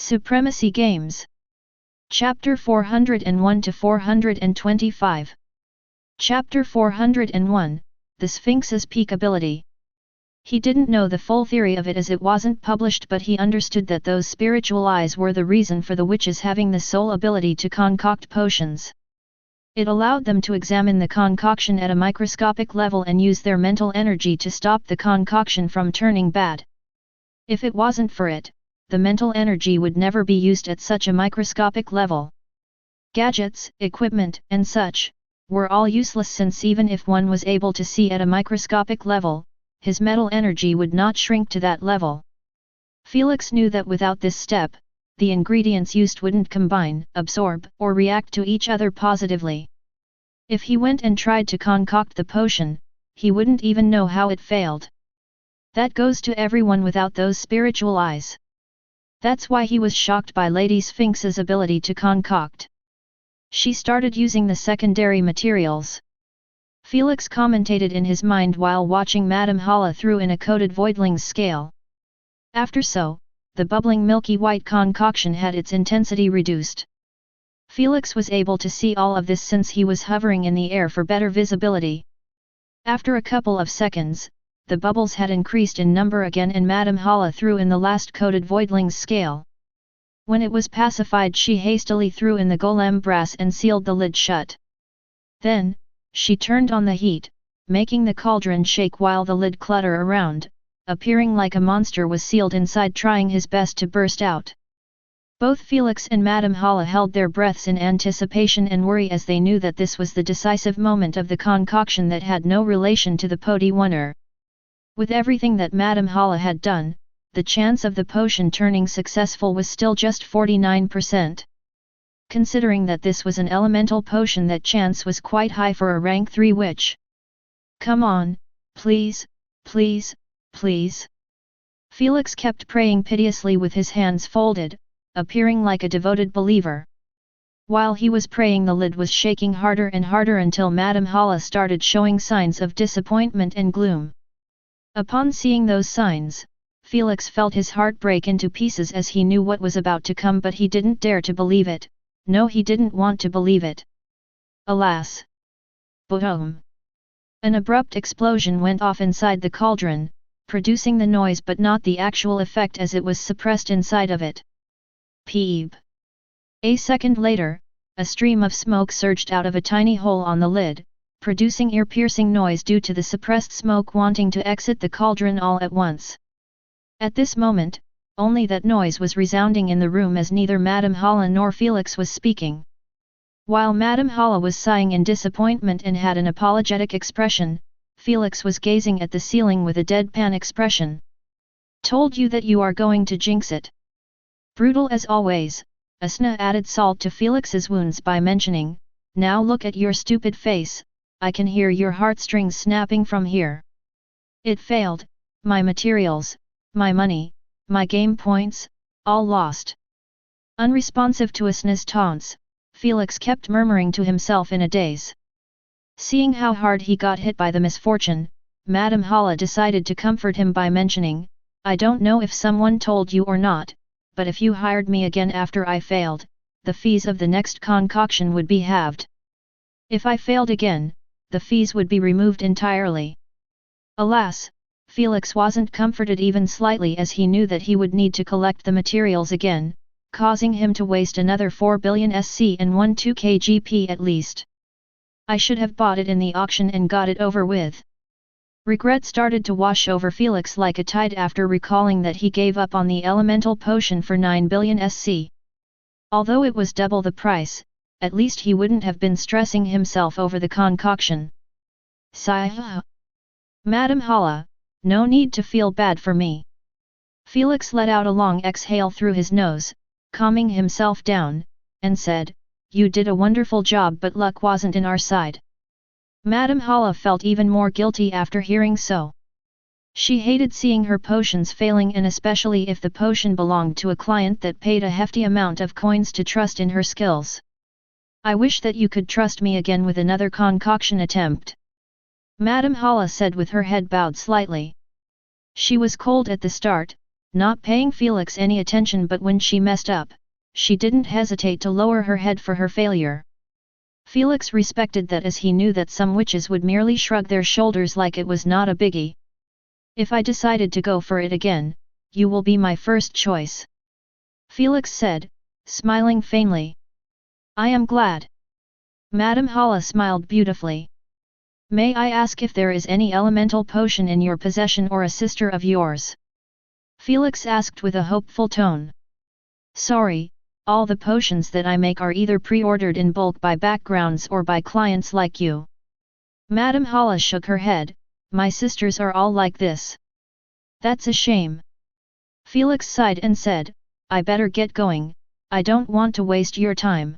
Supremacy Games. Chapter 401 to 425. Chapter 401, The Sphinx's Peak Ability. He didn't know the full theory of it as it wasn't published, but he understood that those spiritual eyes were the reason for the witches having the sole ability to concoct potions. It allowed them to examine the concoction at a microscopic level and use their mental energy to stop the concoction from turning bad. If it wasn't for it, the mental energy would never be used at such a microscopic level. Gadgets, equipment, and such, were all useless, since even if one was able to see at a microscopic level, his mental energy would not shrink to that level. Felix knew that without this step, the ingredients used wouldn't combine, absorb, or react to each other positively. If he went and tried to concoct the potion, he wouldn't even know how it failed. That goes to everyone without those spiritual eyes. That's why he was shocked by Lady Sphinx's ability to concoct. She started using the secondary materials. Felix commentated in his mind while watching Madame Hala through in a coated voidling's scale. After so, the bubbling milky white concoction had its intensity reduced. Felix was able to see all of this since he was hovering in the air for better visibility. After a couple of seconds, the bubbles had increased in number again and Madame Hala threw in the last coated voidling's scale. When it was pacified, she hastily threw in the golem brass and sealed the lid shut. Then, she turned on the heat, making the cauldron shake while the lid cluttered around, appearing like a monster was sealed inside, trying his best to burst out. Both Felix and Madame Hala held their breaths in anticipation and worry, as they knew that this was the decisive moment of the concoction that had no relation to the Poti Wunner. With everything that Madame Hala had done, the chance of the potion turning successful was still just 49%. Considering that this was an elemental potion, that chance was quite high for a rank 3 witch. Come on, please, please, please. Felix kept praying piteously with his hands folded, appearing like a devoted believer. While he was praying, the lid was shaking harder and harder until Madame Hala started showing signs of disappointment and gloom. Upon seeing those signs, Felix felt his heart break into pieces, as he knew what was about to come, but he didn't dare to believe it. No, he didn't want to believe it. Alas! Boom! An abrupt explosion went off inside the cauldron, producing the noise but not the actual effect, as it was suppressed inside of it. Peep! A second later, a stream of smoke surged out of a tiny hole on the lid, producing ear-piercing noise due to the suppressed smoke wanting to exit the cauldron all at once. At this moment, only that noise was resounding in the room, as neither Madame Hala nor Felix was speaking. While Madame Hala was sighing in disappointment and had an apologetic expression, Felix was gazing at the ceiling with a deadpan expression. Told you that you are going to jinx it. Brutal as always, Asna added salt to Felix's wounds by mentioning, now look at your stupid face, I can hear your heartstrings snapping from here. It failed, my materials, my money, my game points, all lost. Unresponsive to Asna's taunts, Felix kept murmuring to himself in a daze. Seeing how hard he got hit by the misfortune, Madame Hala decided to comfort him by mentioning, I don't know if someone told you or not, but if you hired me again after I failed, the fees of the next concoction would be halved. If I failed again, the fees would be removed entirely. Alas, Felix wasn't comforted even slightly, as he knew that he would need to collect the materials again, causing him to waste another 4 billion SC and 12 KGP at least. I should have bought it in the auction and got it over with. Regret started to wash over Felix like a tide after recalling that he gave up on the elemental potion for 9 billion SC. Although it was double the price, at least he wouldn't have been stressing himself over the concoction. Sigh. Madame Hala, no need to feel bad for me. Felix let out a long exhale through his nose, calming himself down, and said, you did a wonderful job, but luck wasn't in our side. Madame Hala felt even more guilty after hearing so. She hated seeing her potions failing, and especially if the potion belonged to a client that paid a hefty amount of coins to trust in her skills. I wish that you could trust me again with another concoction attempt. Madame Hala said with her head bowed slightly. She was cold at the start, not paying Felix any attention, but when she messed up, she didn't hesitate to lower her head for her failure. Felix respected that, as he knew that some witches would merely shrug their shoulders like it was not a biggie. If I decided to go for it again, you will be my first choice, Felix said, smiling faintly. I am glad. Madame Hala smiled beautifully. May I ask if there is any elemental potion in your possession or a sister of yours? Felix asked with a hopeful tone. Sorry, all the potions that I make are either pre-ordered in bulk by backgrounds or by clients like you. Madame Hala shook her head. My sisters are all like this. That's a shame. Felix sighed and said, I better get going, I don't want to waste your time.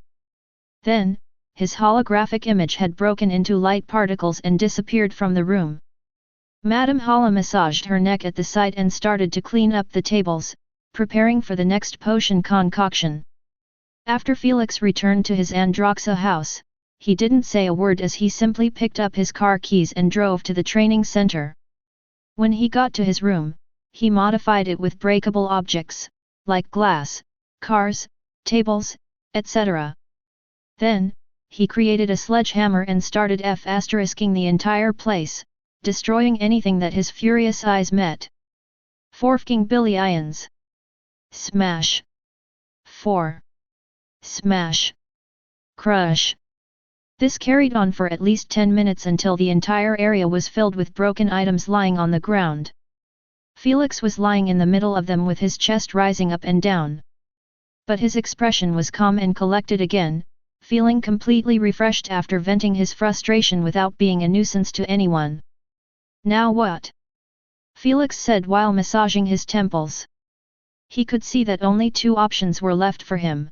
Then, his holographic image had broken into light particles and disappeared from the room. Madame Hala massaged her neck at the sight and started to clean up the tables, preparing for the next potion concoction. After Felix returned to his Androxa house, he didn't say a word as he simply picked up his car keys and drove to the training center. When he got to his room, he modified it with breakable objects, like glass, cars, tables, etc. Then, he created a sledgehammer and started f***ing the entire place, destroying anything that his furious eyes met. Forfking billions. Smash. 4. Smash. Crush. This carried on for at least 10 minutes until the entire area was filled with broken items lying on the ground. Felix was lying in the middle of them with his chest rising up and down. But his expression was calm and collected again, feeling completely refreshed after venting his frustration without being a nuisance to anyone. Now what? Felix said while massaging his temples. He could see that only 2 options were left for him.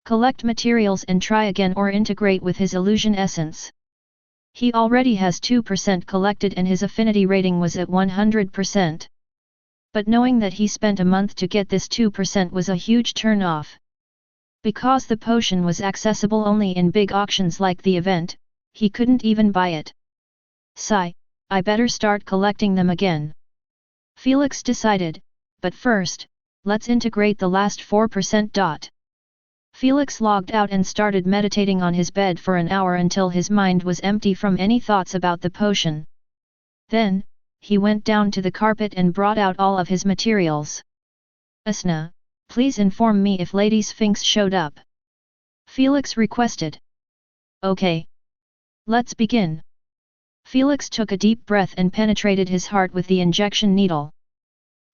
Collect materials and try again, or integrate with his illusion essence. He already has 2% collected and his affinity rating was at 100%. But knowing that he spent a month to get this 2% was a huge turn-off. Because the potion was accessible only in big auctions like the event, he couldn't even buy it. Sigh, I better start collecting them again. Felix decided, but first, let's integrate the last 4%. Felix logged out and started meditating on his bed for an hour until his mind was empty from any thoughts about the potion. Then, he went down to the carpet and brought out all of his materials. Asna, please inform me if Lady Sphinx showed up. Felix requested. Okay. Let's begin. Felix took a deep breath and penetrated his heart with the injection needle.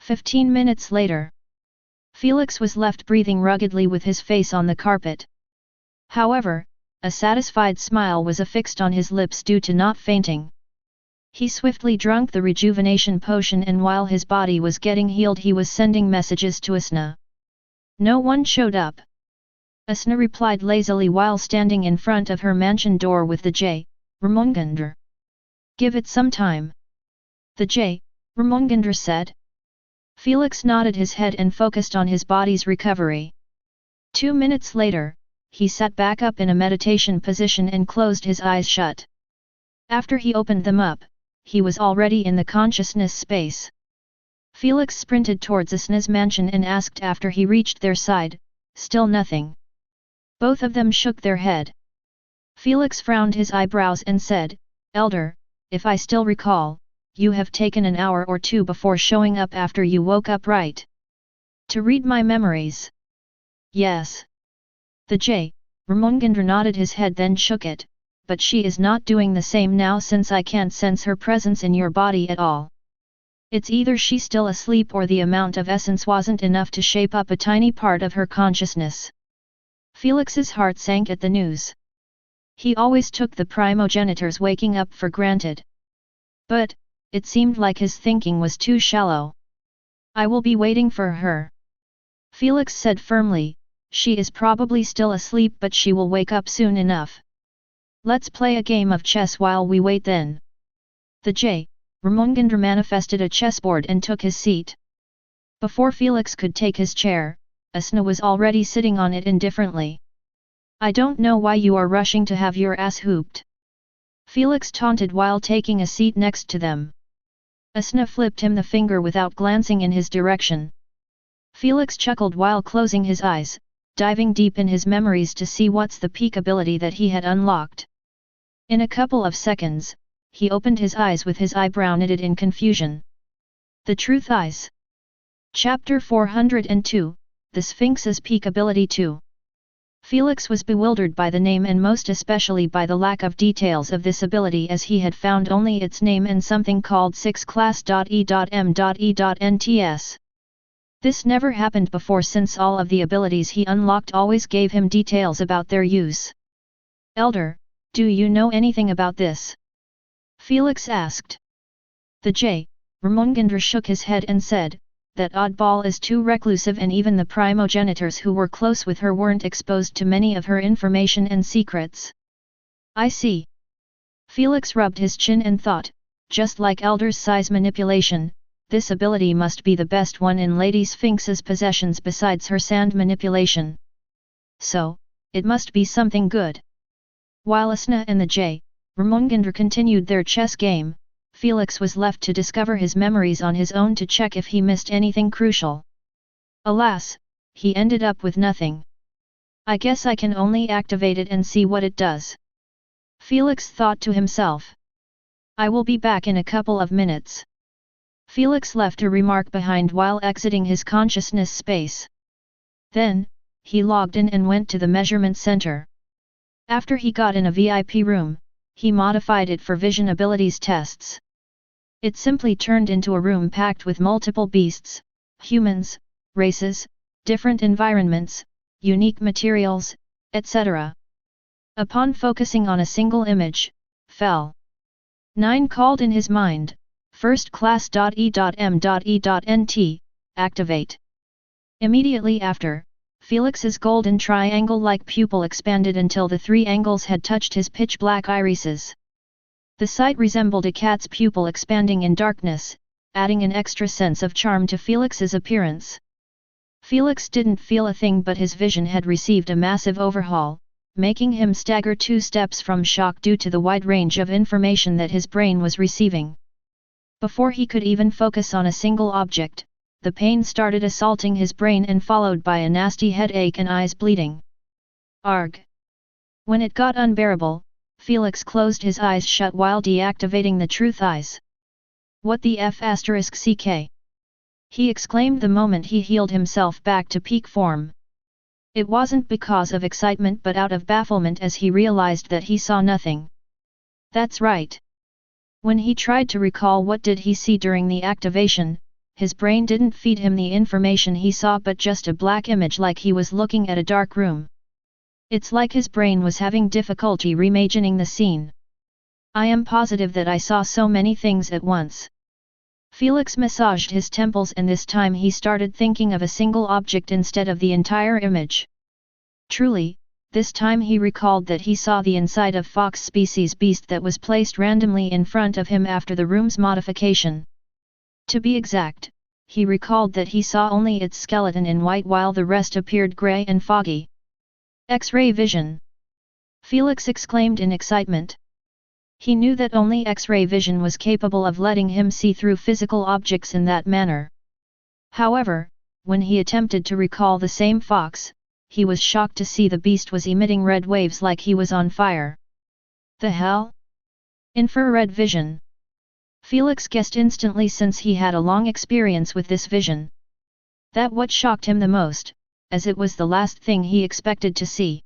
15 minutes later. Felix was left breathing ruggedly with his face on the carpet. However, a satisfied smile was affixed on his lips due to not fainting. He swiftly drank the rejuvenation potion, and while his body was getting healed he was sending messages to Asna. No one showed up. Asna replied lazily while standing in front of her mansion door with the J. Ramongandr. Give it some time. The J. Ramongandr said. Felix nodded his head and focused on his body's recovery. 2 minutes later, he sat back up in a meditation position and closed his eyes shut. After he opened them up, he was already in the consciousness space. Felix sprinted towards Asna's mansion and asked after he reached their side, still nothing. Both of them shook their head. Felix frowned his eyebrows and said, Elder, if I still recall, you have taken an hour or 2 before showing up after you woke up, right? To read my memories. Yes. The J. Ramongandr nodded his head then shook it, but she is not doing the same now since I can't sense her presence in your body at all. It's either she's still asleep or the amount of essence wasn't enough to shape up a tiny part of her consciousness. Felix's heart sank at the news. He always took the primogenitor's waking up for granted. But, it seemed like his thinking was too shallow. I will be waiting for her. Felix said firmly, she is probably still asleep but she will wake up soon enough. Let's play a game of chess while we wait then. The J. Ramongandr manifested a chessboard and took his seat. Before Felix could take his chair, Asna was already sitting on it indifferently. I don't know why you are rushing to have your ass hooped. Felix taunted while taking a seat next to them. Asna flipped him the finger without glancing in his direction. Felix chuckled while closing his eyes, diving deep in his memories to see what's the peak ability that he had unlocked. In a couple of seconds, he opened his eyes with his eyebrow knitted in confusion. The Truth Eyes. Chapter 402, The Sphinx's Peak Ability 2. Felix was bewildered by the name and most especially by the lack of details of this ability, as he had found only its name and something called 6class.e.m.e.nts. This never happened before, since all of the abilities he unlocked always gave him details about their use. Elder, do you know anything about this? Felix asked. The J. Ramongendra shook his head and said, that oddball is too reclusive, and even the primogenitors who were close with her weren't exposed to many of her information and secrets. I see. Felix rubbed his chin and thought, just like Elder's size manipulation, this ability must be the best one in Lady Sphinx's possessions besides her sand manipulation. So, it must be something good. While Asna and the J. Ramongendra continued their chess game, Felix was left to discover his memories on his own to check if he missed anything crucial. Alas, he ended up with nothing. I guess I can only activate it and see what it does. Felix thought to himself. I will be back in a couple of minutes. Felix left a remark behind while exiting his consciousness space. Then, he logged in and went to the measurement center. After he got in a VIP room, he modified it for vision abilities tests. It simply turned into a room packed with multiple beasts, humans, races, different environments, unique materials, etc. Upon focusing on a single image, Fel. 9 called in his mind, first class.e.m.e.nt, activate. Immediately after, Felix's golden triangle-like pupil expanded until the 3 angles had touched his pitch-black irises. The sight resembled a cat's pupil expanding in darkness, adding an extra sense of charm to Felix's appearance. Felix didn't feel a thing, but his vision had received a massive overhaul, making him stagger 2 steps from shock due to the wide range of information that his brain was receiving. Before he could even focus on a single object, the pain started assaulting his brain and followed by a nasty headache and eyes bleeding. Arg! When it got unbearable, Felix closed his eyes shut while deactivating the Truth Eyes. What the F***ck? He exclaimed the moment he healed himself back to peak form. It wasn't because of excitement but out of bafflement, as he realized that he saw nothing. That's right. When he tried to recall what did he see during the activation, his brain didn't feed him the information he saw but just a black image, like he was looking at a dark room. It's like his brain was having difficulty reimagining the scene. I am positive that I saw so many things at once. Felix massaged his temples, and this time he started thinking of a single object instead of the entire image. Truly, this time he recalled that he saw the inside of fox species beast that was placed randomly in front of him after the room's modification. To be exact, he recalled that he saw only its skeleton in white while the rest appeared grey and foggy. X-ray vision! Felix exclaimed in excitement. He knew that only X-ray vision was capable of letting him see through physical objects in that manner. However, when he attempted to recall the same fox, he was shocked to see the beast was emitting red waves like he was on fire. The hell? Infrared vision! Felix guessed instantly, since he had a long experience with this vision. That what shocked him the most, as it was the last thing he expected to see.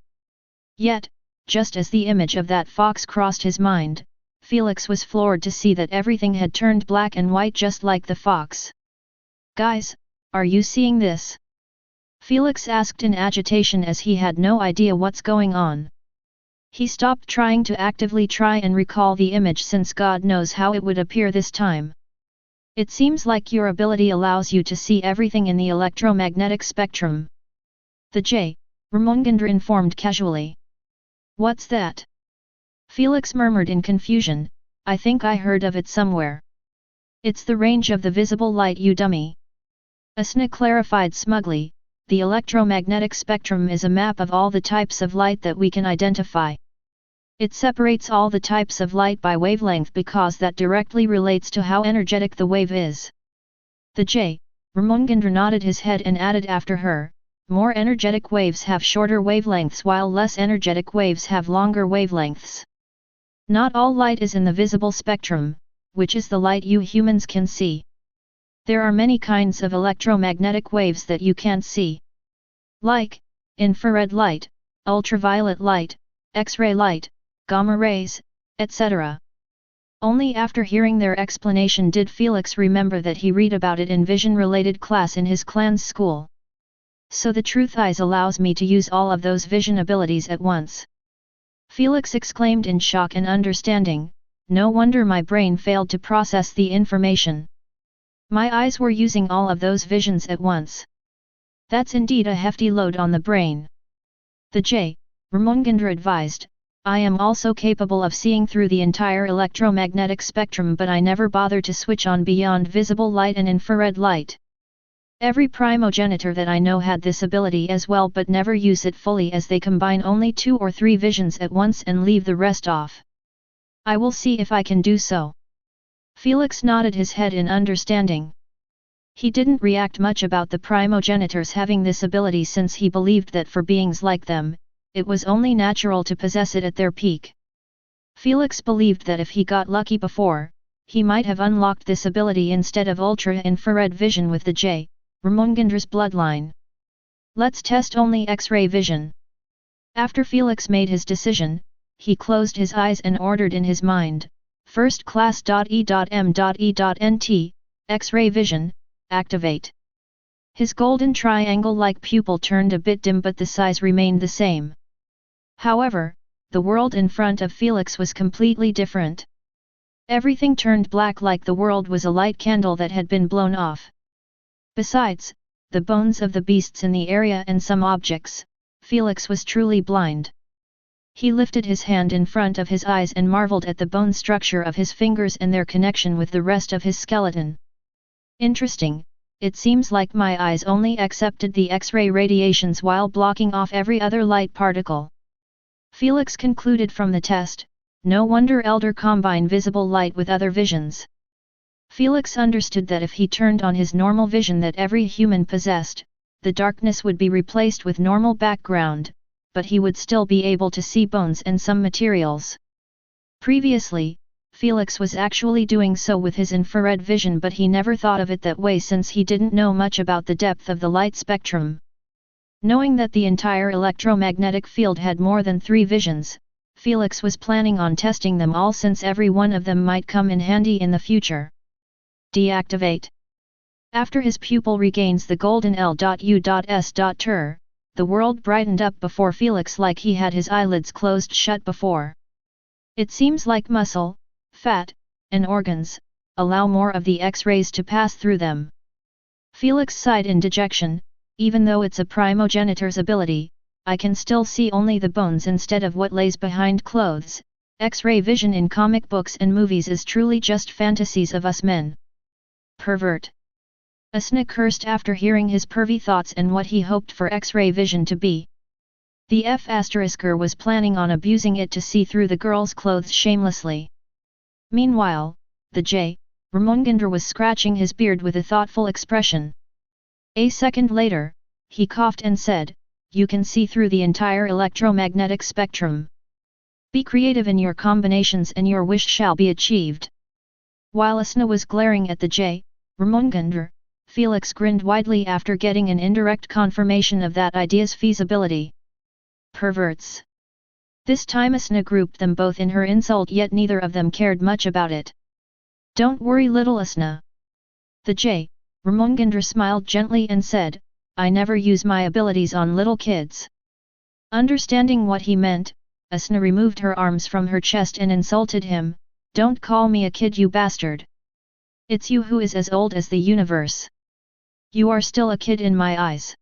Yet, just as the image of that fox crossed his mind, Felix was floored to see that everything had turned black and white just like the fox. Guys, are you seeing this? Felix asked in agitation, as he had no idea what's going on. He stopped trying to actively try and recall the image, since God knows how it would appear this time. It seems like your ability allows you to see everything in the electromagnetic spectrum. The J. Ramongendra informed casually. What's that? Felix murmured in confusion, I think I heard of it somewhere. It's the range of the visible light, you dummy. Asna clarified smugly, the electromagnetic spectrum is a map of all the types of light that we can identify. It separates all the types of light by wavelength because that directly relates to how energetic the wave is. The J. Ramongandra nodded his head and added after her, more energetic waves have shorter wavelengths while less energetic waves have longer wavelengths. Not all light is in the visible spectrum, which is the light you humans can see. There are many kinds of electromagnetic waves that you can't see. Like, infrared light, ultraviolet light, X-ray light, gamma rays, etc. Only after hearing their explanation did Felix remember that he read about it in vision-related class in his clan's school. So the truth eyes allows me to use all of those vision abilities at once. Felix exclaimed in shock and understanding, no wonder my brain failed to process the information. My eyes were using all of those visions at once. That's indeed a hefty load on the brain. The J. Ramongandra advised, I am also capable of seeing through the entire electromagnetic spectrum, but I never bother to switch on beyond visible light and infrared light. Every primogenitor that I know had this ability as well, but never use it fully, as they combine only 2 or 3 visions at once and leave the rest off. I will see if I can do so. Felix nodded his head in understanding. He didn't react much about the primogenitors having this ability, since he believed that for beings like them, it was only natural to possess it at their peak. Felix believed that if he got lucky before, he might have unlocked this ability instead of ultra-infrared vision with the J. Ramongandra's bloodline. Let's test only X-ray vision. After Felix made his decision, he closed his eyes and ordered in his mind, first class.E.M.E.Nt, X-ray vision, activate. His golden triangle-like pupil turned a bit dim, but the size remained the same. However, the world in front of Felix was completely different. Everything turned black, like the world was a light candle that had been blown off. Besides, the bones of the beasts in the area and some objects, Felix was truly blind. He lifted his hand in front of his eyes and marveled at the bone structure of his fingers and their connection with the rest of his skeleton. Interesting, it seems like my eyes only accepted the X-ray radiations while blocking off every other light particle. Felix concluded from the test, no wonder Elder combine visible light with other visions. Felix understood that if he turned on his normal vision that every human possessed, the darkness would be replaced with normal background, but he would still be able to see bones and some materials. Previously, Felix was actually doing so with his infrared vision, but he never thought of it that way since he didn't know much about the depth of the light spectrum. Knowing that the entire electromagnetic field had more than 3 visions, Felix was planning on testing them all, since every one of them might come in handy in the future. Deactivate. After his pupil regains the golden L.U.S.Tur, the world brightened up before Felix like he had his eyelids closed shut before. It seems like muscle, fat, and organs allow more of the X-rays to pass through them. Felix sighed in dejection, even though it's a primogenitor's ability, I can still see only the bones instead of what lays behind clothes. X-ray vision in comic books and movies is truly just fantasies of us men. Pervert. Asna cursed after hearing his pervy thoughts and what he hoped for X-ray vision to be. The F***er was planning on abusing it to see through the girl's clothes shamelessly. Meanwhile, the J. Ramongandra was scratching his beard with a thoughtful expression. A second later, he coughed and said, you can see through the entire electromagnetic spectrum. Be creative in your combinations and your wish shall be achieved. While Asna was glaring at the J. Ramongandra, Felix grinned widely after getting an indirect confirmation of that idea's feasibility. Perverts. This time Asna grouped them both in her insult, yet neither of them cared much about it. Don't worry, little Asna. The J. Ramongandra smiled gently and said, I never use my abilities on little kids. Understanding what he meant, Asna removed her arms from her chest and insulted him, don't call me a kid, you bastard. It's you who is as old as the universe. You are still a kid in my eyes.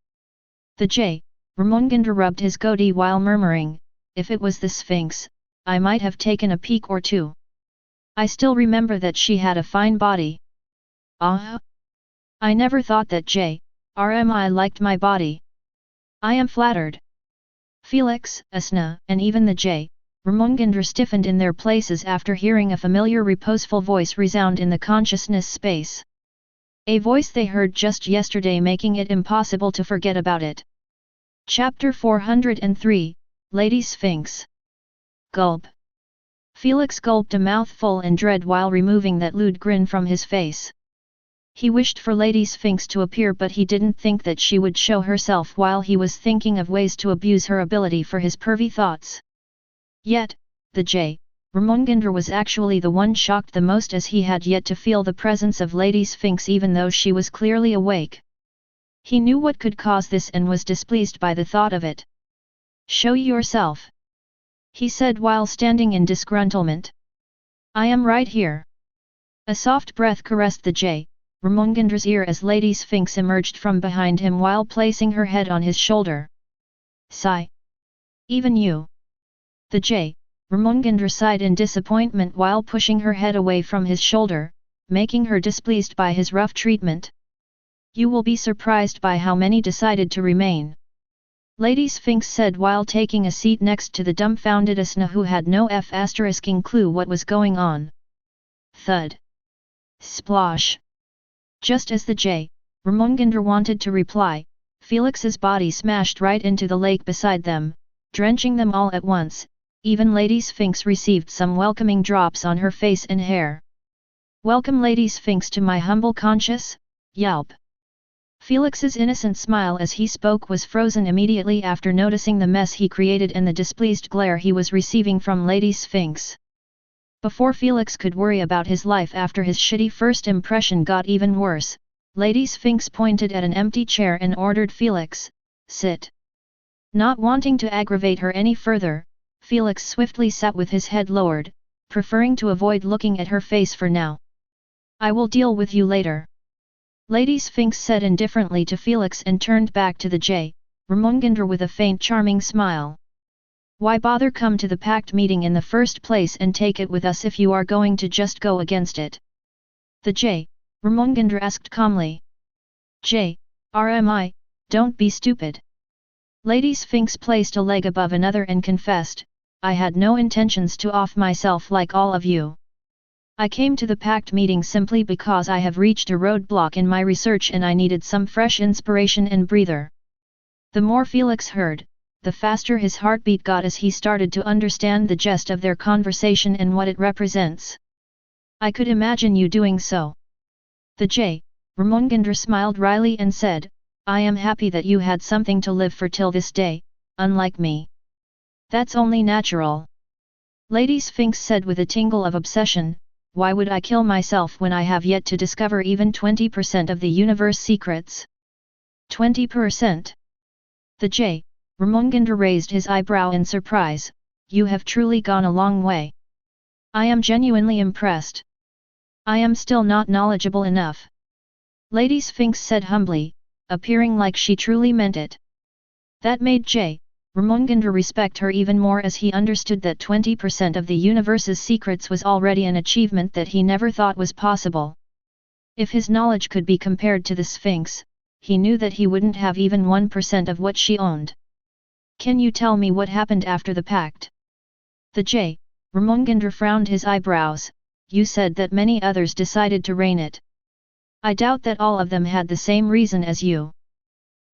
The J. Ramongandra rubbed his goatee while murmuring, if it was the Sphinx, I might have taken a peek or two. I still remember that she had a fine body. Ah! I never thought that J. RMI liked my body. I am flattered. Felix, Asna, and even the J. Ramongandra stiffened in their places after hearing a familiar reposeful voice resound in the consciousness space. A voice they heard just yesterday making it impossible to forget about it. Chapter 403, Lady Sphinx. Gulp. Felix gulped a mouthful in dread while removing that lewd grin from his face. He wished for Lady Sphinx to appear, but he didn't think that she would show herself while he was thinking of ways to abuse her ability for his pervy thoughts. Yet, the J. Ramongandr was actually the one shocked the most, as he had yet to feel the presence of Lady Sphinx even though she was clearly awake. He knew what could cause this and was displeased by the thought of it. "Show yourself," he said while standing in disgruntlement. "I am right here." A soft breath caressed the J. Ramongandra's ear as Lady Sphinx emerged from behind him while placing her head on his shoulder. "Sigh. Even you." The J. Ramongandra sighed in disappointment while pushing her head away from his shoulder, making her displeased by his rough treatment. "You will be surprised by how many decided to remain," Lady Sphinx said while taking a seat next to the dumbfounded Asna, who had no clue what was going on. Thud. Splosh. Just as the J. Ramongandr wanted to reply, Felix's body smashed right into the lake beside them, drenching them all at once. Even Lady Sphinx received some welcoming drops on her face and hair. "Welcome, Lady Sphinx, to my humble conscience." Yelp. Felix's innocent smile as he spoke was frozen immediately after noticing the mess he created and the displeased glare he was receiving from Lady Sphinx. Before Felix could worry about his life after his shitty first impression got even worse, Lady Sphinx pointed at an empty chair and ordered Felix, "Sit." Not wanting to aggravate her any further, Felix swiftly sat with his head lowered, preferring to avoid looking at her face for now. "I will deal with you later," Lady Sphinx said indifferently to Felix and turned back to the J. Ramongandr with a faint charming smile. "Why bother come to the pact meeting in the first place and take it with us if you are going to just go against it?" The J. Ramongandr asked calmly. "RMI, don't be stupid." Lady Sphinx placed a leg above another and confessed, "I had no intentions to off myself like all of you. I came to the pact meeting simply because I have reached a roadblock in my research and I needed some fresh inspiration and breather." The more Felix heard, the faster his heartbeat got as he started to understand the gist of their conversation and what it represents. "I could imagine you doing so." The J. Ramongandr smiled wryly and said, "I am happy that you had something to live for till this day, unlike me." "That's only natural," Lady Sphinx said with a tingle of obsession. "Why would I kill myself when I have yet to discover even 20% of the universe secrets?" 20%? The J. Ramongandr raised his eyebrow in surprise. "You have truly gone a long way. I am genuinely impressed." "I am still not knowledgeable enough," Lady Sphinx said humbly, appearing like she truly meant it. That made J. Ramongandr respect her even more as he understood that 20% of the universe's secrets was already an achievement that he never thought was possible. If his knowledge could be compared to the Sphinx, he knew that he wouldn't have even 1% of what she owned. "Can you tell me what happened after the pact?" The J. Ramongandr frowned his eyebrows. "You said that many others decided to reign it. I doubt that all of them had the same reason as you.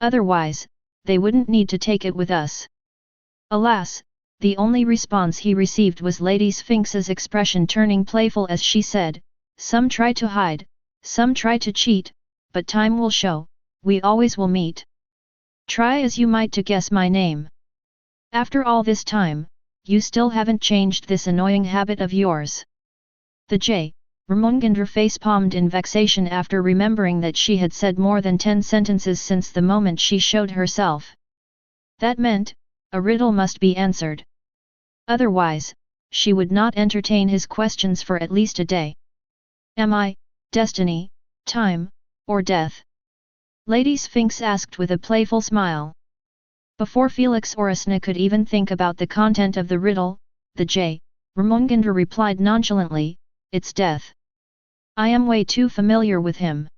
Otherwise, they wouldn't need to take it with us." Alas, the only response he received was Lady Sphinx's expression turning playful as she said, "Some try to hide, some try to cheat, but time will show, we always will meet. Try as you might to guess my name. After all this time, you still haven't changed this annoying habit of yours." The J. Ramongandr face-palmed in vexation after remembering that she had said more than 10 sentences since the moment she showed herself. That meant, a riddle must be answered. Otherwise, she would not entertain his questions for at least a day. "Am I, destiny, time, or death?" Lady Sphinx asked with a playful smile. Before Felix or Asna could even think about the content of the riddle, the J. Ramongandr replied nonchalantly, "It's death. I am way too familiar with him.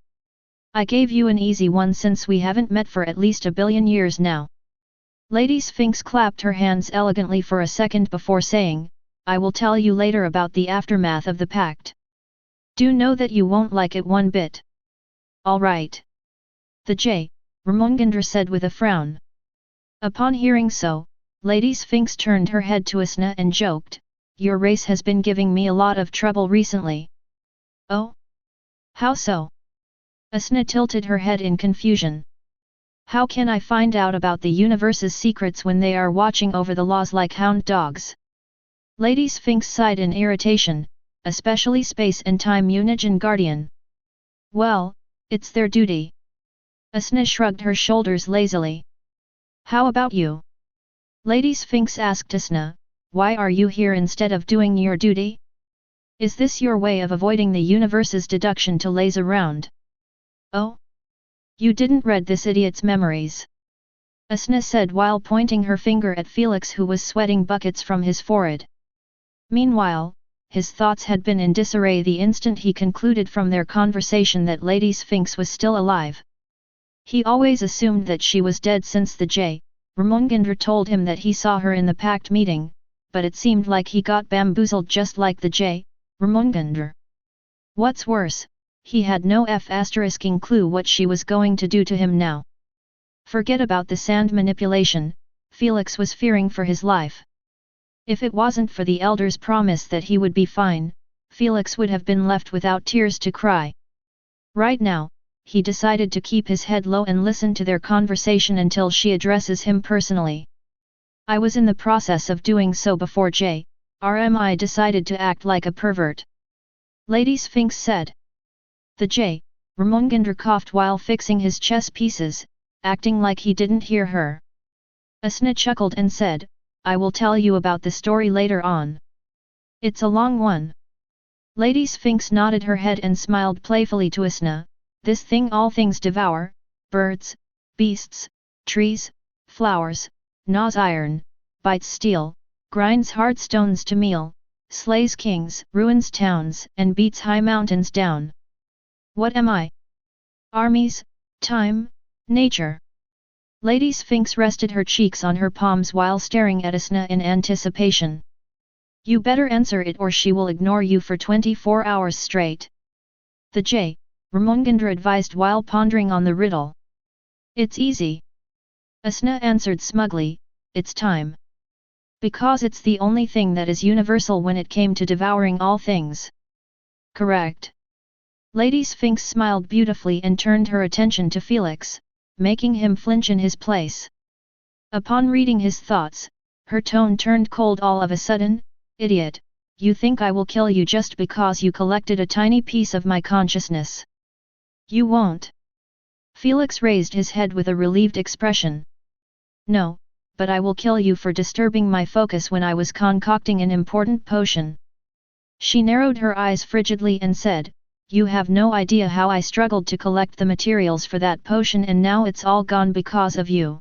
I gave you an easy one since we haven't met for at least 1 billion years now." Lady Sphinx clapped her hands elegantly for a second before saying, "I will tell you later about the aftermath of the pact. Do know that you won't like it one bit." All right. The J, Ramongandra said with a frown. Upon hearing so, Lady Sphinx turned her head to Asna and joked, your race has been giving me a lot of trouble recently. Oh? How so? Asna tilted her head in confusion. How can I find out about the universe's secrets when they are watching over the laws like hound dogs? Lady Sphinx sighed in irritation, especially Space and Time Unigen Guardian. Well, it's their duty. Asna shrugged her shoulders lazily. How about you? Lady Sphinx asked Asna, why are you here instead of doing your duty? Is this your way of avoiding the universe's deduction to laze around? Oh? You didn't read this idiot's memories. Asna said while pointing her finger at Felix who was sweating buckets from his forehead. Meanwhile, his thoughts had been in disarray the instant he concluded from their conversation that Lady Sphinx was still alive. He always assumed that she was dead since the J, Ramongandra told him that he saw her in the pact meeting, but it seemed like he got bamboozled just like the J, Ramongandra. What's worse, he had no **ing clue what she was going to do to him now. Forget about the sand manipulation, Felix was fearing for his life. If it wasn't for the elder's promise that he would be fine, Felix would have been left without tears to cry. Right now, he decided to keep his head low and listen to their conversation until she addresses him personally. I was in the process of doing so before J.R.M.I. decided to act like a pervert. Lady Sphinx said. The J. Ramongandra coughed while fixing his chess pieces, acting like he didn't hear her. Asna chuckled and said, I will tell you about the story later on. It's a long one. Lady Sphinx nodded her head and smiled playfully to Asna, this thing all things devour, birds, beasts, trees, flowers, gnaws iron, bites steel, grinds hard stones to meal, slays kings, ruins towns and beats high mountains down. What am I? Armies, time, nature. Lady Sphinx rested her cheeks on her palms while staring at Asna in anticipation. You better answer it or she will ignore you for 24 hours straight. The J. Ramongandra advised while pondering on the riddle. It's easy. Asna answered smugly, it's time. Because it's the only thing that is universal when it came to devouring all things. Correct. Lady Sphinx smiled beautifully and turned her attention to Felix, making him flinch in his place. Upon reading his thoughts, her tone turned cold all of a sudden. Idiot, you think I will kill you just because you collected a tiny piece of my consciousness? You won't. Felix raised his head with a relieved expression. No, but I will kill you for disturbing my focus when I was concocting an important potion. She narrowed her eyes frigidly and said, you have no idea how I struggled to collect the materials for that potion and now it's all gone because of you.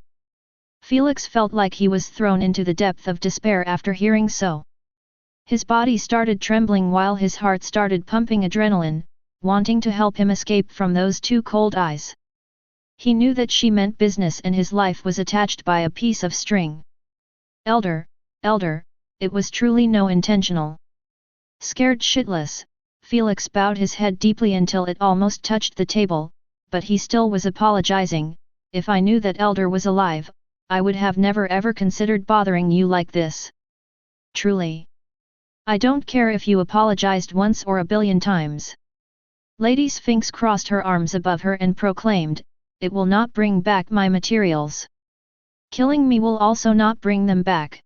Felix felt like he was thrown into the depth of despair after hearing so. His body started trembling while his heart started pumping adrenaline, wanting to help him escape from those two cold eyes. He knew that she meant business and his life was attached by a piece of string. Elder, it was truly no intentional. Scared shitless, Felix bowed his head deeply until it almost touched the table, but he still was apologizing. If I knew that Elder was alive, I would have never ever considered bothering you like this. Truly. I don't care if you apologized once or a billion times. Lady Sphinx crossed her arms above her and proclaimed, it will not bring back my materials. Killing me will also not bring them back.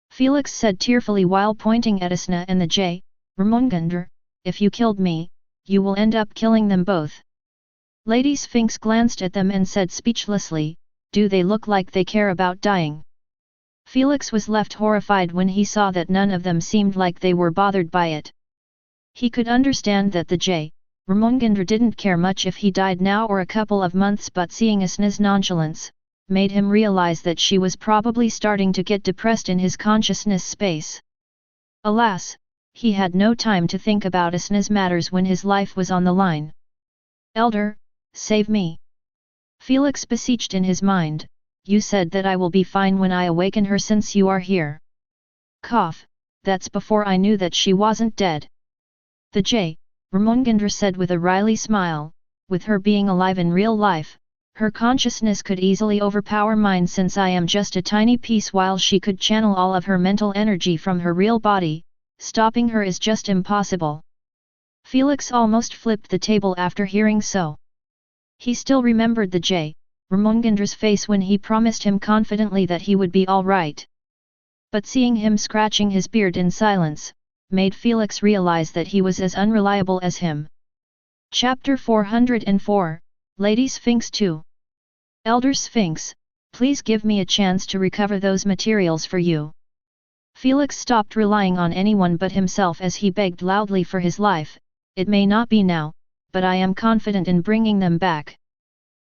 Felix said tearfully while pointing at Asna and the J. Ramongandra, if you killed me, you will end up killing them both. Lady Sphinx glanced at them and said speechlessly, do they look like they care about dying? Felix was left horrified when he saw that none of them seemed like they were bothered by it. He could understand that the J. Ramongandra didn't care much if he died now or a couple of months, but seeing Asna's nonchalance, made him realize that she was probably starting to get depressed in his consciousness space. Alas, he had no time to think about Asna's matters when his life was on the line. Elder, save me. Felix beseeched in his mind, you said that I will be fine when I awaken her since you are here. Cough, that's before I knew that she wasn't dead. The J. Ramongandra said with a wry smile, with her being alive in real life, her consciousness could easily overpower mine since I am just a tiny piece while she could channel all of her mental energy from her real body, stopping her is just impossible. Felix almost flipped the table after hearing so. He still remembered the J. Ramongandra's face when he promised him confidently that he would be all right. But seeing him scratching his beard in silence, made Felix realize that he was as unreliable as him. Chapter 404, Lady Sphinx 2. Elder Sphinx, please give me a chance to recover those materials for you. Felix stopped relying on anyone but himself as he begged loudly for his life. It may not be now, but I am confident in bringing them back.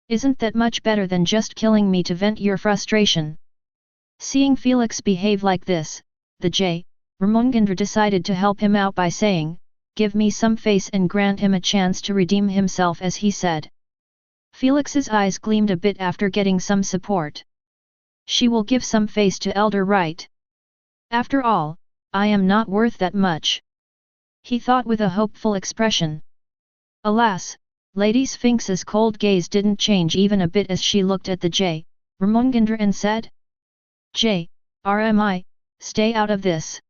Isn't that much better than just killing me to vent your frustration? Seeing Felix behave like this, the J. Ramongandra decided to help him out by saying, "Give me some face and grant him a chance to redeem himself," as he said. Felix's eyes gleamed a bit after getting some support. She will give some face to Elder, right? After all, I am not worth that much. He thought with a hopeful expression. Alas, Lady Sphinx's cold gaze didn't change even a bit as she looked at the J. Ramongandra and said, "J. Rmi, stay out of this."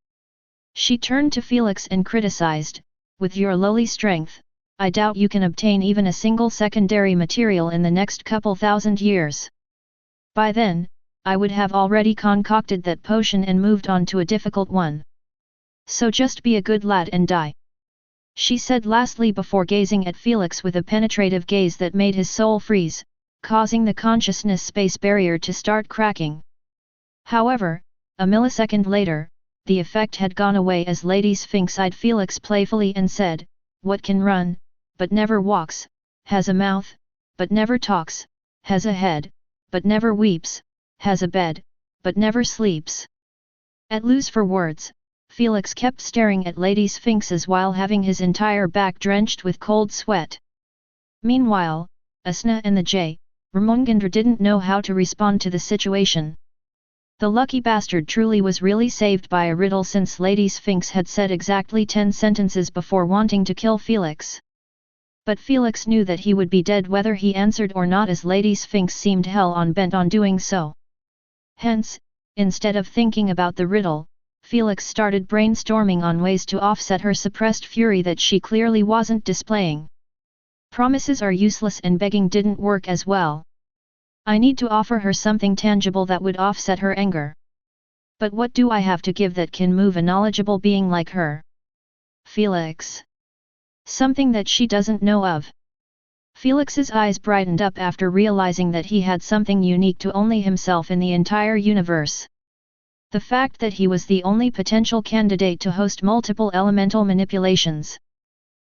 She turned to Felix and criticized, "With your lowly strength, I doubt you can obtain even a single secondary material in the next couple thousand years. By then, I would have already concocted that potion and moved on to a difficult one. So just be a good lad and die," she said lastly before gazing at Felix with a penetrative gaze that made his soul freeze, causing the consciousness space barrier to start cracking. However, a millisecond later, the effect had gone away as Lady Sphinx eyed Felix playfully and said, "What can run, but never walks, has a mouth, but never talks, has a head, but never weeps, has a bed, but never sleeps." At loose for words, Felix kept staring at Lady Sphinx's while having his entire back drenched with cold sweat. Meanwhile, Asna and the J. Ramongandra didn't know how to respond to the situation. The lucky bastard truly was really saved by a riddle since Lady Sphinx had said exactly 10 sentences before wanting to kill Felix. But Felix knew that he would be dead whether he answered or not as Lady Sphinx seemed hell-bent on doing so. Hence, instead of thinking about the riddle, Felix started brainstorming on ways to offset her suppressed fury that she clearly wasn't displaying. Promises are useless and begging didn't work as well. I need to offer her something tangible that would offset her anger. But what do I have to give that can move a knowledgeable being like her? Felix. Something that she doesn't know of. Felix's eyes brightened up after realizing that he had something unique to only himself in the entire universe. The fact that he was the only potential candidate to host multiple elemental manipulations.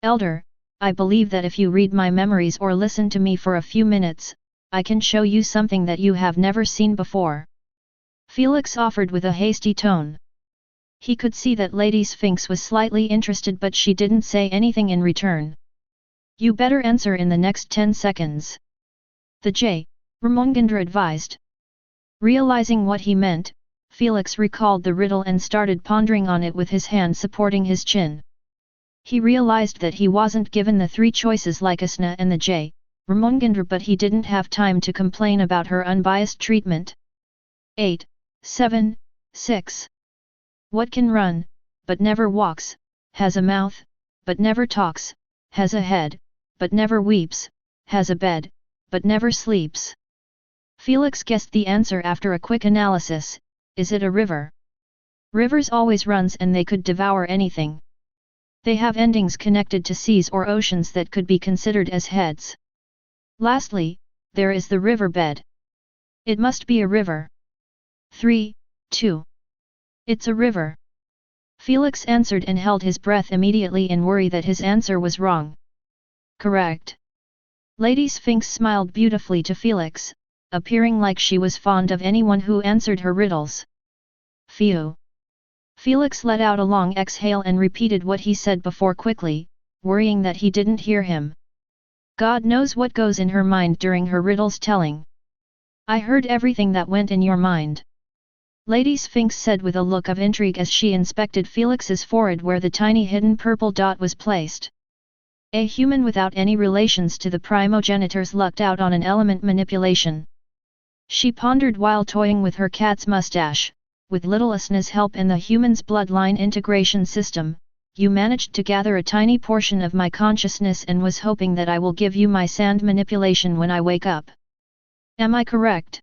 Elder, I believe that if you read my memories or listen to me for a few minutes, I can show you something that you have never seen before. Felix offered with a hasty tone. He could see that Lady Sphinx was slightly interested but she didn't say anything in return. You better answer in the next 10 seconds. The J. Ramongandra advised. Realizing what he meant, Felix recalled the riddle and started pondering on it with his hand supporting his chin. He realized that he wasn't given the 3 choices like Asna and the J. Ramongandra, but he didn't have time to complain about her unbiased treatment. 8, 7, 6. What can run, but never walks, has a mouth, but never talks, has a head, but never weeps, has a bed, but never sleeps? Felix guessed the answer after a quick analysis. Is it a river? Rivers always runs and they could devour anything. They have endings connected to seas or oceans that could be considered as heads. Lastly, there is the riverbed. It must be a river. 3, 2. It's a river. Felix answered and held his breath immediately in worry that his answer was wrong. Correct. Lady Sphinx smiled beautifully to Felix, appearing like she was fond of anyone who answered her riddles. Phew. Felix let out a long exhale and repeated what he said before quickly, worrying that he didn't hear him. God knows what goes in her mind during her riddles telling. I heard everything that went in your mind. Lady Sphinx said with a look of intrigue as she inspected Felix's forehead where the tiny hidden purple dot was placed. A human without any relations to the primogenitors lucked out on an element manipulation. She pondered while toying with her cat's mustache. With little Asna's help and the human's bloodline integration system, you managed to gather a tiny portion of my consciousness and was hoping that I will give you my sand manipulation when I wake up. Am I correct?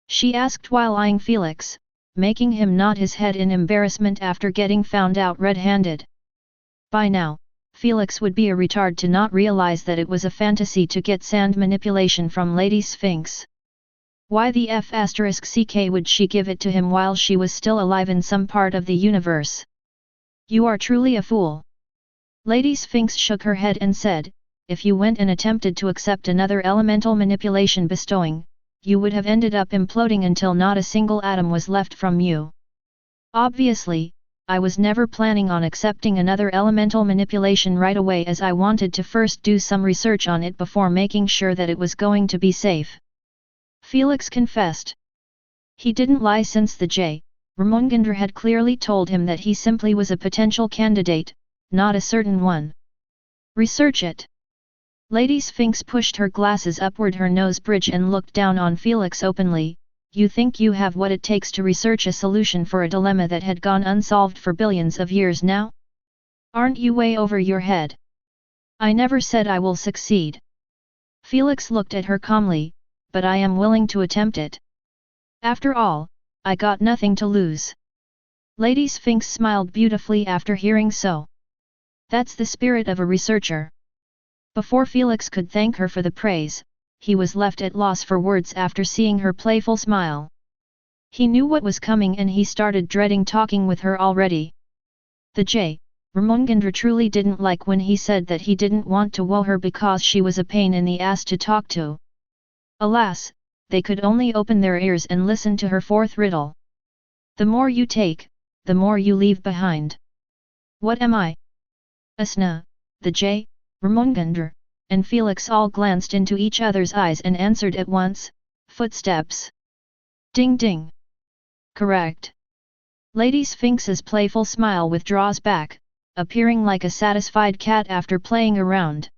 She asked while eyeing Felix, making him nod his head in embarrassment after getting found out red-handed. By now, Felix would be a retard to not realize that it was a fantasy to get sand manipulation from Lady Sphinx. Why the f*ck would she give it to him while she was still alive in some part of the universe? You are truly a fool. Lady Sphinx shook her head and said, if you went and attempted to accept another elemental manipulation bestowing, you would have ended up imploding until not a single atom was left from you. Obviously, I was never planning on accepting another elemental manipulation right away as I wanted to first do some research on it before making sure that it was going to be safe. Felix confessed. He didn't lie since the Jormungandr had clearly told him that he simply was a potential candidate, not a certain one. Research it. Lady Sphinx pushed her glasses upward her nose bridge and looked down on Felix openly. You think you have what it takes to research a solution for a dilemma that had gone unsolved for billions of years now? Aren't you way over your head? I never said I will succeed. Felix looked at her calmly, but I am willing to attempt it. After all, I got nothing to lose. Lady Sphinx smiled beautifully after hearing so. That's the spirit of a researcher. Before Felix could thank her for the praise, he was left at loss for words after seeing her playful smile. He knew what was coming and he started dreading talking with her already. The Jormungandr truly didn't like when he said that he didn't want to woo her because she was a pain in the ass to talk to. Alas, they could only open their ears and listen to her fourth riddle. The more you take, the more you leave behind. What am I? Asna, the Jormungandr, and Felix all glanced into each other's eyes and answered at once, footsteps. Ding ding. Correct. Lady Sphinx's playful smile withdraws back, appearing like a satisfied cat after playing around.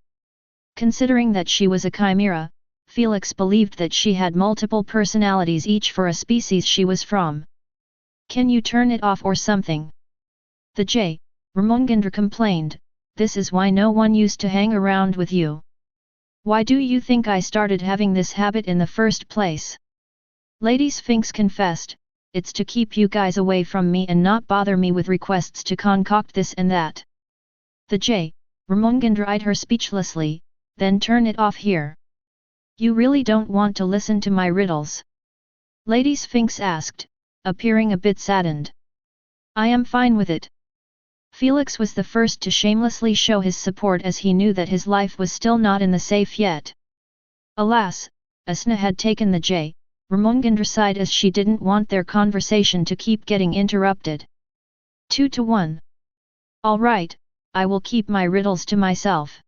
Considering that she was a chimera, Felix believed that she had multiple personalities each for a species she was from. Can you turn it off or something? The Jormungandr complained, this is why no one used to hang around with you. Why do you think I started having this habit in the first place? Lady Sphinx confessed, it's to keep you guys away from me and not bother me with requests to concoct this and that. The Jormungandr eyed her speechlessly, then turn it off here. You really don't want to listen to my riddles? Lady Sphinx asked, appearing a bit saddened. I am fine with it. Felix was the first to shamelessly show his support as he knew that his life was still not in the safe yet. Alas, Asna had taken the Jormungandr side as she didn't want their conversation to keep getting interrupted. 2-1. All right, I will keep my riddles to myself.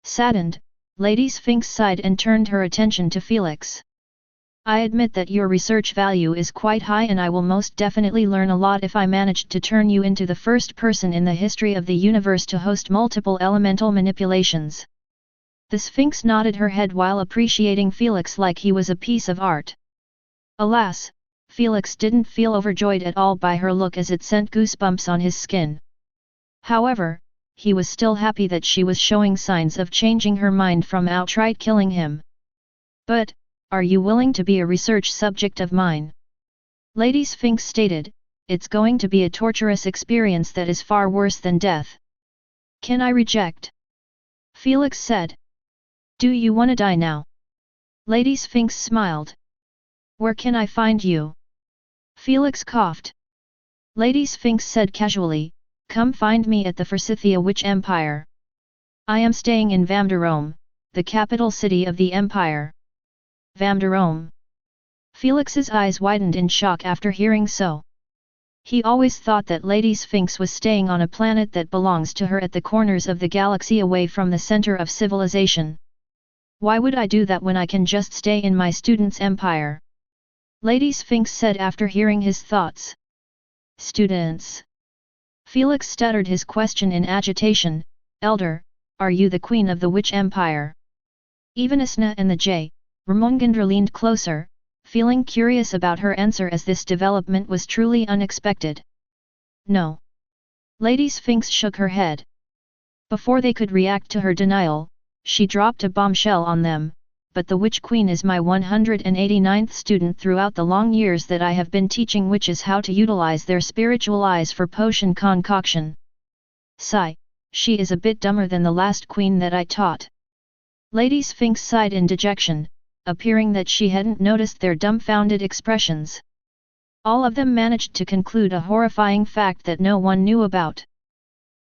Saddened, Lady Sphinx sighed and turned her attention to Felix. I admit that your research value is quite high and I will most definitely learn a lot if I managed to turn you into the first person in the history of the universe to host multiple elemental manipulations. The Sphinx nodded her head while appreciating Felix like he was a piece of art. Alas, Felix didn't feel overjoyed at all by her look as it sent goosebumps on his skin. However, he was still happy that she was showing signs of changing her mind from outright killing him. But, are you willing to be a research subject of mine? Lady Sphinx stated, it's going to be a torturous experience that is far worse than death. Can I reject? Felix said. Do you wanna die now? Lady Sphinx smiled. Where can I find you? Felix coughed. Lady Sphinx said casually, come find me at the Forsythia Witch Empire. I am staying in Vamdarome, the capital city of the empire. Vamdarome. Felix's eyes widened in shock after hearing so. He always thought that Lady Sphinx was staying on a planet that belongs to her at the corners of the galaxy away from the center of civilization. Why would I do that when I can just stay in my student's empire? Lady Sphinx said after hearing his thoughts. Students. Felix stuttered his question in agitation, Elder, are you the queen of the witch empire? Even Asna and the J. Ramongandra leaned closer, feeling curious about her answer as this development was truly unexpected. No. Lady Sphinx shook her head. Before they could react to her denial, she dropped a bombshell on them, but the Witch Queen is my 189th student throughout the long years that I have been teaching witches how to utilize their spiritual eyes for potion concoction. Sigh, she is a bit dumber than the last queen that I taught. Lady Sphinx sighed in dejection, appearing that she hadn't noticed their dumbfounded expressions. All of them managed to conclude a horrifying fact that no one knew about.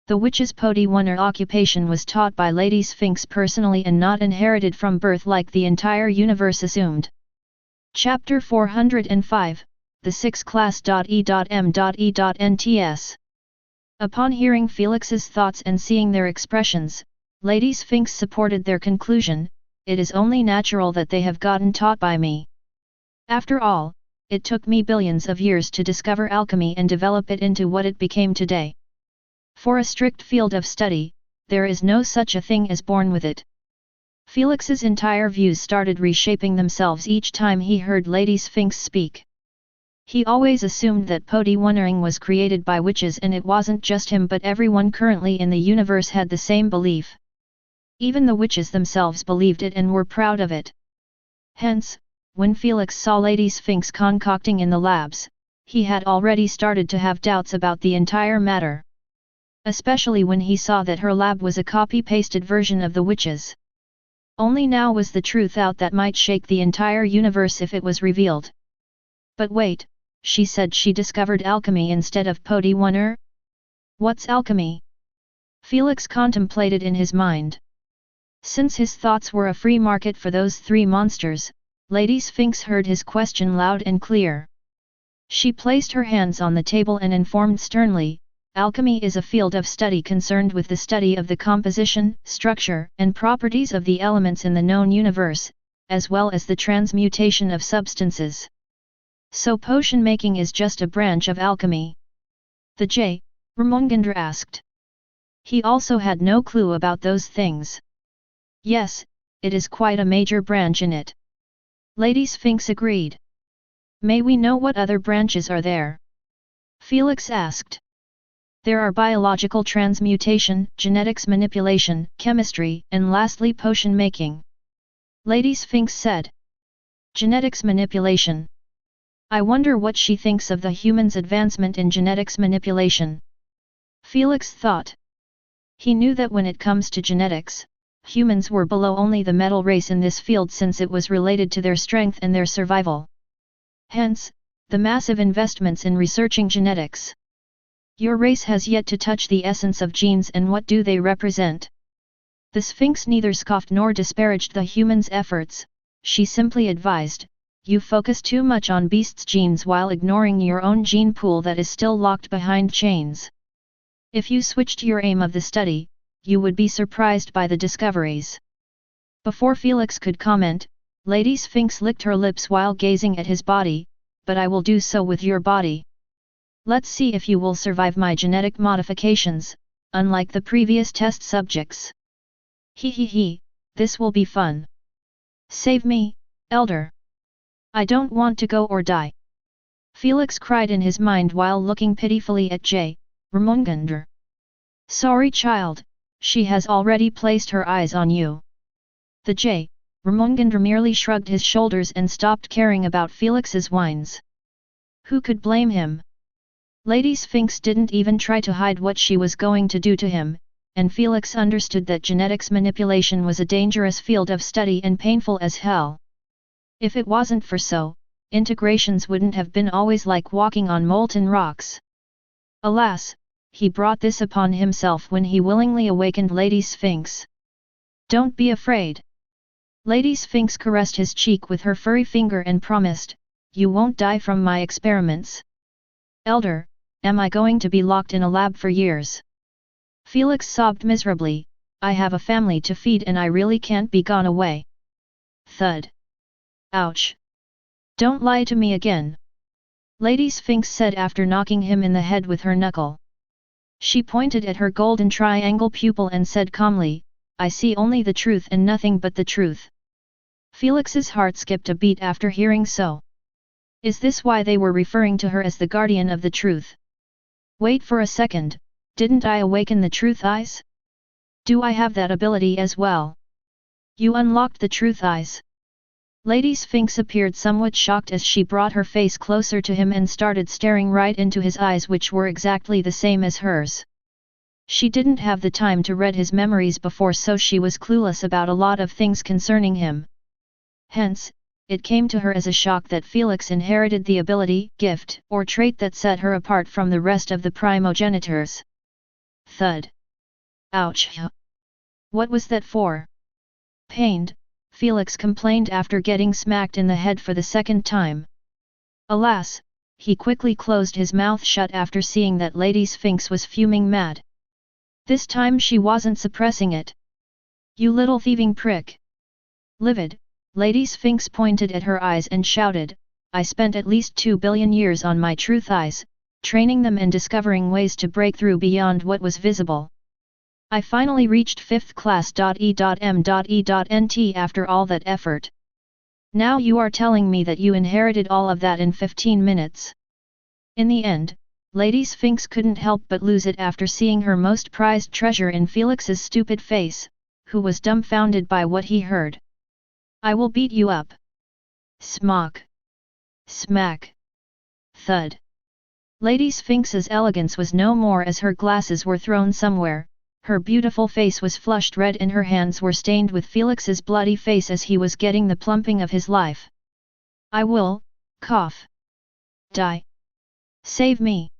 The witch's Podiwunner occupation was taught by Lady Sphinx personally and not inherited from birth like the entire universe assumed. Chapter 405, The 6th Class. E.M.E.Nts. Upon hearing Felix's thoughts and seeing their expressions, Lady Sphinx supported their conclusion. It is only natural that they have gotten taught by me. After all, it took me billions of years to discover alchemy and develop it into what it became today. For a strict field of study, there is no such a thing as born with it. Felix's entire views started reshaping themselves each time he heard Lady Sphinx speak. He always assumed that Podiwunnering was created by witches, and it wasn't just him but everyone currently in the universe had the same belief. Even the witches themselves believed it and were proud of it. Hence, when Felix saw Lady Sphinx concocting in the labs, he had already started to have doubts about the entire matter. Especially when he saw that her lab was a copy-pasted version of the witches. Only now was the truth out that might shake the entire universe if it was revealed. But wait, she said she discovered alchemy instead of Podiwunner? What's alchemy? Felix contemplated in his mind. Since his thoughts were a free market for those three monsters, Lady Sphinx heard his question loud and clear. She placed her hands on the table and informed sternly, alchemy is a field of study concerned with the study of the composition, structure, and properties of the elements in the known universe, as well as the transmutation of substances. So potion making is just a branch of alchemy? The J. Ramongandra asked. He also had no clue about those things. Yes, it is quite a major branch in it. Lady Sphinx agreed. May we know what other branches are there? Felix asked. There are biological transmutation, genetics manipulation, chemistry, and lastly potion making. Lady Sphinx said. Genetics manipulation. I wonder what she thinks of the human's advancement in genetics manipulation. Felix thought. He knew that when it comes to genetics, humans were below only the metal race in this field since it was related to their strength and their survival. Hence, the massive investments in researching genetics. Your race has yet to touch the essence of genes, and what do they represent? The Sphinx neither scoffed nor disparaged the human's efforts, she simply advised, you focus too much on beasts' genes while ignoring your own gene pool that is still locked behind chains. If you switched your aim of the study, you would be surprised by the discoveries. Before Felix could comment, Lady Sphinx licked her lips while gazing at his body, but I will do so with your body. Let's see if you will survive my genetic modifications, unlike the previous test subjects. He, this will be fun. Save me, Elder. I don't want to go or die. Felix cried in his mind while looking pitifully at J. Ramongandra. Sorry child, she has already placed her eyes on you. The J. Ramongandra merely shrugged his shoulders and stopped caring about Felix's whines. Who could blame him? Lady Sphinx didn't even try to hide what she was going to do to him, and Felix understood that genetics manipulation was a dangerous field of study and painful as hell. If it wasn't for so, integrations wouldn't have been always like walking on molten rocks. Alas, he brought this upon himself when he willingly awakened Lady Sphinx. Don't be afraid. Lady Sphinx caressed his cheek with her furry finger and promised, you won't die from my experiments. Elder, am I going to be locked in a lab for years? Felix sobbed miserably, I have a family to feed and I really can't be gone away. Thud. Ouch. Don't lie to me again. Lady Sphinx said after knocking him in the head with her knuckle. She pointed at her golden triangle pupil and said calmly, I see only the truth and nothing but the truth. Felix's heart skipped a beat after hearing so. Is this why they were referring to her as the guardian of the truth? Wait for a second, didn't I awaken the truth eyes? Do I have that ability as well? You unlocked the truth eyes. Lady Sphinx appeared somewhat shocked as she brought her face closer to him and started staring right into his eyes, which were exactly the same as hers. She didn't have the time to read his memories before, so she was clueless about a lot of things concerning him. Hence, it came to her as a shock that Felix inherited the ability, gift, or trait that set her apart from the rest of the primogenitors. Thud. Ouch. What was that for? Pained, Felix complained after getting smacked in the head for the second time. Alas, he quickly closed his mouth shut after seeing that Lady Sphinx was fuming mad. This time she wasn't suppressing it. You little thieving prick! Livid, Lady Sphinx pointed at her eyes and shouted, I spent at least 2 billion years on my truth eyes, training them and discovering ways to break through beyond what was visible. I finally reached 5th class. E.M.E.Nt after all that effort. Now you are telling me that you inherited all of that in 15 minutes. In the end, Lady Sphinx couldn't help but lose it after seeing her most prized treasure in Felix's stupid face, who was dumbfounded by what he heard. I will beat you up. Smock. Smack. Thud. Lady Sphinx's elegance was no more as her glasses were thrown somewhere. Her beautiful face was flushed red and her hands were stained with Felix's bloody face as he was getting the plumping of his life. I will, cough. Die. Save me.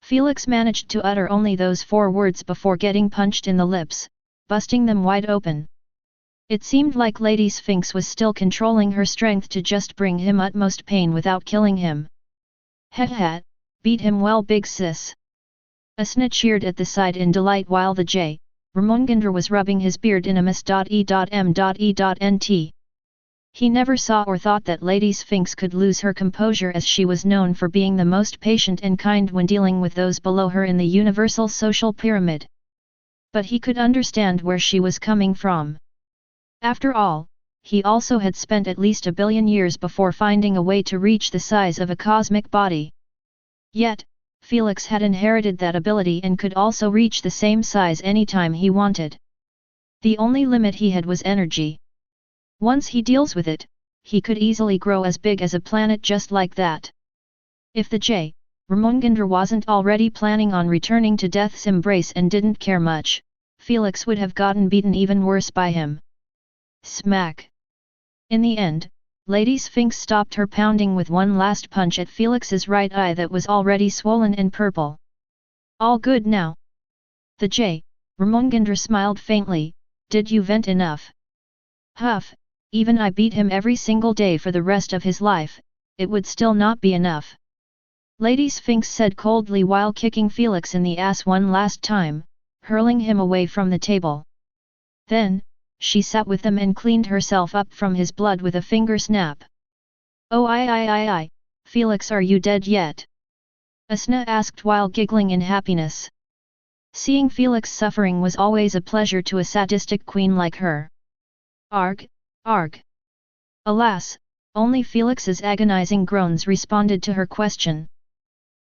Felix managed to utter only those 4 words before getting punched in the lips, busting them wide open. It seemed like Lady Sphinx was still controlling her strength to just bring him utmost pain without killing him. Heh, beat him well, big sis. Asna cheered at the side in delight while the J. Ramongandra was rubbing his beard in a miss.E.M.E.Nt. He never saw or thought that Lady Sphinx could lose her composure, as she was known for being the most patient and kind when dealing with those below her in the universal social pyramid. But he could understand where she was coming from. After all, he also had spent at least 1 billion years before finding a way to reach the size of a cosmic body. Yet, Felix had inherited that ability and could also reach the same size anytime he wanted. The only limit he had was energy. Once he deals with it, he could easily grow as big as a planet just like that. If the J. Ramongandra wasn't already planning on returning to Death's embrace and didn't care much, Felix would have gotten beaten even worse by him. Smack. In the end, Lady Sphinx stopped her pounding with one last punch at Felix's right eye that was already swollen and purple. All good now. The J. Ramongandra smiled faintly, did you vent enough? Huff, even I beat him every single day for the rest of his life, it would still not be enough. Lady Sphinx said coldly while kicking Felix in the ass one last time, hurling him away from the table. Then, she sat with them and cleaned herself up from his blood with a finger snap. Oh I, Felix, are you dead yet? Asna asked while giggling in happiness. Seeing Felix suffering was always a pleasure to a sadistic queen like her. Arg, arg. Alas, only Felix's agonizing groans responded to her question.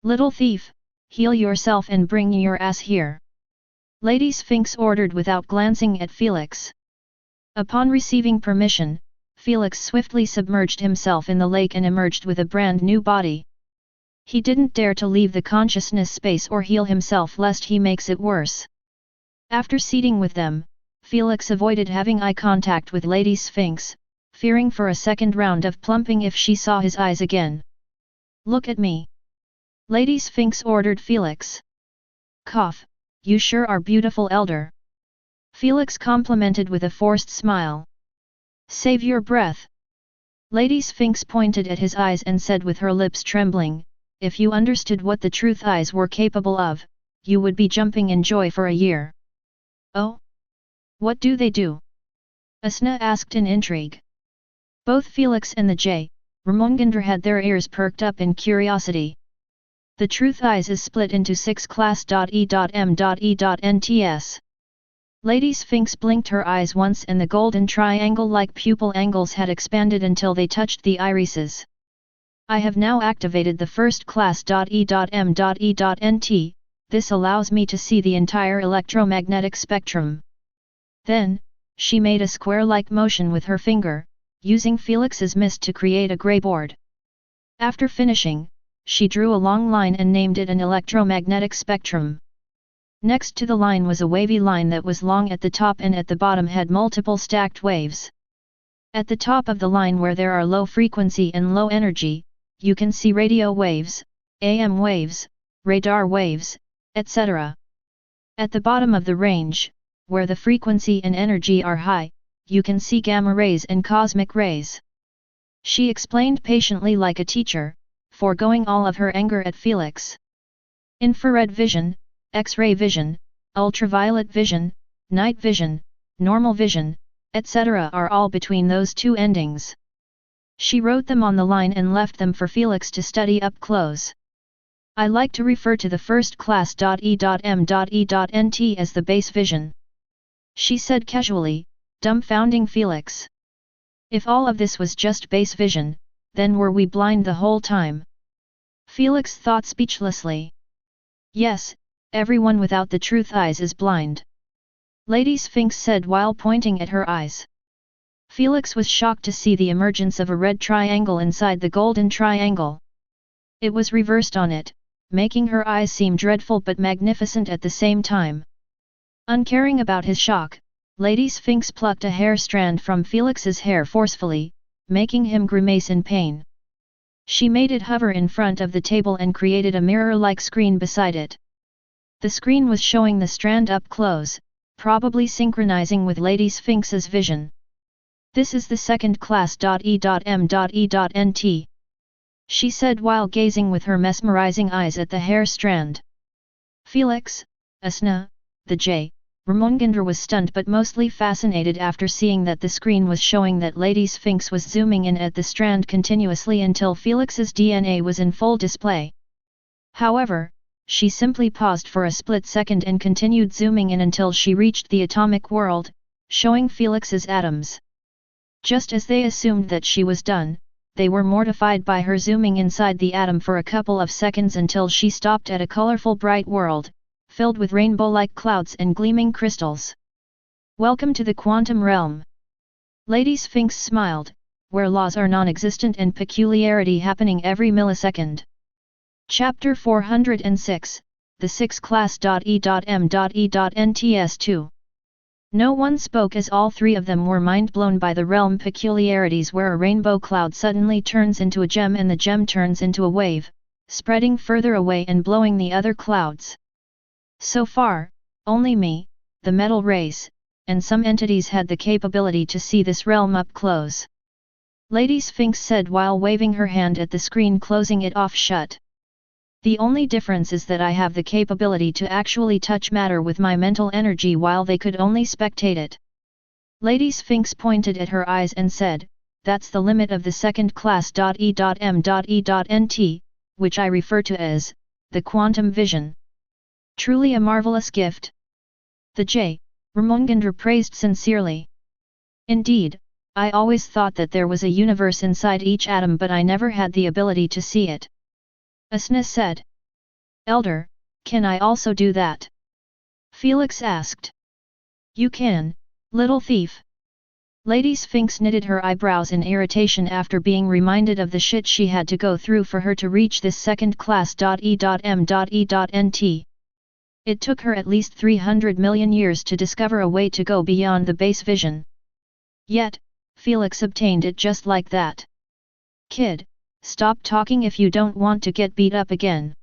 Little thief, heal yourself and bring your ass here. Lady Sphinx ordered without glancing at Felix. Upon receiving permission, Felix swiftly submerged himself in the lake and emerged with a brand new body. He didn't dare to leave the consciousness space or heal himself lest he makes it worse. After seating with them, Felix avoided having eye contact with Lady Sphinx, fearing for a second round of plumping if she saw his eyes again. Look at me. Lady Sphinx ordered Felix. Cough, you sure are beautiful, elder. Felix complimented with a forced smile. Save your breath. Lady Sphinx pointed at his eyes and said with her lips trembling, if you understood what the truth eyes were capable of, you would be jumping in joy for a year. Oh? What do they do? Asna asked in intrigue. Both Felix and the J. Ramongandra had their ears perked up in curiosity. The truth eyes is split into 6 class.E.M.E.Nts. Lady Sphinx blinked her eyes once and the golden triangle-like pupil angles had expanded until they touched the irises. I have now activated the first class .E.M.E.Nt, this allows me to see the entire electromagnetic spectrum. Then, she made a square-like motion with her finger, using Felix's mist to create a grey board. After finishing, she drew a long line and named it an electromagnetic spectrum. Next to the line was a wavy line that was long at the top and at the bottom had multiple stacked waves. At the top of the line where there are low frequency and low energy, you can see radio waves, AM waves, radar waves, etc. At the bottom of the range, where the frequency and energy are high, you can see gamma rays and cosmic rays. She explained patiently like a teacher, foregoing all of her anger at Felix. Infrared vision, X-ray vision, ultraviolet vision, night vision, normal vision, etc. are all between those two endings. She wrote them on the line and left them for Felix to study up close. I like to refer to the first class .E.M.E.Nt as the base vision, she said casually, dumbfounding Felix. If all of this was just base vision, then were we blind the whole time? Felix thought speechlessly. Yes, everyone without the truth eyes is blind, Lady Sphinx said while pointing at her eyes. Felix was shocked to see the emergence of a red triangle inside the golden triangle. It was reversed on it, making her eyes seem dreadful but magnificent at the same time. Uncaring about his shock, Lady Sphinx plucked a hair strand from Felix's hair forcefully, making him grimace in pain. She made it hover in front of the table and created a mirror-like screen beside it. The screen was showing the strand up close, probably synchronizing with Lady Sphinx's vision. This is the second class .E.M.E.Nt, she said while gazing with her mesmerizing eyes at the hair strand. Felix, Asna, the J. Ramongandra was stunned but mostly fascinated after seeing that the screen was showing that Lady Sphinx was zooming in at the strand continuously until Felix's DNA was in full display. However, she simply paused for a split second and continued zooming in until she reached the atomic world, showing Felix's atoms. Just as they assumed that she was done, they were mortified by her zooming inside the atom for a couple of seconds until she stopped at a colorful bright world, filled with rainbow-like clouds and gleaming crystals. Welcome to the quantum realm. Lady Sphinx smiled, where laws are non-existent and peculiarity happening every millisecond. Chapter 406, The 6th Class .E.M.E.Nts2. No one spoke as all three of them were mind-blown by the realm peculiarities where a rainbow cloud suddenly turns into a gem and the gem turns into a wave, spreading further away and blowing the other clouds. So far, only me, the metal race, and some entities had the capability to see this realm up close. Lady Sphinx said while waving her hand at the screen closing it off shut. The only difference is that I have the capability to actually touch matter with my mental energy while they could only spectate it. Lady Sphinx pointed at her eyes and said, that's the limit of the second class .E.M.E.Nt, which I refer to as, the quantum vision. Truly a marvelous gift. The J. Ramongandra praised sincerely. Indeed, I always thought that there was a universe inside each atom but I never had the ability to see it. Asna said. Elder, can I also do that? Felix asked. You can, little thief. Lady Sphinx knitted her eyebrows in irritation after being reminded of the shit she had to go through for her to reach this second class .E.M.E.Nt. It took her at least 300 million years to discover a way to go beyond the base vision. Yet, Felix obtained it just like that. Kid, stop talking if you don't want to get beat up again.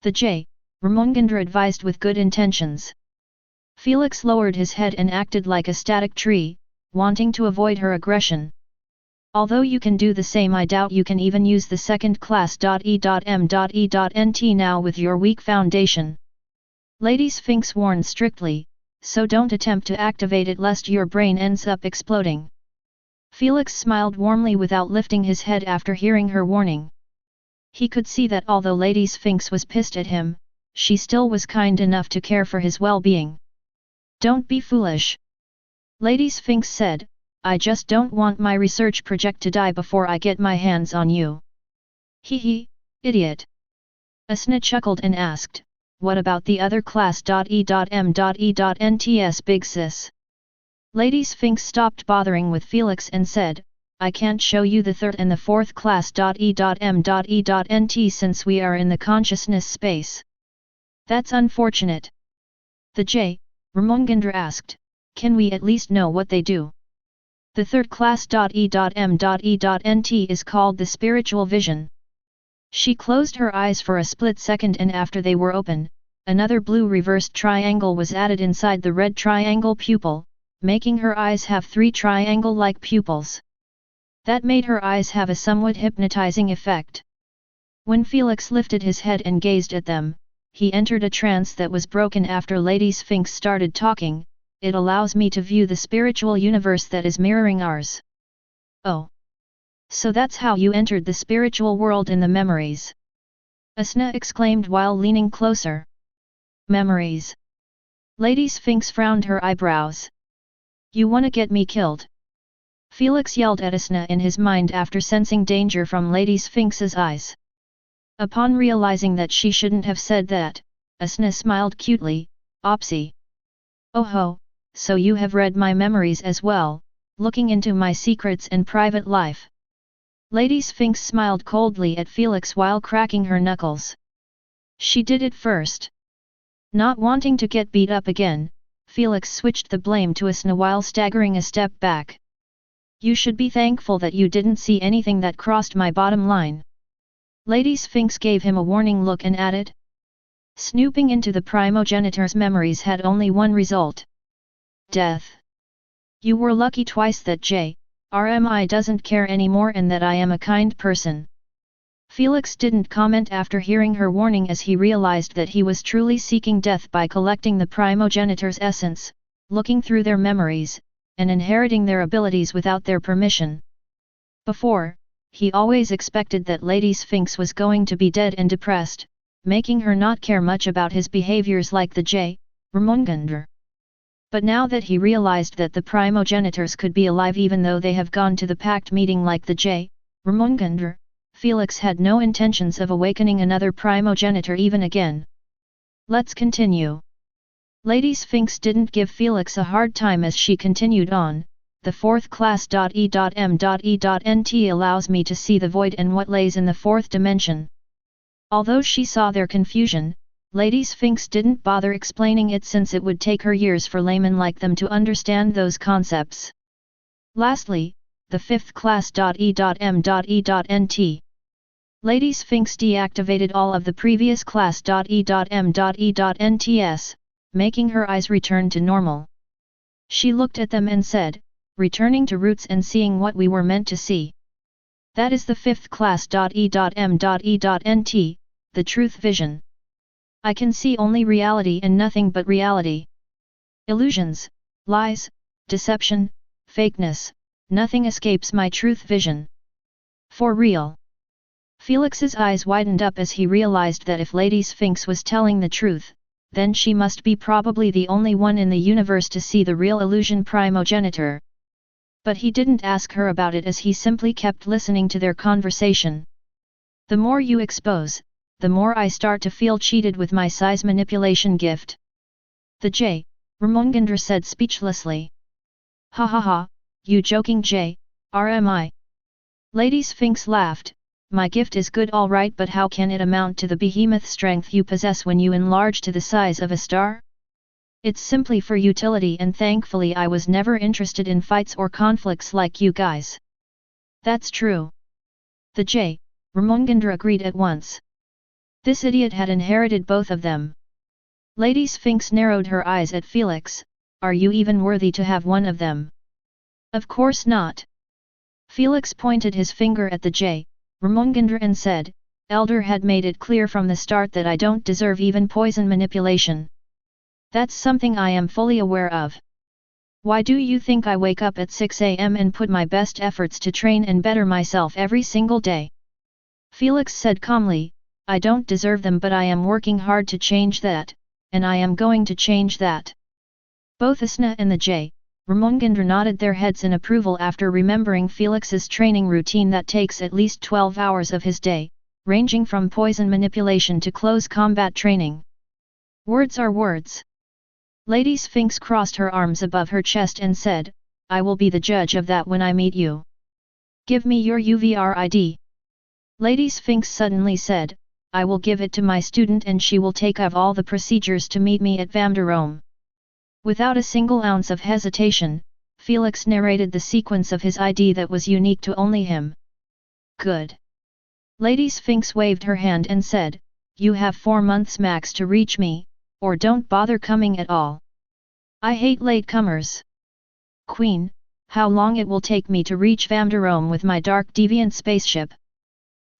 The J. Ramongandra advised with good intentions. Felix lowered his head and acted like a static tree, wanting to avoid her aggression. Although you can do the same, I doubt you can even use the second class .E.M.E.Nt now with your weak foundation. Lady Sphinx warned strictly, so don't attempt to activate it lest your brain ends up exploding. Felix smiled warmly without lifting his head after hearing her warning. He could see that although Lady Sphinx was pissed at him, she still was kind enough to care for his well-being. Don't be foolish. Lady Sphinx said, I just don't want my research project to die before I get my hands on you. Hee hee, idiot. Asna chuckled and asked, what about the other class? E.M.E.Nts big sis? Lady Sphinx stopped bothering with Felix and said, I can't show you the third and the fourth class. E.M.E.Nt since we are in the consciousness space. That's unfortunate. The J. Ramongandra asked, can we at least know what they do? The third class. E.M.E.Nt is called the spiritual vision. She closed her eyes for a split second and after they were open, another blue reversed triangle was added inside the red triangle pupil, making her eyes have 3 triangle-like pupils. That made her eyes have a somewhat hypnotizing effect. When Felix lifted his head and gazed at them, he entered a trance that was broken after Lady Sphinx started talking. It allows me to view the spiritual universe that is mirroring ours. Oh. So that's how you entered the spiritual world in the memories. Asna exclaimed while leaning closer. Memories. Lady Sphinx frowned her eyebrows. You wanna get me killed? Felix yelled at Asna in his mind after sensing danger from Lady Sphinx's eyes. Upon realizing that she shouldn't have said that, Asna smiled cutely, Opsy. Oh ho, so you have read my memories as well, looking into my secrets and private life. Lady Sphinx smiled coldly at Felix while cracking her knuckles. She did it first. Not wanting to get beat up again, Felix switched the blame to Asna while staggering a step back. You should be thankful that you didn't see anything that crossed my bottom line. Lady Sphinx gave him a warning look and added. Snooping into the primogenitor's memories had only one result. Death. You were lucky twice that J.R.M.I. doesn't care anymore and that I am a kind person. Felix didn't comment after hearing her warning as he realized that he was truly seeking death by collecting the primogenitor's essence, looking through their memories, and inheriting their abilities without their permission. Before, he always expected that Lady Sphinx was going to be dead and depressed, making her not care much about his behaviors like the J. Ramongandra. But now that he realized that the primogenitors could be alive even though they have gone to the pact meeting like the J. Ramongandra, Felix had no intentions of awakening another primogenitor even again. Let's continue. Lady Sphinx didn't give Felix a hard time as she continued on. The fourth class. E.M.E.Nt allows me to see the void and what lays in the fourth dimension. Although she saw their confusion, Lady Sphinx didn't bother explaining it since it would take her years for laymen like them to understand those concepts. Lastly, the fifth class. E.M.E.Nt. Lady Sphinx deactivated all of the previous class. E.M.E.Nts, making her eyes return to normal. She looked at them and said, returning to roots and seeing what we were meant to see. That is the fifth class. E.M.E.Nt, the truth vision. I can see only reality and nothing but reality. Illusions, lies, deception, fakeness, nothing escapes my truth vision. For real. Felix's eyes widened up as he realized that if Lady Sphinx was telling the truth, then she must be probably the only one in the universe to see the real illusion primogenitor. But he didn't ask her about it as he simply kept listening to their conversation. The more you expose, the more I start to feel cheated with my size manipulation gift. The J. Ramongandra said speechlessly. Ha ha ha, you joking J.R.M.I. Lady Sphinx laughed. My gift is good all right, but how can it amount to the behemoth strength you possess when you enlarge to the size of a star? It's simply for utility and thankfully I was never interested in fights or conflicts like you guys. That's true. The J. Ramongandra agreed at once. This idiot had inherited both of them. Lady Sphinx narrowed her eyes at Felix. Are you even worthy to have one of them? Of course not. Felix pointed his finger at the J. Ramongandra and said, Elder had made it clear from the start that I don't deserve even poison manipulation. That's something I am fully aware of. Why do you think I wake up at 6 a.m. and put my best efforts to train and better myself every single day? Felix said calmly, I don't deserve them, but I am working hard to change that, and I am going to change that. Both Asna and the J. Ramongandra nodded their heads in approval after remembering Felix's training routine that takes at least 12 hours of his day, ranging from poison manipulation to close combat training. Words are words. Lady Sphinx crossed her arms above her chest and said, I will be the judge of that when I meet you. Give me your UVR ID. Lady Sphinx suddenly said, I will give it to my student and she will take of all the procedures to meet me at Vamdarome. Without a single ounce of hesitation, Felix narrated the sequence of his ID that was unique to only him. Good. Lady Sphinx waved her hand and said, You have 4 months max to reach me, or don't bother coming at all. I hate latecomers. Queen, how long it will take me to reach Vamdarome with my dark deviant spaceship?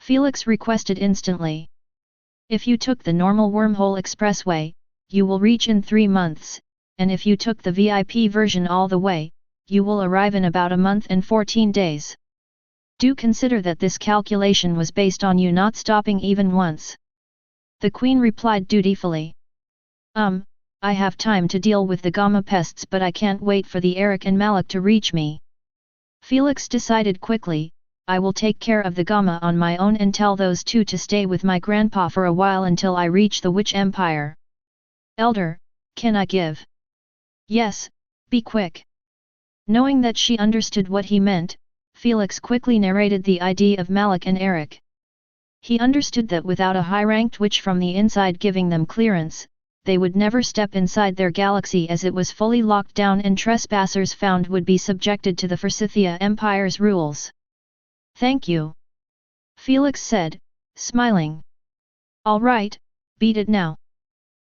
Felix requested instantly. If you took the normal wormhole expressway, you will reach in 3 months, and if you took the VIP version all the way, you will arrive in about a month and 14 days. Do consider that this calculation was based on you not stopping even once. The Queen replied dutifully. I have time to deal with the Gamma pests but I can't wait for the Eric and Malik to reach me. Felix decided quickly, I will take care of the Gamma on my own and tell those two to stay with my grandpa for a while until I reach the Witch Empire. Elder, can I give? Yes, be quick. Knowing that she understood what he meant, Felix quickly narrated the ID of Malik and Eric. He understood that without a high-ranked witch from the inside giving them clearance, they would never step inside their galaxy as it was fully locked down and trespassers found would be subjected to the Forsythia Empire's rules. Thank you. Felix said, smiling. All right, beat it now.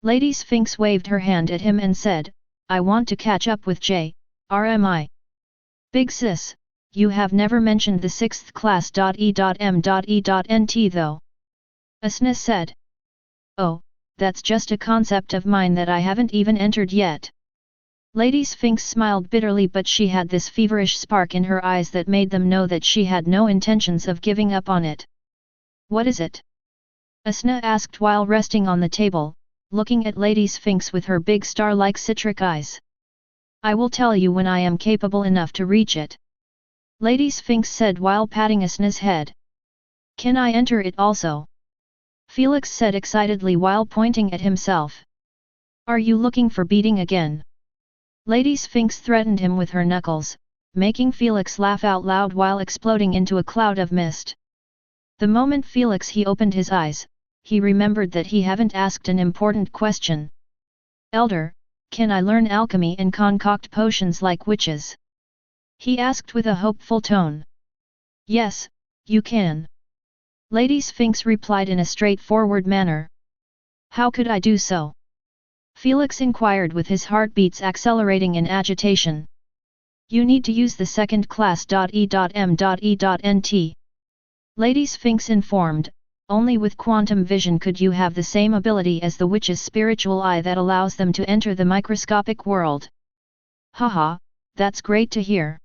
Lady Sphinx waved her hand at him and said, I want to catch up with J.R.M.I. Big sis, you have never mentioned the 6th class .E.M.E.Nt though. Asna said. Oh, that's just a concept of mine that I haven't even entered yet. Lady Sphinx smiled bitterly but she had this feverish spark in her eyes that made them know that she had no intentions of giving up on it. What is it? Asna asked while resting on the table, looking at Lady Sphinx with her big star-like citric eyes. I will tell you when I am capable enough to reach it. Lady Sphinx said while patting Asna's head. Can I enter it also? Felix said excitedly while pointing at himself. Are you looking for beating again? Lady Sphinx threatened him with her knuckles, making Felix laugh out loud while exploding into a cloud of mist. The moment Felix opened his eyes, he remembered that he haven't asked an important question. Elder, can I learn alchemy and concoct potions like witches? He asked with a hopeful tone. Yes, you can. Lady Sphinx replied in a straightforward manner. How could I do so? Felix inquired with his heartbeats accelerating in agitation. You need to use the 2nd class .E.M.E.Nt. Lady Sphinx informed, only with quantum vision could you have the same ability as the witch's spiritual eye that allows them to enter the microscopic world. Haha, that's great to hear.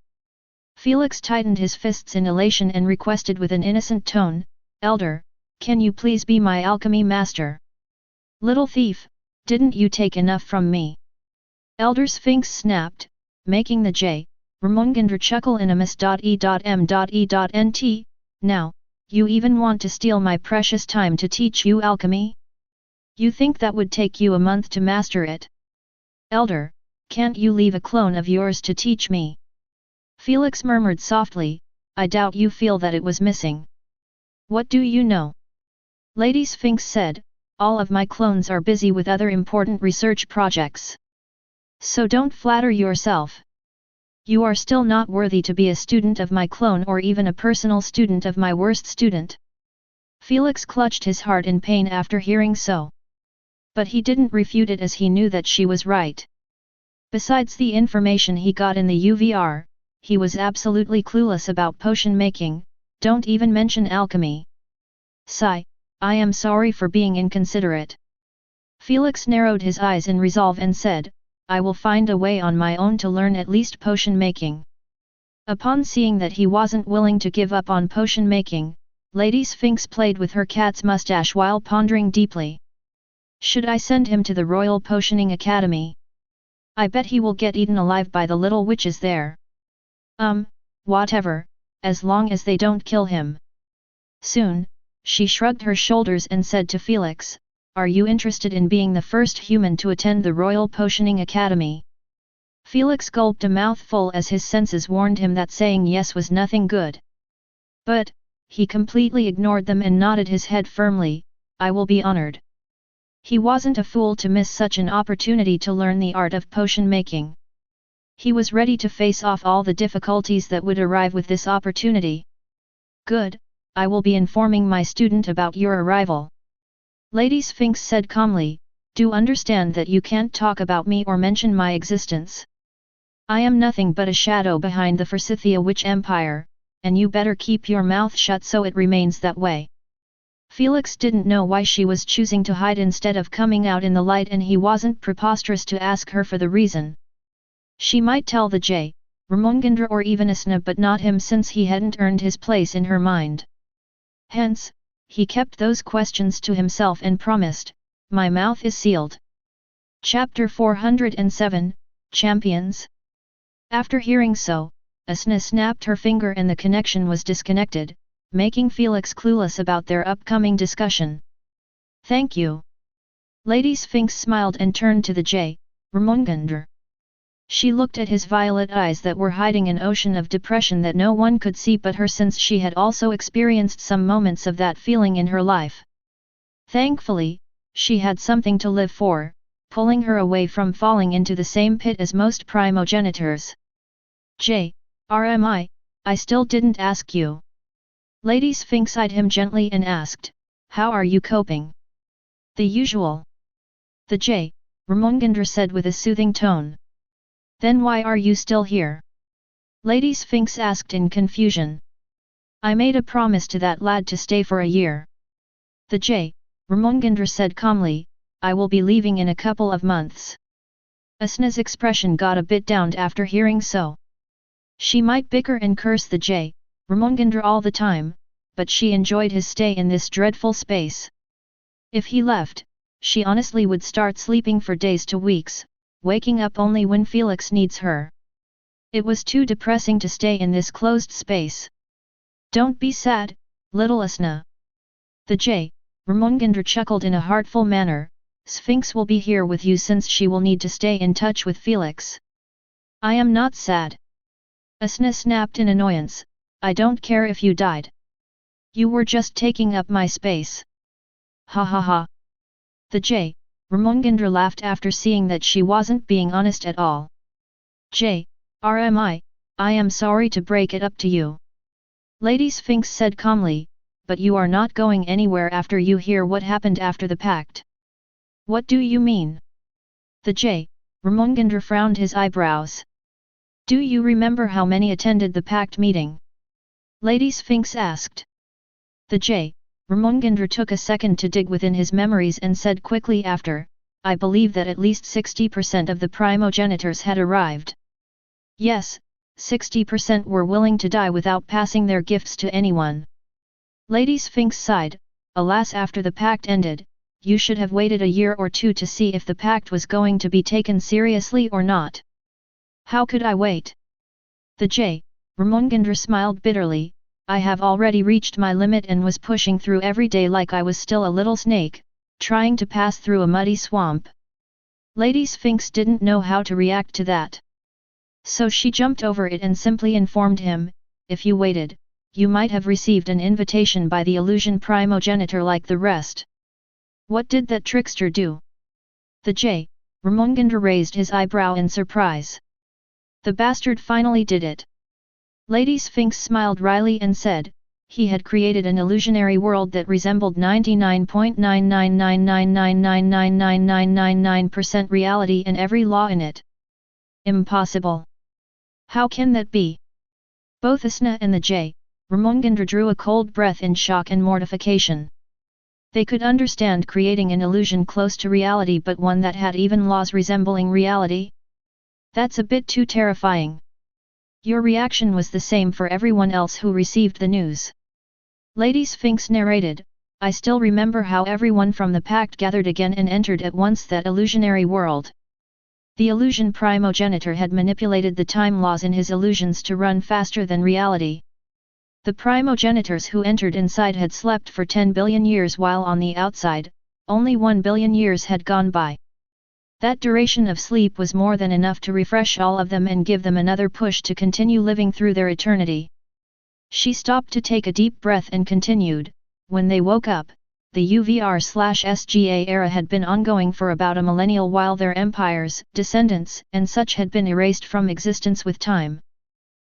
Felix tightened his fists in elation and requested with an innocent tone, Elder, can you please be my alchemy master? Little thief, didn't you take enough from me? Elder Sphinx snapped, making the J. Ramongandra chuckle in a miss.E.M.E.Nt. Now, you even want to steal my precious time to teach you alchemy? You think that would take you a month to master it? Elder, can't you leave a clone of yours to teach me? Felix murmured softly, I doubt you feel that it was missing. What do you know? Lady Sphinx said, all of my clones are busy with other important research projects. So don't flatter yourself. You are still not worthy to be a student of my clone or even a personal student of my worst student. Felix clutched his heart in pain after hearing so. But he didn't refute it as he knew that she was right. Besides the information he got in the UVR, he was absolutely clueless about potion making, don't even mention alchemy. Sigh, I am sorry for being inconsiderate. Felix narrowed his eyes in resolve and said, I will find a way on my own to learn at least potion making. Upon seeing that he wasn't willing to give up on potion making, Lady Sphinx played with her cat's mustache while pondering deeply. Should I send him to the Royal Potioning Academy? I bet he will get eaten alive by the little witches there. Whatever, as long as they don't kill him. Soon, she shrugged her shoulders and said to Felix, "Are you interested in being the first human to attend the Royal Potioning Academy?" Felix gulped a mouthful as his senses warned him that saying yes was nothing good. But, he completely ignored them and nodded his head firmly, "I will be honored." He wasn't a fool to miss such an opportunity to learn the art of potion making. He was ready to face off all the difficulties that would arrive with this opportunity. "Good, I will be informing my student about your arrival." Lady Sphinx said calmly, "Do understand that you can't talk about me or mention my existence. I am nothing but a shadow behind the Forsythia Witch Empire, and you better keep your mouth shut so it remains that way." Felix didn't know why she was choosing to hide instead of coming out in the light, and he wasn't preposterous to ask her for the reason. She might tell the J. Ramongandra or even Asna, but not him, since he hadn't earned his place in her mind. Hence, he kept those questions to himself and promised, "My mouth is sealed." Chapter 407, Champions. After hearing so, Asna snapped her finger and the connection was disconnected, making Felix clueless about their upcoming discussion. "Thank you." Lady Sphinx smiled and turned to the J. Ramongandra. She looked at his violet eyes that were hiding an ocean of depression that no one could see but her, since she had also experienced some moments of that feeling in her life. Thankfully, she had something to live for, pulling her away from falling into the same pit as most primogenitors. "Rmi, I still didn't ask you." Lady Sphinx eyed him gently and asked, "How are you coping?" "The usual." The J. Ramongandra said with a soothing tone. "Then why are you still here?" Lady Sphinx asked in confusion. "I made a promise to that lad to stay for a year." The J. Ramongandra said calmly, "I will be leaving in a couple of months." Asna's expression got a bit downed after hearing so. She might bicker and curse the J. Ramongandra all the time, but she enjoyed his stay in this dreadful space. If he left, she honestly would start sleeping for days to weeks, waking up only when Felix needs her. It was too depressing to stay in this closed space. "Don't be sad, little Asna." The J. Ramongandra chuckled in a heartful manner, "Sphinx will be here with you since she will need to stay in touch with Felix." "I am not sad." Asna snapped in annoyance, "I don't care if you died. You were just taking up my space." "Ha ha ha." The J. Ramongandra laughed after seeing that she wasn't being honest at all. "Rmi, I am sorry to break it up to you." Lady Sphinx said calmly, "But you are not going anywhere after you hear what happened after the pact." "What do you mean?" The J. Ramongandra frowned his eyebrows. "Do you remember how many attended the pact meeting?" Lady Sphinx asked. The J. Ramongandra took a second to dig within his memories and said quickly after, "I believe that at least 60% of the primogenitors had arrived." "Yes, 60% were willing to die without passing their gifts to anyone." Lady Sphinx sighed, "Alas, after the pact ended, you should have waited a year or two to see if the pact was going to be taken seriously or not." "How could I wait?" The J. Ramongandra smiled bitterly, "I have already reached my limit and was pushing through every day like I was still a little snake, trying to pass through a muddy swamp." Lady Sphinx didn't know how to react to that. So she jumped over it and simply informed him, "If you waited, you might have received an invitation by the illusion primogenitor like the rest." "What did that trickster do?" The J. Ramongandra raised his eyebrow in surprise. "The bastard finally did it." Lady Sphinx smiled wryly and said, "He had created an illusionary world that resembled 99.99999999999% reality and every law in it." "Impossible. How can that be?" Both Asna and the J. Ramongandra drew a cold breath in shock and mortification. They could understand creating an illusion close to reality, but one that had even laws resembling reality? That's a bit too terrifying. Your reaction was the same for everyone else who received the news. Lady Sphinx narrated, "I still remember how everyone from the pact gathered again and entered at once that illusionary world. The illusion primogenitor had manipulated the time laws in his illusions to run faster than reality. The primogenitors who entered inside had slept for 10 billion years while on the outside, only 1 billion years had gone by. That duration of sleep was more than enough to refresh all of them and give them another push to continue living through their eternity. She stopped to take a deep breath and continued, when they woke up, the UVR/SGA era had been ongoing for about a millennial while their empires, descendants, and such had been erased from existence with time.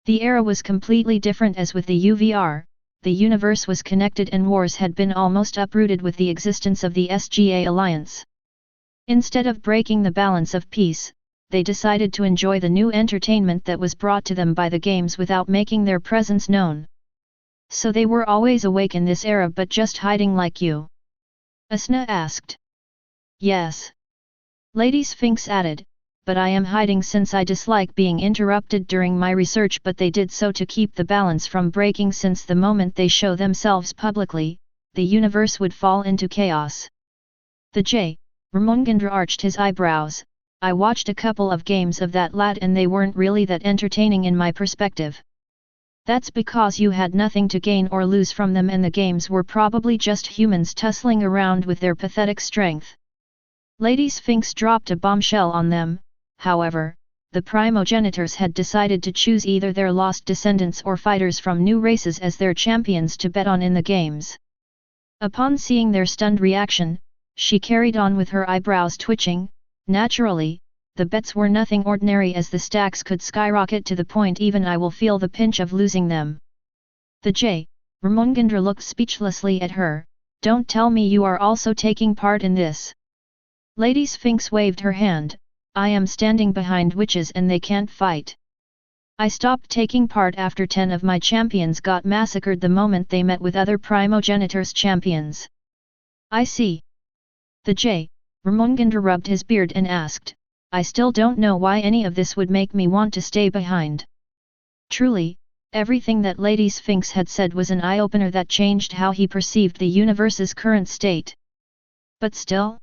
The era was completely different as with the UVR, the universe was connected and wars had been almost uprooted with the existence of the SGA alliance. Instead of breaking the balance of peace, they decided to enjoy the new entertainment that was brought to them by the games without making their presence known. So they were always awake in this era but just hiding like you? Asna asked. Yes. Lady Sphinx added, but I am hiding since I dislike being interrupted during my research, but they did so to keep the balance from breaking, since the moment they show themselves publicly, the universe would fall into chaos. The J. Ramongendra arched his eyebrows. I watched a couple of games of that lad and they weren't really that entertaining in my perspective. That's because you had nothing to gain or lose from them and the games were probably just humans tussling around with their pathetic strength. Lady Sphinx dropped a bombshell on them. However, the primogenitors had decided to choose either their lost descendants or fighters from new races as their champions to bet on in the games. Upon seeing their stunned reaction, she carried on with her eyebrows twitching. Naturally, the bets were nothing ordinary as the stacks could skyrocket to the point even I will feel the pinch of losing them. The J. Ramongendra looked speechlessly at her. Don't tell me you are also taking part in this. Lady Sphinx waved her hand. I am standing behind witches and they can't fight. I stopped taking part after 10 of my champions got massacred the moment they met with other primogenitors' champions. I see. The J. Ramongendra rubbed his beard and asked, I still don't know why any of this would make me want to stay behind. Truly, everything that Lady Sphinx had said was an eye-opener that changed how he perceived the universe's current state. But still?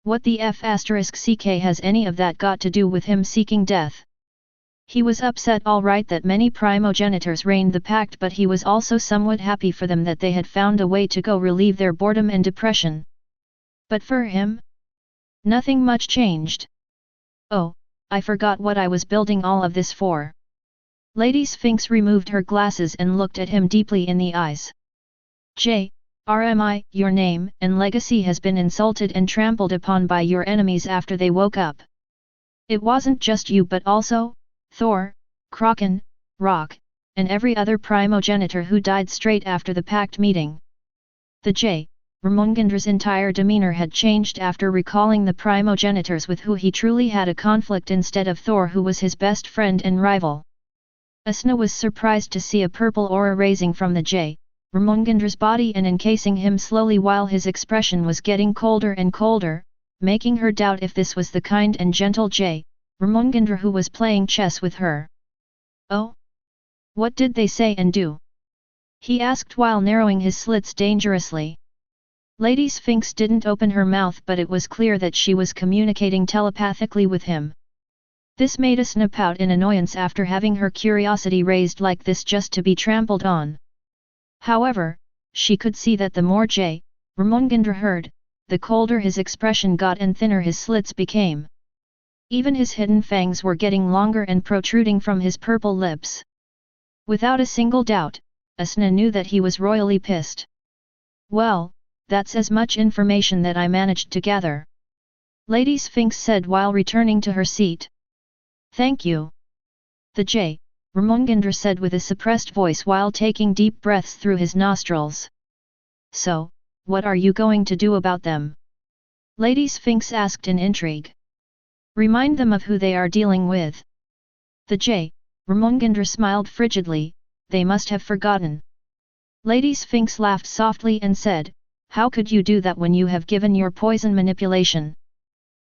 What the F***ck has any of that got to do with him seeking death? He was upset all right that many primogenitors reigned the pact, but he was also somewhat happy for them that they had found a way to go relieve their boredom and depression. But for him? Nothing much changed. Oh, I forgot what I was building all of this for. Lady Sphinx removed her glasses and looked at him deeply in the eyes. RMI, your name and legacy has been insulted and trampled upon by your enemies after they woke up. It wasn't just you but also, Thor, Kraken, Rock, and every other primogenitor who died straight after the pact meeting. The J. Ramongendra's entire demeanor had changed after recalling the primogenitors with who he truly had a conflict instead of Thor, who was his best friend and rival. Asna was surprised to see a purple aura raising from the J. Ramongendra's body and encasing him slowly while his expression was getting colder and colder, making her doubt if this was the kind and gentle J. Ramongendra who was playing chess with her. Oh? What did they say and do? He asked while narrowing his slits dangerously. Lady Sphinx didn't open her mouth, but it was clear that she was communicating telepathically with him. This made Asna pout in annoyance after having her curiosity raised like this just to be trampled on. However, she could see that the more J. Ramongendra heard, the colder his expression got and thinner his slits became. Even his hidden fangs were getting longer and protruding from his purple lips. Without a single doubt, Asna knew that he was royally pissed. Well, that's as much information that I managed to gather. Lady Sphinx said while returning to her seat. Thank you. The J. Ramongendra said with a suppressed voice while taking deep breaths through his nostrils. So, what are you going to do about them? Lady Sphinx asked in intrigue. Remind them of who they are dealing with. The J. Ramongendra smiled frigidly. They must have forgotten. Lady Sphinx laughed softly and said, how could you do that when you have given your poison manipulation?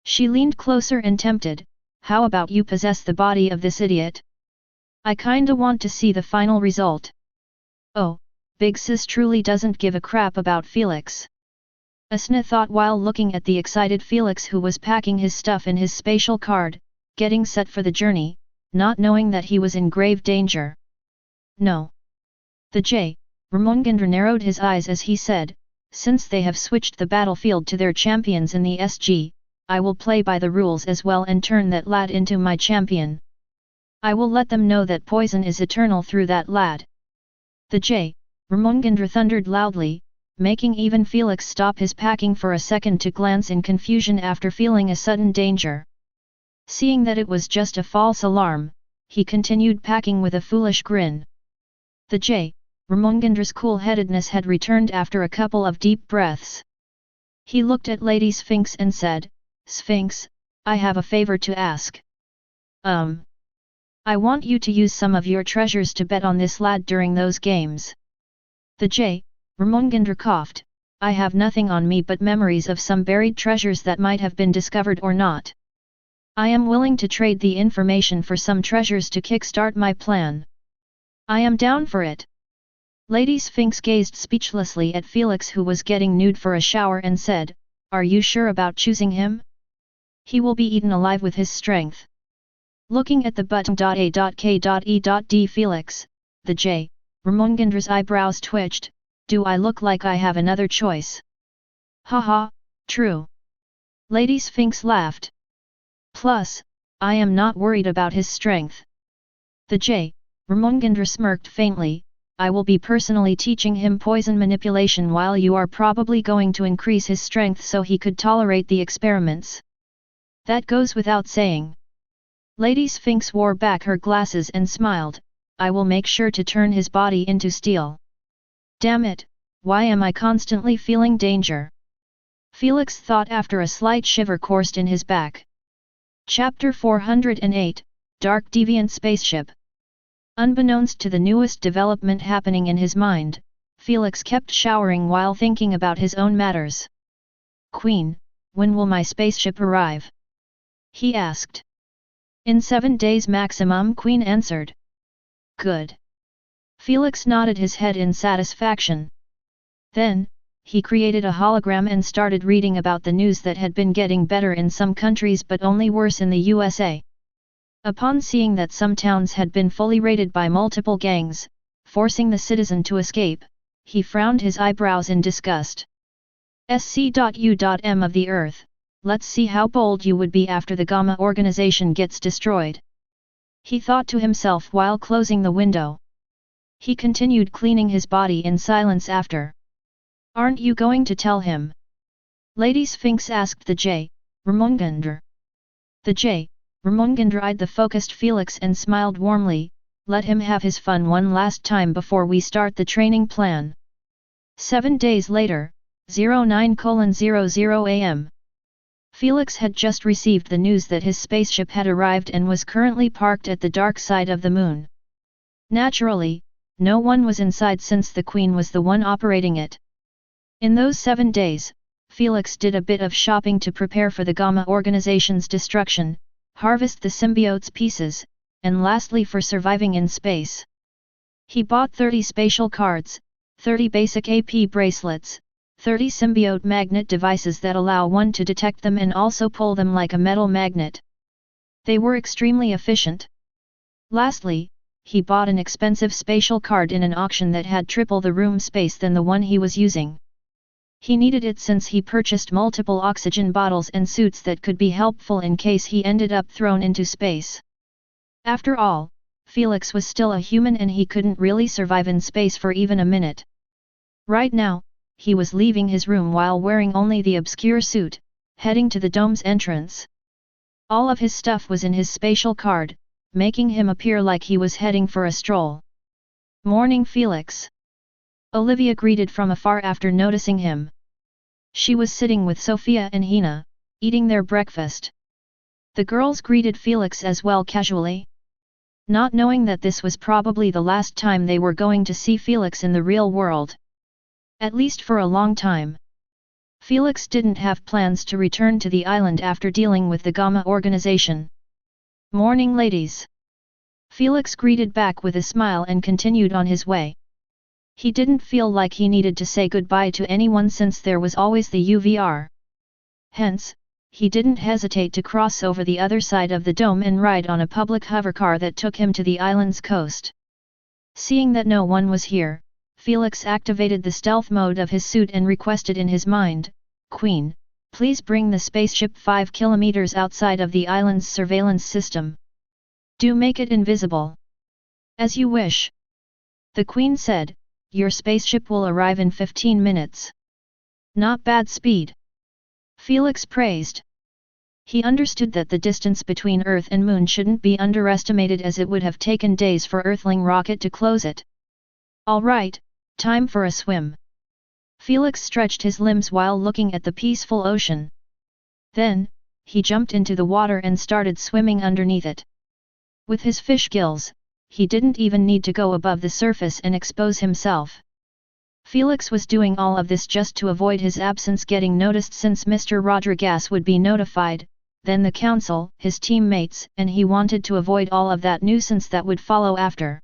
She leaned closer and tempted, how about you possess the body of this idiot? I kinda want to see the final result. Oh, Big Sis truly doesn't give a crap about Felix. Asna thought while looking at the excited Felix, who was packing his stuff in his spatial card, getting set for the journey, not knowing that he was in grave danger. No. The J. Ramongandra narrowed his eyes as he said, since they have switched the battlefield to their champions in the SG, I will play by the rules as well and turn that lad into my champion. I will let them know that poison is eternal through that lad. The J. Ramongandra thundered loudly, making even Felix stop his packing for a second to glance in confusion after feeling a sudden danger. Seeing that it was just a false alarm, he continued packing with a foolish grin. The J. Ramongandra's cool-headedness had returned after a couple of deep breaths. He looked at Lady Sphinx and said, Sphinx, I have a favor to ask. I want you to use some of your treasures to bet on this lad during those games. The J. Ramongandra coughed, I have nothing on me but memories of some buried treasures that might have been discovered or not. I am willing to trade the information for some treasures to kickstart my plan. I am down for it. Lady Sphinx gazed speechlessly at Felix, who was getting nude for a shower, and said, Are you sure about choosing him? He will be eaten alive with his strength. Looking at the button.a.k.e.d Felix, the J. Ramongandra's eyebrows twitched, Do I look like I have another choice? Haha, true. Lady Sphinx laughed. Plus, I am not worried about his strength. The J. Ramongandra smirked faintly, I will be personally teaching him poison manipulation while you are probably going to increase his strength so he could tolerate the experiments. That goes without saying. Lady Sphinx wore back her glasses and smiled, I will make sure to turn his body into steel. Damn it, why am I constantly feeling danger? Felix thought after a slight shiver coursed in his back. Chapter 408, Dark Deviant Spaceship. Unbeknownst to the newest development happening in his mind, Felix kept showering while thinking about his own matters. Queen, when will my spaceship arrive? He asked. In 7 days maximum, Queen answered. Good. Felix nodded his head in satisfaction. Then, he created a hologram and started reading about the news that had been getting better in some countries but only worse in the USA. Upon seeing that some towns had been fully raided by multiple gangs, forcing the citizen to escape, he frowned his eyebrows in disgust. SC.U.M of the Earth, let's see how bold you would be after the Gamma organization gets destroyed. He thought to himself while closing the window. He continued cleaning his body in silence after. Aren't you going to tell him? Lady Sphinx asked the J. Ramongandra. The J. Ramongandra eyed the focused Felix and smiled warmly, let him have his fun one last time before we start the training plan. 7 days later, 09:00 am. Felix had just received the news that his spaceship had arrived and was currently parked at the dark side of the moon. Naturally, no one was inside since the Queen was the one operating it. In those 7 days, Felix did a bit of shopping to prepare for the Gamma organization's destruction, harvest the symbiote's pieces, and lastly for surviving in space. He bought 30 spatial cards, 30 basic AP bracelets, 30 symbiote magnet devices that allow one to detect them and also pull them like a metal magnet. They were extremely efficient. Lastly, he bought an expensive spatial card in an auction that had triple the room space than the one he was using. He needed it since he purchased multiple oxygen bottles and suits that could be helpful in case he ended up thrown into space. After all, Felix was still a human and he couldn't really survive in space for even a minute. Right now, he was leaving his room while wearing only the obscure suit, heading to the dome's entrance. All of his stuff was in his spatial card, making him appear like he was heading for a stroll. Morning, Felix. Olivia greeted from afar after noticing him. She was sitting with Sophia and Hina, eating their breakfast. The girls greeted Felix as well casually. Not knowing that this was probably the last time they were going to see Felix in the real world. At least for a long time. Felix didn't have plans to return to the island after dealing with the Gamma organization. Morning, ladies. Felix greeted back with a smile and continued on his way. He didn't feel like he needed to say goodbye to anyone since there was always the UVR. Hence, he didn't hesitate to cross over the other side of the dome and ride on a public hovercar that took him to the island's coast. Seeing that no one was here, Felix activated the stealth mode of his suit and requested in his mind, "Queen, please bring the spaceship 5 kilometers outside of the island's surveillance system. Do make it invisible." "As you wish." The Queen said, "Your spaceship will arrive in 15 minutes. Not bad speed." Felix praised. He understood that the distance between Earth and Moon shouldn't be underestimated, as it would have taken days for Earthling rocket to close it. "All right, time for a swim." Felix stretched his limbs while looking at the peaceful ocean. Then, he jumped into the water and started swimming underneath it. With his fish gills, he didn't even need to go above the surface and expose himself. Felix was doing all of this just to avoid his absence getting noticed, since Mr. Rodriguez would be notified, then the council, his teammates, and he wanted to avoid all of that nuisance that would follow after.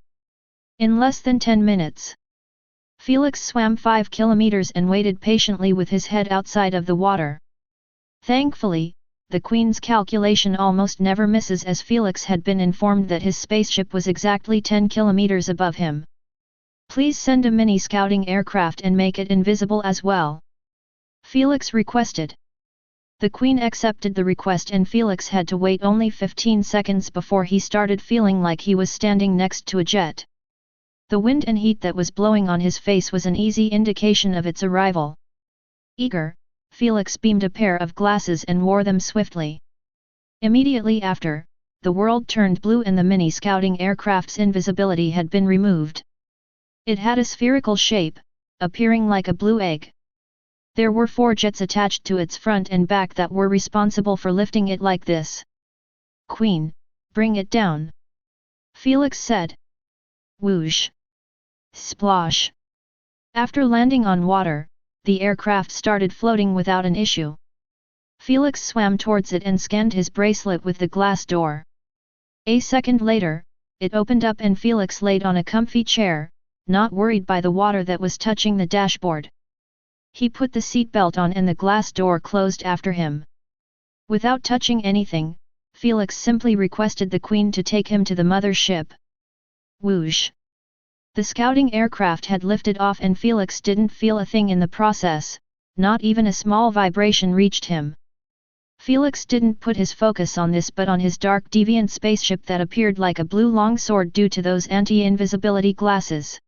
In less than 10 minutes, Felix swam 5 kilometers and waited patiently with his head outside of the water. Thankfully, the Queen's calculation almost never misses, as Felix had been informed that his spaceship was exactly 10 kilometers above him. "Please send a mini scouting aircraft and make it invisible as well," Felix requested. The Queen accepted the request, and Felix had to wait only 15 seconds before he started feeling like he was standing next to a jet. The wind and heat that was blowing on his face was an easy indication of its arrival. Eager, Felix beamed a pair of glasses and wore them swiftly. Immediately after, the world turned blue and the mini scouting aircraft's invisibility had been removed. It had a spherical shape, appearing like a blue egg. There were 4 jets attached to its front and back that were responsible for lifting it like this. "Queen, bring it down," Felix said. Whoosh! Splosh! After landing on water, the aircraft started floating without an issue. Felix swam towards it and scanned his bracelet with the glass door. A second later, it opened up and Felix laid on a comfy chair, not worried by the water that was touching the dashboard. He put the seatbelt on and the glass door closed after him. Without touching anything, Felix simply requested the Queen to take him to the mother ship. Whoosh! The scouting aircraft had lifted off and Felix didn't feel a thing in the process, not even a small vibration reached him. Felix didn't put his focus on this but on his dark deviant spaceship that appeared like a blue longsword due to those anti-invisibility glasses.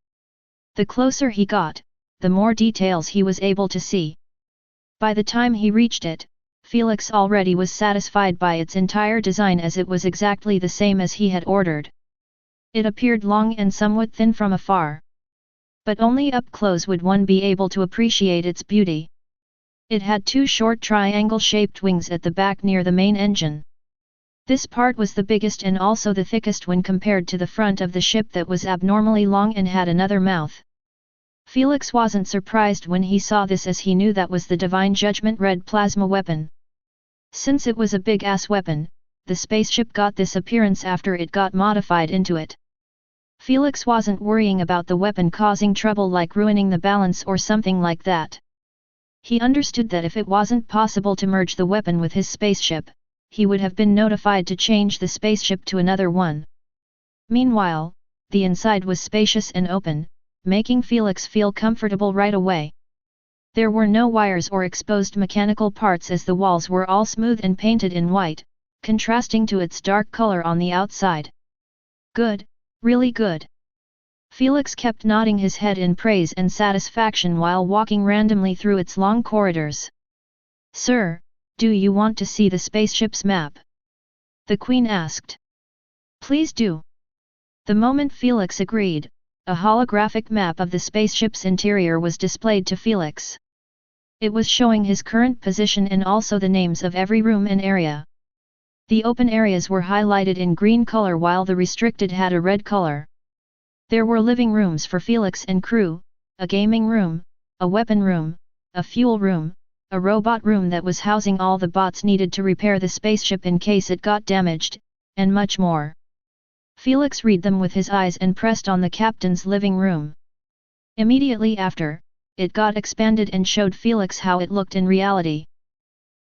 The closer he got, the more details he was able to see. By the time he reached it, Felix already was satisfied by its entire design, as it was exactly the same as he had ordered. It appeared long and somewhat thin from afar. But only up close would one be able to appreciate its beauty. It had 2 short triangle-shaped wings at the back near the main engine. This part was the biggest and also the thickest when compared to the front of the ship that was abnormally long and had another mouth. Felix wasn't surprised when he saw this, as he knew that was the Divine Judgment red plasma weapon. Since it was a big-ass weapon, the spaceship got this appearance after it got modified into it. Felix wasn't worrying about the weapon causing trouble like ruining the balance or something like that. He understood that if it wasn't possible to merge the weapon with his spaceship, he would have been notified to change the spaceship to another one. Meanwhile, the inside was spacious and open, making Felix feel comfortable right away. There were no wires or exposed mechanical parts, as the walls were all smooth and painted in white, contrasting to its dark color on the outside. Good, really good. Felix kept nodding his head in praise and satisfaction while walking randomly through its long corridors. "Sir, do you want to see the spaceship's map?" the Queen asked. "Please do." The moment Felix agreed, a holographic map of the spaceship's interior was displayed to Felix. It was showing his current position and also the names of every room and area. The open areas were highlighted in green color while the restricted had a red color. There were living rooms for Felix and crew, a gaming room, a weapon room, a fuel room, a robot room that was housing all the bots needed to repair the spaceship in case it got damaged, and much more. Felix read them with his eyes and pressed on the captain's living room. Immediately after, it got expanded and showed Felix how it looked in reality.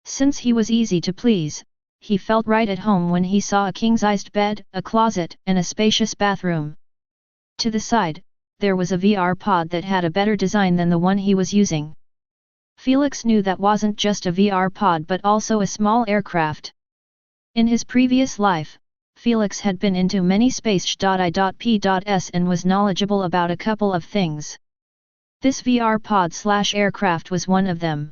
Since he was easy to please, he felt right at home when he saw a king-sized bed, a closet, and a spacious bathroom. To the side, there was a VR pod that had a better design than the one he was using. Felix knew that wasn't just a VR pod but also a small aircraft. In his previous life, Felix had been into many space.I.P.S and was knowledgeable about a couple of things. This VR pod/aircraft was one of them.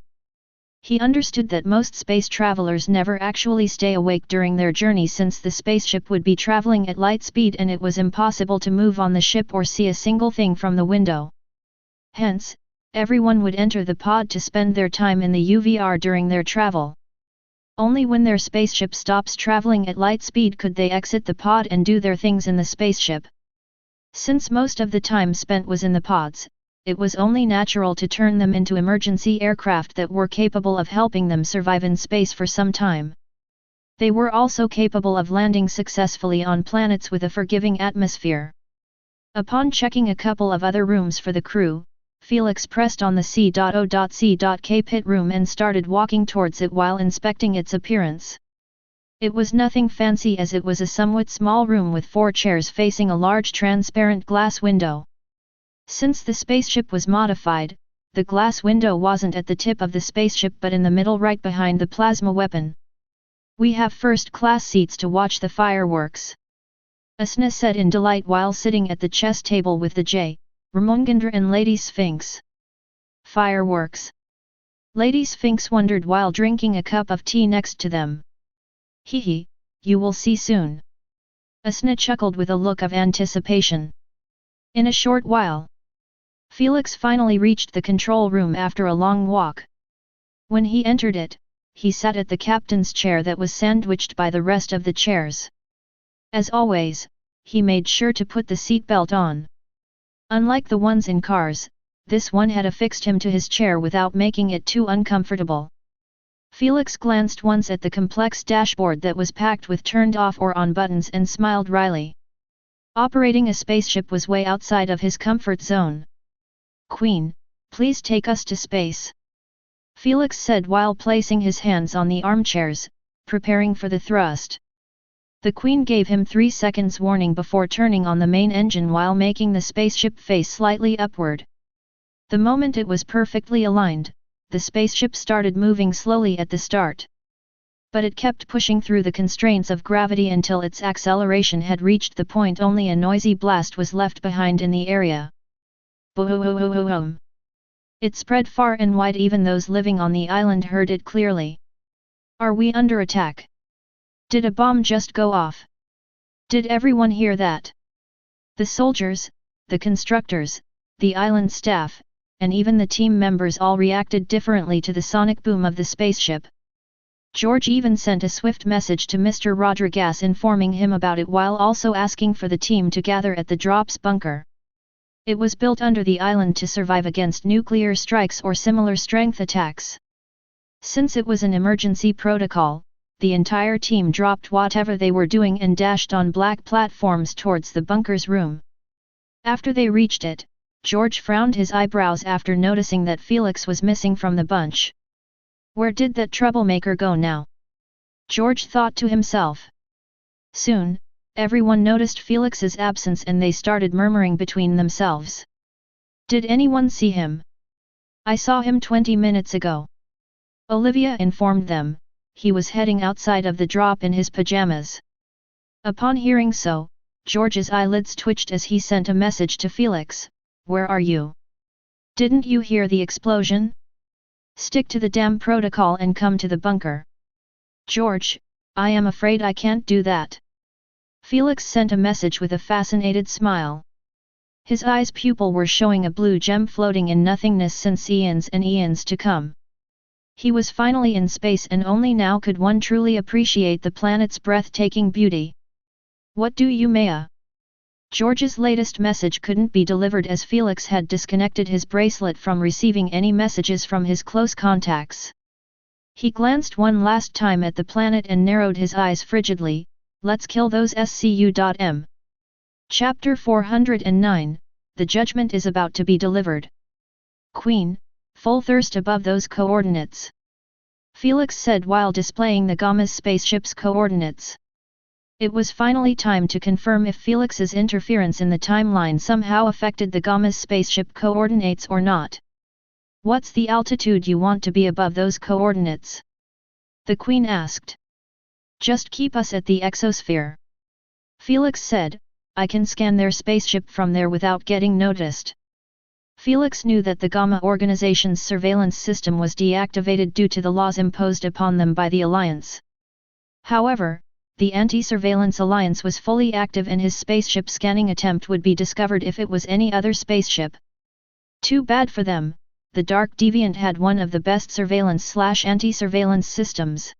He understood that most space travelers never actually stay awake during their journey since the spaceship would be traveling at light speed and it was impossible to move on the ship or see a single thing from the window. Hence, everyone would enter the pod to spend their time in the UVR during their travel. Only when their spaceship stops traveling at light speed could they exit the pod and do their things in the spaceship. Since most of the time spent was in the pods, it was only natural to turn them into emergency aircraft that were capable of helping them survive in space for some time. They were also capable of landing successfully on planets with a forgiving atmosphere. Upon checking a couple of other rooms for the crew, Felix pressed on the C.O.C.K pit room and started walking towards it while inspecting its appearance. It was nothing fancy as it was a somewhat small room with 4 chairs facing a large transparent glass window. Since the spaceship was modified, the glass window wasn't at the tip of the spaceship but in the middle right behind the plasma weapon. "We have first-class seats to watch the fireworks," Asna said in delight while sitting at the chess table with the J. Ramongandra and Lady Sphinx. "Fireworks?" Lady Sphinx wondered while drinking a cup of tea next to them. "Hee, you will see soon." Asna chuckled with a look of anticipation. In a short while, Felix finally reached the control room after a long walk. When he entered it, he sat at the captain's chair that was sandwiched by the rest of the chairs. As always, he made sure to put the seatbelt on. Unlike the ones in cars, this one had affixed him to his chair without making it too uncomfortable. Felix glanced once at the complex dashboard that was packed with turned off or on buttons and smiled wryly. Operating a spaceship was way outside of his comfort zone. "Queen, please take us to space," Felix said while placing his hands on the armchairs, preparing for the thrust. The Queen gave him 3 seconds warning before turning on the main engine while making the spaceship face slightly upward. The moment it was perfectly aligned, the spaceship started moving slowly at the start. But it kept pushing through the constraints of gravity until its acceleration had reached the point only a noisy blast was left behind in the area. Boom! It spread far and wide, even those living on the island heard it clearly. "Are we under attack? Did a bomb just go off? Did everyone hear that?" The soldiers, the constructors, the island staff, and even the team members all reacted differently to the sonic boom of the spaceship. George even sent a swift message to Mr. Rodriguez informing him about it while also asking for the team to gather at the Drops bunker. It was built under the island to survive against nuclear strikes or similar strength attacks. Since it was an emergency protocol, the entire team dropped whatever they were doing and dashed on black platforms towards the bunker's room. After they reached it, George frowned his eyebrows after noticing that Felix was missing from the bunch. Where did that troublemaker go now? George thought to himself. Soon, everyone noticed Felix's absence and they started murmuring between themselves. "Did anyone see him? I saw him 20 minutes ago." Olivia informed them, he was heading outside of the drop in his pajamas. Upon hearing so, George's eyelids twitched as he sent a message to Felix, "Where are you? Didn't you hear the explosion? Stick to the damn protocol and come to the bunker." "George, I am afraid I can't do that." Felix sent a message with a fascinated smile. His eyes' pupil were showing a blue gem floating in nothingness since eons and eons to come. He was finally in space and only now could one truly appreciate the planet's breathtaking beauty. "What do you Maya?" George's latest message couldn't be delivered as Felix had disconnected his bracelet from receiving any messages from his close contacts. He glanced one last time at the planet and narrowed his eyes frigidly. "Let's kill those SCU.M. Chapter 409, the judgment is about to be delivered. Queen, full thirst above those coordinates. Felix said while displaying the Gamma's spaceship's coordinates. It was finally time to confirm if Felix's interference in the timeline somehow affected the Gamma's spaceship coordinates or not. What's the altitude you want to be above those coordinates? The Queen asked. Just keep us at the exosphere. Felix said, I can scan their spaceship from there without getting noticed. Felix knew that the Gamma organization's surveillance system was deactivated due to the laws imposed upon them by the Alliance. However, the Anti-Surveillance Alliance was fully active and his spaceship scanning attempt would be discovered if it was any other spaceship. Too bad for them, the Dark Deviant had one of the best surveillance/anti-surveillance systems.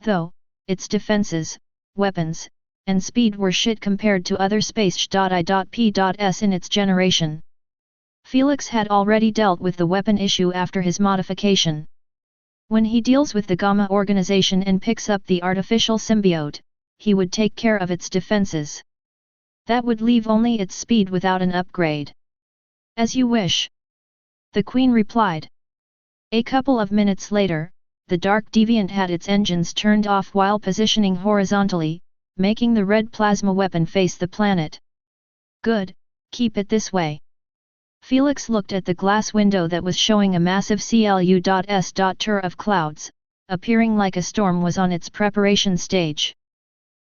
Though, its defenses, weapons, and speed were shit compared to other space.I.P.S in its generation. Felix had already dealt with the weapon issue after his modification. When he deals with the Gamma organization and picks up the artificial symbiote, he would take care of its defenses. That would leave only its speed without an upgrade. As you wish. The Queen replied. A couple of minutes later, the Dark Deviant had its engines turned off while positioning horizontally, making the red plasma weapon face the planet. Good, keep it this way. Felix looked at the glass window that was showing a massive CLU.S. tour of clouds, appearing like a storm was on its preparation stage.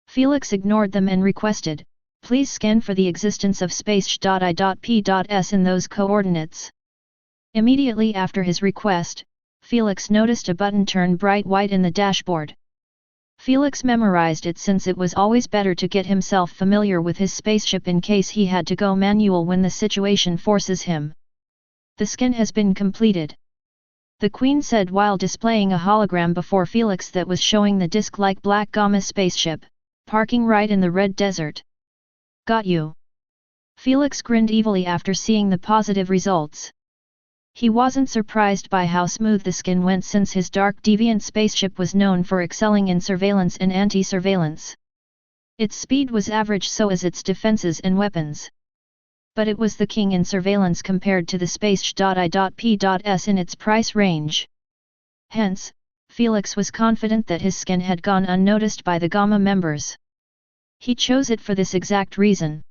Felix ignored them and requested, please scan for the existence of space.I.P.S in those coordinates. Immediately after his request, Felix noticed a button turn bright white in the dashboard. Felix memorized it since it was always better to get himself familiar with his spaceship in case he had to go manual when the situation forces him. The scan has been completed. The Queen said while displaying a hologram before Felix that was showing the disc-like black Gamma spaceship, parking right in the red desert. Got you. Felix grinned evilly after seeing the positive results. He wasn't surprised by how smooth the scan went since his Dark Deviant spaceship was known for excelling in surveillance and anti-surveillance. Its speed was average, so as its defenses and weapons. But it was the king in surveillance compared to the space.I.P.S in its price range. Hence, Felix was confident that his scan had gone unnoticed by the Gamma members. He chose it for this exact reason.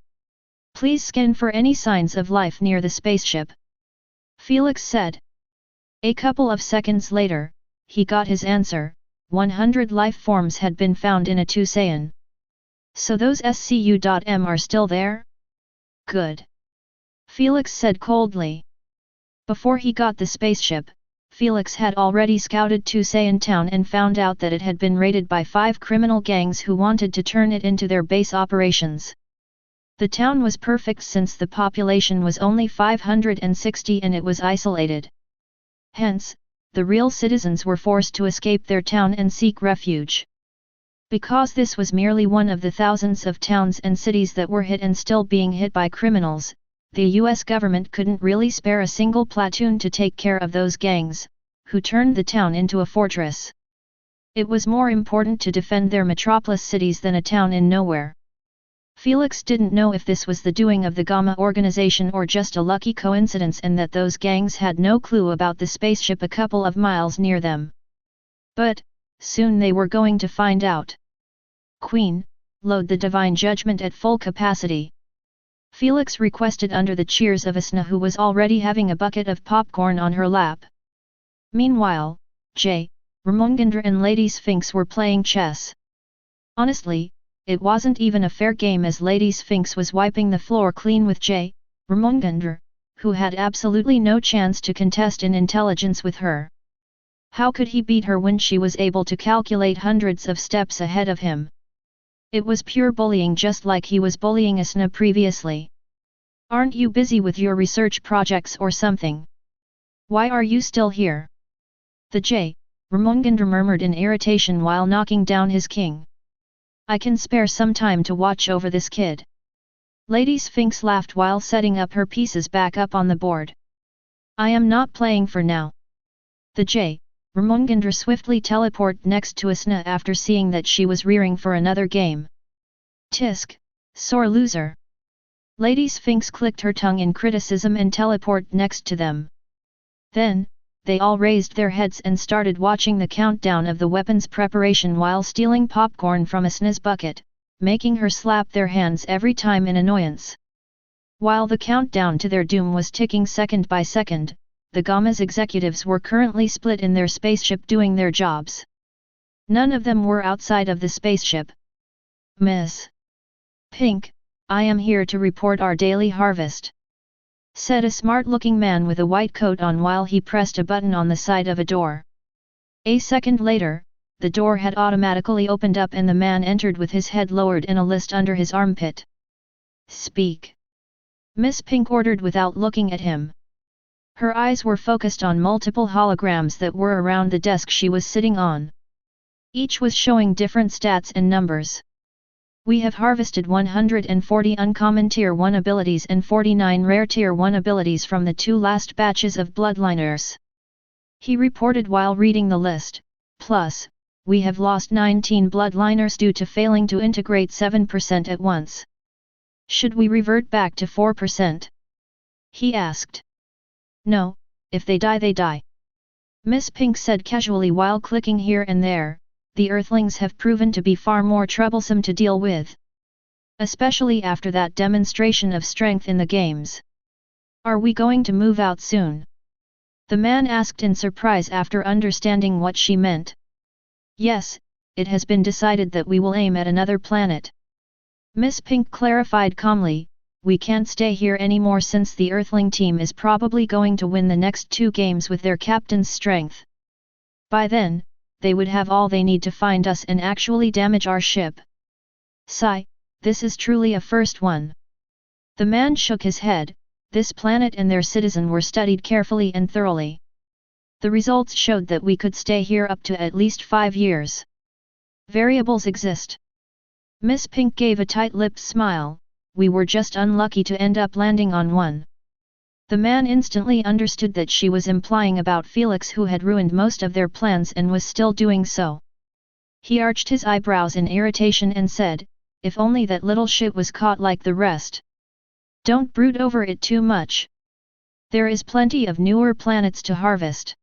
Please scan for any signs of life near the spaceship. Felix said. A couple of seconds later, he got his answer, 100 life forms had been found in a Tusayan. So those SCU.M are still there? Good. Felix said coldly. Before he got the spaceship, Felix had already scouted Tusayan town and found out that it had been raided by 5 criminal gangs who wanted to turn it into their base operations. The town was perfect since the population was only 560 and it was isolated. Hence, the real citizens were forced to escape their town and seek refuge. Because this was merely one of the thousands of towns and cities that were hit and still being hit by criminals, the US government couldn't really spare a single platoon to take care of those gangs, who turned the town into a fortress. It was more important to defend their metropolis cities than a town in nowhere. Felix didn't know if this was the doing of the Gamma organization or just a lucky coincidence and that those gangs had no clue about the spaceship a couple of miles near them. But, soon they were going to find out. Queen, load the Divine Judgment at full capacity. Felix requested under the cheers of Asna, who was already having a bucket of popcorn on her lap. Meanwhile, Jay, Ramongandra and Lady Sphinx were playing chess. Honestly, it wasn't even a fair game as Lady Sphinx was wiping the floor clean with Jay, Ramongandra, who had absolutely no chance to contest in intelligence with her. How could he beat her when she was able to calculate hundreds of steps ahead of him? It was pure bullying, just like he was bullying Asna previously. Aren't you busy with your research projects or something? Why are you still here? The Jay, Ramongandra murmured in irritation while knocking down his king. I can spare some time to watch over this kid. Lady Sphinx laughed while setting up her pieces back up on the board. I am not playing for now. The Jay, Ramongandra swiftly teleported next to Asna after seeing that she was rearing for another game. Tisk, sore loser. Lady Sphinx clicked her tongue in criticism and teleported next to them. Then, they all raised their heads and started watching the countdown of the weapons preparation while stealing popcorn from a sniz bucket, making her slap their hands every time in annoyance. While the countdown to their doom was ticking second by second, the Gamma's executives were currently split in their spaceship doing their jobs. None of them were outside of the spaceship. "Miss Pink, I am here to report our daily harvest," said a smart-looking man with a white coat on while he pressed a button on the side of a door. A second later, the door had automatically opened up and the man entered with his head lowered and a list under his armpit. "Speak," Miss Pink ordered without looking at him. Her eyes were focused on multiple holograms that were around the desk she was sitting on. Each was showing different stats and numbers. "We have harvested 140 uncommon Tier 1 abilities and 49 rare Tier 1 abilities from the 2 last batches of Bloodliners," he reported while reading the list, "plus, we have lost 19 Bloodliners due to failing to integrate 7% at once. Should we revert back to 4%? He asked. "No, if they die they die," Miss Pink said casually while clicking here and there. "The Earthlings have proven to be far more troublesome to deal with. Especially after that demonstration of strength in the games. Are we going to move out soon?" The man asked in surprise after understanding what she meant. "Yes, it has been decided that we will aim at another planet," Miss Pink clarified calmly. "We can't stay here anymore since the Earthling team is probably going to win the next 2 games with their captain's strength. By then, they would have all they need to find us and actually damage our ship. Sigh, this is truly a first one." The man shook his head. This planet and their citizen were studied carefully and thoroughly. The results showed that we could stay here up to at least 5 years. Variables exist. Miss Pink gave a tight-lipped smile. "We were just unlucky to end up landing on one." The man instantly understood that she was implying about Felix, who had ruined most of their plans and was still doing so. He arched his eyebrows in irritation and said, "If only that little shit was caught like the rest. Don't brood over it too much. There is plenty of newer planets to harvest."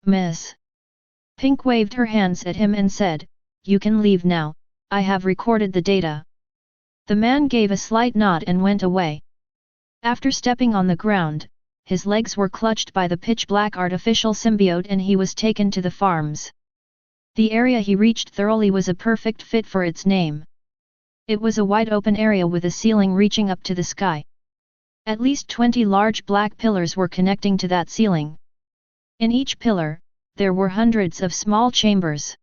Miss Pink waved her hands at him and said, "You can leave now, I have recorded the data." The man gave a slight nod and went away. After stepping on the ground, his legs were clutched by the pitch-black artificial symbiote and he was taken to the farms. The area he reached thoroughly was a perfect fit for its name. It was a wide open area with a ceiling reaching up to the sky. At least 20 large black pillars were connecting to that ceiling. In each pillar, there were hundreds of small chambers.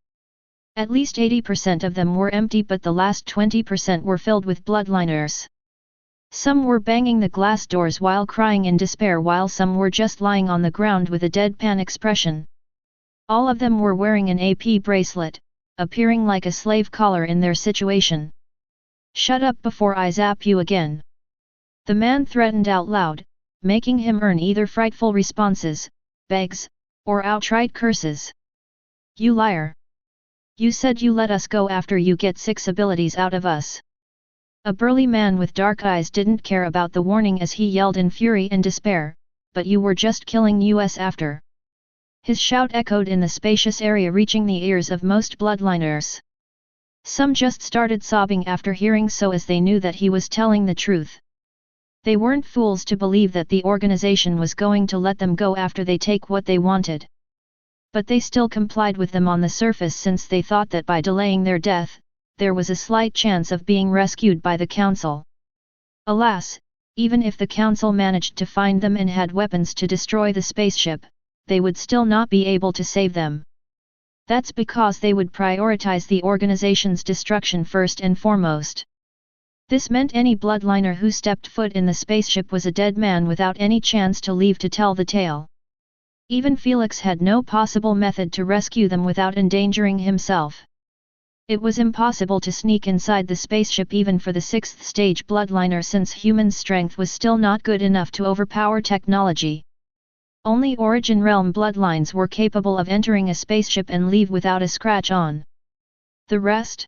At least 80% of them were empty, but the last 20% were filled with Bloodliners. Some were banging the glass doors while crying in despair, while some were just lying on the ground with a deadpan expression. All of them were wearing an AP bracelet, appearing like a slave collar in their situation. "Shut up before I zap you again," the man threatened out loud, making him earn either frightful responses, begs, or outright curses. "You liar! You said you let us go after you get 6 abilities out of us." A burly man with dark eyes didn't care about the warning as he yelled in fury and despair, "But you were just killing us after." His shout echoed in the spacious area, reaching the ears of most Bloodliners. Some just started sobbing after hearing so, as they knew that he was telling the truth. They weren't fools to believe that the organization was going to let them go after they take what they wanted. But they still complied with them on the surface, since they thought that by delaying their death, there was a slight chance of being rescued by the Council. Alas, even if the Council managed to find them and had weapons to destroy the spaceship, they would still not be able to save them. That's because they would prioritize the organization's destruction first and foremost. This meant any Bloodliner who stepped foot in the spaceship was a dead man without any chance to leave to tell the tale. Even Felix had no possible method to rescue them without endangering himself. It was impossible to sneak inside the spaceship even for the 6th stage Bloodliner, since human strength was still not good enough to overpower technology. Only Origin Realm bloodlines were capable of entering a spaceship and leave without a scratch on. The rest?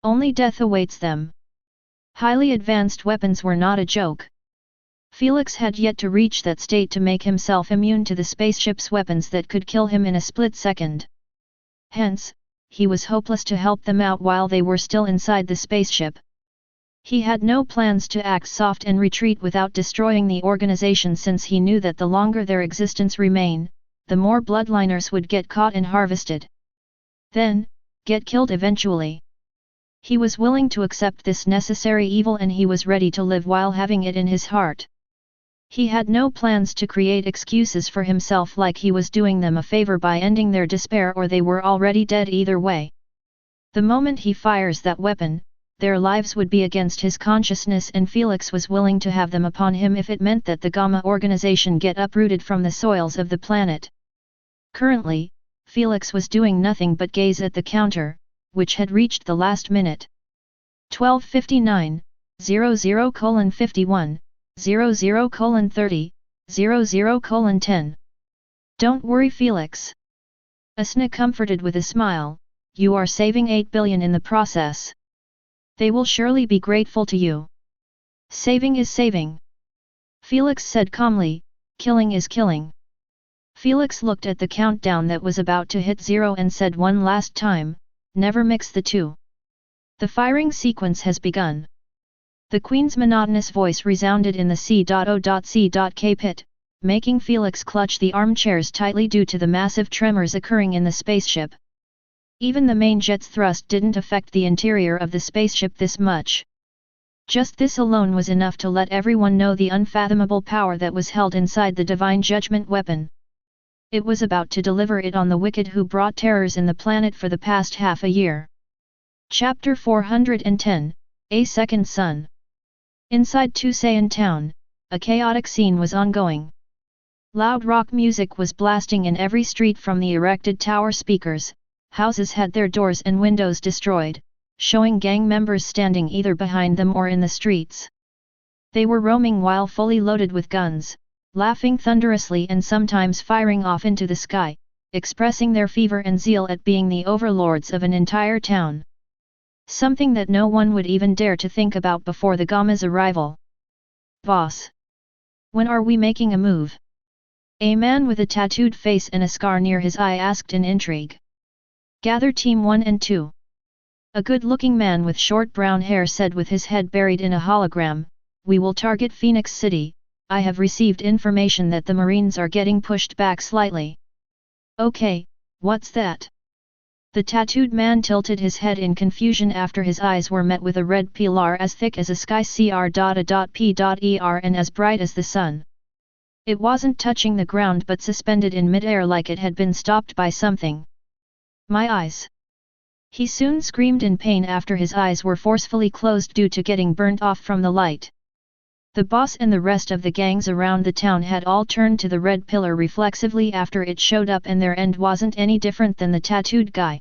Only death awaits them. Highly advanced weapons were not a joke. Felix had yet to reach that state to make himself immune to the spaceship's weapons that could kill him in a split second. Hence, he was hopeless to help them out while they were still inside the spaceship. He had no plans to act soft and retreat without destroying the organization, since he knew that the longer their existence remain, the more bloodliners would get caught and harvested. Then, get killed eventually. He was willing to accept this necessary evil, and he was ready to live while having it in his heart. He had no plans to create excuses for himself, like he was doing them a favor by ending their despair, or they were already dead either way. The moment he fires that weapon, their lives would be against his consciousness, and Felix was willing to have them upon him if it meant that the Gamma organization get uprooted from the soils of the planet. Currently, Felix was doing nothing but gaze at the counter, which had reached the last minute. 12:59, 00:51, 00:30, 00:10. Don't worry, Felix. Asna comforted with a smile, you are saving 8 billion in the process. They will surely be grateful to you. Saving is saving. Felix said calmly, killing is killing. Felix looked at the countdown that was about to hit 0 and said one last time, never mix the two. The firing sequence has begun. The Queen's monotonous voice resounded in the C.O.C.K pit, making Felix clutch the armchairs tightly due to the massive tremors occurring in the spaceship. Even the main jet's thrust didn't affect the interior of the spaceship this much. Just this alone was enough to let everyone know the unfathomable power that was held inside the divine judgment weapon. It was about to deliver it on the wicked who brought terrors in the planet for the past half a year. Chapter 410, A Second Sun. Inside Tusayan town, a chaotic scene was ongoing. Loud rock music was blasting in every street from the erected tower speakers. Houses had their doors and windows destroyed, showing gang members standing either behind them or in the streets. They were roaming while fully loaded with guns, laughing thunderously and sometimes firing off into the sky, expressing their fever and zeal at being the overlords of an entire town. Something that no one would even dare to think about before the Gamma's arrival. Boss! When are we making a move? A man with a tattooed face and a scar near his eye asked in intrigue. Gather Team 1 and 2. A good-looking man with short brown hair said with his head buried in a hologram, we will target Phoenix City. I have received information that the Marines are getting pushed back slightly. Okay, what's that? The tattooed man tilted his head in confusion after his eyes were met with a red pilar as thick as a sky cr.a.p.er and as bright as the sun. It wasn't touching the ground but suspended in midair like it had been stopped by something. My eyes! He soon screamed in pain after his eyes were forcefully closed due to getting burnt off from the light. The boss and the rest of the gangs around the town had all turned to the red pillar reflexively after it showed up, and their end wasn't any different than the tattooed guy.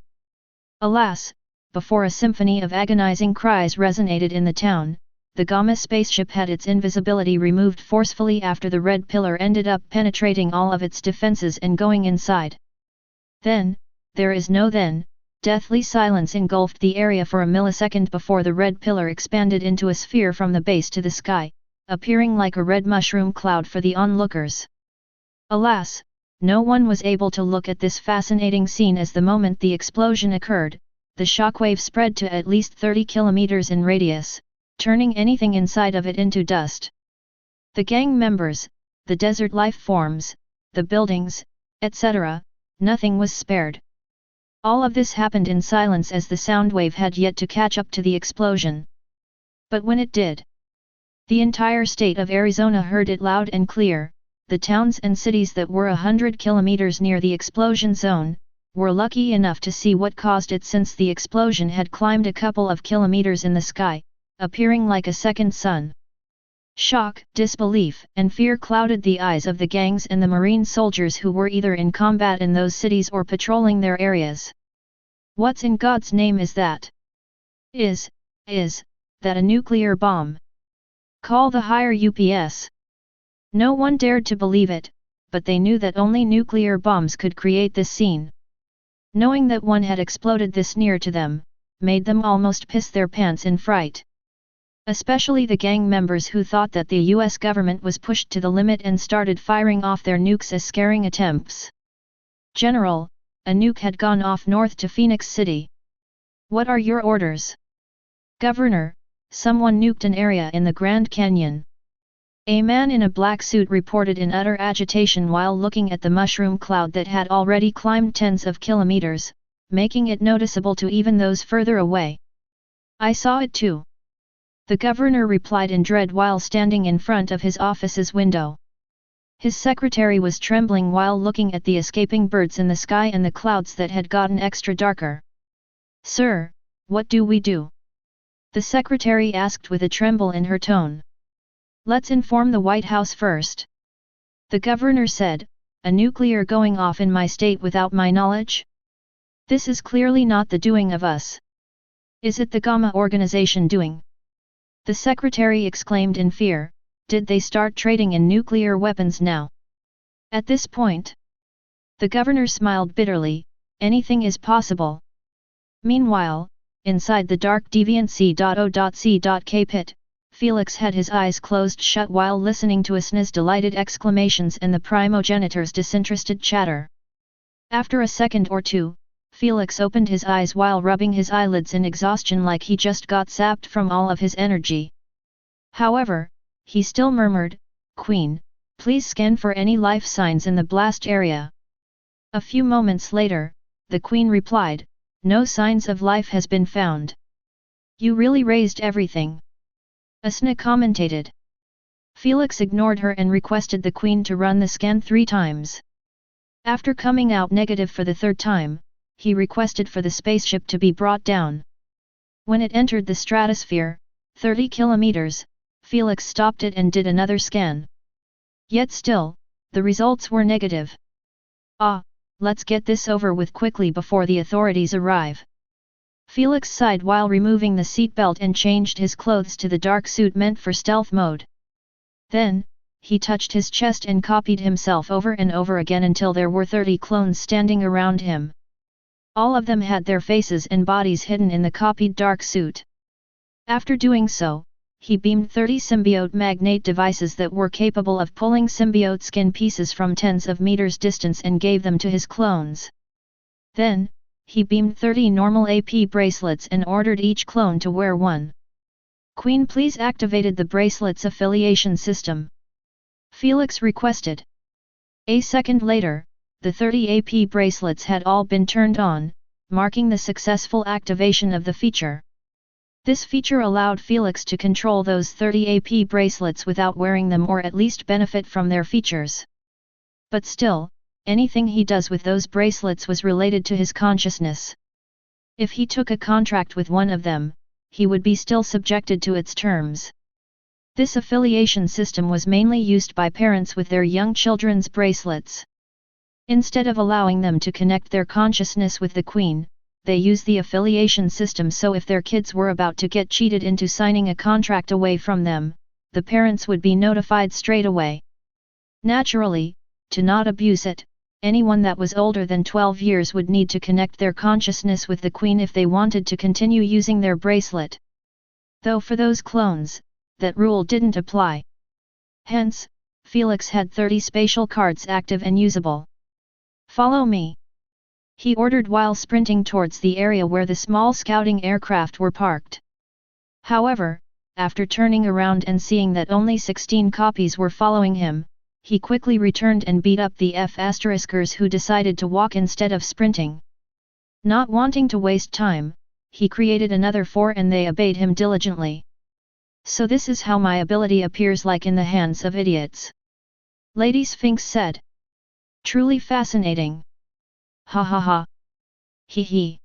Alas, before a symphony of agonizing cries resonated in the town, the Gamma spaceship had its invisibility removed forcefully after the red pillar ended up penetrating all of its defenses and going inside. Then, there is no then, deathly silence engulfed the area for a millisecond before the red pillar expanded into a sphere from the base to the sky, appearing like a red mushroom cloud for the onlookers. Alas, no one was able to look at this fascinating scene, as the moment the explosion occurred, the shockwave spread to at least 30 kilometers in radius, turning anything inside of it into dust. The gang members, the desert life forms, the buildings, etc., nothing was spared. All of this happened in silence, as the sound wave had yet to catch up to the explosion. But when it did, the entire state of Arizona heard it loud and clear. The towns and cities that were 100 kilometers near the explosion zone were lucky enough to see what caused it, since the explosion had climbed a couple of kilometers in the sky, appearing like a second sun. Shock, disbelief, and fear clouded the eyes of the gangs and the Marine soldiers who were either in combat in those cities or patrolling their areas. What in God's name is that? Is that a nuclear bomb? Call the higher UPS. No one dared to believe it, but they knew that only nuclear bombs could create this scene. Knowing that one had exploded this near to them, made them almost piss their pants in fright. especially the gang members who thought that the US government was pushed to the limit and started firing off their nukes as scaring attempts. General, a nuke had gone off north to Phoenix City. What are your orders? Governor, someone nuked an area in the Grand Canyon. A man in a black suit reported in utter agitation while looking at the mushroom cloud that had already climbed tens of kilometers, making it noticeable to even those further away. I saw it too. The governor replied in dread while standing in front of his office's window. His secretary was trembling while looking at the escaping birds in the sky and the clouds that had gotten extra darker. Sir, what do we do? The secretary asked with a tremble in her tone. Let's inform the White House first. The governor said, a nuclear going off in my state without my knowledge? This is clearly not the doing of us. Is it the Gamma organization doing? The secretary exclaimed in fear, did they start trading in nuclear weapons now? At this point, the governor smiled bitterly, anything is possible. Meanwhile, inside the dark deviant.o.c.k pit, Felix had his eyes closed shut while listening to Asna's delighted exclamations and the primogenitor's disinterested chatter. After a second or two, Felix opened his eyes while rubbing his eyelids in exhaustion like he just got sapped from all of his energy. However, he still murmured, Queen, please scan for any life signs in the blast area. A few moments later, the Queen replied, no signs of life has been found. You really raised everything. Asna commentated. Felix ignored her and requested the Queen to run the scan 3 times. After coming out negative for the 3rd time, he requested for the spaceship to be brought down. When it entered the stratosphere, 30 kilometers, Felix stopped it and did another scan. Yet still, the results were negative. Let's get this over with quickly before the authorities arrive. Felix sighed while removing the seatbelt and changed his clothes to the dark suit meant for stealth mode. Then, he touched his chest and copied himself over and over again until there were 30 clones standing around him. All of them had their faces and bodies hidden in the copied dark suit. After doing so, he beamed 30 symbiote magnate devices that were capable of pulling symbiote skin pieces from tens of meters distance and gave them to his clones. Then, he beamed 30 normal AP bracelets and ordered each clone to wear one. Queen, please activated the bracelet's affiliation system. Felix requested. A second later, the 30 AP bracelets had all been turned on, marking the successful activation of the feature. This feature allowed Felix to control those 30 AP bracelets without wearing them or at least benefit from their features. But still, anything he does with those bracelets was related to his consciousness. If he took a contract with one of them, he would be still subjected to its terms. This affiliation system was mainly used by parents with their young children's bracelets. Instead of allowing them to connect their consciousness with the Queen, they use the affiliation system so if their kids were about to get cheated into signing a contract away from them, the parents would be notified straight away. Naturally, to not abuse it, anyone that was older than 12 years would need to connect their consciousness with the Queen if they wanted to continue using their bracelet. Though for those clones, that rule didn't apply. Hence, Felix had 30 spatial cards active and usable. Follow me, he ordered while sprinting towards the area where the small scouting aircraft were parked. However, after turning around and seeing that only 16 copies were following him, he quickly returned and beat up the F***ers who decided to walk instead of sprinting. Not wanting to waste time, he created another 4 and they obeyed him diligently. So this is how my ability appears like in the hands of idiots. Lady Sphinx said. Truly fascinating. Ha ha ha. Hee hee.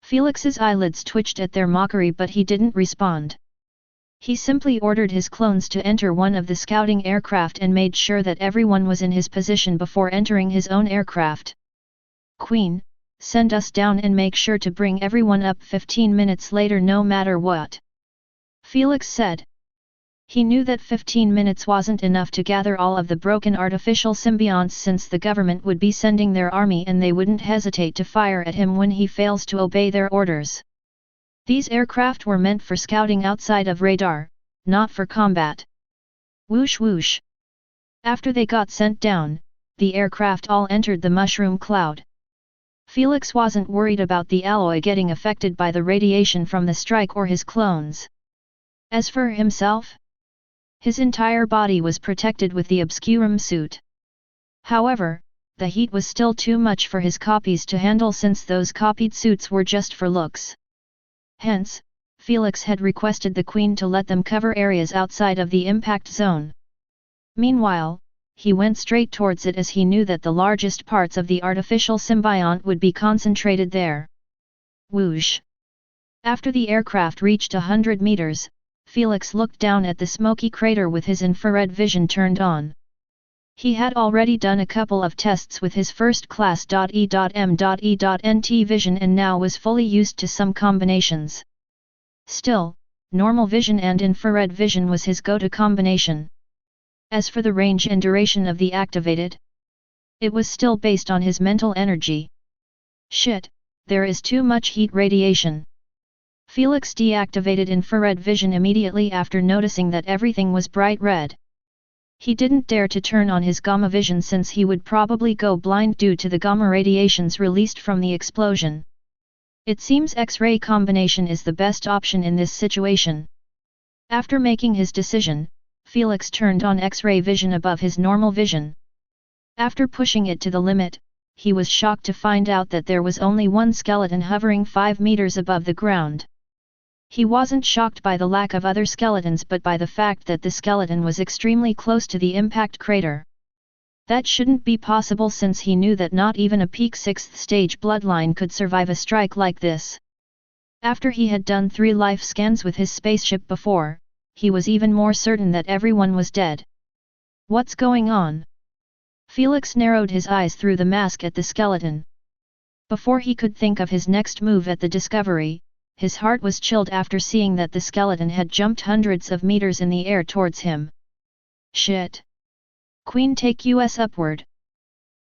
Felix's eyelids twitched at their mockery but he didn't respond. He simply ordered his clones to enter one of the scouting aircraft and made sure that everyone was in his position before entering his own aircraft. Queen, send us down and make sure to bring everyone up 15 minutes later no matter what. Felix said. He knew that 15 minutes wasn't enough to gather all of the broken artificial symbionts since the government would be sending their army and they wouldn't hesitate to fire at him when he fails to obey their orders. These aircraft were meant for scouting outside of radar, not for combat. Whoosh whoosh. After they got sent down, the aircraft all entered the mushroom cloud. Felix wasn't worried about the alloy getting affected by the radiation from the strike or his clones. As for himself, his entire body was protected with the obscurum suit. However, the heat was still too much for his copies to handle since those copied suits were just for looks. Hence, Felix had requested the Queen to let them cover areas outside of the impact zone. Meanwhile, he went straight towards it as he knew that the largest parts of the artificial symbiont would be concentrated there. Whoosh! After the aircraft reached 100 meters, Felix looked down at the smoky crater with his infrared vision turned on. He had already done a couple of tests with his first-class .E.M.E.NT vision and now was fully used to some combinations. Still, normal vision and infrared vision was his go-to combination. As for the range and duration of the activated, it was still based on his mental energy. Shit, there is too much heat radiation. Felix deactivated infrared vision immediately after noticing that everything was bright red. He didn't dare to turn on his gamma vision since he would probably go blind due to the gamma radiations released from the explosion. It seems X-ray combination is the best option in this situation. After making his decision, Felix turned on X-ray vision above his normal vision. After pushing it to the limit, he was shocked to find out that there was only one skeleton hovering 5 meters above the ground. He wasn't shocked by the lack of other skeletons but by the fact that the skeleton was extremely close to the impact crater. That shouldn't be possible since he knew that not even a peak 6th stage bloodline could survive a strike like this. After he had done 3 life scans with his spaceship before, he was even more certain that everyone was dead. What's going on? Felix narrowed his eyes through the mask at the skeleton. Before he could think of his next move at the discovery, his heart was chilled after seeing that the skeleton had jumped hundreds of meters in the air towards him. Shit! Queen, take us upward!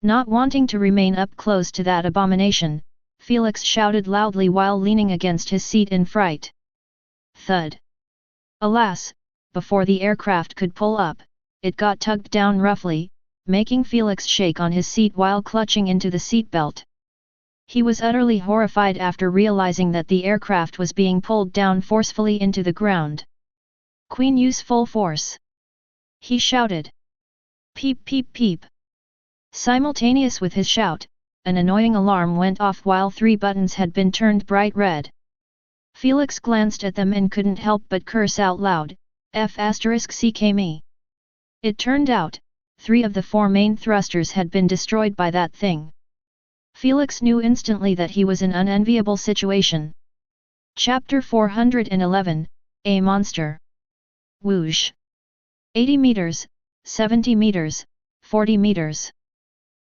Not wanting to remain up close to that abomination, Felix shouted loudly while leaning against his seat in fright. Thud! Alas, before the aircraft could pull up, it got tugged down roughly, making Felix shake on his seat while clutching into the seatbelt. He was utterly horrified after realizing that the aircraft was being pulled down forcefully into the ground. Queen, use full force! He shouted. Peep peep peep! Simultaneous with his shout, an annoying alarm went off while 3 buttons had been turned bright red. Felix glanced at them and couldn't help but curse out loud, F***ck me. It turned out, 3 of the 4 main thrusters had been destroyed by that thing. Felix knew instantly that he was in an unenviable situation. Chapter 411, A Monster. Whoosh! 80 meters, 70 meters, 40 meters.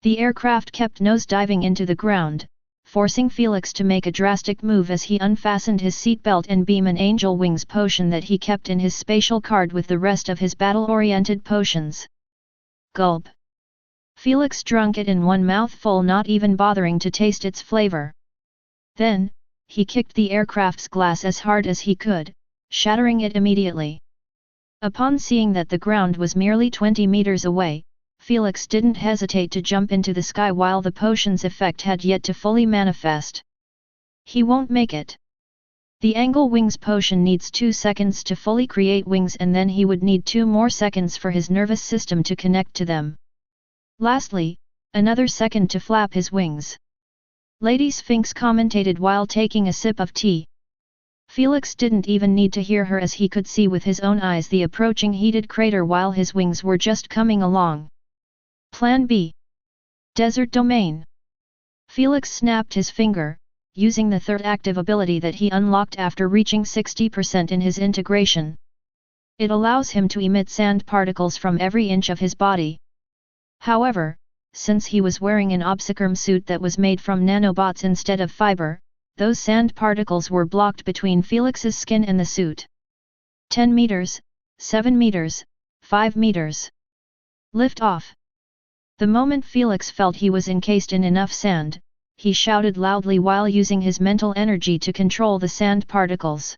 The aircraft kept nosediving into the ground, forcing Felix to make a drastic move as he unfastened his seatbelt and beam an angel wings potion that he kept in his spatial card with the rest of his battle-oriented potions. Gulp! Felix drank it in one mouthful, not even bothering to taste its flavor. Then, he kicked the aircraft's glass as hard as he could, shattering it immediately. Upon seeing that the ground was merely 20 meters away, Felix didn't hesitate to jump into the sky while the potion's effect had yet to fully manifest. He won't make it. The angle wings potion needs 2 seconds to fully create wings and then he would need 2 more seconds for his nervous system to connect to them. Lastly, another second to flap his wings. Lady Sphinx commentated while taking a sip of tea. Felix didn't even need to hear her as he could see with his own eyes the approaching heated crater while his wings were just coming along. Plan B. Desert Domain. Felix snapped his finger, using the third active ability that he unlocked after reaching 60% in his integration. It allows him to emit sand particles from every inch of his body. However, since he was wearing an obscurum suit that was made from nanobots instead of fiber, those sand particles were blocked between Felix's skin and the suit. 10 meters, 7 meters, 5 meters. Lift off. The moment Felix felt he was encased in enough sand, he shouted loudly while using his mental energy to control the sand particles.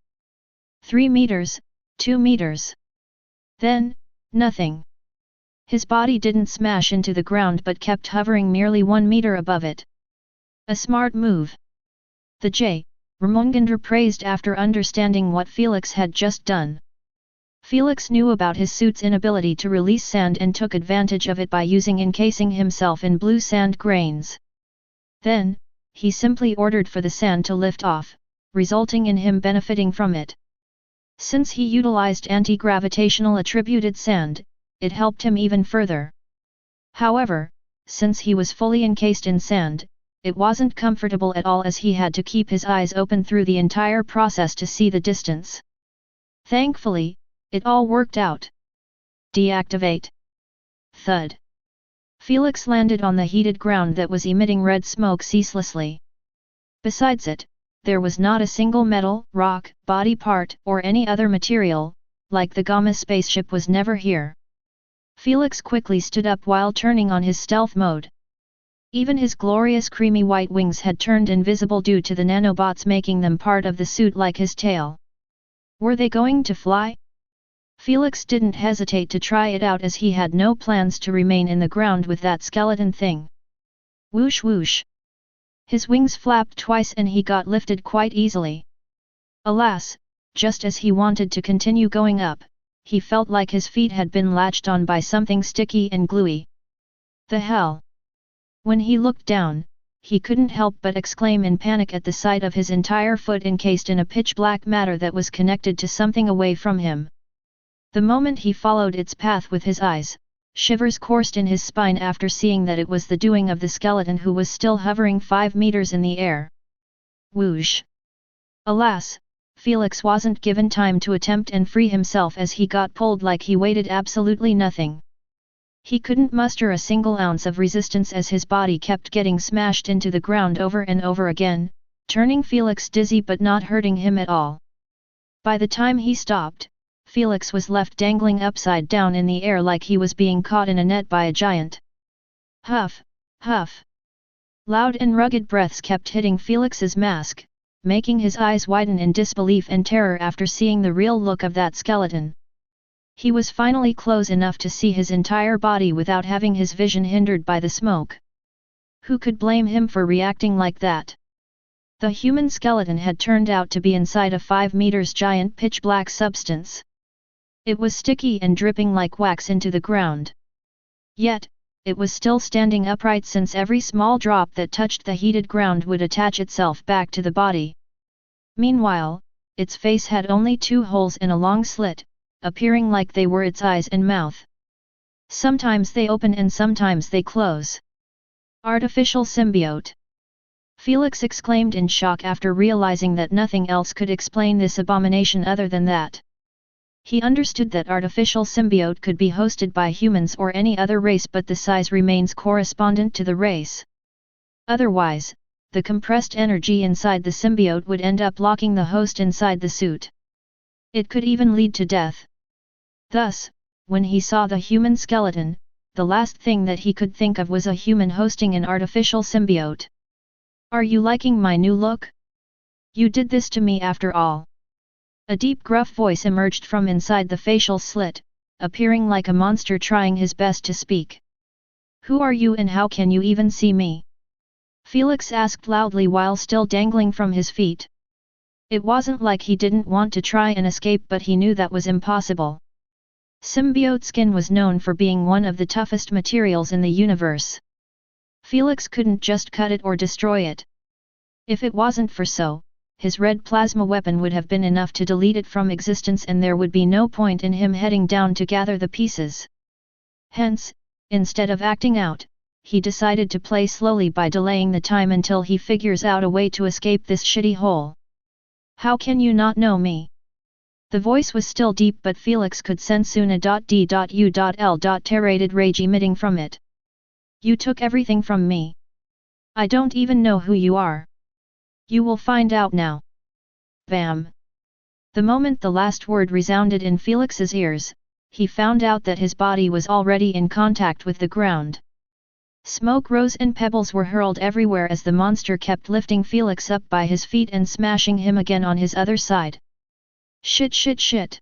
3 meters, 2 meters. Then, nothing. His body didn't smash into the ground but kept hovering merely 1 meter above it. A smart move. The J. Ramongandr praised after understanding what Felix had just done. Felix knew about his suit's inability to release sand and took advantage of it by encasing himself in blue sand grains. Then, he simply ordered for the sand to lift off, resulting in him benefiting from it. Since he utilized anti-gravitational attributed sand, it helped him even further. However, since he was fully encased in sand, it wasn't comfortable at all as he had to keep his eyes open through the entire process to see the distance. Thankfully, it all worked out. Deactivate. Thud. Felix landed on the heated ground that was emitting red smoke ceaselessly. Besides it, there was not a single metal, rock, body part, or any other material, like the Gamma spaceship was never here. Felix quickly stood up while turning on his stealth mode. Even his glorious creamy white wings had turned invisible due to the nanobots making them part of the suit like his tail. Were they going to fly? Felix didn't hesitate to try it out as he had no plans to remain in the ground with that skeleton thing. Whoosh whoosh. His wings flapped twice and he got lifted quite easily. Alas, just as he wanted to continue going up, he felt like his feet had been latched on by something sticky and gluey. The hell? When he looked down, he couldn't help but exclaim in panic at the sight of his entire foot encased in a pitch-black matter that was connected to something away from him. The moment he followed its path with his eyes, shivers coursed in his spine after seeing that it was the doing of the skeleton who was still hovering 5 meters in the air. Whoosh! Alas, Felix wasn't given time to attempt and free himself as he got pulled like he weighed absolutely nothing. He couldn't muster a single ounce of resistance as his body kept getting smashed into the ground over and over again, turning Felix dizzy but not hurting him at all. By the time he stopped, Felix was left dangling upside down in the air like he was being caught in a net by a giant. Huff, huff. Loud and rugged breaths kept hitting Felix's mask, making his eyes widen in disbelief and terror after seeing the real look of that skeleton. He was finally close enough to see his entire body without having his vision hindered by the smoke. Who could blame him for reacting like that? The human skeleton had turned out to be inside a 5 meters giant pitch-black substance. It was sticky and dripping like wax into the ground. Yet, it was still standing upright since every small drop that touched the heated ground would attach itself back to the body. Meanwhile, its face had only 2 holes in a long slit, appearing like they were its eyes and mouth. Sometimes they open and sometimes they close. Artificial symbiote. Felix exclaimed in shock after realizing that nothing else could explain this abomination other than that. He understood that artificial symbiote could be hosted by humans or any other race, but the size remains correspondent to the race. Otherwise, the compressed energy inside the symbiote would end up locking the host inside the suit. It could even lead to death. Thus, when he saw the human skeleton, the last thing that he could think of was a human hosting an artificial symbiote. Are you liking my new look? You did this to me after all. A deep gruff voice emerged from inside the facial slit, appearing like a monster trying his best to speak. Who are you and how can you even see me? Felix asked loudly while still dangling from his feet. It wasn't like he didn't want to try and escape, but he knew that was impossible. Symbiote skin was known for being one of the toughest materials in the universe. Felix couldn't just cut it or destroy it. If it wasn't for so, his red plasma weapon would have been enough to delete it from existence and there would be no point in him heading down to gather the pieces. Hence, instead of acting out, he decided to play slowly by delaying the time until he figures out a way to escape this shitty hole. How can you not know me? The voice was still deep, but Felix could sense una.d.u.l. Terrated rage emitting from it. You took everything from me. I don't even know who you are. You will find out now. Bam! The moment the last word resounded in Felix's ears, he found out that his body was already in contact with the ground. Smoke rose and pebbles were hurled everywhere as the monster kept lifting Felix up by his feet and smashing him again on his other side. Shit shit shit!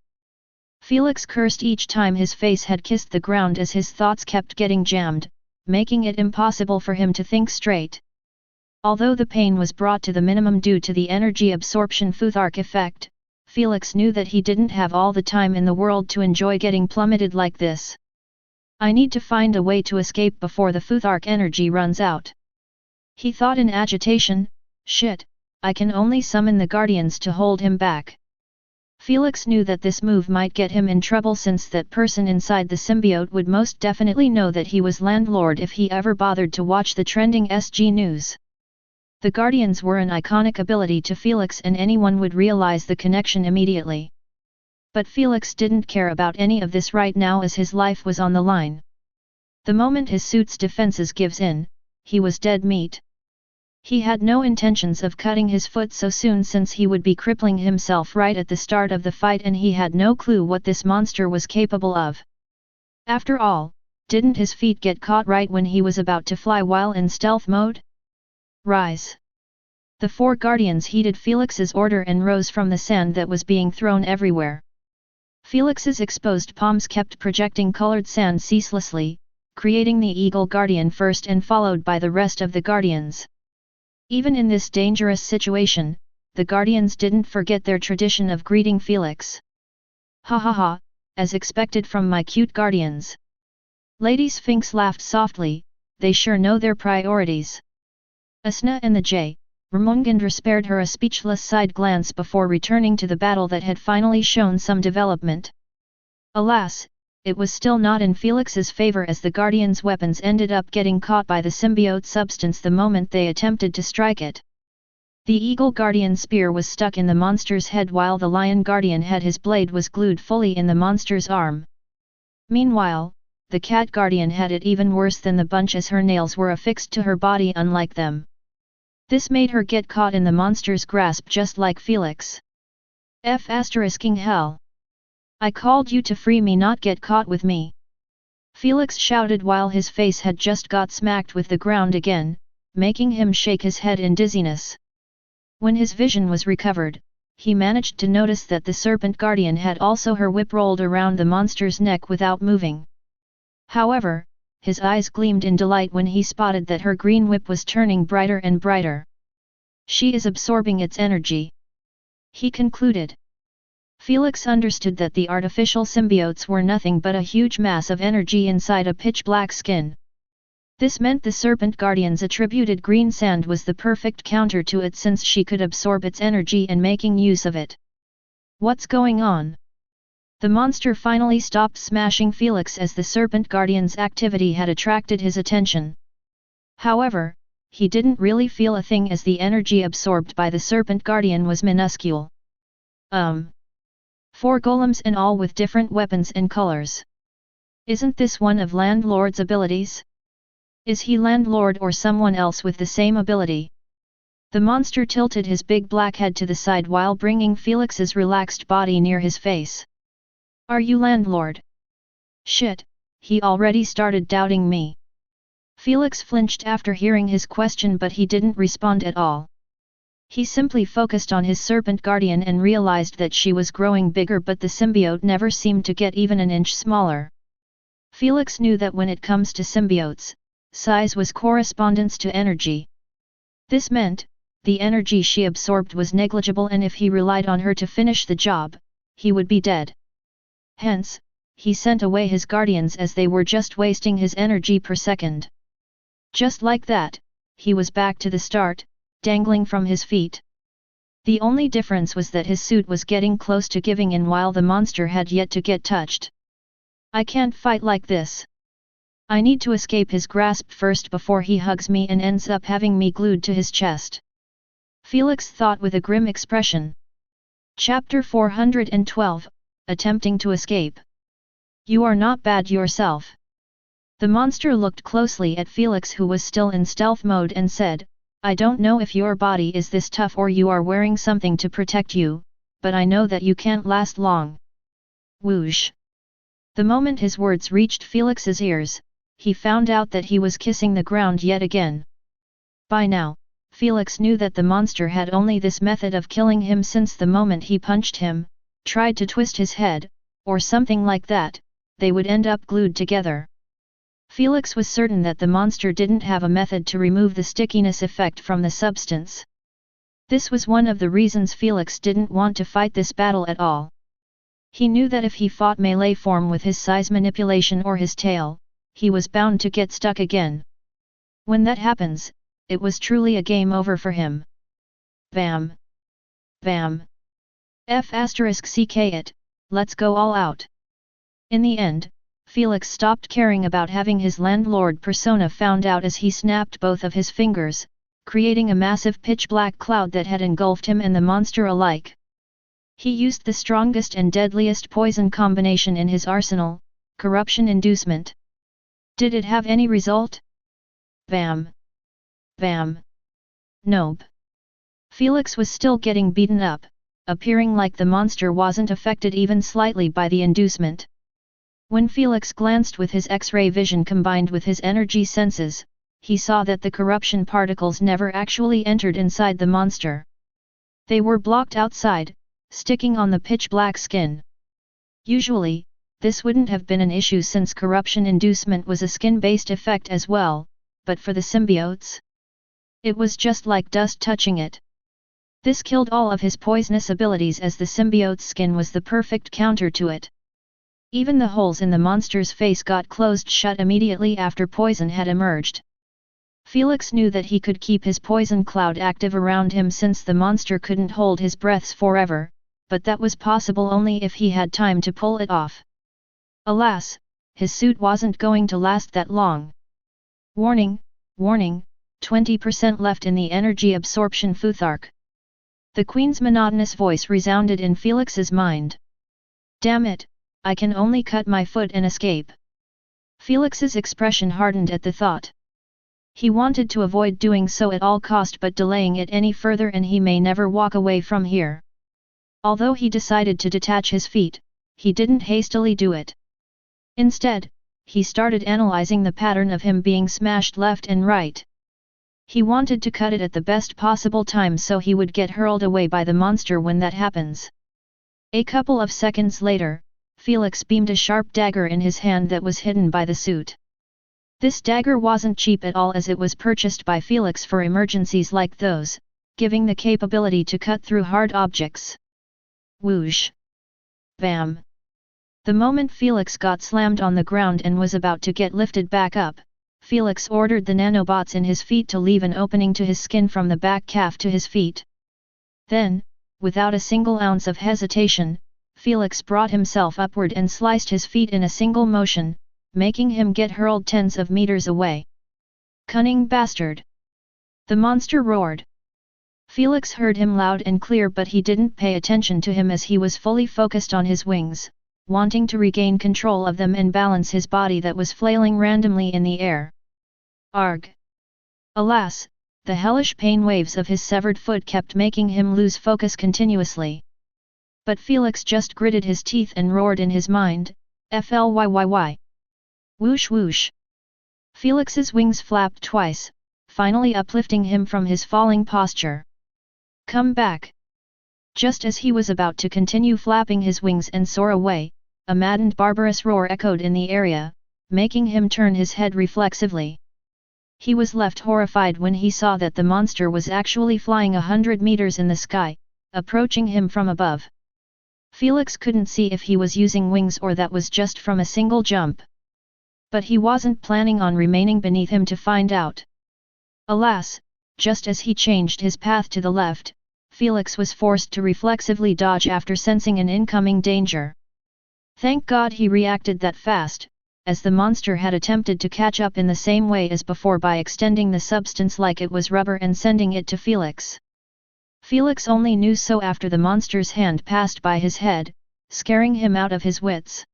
Felix cursed each time his face had kissed the ground as his thoughts kept getting jammed, making it impossible for him to think straight. Although the pain was brought to the minimum due to the energy absorption Futhark effect, Felix knew that he didn't have all the time in the world to enjoy getting plummeted like this. I need to find a way to escape before the Futhark energy runs out. He thought in agitation, shit, I can only summon the guardians to hold him back. Felix knew that this move might get him in trouble since that person inside the symbiote would most definitely know that he was landlord if he ever bothered to watch the trending SG news. The guardians were an iconic ability to Felix and anyone would realize the connection immediately. But Felix didn't care about any of this right now as his life was on the line. The moment his suit's defenses gives in, he was dead meat. He had no intentions of cutting his foot so soon since he would be crippling himself right at the start of the fight and he had no clue what this monster was capable of. After all, didn't his feet get caught right when he was about to fly while in stealth mode? Rise! The four guardians heeded Felix's order and rose from the sand that was being thrown everywhere. Felix's exposed palms kept projecting colored sand ceaselessly, creating the Eagle Guardian first and followed by the rest of the guardians. Even in this dangerous situation, the guardians didn't forget their tradition of greeting Felix. Ha ha ha, as expected from my cute guardians. Lady Sphinx laughed softly, they sure know their priorities. Asna and the J. Ramungandra spared her a speechless side glance before returning to the battle that had finally shown some development. Alas, it was still not in Felix's favor as the Guardians' weapons ended up getting caught by the symbiote substance the moment they attempted to strike it. The Eagle Guardian spear was stuck in the monster's head while the Lion Guardian had his blade was glued fully in the monster's arm. Meanwhile, the Cat Guardian had it even worse than the bunch as her nails were affixed to her body unlike them. This made her get caught in the monster's grasp just like Felix. F***ing hell! I called you to free me, not get caught with me! Felix shouted while his face had just got smacked with the ground again, making him shake his head in dizziness. When his vision was recovered, he managed to notice that the Serpent Guardian had also her whip rolled around the monster's neck without moving. However, his eyes gleamed in delight when he spotted that her green whip was turning brighter and brighter. She is absorbing its energy, he concluded. Felix understood that the artificial symbiotes were nothing but a huge mass of energy inside a pitch-black skin. This meant the Serpent Guardian's attributed green sand was the perfect counter to it since she could absorb its energy and making use of it. What's going on? The monster finally stopped smashing Felix as the Serpent Guardian's activity had attracted his attention. However, he didn't really feel a thing as the energy absorbed by the Serpent Guardian was minuscule. 4 golems in all with different weapons and colors. Isn't this one of Landlord's abilities? Is he Landlord or someone else with the same ability? The monster tilted his big black head to the side while bringing Felix's relaxed body near his face. Are you Landlord? Shit, he already started doubting me. Felix flinched after hearing his question but he didn't respond at all. He simply focused on his Serpent Guardian and realized that she was growing bigger but the symbiote never seemed to get even an inch smaller. Felix knew that when it comes to symbiotes, size was correspondence to energy. This meant, the energy she absorbed was negligible and if he relied on her to finish the job, he would be dead. Hence, he sent away his guardians as they were just wasting his energy per second. Just like that, he was back to the start, dangling from his feet. The only difference was that his suit was getting close to giving in while the monster had yet to get touched. I can't fight like this. I need to escape his grasp first before he hugs me and ends up having me glued to his chest. Felix thought with a grim expression. Chapter 412, Attempting to Escape. You are not bad yourself. The monster looked closely at Felix who was still in stealth mode and said, I don't know if your body is this tough or you are wearing something to protect you, but I know that you can't last long. Whoosh! The moment his words reached Felix's ears, he found out that he was kissing the ground yet again. By now, Felix knew that the monster had only this method of killing him since the moment he punched him, tried to twist his head, or something like that, they would end up glued together. Felix was certain that the monster didn't have a method to remove the stickiness effect from the substance. This was one of the reasons Felix didn't want to fight this battle at all. He knew that if he fought melee form with his size manipulation or his tail, he was bound to get stuck again. When that happens, it was truly a game over for him. Bam! Bam! F***ck it, let's go all out. In the end, Felix stopped caring about having his landlord persona found out as he snapped both of his fingers, creating a massive pitch-black cloud that had engulfed him and the monster alike. He used the strongest and deadliest poison combination in his arsenal, corruption inducement. Did it have any result? Bam! Bam! Nope. Felix was still getting beaten up, appearing like the monster wasn't affected even slightly by the inducement. When Felix glanced with his X-ray vision combined with his energy senses, he saw that the corruption particles never actually entered inside the monster. They were blocked outside, sticking on the pitch-black skin. Usually, this wouldn't have been an issue since corruption inducement was a skin-based effect as well, but for the symbiotes, it was just like dust touching it. This killed all of his poisonous abilities as the symbiote's skin was the perfect counter to it. Even the holes in the monster's face got closed shut immediately after poison had emerged. Felix knew that he could keep his poison cloud active around him since the monster couldn't hold his breaths forever, but that was possible only if he had time to pull it off. Alas, his suit wasn't going to last that long. Warning, warning, 20% left in the energy absorption futhark. The Queen's monotonous voice resounded in Felix's mind. Damn it, I can only cut my foot and escape. Felix's expression hardened at the thought. He wanted to avoid doing so at all cost, but delaying it any further and he may never walk away from here. Although he decided to detach his feet, he didn't hastily do it. Instead, he started analyzing the pattern of him being smashed left and right. He wanted to cut it at the best possible time so he would get hurled away by the monster when that happens. A couple of seconds later, Felix beamed a sharp dagger in his hand that was hidden by the suit. This dagger wasn't cheap at all as it was purchased by Felix for emergencies like those, giving the capability to cut through hard objects. Whoosh! Bam! The moment Felix got slammed on the ground and was about to get lifted back up, Felix ordered the nanobots in his feet to leave an opening to his skin from the back calf to his feet. Then, without a single ounce of hesitation, Felix brought himself upward and sliced his feet in a single motion, making him get hurled tens of meters away. Cunning bastard! The monster roared. Felix heard him loud and clear, but he didn't pay attention to him as he was fully focused on his wings, wanting to regain control of them and balance his body that was flailing randomly in the air. Arg! Alas, the hellish pain waves of his severed foot kept making him lose focus continuously. But Felix just gritted his teeth and roared in his mind, "Flyyyy!" Whoosh whoosh! Felix's wings flapped twice, finally uplifting him from his falling posture. Come back! Just as he was about to continue flapping his wings and soar away, a maddened barbarous roar echoed in the area, making him turn his head reflexively. He was left horrified when he saw that the monster was actually flying 100 meters in the sky, approaching him from above. Felix couldn't see if he was using wings or that was just from a single jump. But he wasn't planning on remaining beneath him to find out. Alas, just as he changed his path to the left, Felix was forced to reflexively dodge after sensing an incoming danger. Thank God he reacted that fast, as the monster had attempted to catch up in the same way as before by extending the substance like it was rubber and sending it to Felix. Felix only knew so after the monster's hand passed by his head, scaring him out of his wits.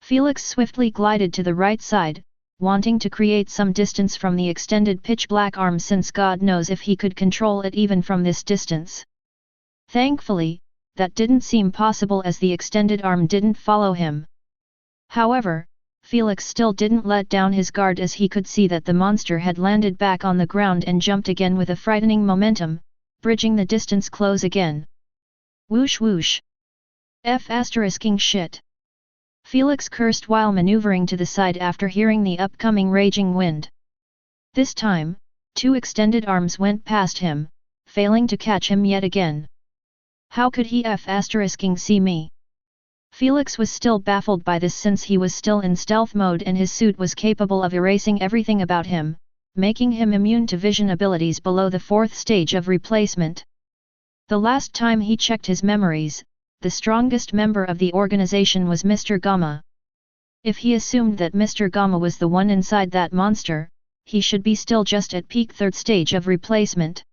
Felix swiftly glided to the right side, wanting to create some distance from the extended pitch-black arm since God knows if he could control it even from this distance. Thankfully, that didn't seem possible as the extended arm didn't follow him. However, Felix still didn't let down his guard as he could see that the monster had landed back on the ground and jumped again with a frightening momentum, bridging the distance close again. Whoosh whoosh. F***ing shit. Felix cursed while maneuvering to the side after hearing the upcoming raging wind. This time, 2 extended arms went past him, failing to catch him yet again. How could he F***ing see me? Felix was still baffled by this since he was still in stealth mode and his suit was capable of erasing everything about him, making him immune to vision abilities below the 4th stage of replacement. The last time he checked his memories, the strongest member of the organization was Mr. Gamma. If he assumed that Mr. Gamma was the one inside that monster, he should be still just at peak 3rd stage of replacement.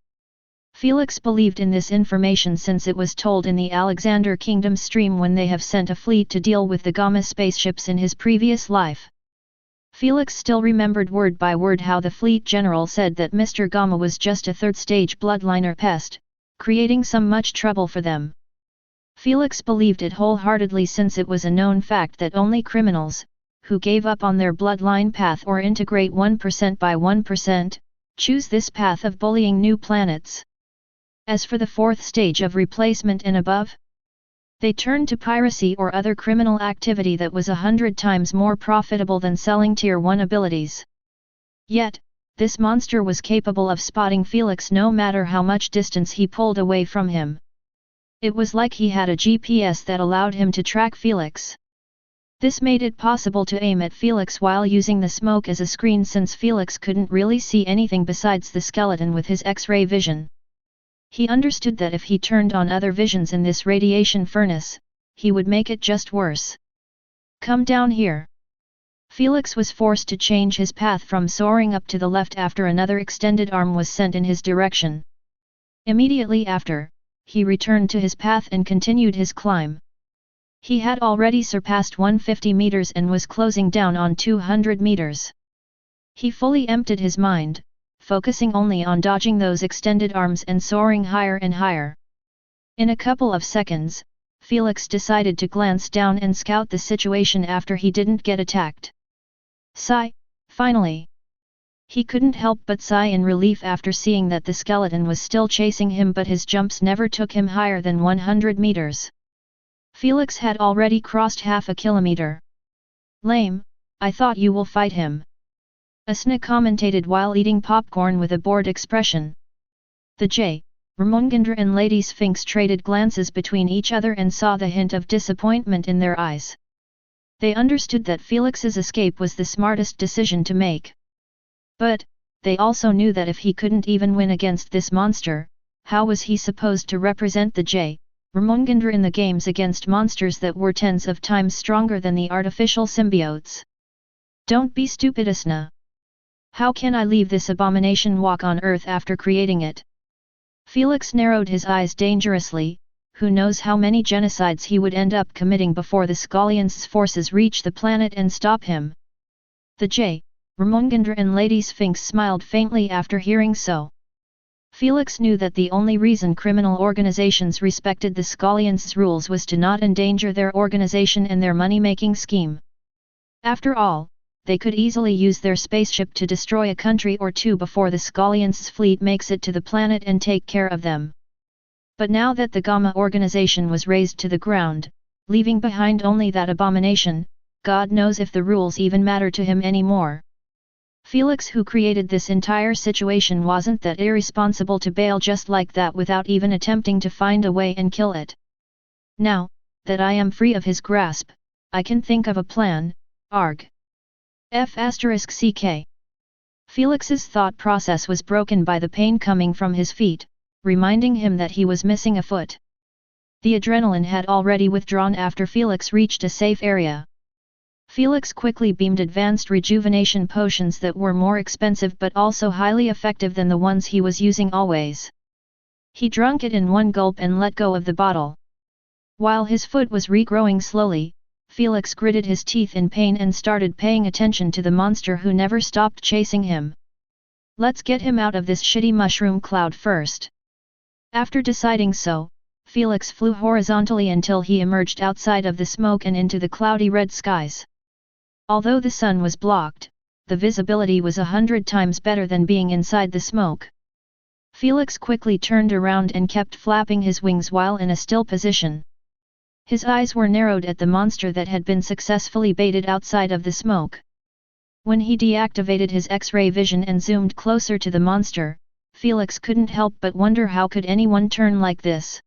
Felix believed in this information since it was told in the Alexander Kingdom stream when they have sent a fleet to deal with the Gamma spaceships in his previous life. Felix still remembered word by word how the fleet general said that Mr. Gamma was just a 3rd stage bloodliner pest, creating some much trouble for them. Felix believed it wholeheartedly since it was a known fact that only criminals, who gave up on their bloodline path or integrate 1% by 1%, choose this path of bullying new planets. As for the 4th stage of replacement and above, they turned to piracy or other criminal activity that was 100 times more profitable than selling Tier 1 abilities. Yet, this monster was capable of spotting Felix no matter how much distance he pulled away from him. It was like he had a GPS that allowed him to track Felix. This made it possible to aim at Felix while using the smoke as a screen since Felix couldn't really see anything besides the skeleton with his X-ray vision. He understood that if he turned on other visions in this radiation furnace, he would make it just worse. Come down here. Felix was forced to change his path from soaring up to the left after another extended arm was sent in his direction. Immediately after, he returned to his path and continued his climb. He had already surpassed 150 meters and was closing down on 200 meters. He fully emptied his mind, focusing only on dodging those extended arms and soaring higher and higher. In a couple of seconds, Felix decided to glance down and scout the situation after he didn't get attacked. Sigh, finally. He couldn't help but sigh in relief after seeing that the skeleton was still chasing him but his jumps never took him higher than 100 meters. Felix had already crossed half a kilometer. Lame, I thought you will fight him. Asna commentated while eating popcorn with a bored expression. The J. Ramongandra and Lady Sphinx traded glances between each other and saw the hint of disappointment in their eyes. They understood that Felix's escape was the smartest decision to make. But, they also knew that if he couldn't even win against this monster, how was he supposed to represent the J. Ramongandra in the games against monsters that were tens of times stronger than the artificial symbiotes? Don't be stupid, Asna. How can I leave this abomination walk on Earth after creating it? Felix narrowed his eyes dangerously, who knows how many genocides he would end up committing before the Scallions' forces reach the planet and stop him. The J. Ramongandra and Lady Sphinx smiled faintly after hearing so. Felix knew that the only reason criminal organizations respected the Scallions' rules was to not endanger their organization and their money-making scheme. After all, they could easily use their spaceship to destroy a country or two before the Scallions' fleet makes it to the planet and take care of them. But now that the Gamma organization was razed to the ground, leaving behind only that abomination, God knows if the rules even matter to him anymore. Felix, who created this entire situation, wasn't that irresponsible to bail just like that without even attempting to find a way and kill it. Now, that I am free of his grasp, I can think of a plan, arg. F***ck. Felix's thought process was broken by the pain coming from his feet, reminding him that he was missing a foot. The adrenaline had already withdrawn after Felix reached a safe area. Felix quickly beamed advanced rejuvenation potions that were more expensive but also highly effective than the ones he was using always. He drank it in one gulp and let go of the bottle. While his foot was regrowing slowly, Felix gritted his teeth in pain and started paying attention to the monster who never stopped chasing him. Let's get him out of this shitty mushroom cloud first. After deciding so, Felix flew horizontally until he emerged outside of the smoke and into the cloudy red skies. Although the sun was blocked, the visibility was 100 times better than being inside the smoke. Felix quickly turned around and kept flapping his wings while in a still position. His eyes were narrowed at the monster that had been successfully baited outside of the smoke. When he deactivated his X-ray vision and zoomed closer to the monster, Felix couldn't help but wonder how could anyone turn like this.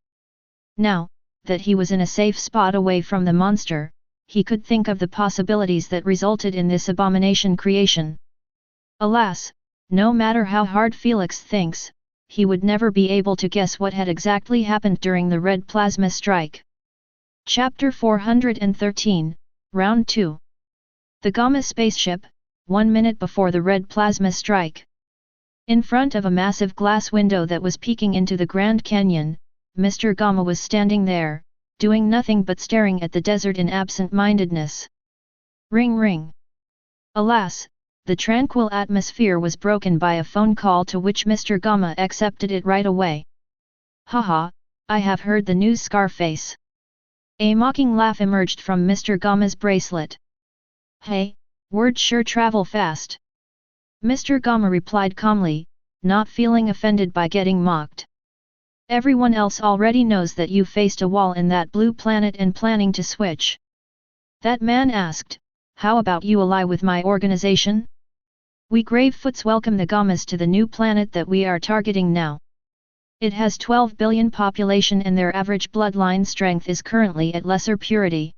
Now, that he was in a safe spot away from the monster, he could think of the possibilities that resulted in this abomination creation. Alas, no matter how hard Felix thinks, he would never be able to guess what had exactly happened during the red plasma strike. Chapter 413, Round 2. The Gamma spaceship, 1 minute before the red plasma strike. In front of a massive glass window that was peeking into the Grand Canyon, Mr. Gamma was standing there, doing nothing but staring at the desert in absent-mindedness. Ring ring. Alas, the tranquil atmosphere was broken by a phone call to which Mr. Gamma accepted it right away. Haha, I have heard the news, Scarface. A mocking laugh emerged from Mr. Gamma's bracelet. Hey, words sure travel fast. Mr. Gamma replied calmly, not feeling offended by getting mocked. Everyone else already knows that you faced a wall in that blue planet and planning to switch. That man asked, how about you ally with my organization? We Gravefoots welcome the Gammas to the new planet that we are targeting now. It has 12 billion population and their average bloodline strength is currently at lesser purity.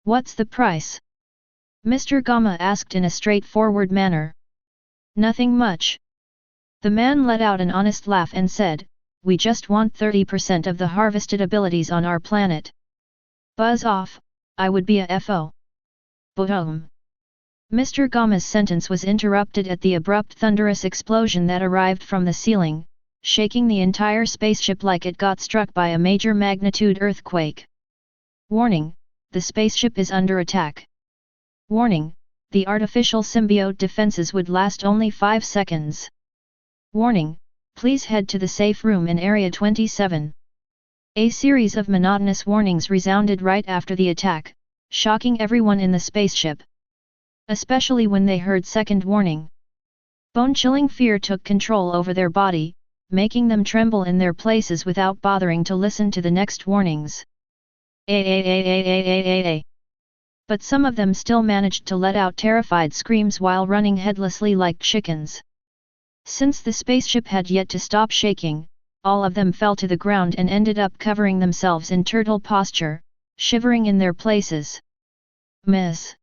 What's the price? Mr. Gamma asked in a straightforward manner. Nothing much. The man let out an honest laugh and said, we just want 30% of the harvested abilities on our planet. Buzz off, I would be a FO. Boom. Mr. Gamma's sentence was interrupted at the abrupt thunderous explosion that arrived from the ceiling, shaking the entire spaceship like it got struck by a major magnitude earthquake. Warning, the spaceship is under attack. Warning, the artificial symbiote defenses would last only 5 seconds. Warning, please head to the safe room in Area 27. A series of monotonous warnings resounded right after the attack, shocking everyone in the spaceship. Especially when they heard second warning. Bone-chilling fear took control over their body, making them tremble in their places without bothering to listen to the next warnings. But some of them still managed to let out terrified screams while running headlessly like chickens. Since the spaceship had yet to stop shaking, all of them fell to the ground and ended up covering themselves in turtle posture, shivering in their places. Ms.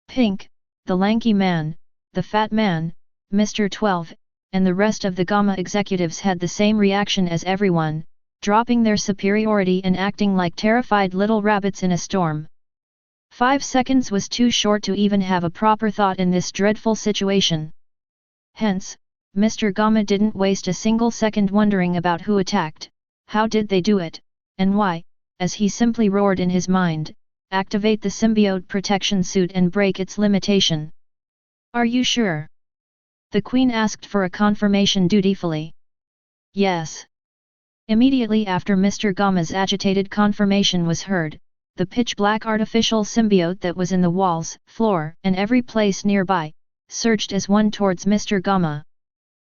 Pink, the lanky man, the fat man, Mr. 12, and the rest of the Gamma executives had the same reaction as everyone, dropping their superiority and acting like terrified little rabbits in a storm. 5 seconds was too short to even have a proper thought in this dreadful situation. Hence, Mr. Gamma didn't waste a single second wondering about who attacked, how did they do it, and why, as he simply roared in his mind, activate the symbiote protection suit and break its limitation. Are you sure? The Queen asked for a confirmation dutifully. Yes. Immediately after Mr. Gamma's agitated confirmation was heard, the pitch-black artificial symbiote that was in the walls, floor, and every place nearby, surged as one towards Mr. Gamma.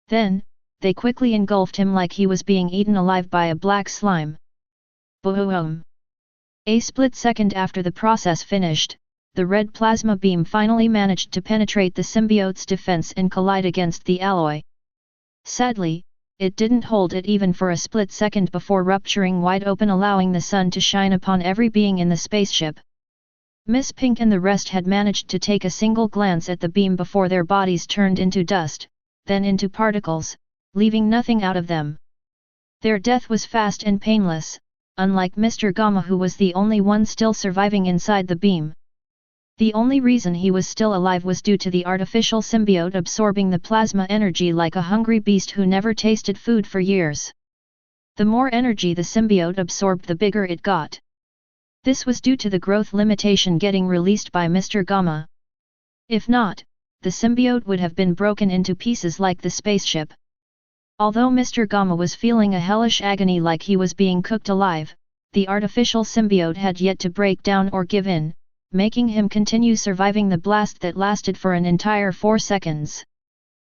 Then, they quickly engulfed him like he was being eaten alive by a black slime. Boom! A split second after the process finished, the red plasma beam finally managed to penetrate the symbiote's defense and collide against the alloy. Sadly, it didn't hold it even for a split second before rupturing wide open, allowing the sun to shine upon every being in the spaceship. Miss Pink and the rest had managed to take a single glance at the beam before their bodies turned into dust, then into particles, leaving nothing out of them. Their death was fast and painless, unlike Mr. Gamma, who was the only one still surviving inside the beam. The only reason he was still alive was due to the artificial symbiote absorbing the plasma energy like a hungry beast who never tasted food for years. The more energy the symbiote absorbed, the bigger it got. This was due to the growth limitation getting released by Mr. Gamma. If not, the symbiote would have been broken into pieces like the spaceship. Although Mr. Gamma was feeling a hellish agony like he was being cooked alive, the artificial symbiote had yet to break down or give in, making him continue surviving the blast that lasted for an entire 4 seconds.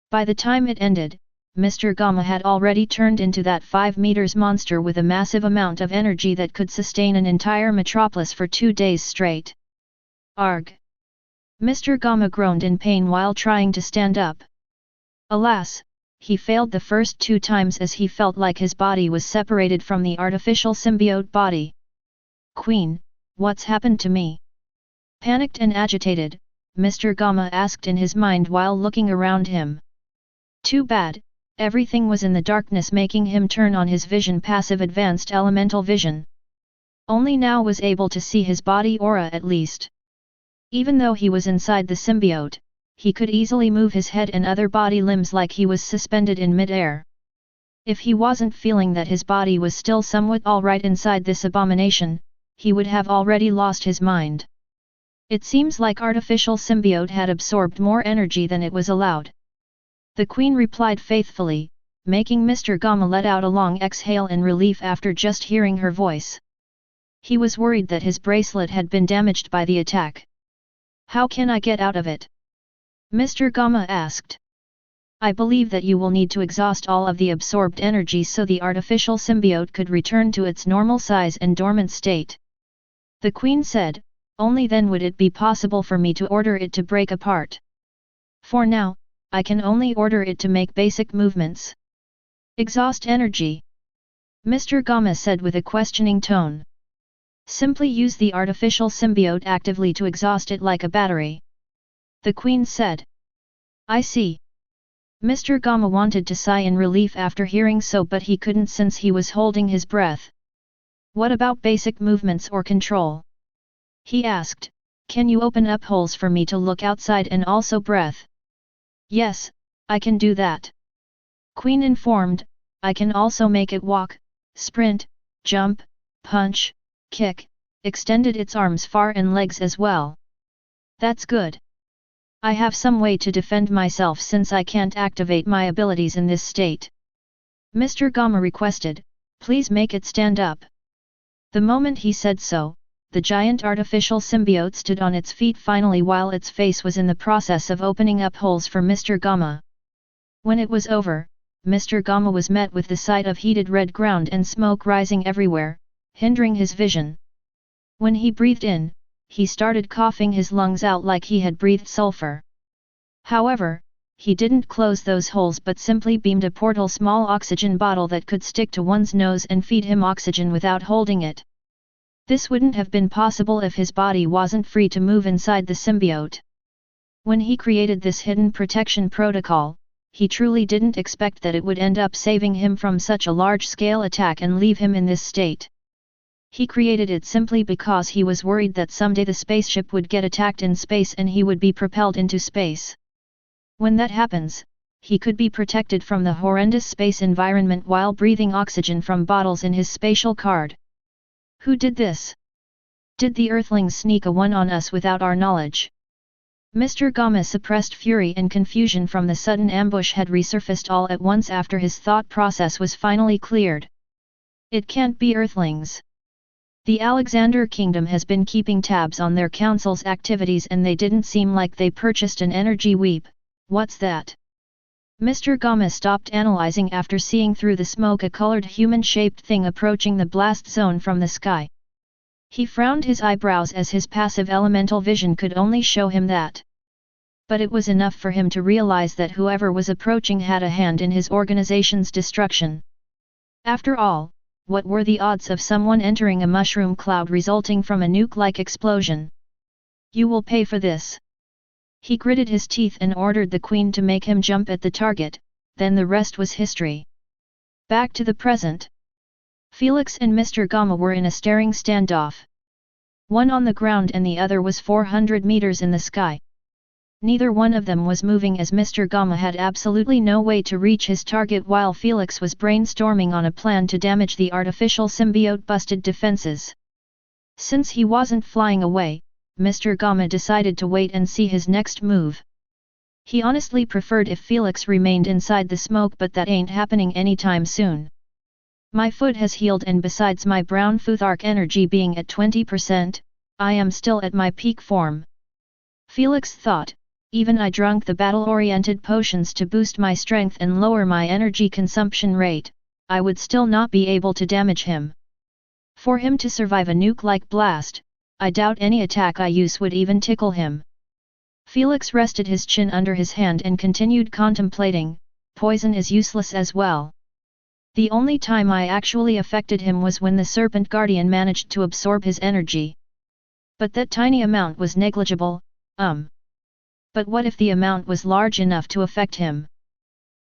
By the time it ended, Mr. Gamma had already turned into that 5 meters monster with a massive amount of energy that could sustain an entire metropolis for 2 days straight. Arg! Mr. Gamma groaned in pain while trying to stand up. Alas, he failed the first 2 times as he felt like his body was separated from the artificial symbiote body. Queen, what's happened to me? Panicked and agitated, Mr. Gamma asked in his mind while looking around him. Too bad, everything was in the darkness, making him turn on his vision, passive advanced elemental vision. Only now was able to see his body aura at least. Even though he was inside the symbiote, he could easily move his head and other body limbs like he was suspended in mid-air. If he wasn't feeling that his body was still somewhat alright inside this abomination, he would have already lost his mind. It seems like artificial symbiote had absorbed more energy than it was allowed. The Queen replied faithfully, making Mr. Gamma let out a long exhale in relief after just hearing her voice. He was worried that his bracelet had been damaged by the attack. How can I get out of it? Mr. Gamma asked. I believe that you will need to exhaust all of the absorbed energy so the artificial symbiote could return to its normal size and dormant state. The Queen said, only then would it be possible for me to order it to break apart. For now, I can only order it to make basic movements. Exhaust energy. Mr. Gamma said with a questioning tone. Simply use the artificial symbiote actively to exhaust it like a battery. The Queen said. I see. Mr. Gamma wanted to sigh in relief after hearing so, but he couldn't since he was holding his breath. What about basic movements or control? He asked, can you open up holes for me to look outside and also breath? Yes, I can do that. Queen informed, I can also make it walk, sprint, jump, punch, kick, extended its arms far and legs as well. That's good. I have some way to defend myself since I can't activate my abilities in this state. Mr. Gamma requested, please make it stand up. The moment he said so, the giant artificial symbiote stood on its feet finally while its face was in the process of opening up holes for Mr. Gamma. When it was over, Mr. Gamma was met with the sight of heated red ground and smoke rising everywhere, hindering his vision. When he breathed in, he started coughing his lungs out like he had breathed sulfur. However, he didn't close those holes but simply beamed a portal small oxygen bottle that could stick to one's nose and feed him oxygen without holding it. This wouldn't have been possible if his body wasn't free to move inside the symbiote. When he created this hidden protection protocol, he truly didn't expect that it would end up saving him from such a large-scale attack and leave him in this state. He created it simply because he was worried that someday the spaceship would get attacked in space and he would be propelled into space. When that happens, he could be protected from the horrendous space environment while breathing oxygen from bottles in his spatial card. Who did this? Did the Earthlings sneak a one on us without our knowledge? Mr. Gamma suppressed fury and confusion from the sudden ambush had resurfaced all at once after his thought process was finally cleared. It can't be Earthlings. The Alexander Kingdom has been keeping tabs on their council's activities and they didn't seem like they purchased an energy weep. What's that? Mr. Gamma stopped analyzing after seeing through the smoke a colored human-shaped thing approaching the blast zone from the sky. He frowned his eyebrows as his passive elemental vision could only show him that. But it was enough for him to realize that whoever was approaching had a hand in his organization's destruction. After all, what were the odds of someone entering a mushroom cloud resulting from a nuke-like explosion? You will pay for this. He gritted his teeth and ordered the Queen to make him jump at the target, then the rest was history. Back to the present. Felix and Mr. Gamma were in a staring standoff. One on the ground and the other was 400 meters in the sky. Neither one of them was moving as Mr. Gamma had absolutely no way to reach his target while Felix was brainstorming on a plan to damage the artificial symbiote-busted defenses. Since he wasn't flying away, Mr. Gamma decided to wait and see his next move. He honestly preferred if Felix remained inside the smoke, but that ain't happening anytime soon. My foot has healed and besides my brown Futhark energy being at 20%, I am still at my peak form. Felix thought, even I drank the battle-oriented potions to boost my strength and lower my energy consumption rate, I would still not be able to damage him. For him to survive a nuke-like blast, I doubt any attack I use would even tickle him. Felix rested his chin under his hand and continued contemplating, poison is useless as well. The only time I actually affected him was when the Serpent Guardian managed to absorb his energy. But that tiny amount was negligible, But what if the amount was large enough to affect him?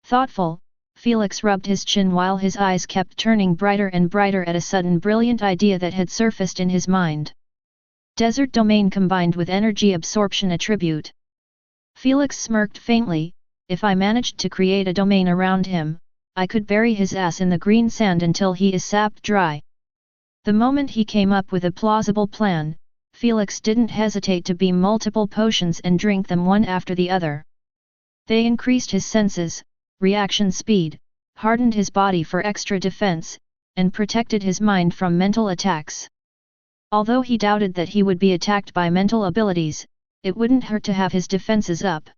Thoughtful, Felix rubbed his chin while his eyes kept turning brighter and brighter at a sudden brilliant idea that had surfaced in his mind. Desert domain combined with energy absorption attribute. Felix smirked faintly, if I managed to create a domain around him, I could bury his ass in the green sand until he is sapped dry. The moment he came up with a plausible plan, Felix didn't hesitate to beam multiple potions and drink them one after the other. They increased his senses, reaction speed, hardened his body for extra defense, and protected his mind from mental attacks. Although he doubted that he would be attacked by mental abilities, it wouldn't hurt to have his defenses up.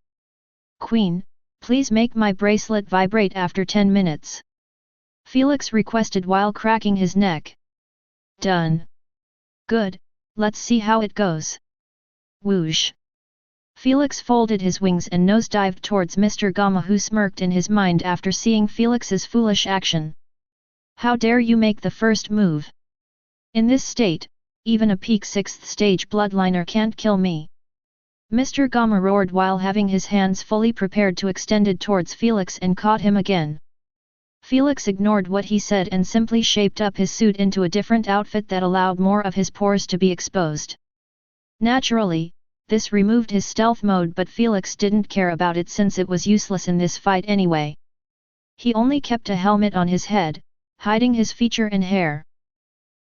Queen, please make my bracelet vibrate after 10 minutes. Felix requested while cracking his neck. Done. Good, let's see how it goes. Whoosh. Felix folded his wings and nosedived towards Mr. Gamma, who smirked in his mind after seeing Felix's foolish action. How dare you make the first move? In this state, even a peak 6th stage bloodliner can't kill me. Mr. Gamma roared while having his hands fully prepared to extended towards Felix and caught him again. Felix ignored what he said and simply shaped up his suit into a different outfit that allowed more of his pores to be exposed. Naturally, this removed his stealth mode, but Felix didn't care about it since it was useless in this fight anyway. He only kept a helmet on his head, hiding his feature and hair.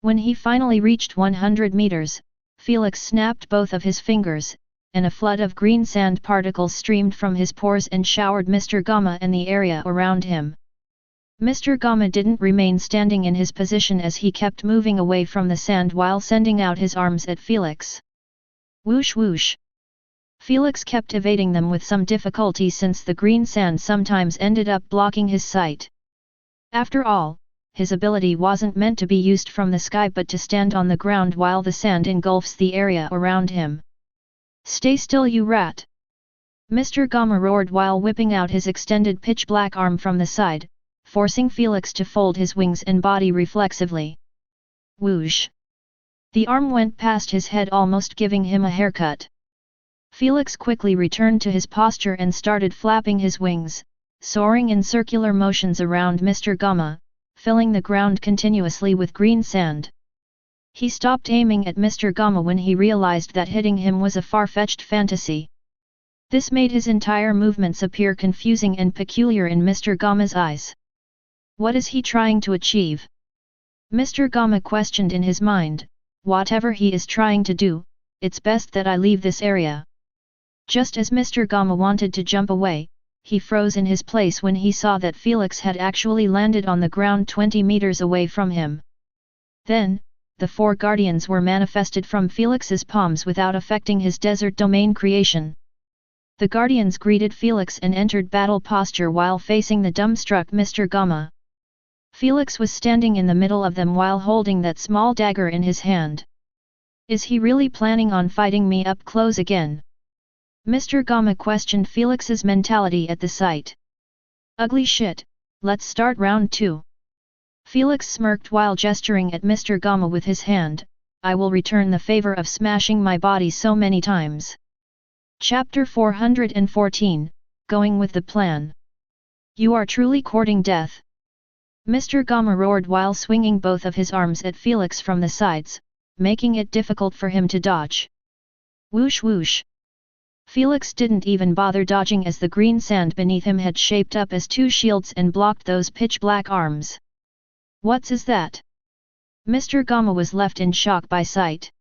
When he finally reached 100 meters, Felix snapped both of his fingers, and a flood of green sand particles streamed from his pores and showered Mr. Gamma and the area around him. Mr. Gamma didn't remain standing in his position as he kept moving away from the sand while sending out his arms at Felix. Whoosh whoosh. Felix kept evading them with some difficulty since the green sand sometimes ended up blocking his sight. After all, his ability wasn't meant to be used from the sky but to stand on the ground while the sand engulfs the area around him. Stay still, you rat! Mr. Gamma roared while whipping out his extended pitch-black arm from the side, forcing Felix to fold his wings and body reflexively. Whoosh! The arm went past his head, almost giving him a haircut. Felix quickly returned to his posture and started flapping his wings, soaring in circular motions around Mr. Gamma, filling the ground continuously with green sand. He stopped aiming at Mr. Gamma when he realized that hitting him was a far-fetched fantasy. This made his entire movements appear confusing and peculiar in Mr. Gamma's eyes. What is he trying to achieve? Mr. Gamma questioned in his mind. Whatever he is trying to do, it's best that I leave this area. Just as Mr. Gamma wanted to jump away, he froze in his place when he saw that Felix had actually landed on the ground 20 meters away from him. Then, the 4 guardians were manifested from Felix's palms without affecting his desert domain creation. The guardians greeted Felix and entered battle posture while facing the dumbstruck Mr. Gamma. Felix was standing in the middle of them while holding that small dagger in his hand. Is he really planning on fighting me up close again? Mr. Gamma questioned Felix's mentality at the sight. Ugly shit, let's start round 2. Felix smirked while gesturing at Mr. Gamma with his hand. I will return the favor of smashing my body so many times. Chapter 414, Going with the Plan. You are truly courting death. Mr. Gamma roared while swinging both of his arms at Felix from the sides, making it difficult for him to dodge. Whoosh whoosh. Felix didn't even bother dodging as the green sand beneath him had shaped up as 2 shields and blocked those pitch-black arms. What's is that? Mr. Gamma was left in shock by sight.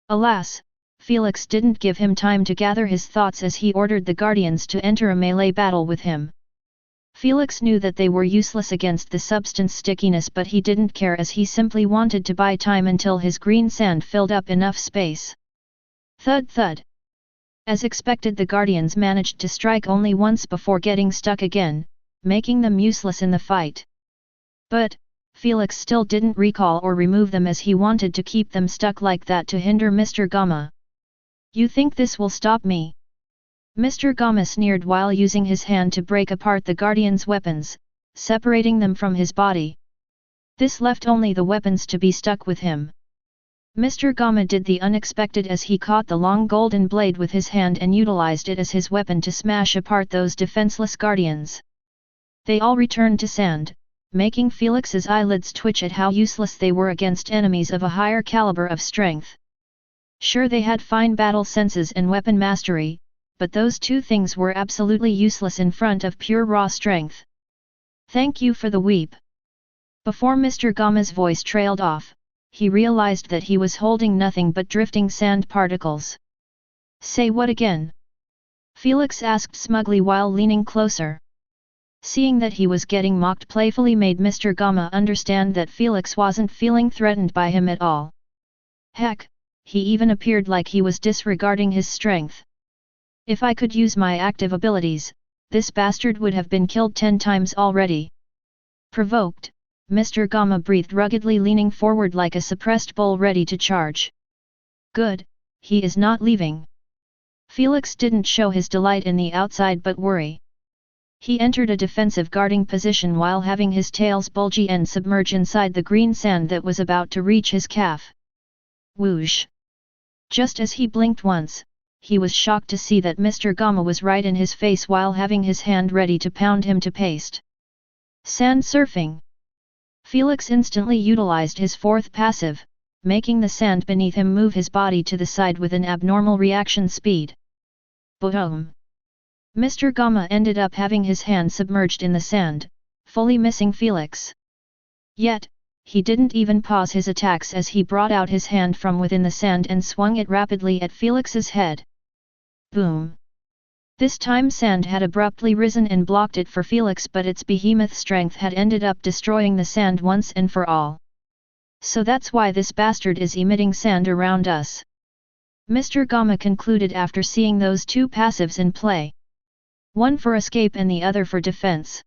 Alas, Felix didn't give him time to gather his thoughts as he ordered the guardians to enter a melee battle with him. Felix knew that they were useless against the substance stickiness, but he didn't care, as he simply wanted to buy time until his green sand filled up enough space. Thud thud. As expected, the Guardians managed to strike only once before getting stuck again, making them useless in the fight. But Felix still didn't recall or remove them, as he wanted to keep them stuck like that to hinder Mr. Gamma. "You think this will stop me?" Mr. Gamma sneered while using his hand to break apart the Guardians' weapons, separating them from his body. This left only the weapons to be stuck with him. Mr. Gamma did the unexpected, as he caught the long golden blade with his hand and utilized it as his weapon to smash apart those defenseless Guardians. They all returned to sand, making Felix's eyelids twitch at how useless they were against enemies of a higher caliber of strength. Sure, they had fine battle senses and weapon mastery, but those two things were absolutely useless in front of pure raw strength. "Thank you for the weep." Before Mr. Gamma's voice trailed off, he realized that he was holding nothing but drifting sand particles. "Say what again?" Felix asked smugly while leaning closer. Seeing that he was getting mocked playfully made Mr. Gamma understand that Felix wasn't feeling threatened by him at all. Heck, he even appeared like he was disregarding his strength. "If I could use my active abilities, this bastard would have been killed 10 times already." Provoked, Mr. Gamma breathed ruggedly, leaning forward like a suppressed bull ready to charge. "Good, he is not leaving." Felix didn't show his delight in the outside but worry. He entered a defensive guarding position while having his tail's bulgy end submerge inside the green sand that was about to reach his calf. Whoosh! Just as he blinked once, he was shocked to see that Mr. Gamma was right in his face while having his hand ready to pound him to paste. Sand surfing! Felix instantly utilized his fourth passive, making the sand beneath him move his body to the side with an abnormal reaction speed. Boom! Mr. Gamma ended up having his hand submerged in the sand, fully missing Felix. Yet, he didn't even pause his attacks as he brought out his hand from within the sand and swung it rapidly at Felix's head. Boom! This time sand had abruptly risen and blocked it for Felix, but its behemoth strength had ended up destroying the sand once and for all. "So that's why this bastard is emitting sand around us," Mr. Gamma concluded after seeing those two passives in play. One for escape and the other for defense.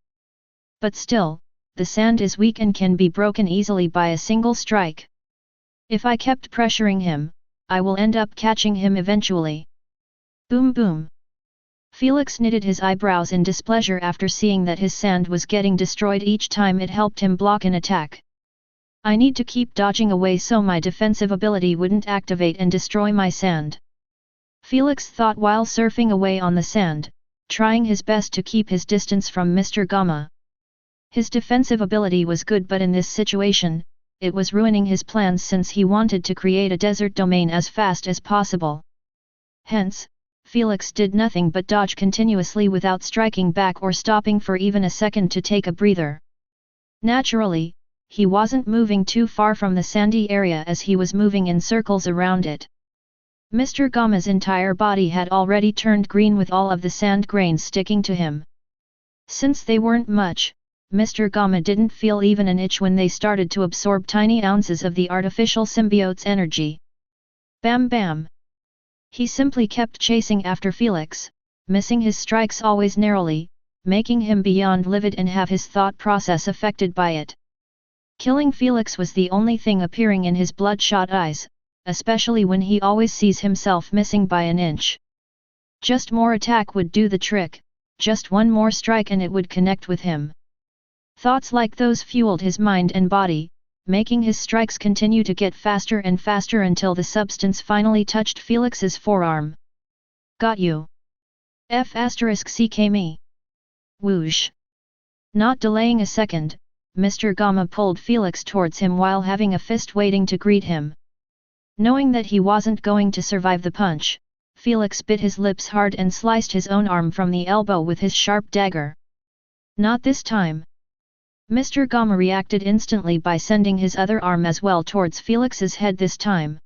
But still, the sand is weak and can be broken easily by a single strike. If I kept pressuring him, I will end up catching him eventually. Boom boom! Felix knitted his eyebrows in displeasure after seeing that his sand was getting destroyed each time it helped him block an attack. "I need to keep dodging away so my defensive ability wouldn't activate and destroy my sand," Felix thought while surfing away on the sand, trying his best to keep his distance from Mr. Gamma. His defensive ability was good, but in this situation, it was ruining his plans since he wanted to create a desert domain as fast as possible. Hence, Felix did nothing but dodge continuously without striking back or stopping for even a second to take a breather. Naturally, he wasn't moving too far from the sandy area as he was moving in circles around it. Mr. Gamma's entire body had already turned green with all of the sand grains sticking to him. Since they weren't much, Mr. Gamma didn't feel even an itch when they started to absorb tiny ounces of the artificial symbiote's energy. Bam bam! He simply kept chasing after Felix, missing his strikes always narrowly, making him beyond livid and have his thought process affected by it. Killing Felix was the only thing appearing in his bloodshot eyes, especially when he always sees himself missing by an inch. Just more attack would do the trick, just one more strike and it would connect with him. Thoughts like those fueled his mind and body, making his strikes continue to get faster and faster until the substance finally touched Felix's forearm. Got you! F***ck me! Whoosh! Not delaying a second, Mr. Gamma pulled Felix towards him while having a fist waiting to greet him. Knowing that he wasn't going to survive the punch, Felix bit his lips hard and sliced his own arm from the elbow with his sharp dagger. Not this time! Mr. Gamma reacted instantly by sending his other arm as well towards Felix's head this time.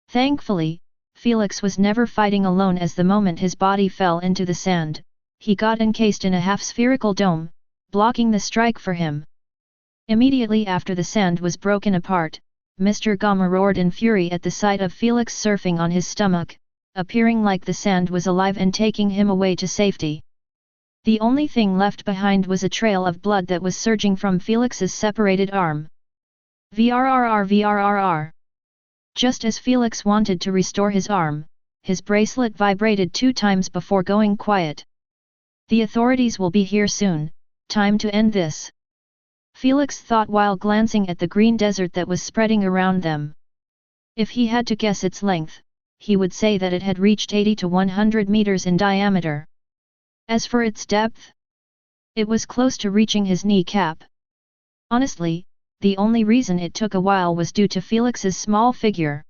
Thankfully, Felix was never fighting alone, as the moment his body fell into the sand, he got encased in a half-spherical dome, blocking the strike for him. Immediately after the sand was broken apart, Mr. Gamma roared in fury at the sight of Felix surfing on his stomach, appearing like the sand was alive and taking him away to safety. The only thing left behind was a trail of blood that was surging from Felix's separated arm. VRRR VRRR. Just as Felix wanted to restore his arm, his bracelet vibrated 2 times before going quiet. The authorities will be here soon, time to end this. Felix thought while glancing at the green desert that was spreading around them. If he had to guess its length, he would say that it had reached 80 to 100 meters in diameter. As for its depth, it was close to reaching his kneecap. Honestly, the only reason it took a while was due to Felix's small figure.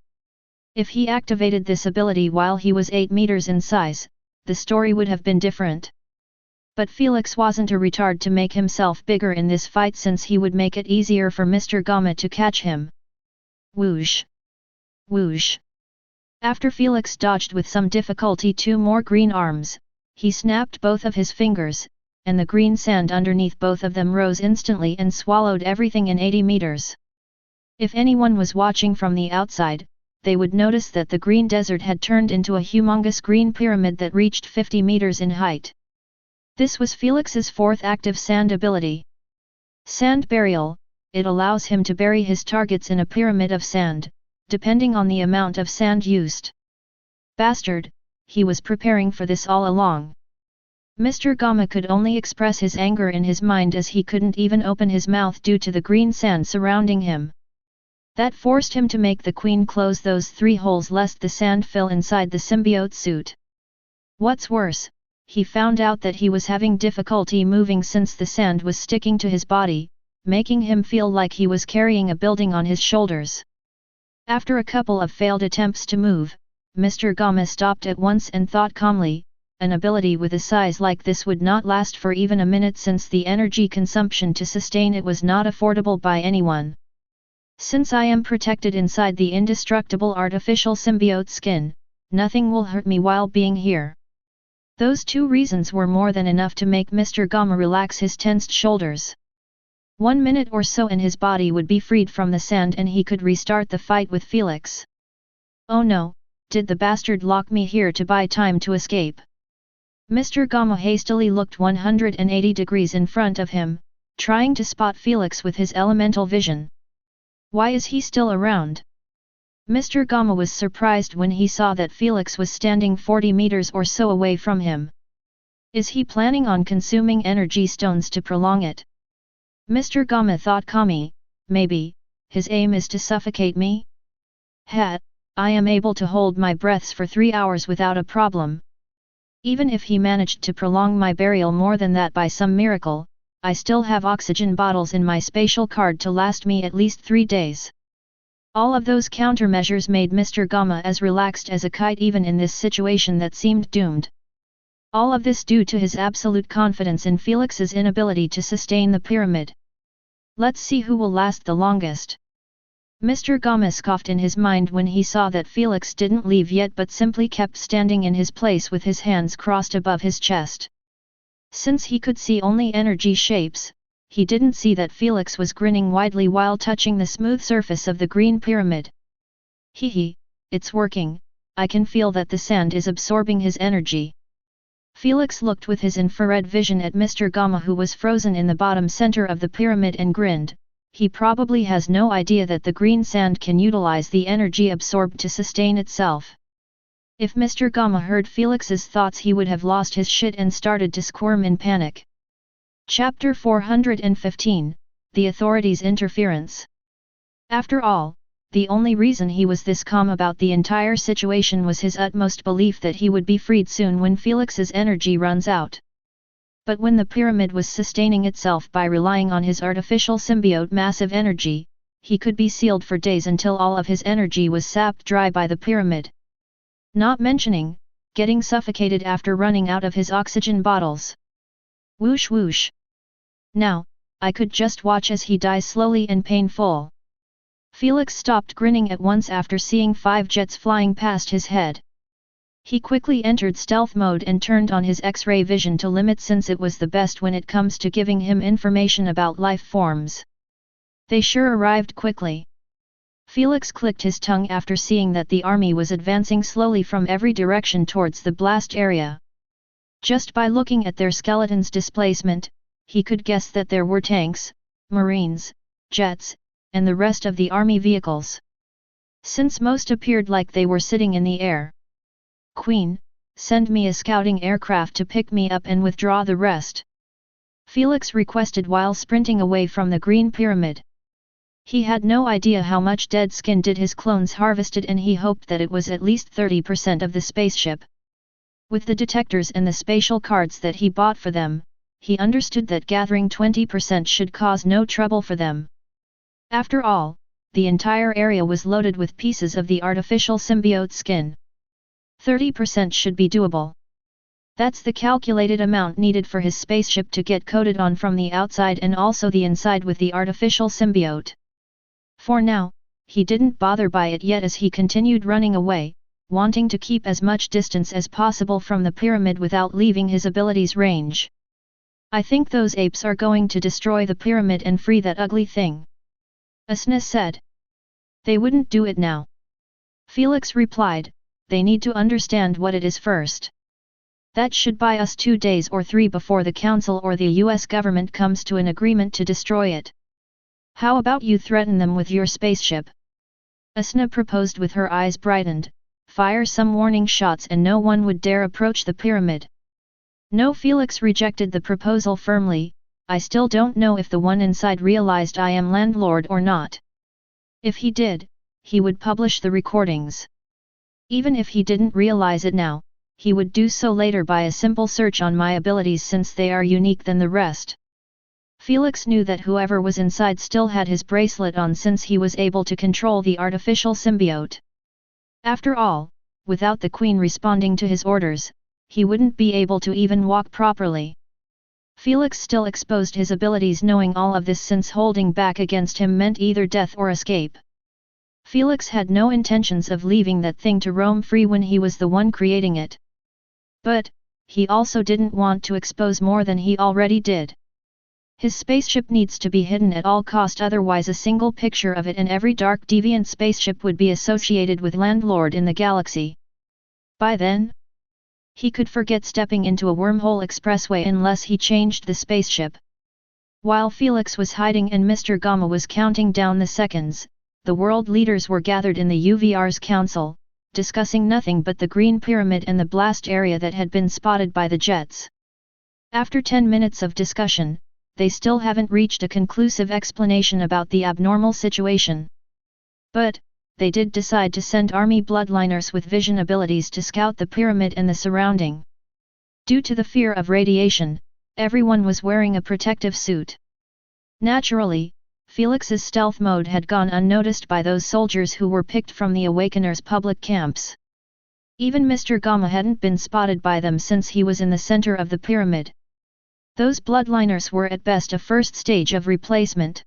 If he activated this ability while he was 8 meters in size, the story would have been different. But Felix wasn't a retard to make himself bigger in this fight, since he would make it easier for Mr. Gamma to catch him. Whoosh! Whoosh! After Felix dodged with some difficulty 2 more green arms, he snapped both of his fingers, and the green sand underneath both of them rose instantly and swallowed everything in 80 meters. If anyone was watching from the outside, they would notice that the green desert had turned into a humongous green pyramid that reached 50 meters in height. This was Felix's 4th active sand ability. Sand burial. It allows him to bury his targets in a pyramid of sand, depending on the amount of sand used. Bastard, he was preparing for this all along. Mr. Gamma could only express his anger in his mind, as he couldn't even open his mouth due to the green sand surrounding him. That forced him to make the queen close those 3 holes lest the sand fill inside the symbiote suit. What's worse, he found out that he was having difficulty moving since the sand was sticking to his body, making him feel like he was carrying a building on his shoulders. After a couple of failed attempts to move, Mr. Gamma stopped at once and thought calmly, an ability with a size like this would not last for even a minute, since the energy consumption to sustain it was not affordable by anyone. Since I am protected inside the indestructible artificial symbiote skin, nothing will hurt me while being here. Those 2 reasons were more than enough to make Mr. Gamma relax his tensed shoulders. 1 minute or so and his body would be freed from the sand and he could restart the fight with Felix. Oh no, did the bastard lock me here to buy time to escape? Mr. Gamma hastily looked 180 degrees in front of him, trying to spot Felix with his elemental vision. Why is he still around? Mr. Gamma was surprised when he saw that Felix was standing 40 meters or so away from him. Is he planning on consuming energy stones to prolong it? Mr. Gamma thought calmly, maybe, his aim is to suffocate me? I am able to hold my breaths for 3 hours without a problem. Even if he managed to prolong my burial more than that by some miracle, I still have oxygen bottles in my spatial card to last me at least 3 days. All of those countermeasures made Mr. Gamma as relaxed as a kite even in this situation that seemed doomed. All of this due to his absolute confidence in Felix's inability to sustain the pyramid. Let's see who will last the longest. Mr. Gamma scoffed in his mind when he saw that Felix didn't leave yet but simply kept standing in his place with his hands crossed above his chest. Since he could see only energy shapes, he didn't see that Felix was grinning widely while touching the smooth surface of the green pyramid. Hehe, it's working, I can feel that the sand is absorbing his energy. Felix looked with his infrared vision at Mr. Gamma, who was frozen in the bottom center of the pyramid, and grinned. He probably has no idea that the green sand can utilize the energy absorbed to sustain itself. If Mr. Gamma heard Felix's thoughts, he would have lost his shit and started to squirm in panic. Chapter 415, The Authorities' Interference. After all, the only reason he was this calm about the entire situation was his utmost belief that he would be freed soon when Felix's energy runs out. But when the pyramid was sustaining itself by relying on his artificial symbiote massive energy, he could be sealed for days until all of his energy was sapped dry by the pyramid. Not mentioning, getting suffocated after running out of his oxygen bottles. Whoosh whoosh. Now, I could just watch as he dies slowly and painful. Felix stopped grinning at once after seeing 5 jets flying past his head. He quickly entered stealth mode and turned on his X-ray vision to limit since it was the best when it comes to giving him information about life forms. They sure arrived quickly. Felix clicked his tongue after seeing that the army was advancing slowly from every direction towards the blast area. Just by looking at their skeletons' displacement, he could guess that there were tanks, marines, jets, and the rest of the army vehicles. Since most appeared like they were sitting in the air. Queen, send me a scouting aircraft to pick me up and withdraw the rest. Felix requested while sprinting away from the green pyramid. He had no idea how much dead skin did his clones harvested, and he hoped that it was at least 30% of the spaceship. With the detectors and the spatial cards that he bought for them, he understood that gathering 20% should cause no trouble for them. After all, the entire area was loaded with pieces of the artificial symbiote skin. 30% should be doable. That's the calculated amount needed for his spaceship to get coated on from the outside and also the inside with the artificial symbiote. For now, he didn't bother by it yet as he continued running away, wanting to keep as much distance as possible from the pyramid without leaving his ability's range. I think those apes are going to destroy the pyramid and free that ugly thing. Asna said. They wouldn't do it now. Felix replied, they need to understand what it is first. That should buy us 2 days or 3 before the Council or the US government comes to an agreement to destroy it. How about you threaten them with your spaceship? Asna proposed with her eyes brightened, fire some warning shots and no one would dare approach the pyramid. No, Felix rejected the proposal firmly, I still don't know if the one inside realized I am landlord or not. If he did, he would publish the recordings. Even if he didn't realize it now, he would do so later by a simple search on my abilities since they are unique than the rest. Felix knew that whoever was inside still had his bracelet on since he was able to control the artificial symbiote. After all, without the Queen responding to his orders, he wouldn't be able to even walk properly. Felix still exposed his abilities knowing all of this since holding back against him meant either death or escape. Felix had no intentions of leaving that thing to roam free when he was the one creating it. But, he also didn't want to expose more than he already did. His spaceship needs to be hidden at all cost, otherwise a single picture of it and every dark deviant spaceship would be associated with Landlord in the galaxy. By then, he could forget stepping into a wormhole expressway unless he changed the spaceship. While Felix was hiding and Mr. Gamma was counting down the seconds, the world leaders were gathered in the UVR's council, discussing nothing but the green pyramid and the blast area that had been spotted by the jets. After 10 minutes of discussion, they still haven't reached a conclusive explanation about the abnormal situation. But, they did decide to send army bloodliners with vision abilities to scout the pyramid and the surrounding. Due to the fear of radiation, everyone was wearing a protective suit. Naturally, Felix's stealth mode had gone unnoticed by those soldiers who were picked from the Awakeners' public camps. Even Mr. Gamma hadn't been spotted by them since he was in the center of the pyramid. Those bloodliners were at best a first stage of replacement.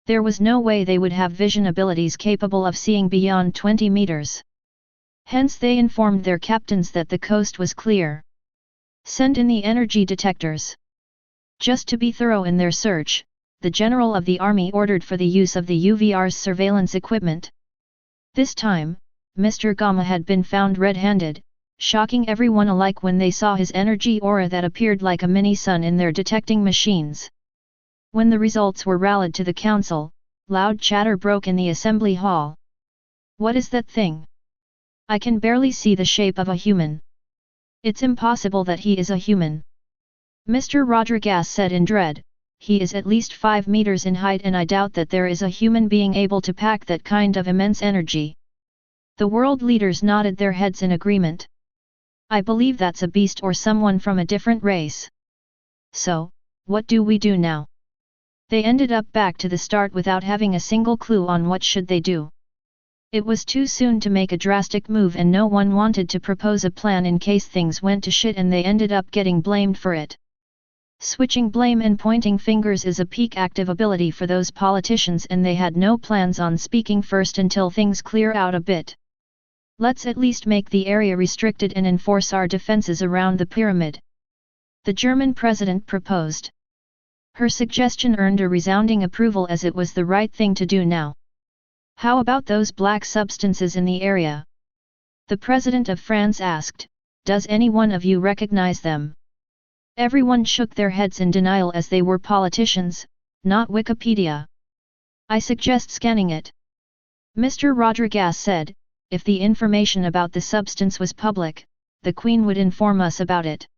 There was no way they would have vision abilities capable of seeing beyond 20 meters. Hence they informed their captains that the coast was clear. Send in the energy detectors. Just to be thorough in their search, the general of the army ordered for the use of the UVR's surveillance equipment. This time, Mr. Gamma had been found red-handed, shocking everyone alike when they saw his energy aura that appeared like a mini-sun in their detecting machines. When the results were rallied to the council, loud chatter broke in the assembly hall. What is that thing? I can barely see the shape of a human. It's impossible that he is a human. Mr. Rodriguez said in dread, he is at least 5 meters in height and I doubt that there is a human being able to pack that kind of immense energy. The world leaders nodded their heads in agreement. I believe that's a beast or someone from a different race. So, what do we do now? They ended up back to the start without having a single clue on what should they do. It was too soon to make a drastic move and no one wanted to propose a plan in case things went to shit and they ended up getting blamed for it. Switching blame and pointing fingers is a peak active ability for those politicians and they had no plans on speaking first until things clear out a bit. Let's at least make the area restricted and enforce our defenses around the pyramid. The German president proposed. Her suggestion earned a resounding approval as it was the right thing to do now. How about those black substances in the area? The president of France asked, does any one of you recognize them? Everyone shook their heads in denial as they were politicians, not Wikipedia. I suggest scanning it. Mr. Rodriguez said, if the information about the substance was public, the Queen would inform us about it.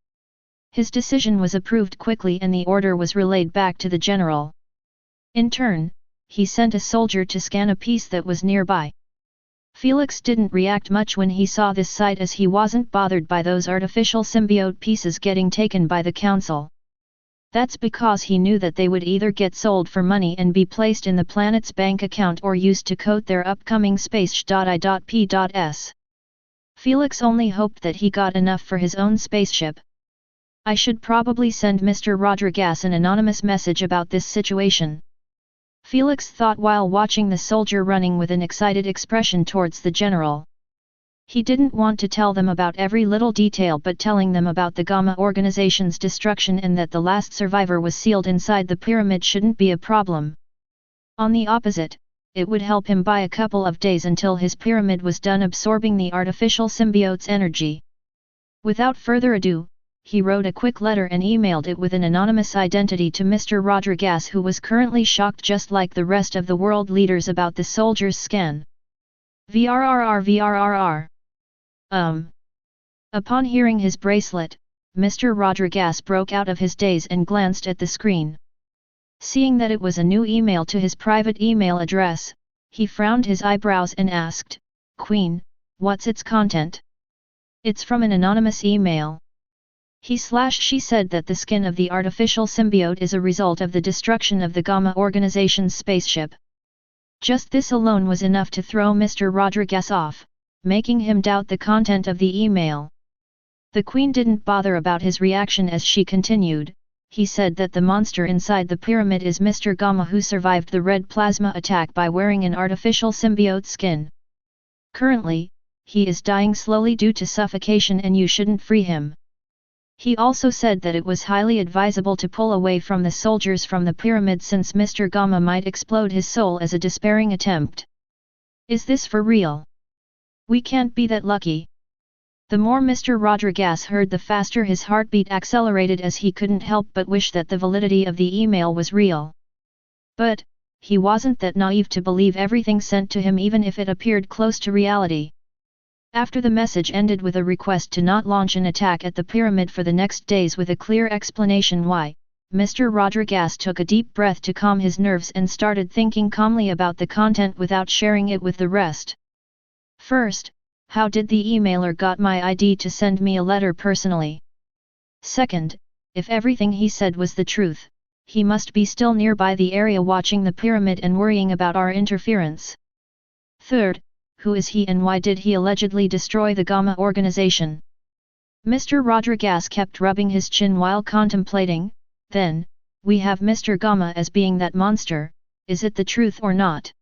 His decision was approved quickly and the order was relayed back to the general. In turn, he sent a soldier to scan a piece that was nearby. Felix didn't react much when he saw this sight as he wasn't bothered by those artificial symbiote pieces getting taken by the council. That's because he knew that they would either get sold for money and be placed in the planet's bank account or used to coat their upcoming space.I.P.S. Felix only hoped that he got enough for his own spaceship. I should probably send Mr. Rodriguez an anonymous message about this situation. Felix thought while watching the soldier running with an excited expression towards the general. He didn't want to tell them about every little detail, but telling them about the Gamma organization's destruction and that the last survivor was sealed inside the pyramid shouldn't be a problem. On the opposite, it would help him buy a couple of days until his pyramid was done absorbing the artificial symbiote's energy. Without further ado, he wrote a quick letter and emailed it with an anonymous identity to Mr. Rodriguez, who was currently shocked just like the rest of the world leaders about the soldier's scan. VRRR. Upon hearing his bracelet, Mr. Rodriguez broke out of his daze and glanced at the screen. Seeing that it was a new email to his private email address, he frowned his eyebrows and asked, Queen, what's its content? It's from an anonymous email. She said that the skin of the artificial symbiote is a result of the destruction of the Gamma organization's spaceship. Just this alone was enough to throw Mr. Rodriguez off, making him doubt the content of the email. The Queen didn't bother about his reaction as she continued. He said that the monster inside the pyramid is Mr. Gamma, who survived the red plasma attack by wearing an artificial symbiote skin. Currently, he is dying slowly due to suffocation and you shouldn't free him. He also said that it was highly advisable to pull away from the soldiers from the pyramid since Mr. Gamma might explode his soul as a despairing attempt. Is this for real? We can't be that lucky. The more Mr. Rodriguez heard, the faster his heartbeat accelerated as he couldn't help but wish that the validity of the email was real. But, he wasn't that naive to believe everything sent to him even if it appeared close to reality. After the message ended with a request to not launch an attack at the pyramid for the next days with a clear explanation why, Mr. Rodriguez took a deep breath to calm his nerves and started thinking calmly about the content without sharing it with the rest. First, how did the emailer got my ID to send me a letter personally? Second, if everything he said was the truth, he must be still nearby the area watching the pyramid and worrying about our interference. Third, who is he and why did he allegedly destroy the Gamma organization? Mr. Rodriguez kept rubbing his chin while contemplating. Then, we have Mr. Gamma as being that monster, is it the truth or not?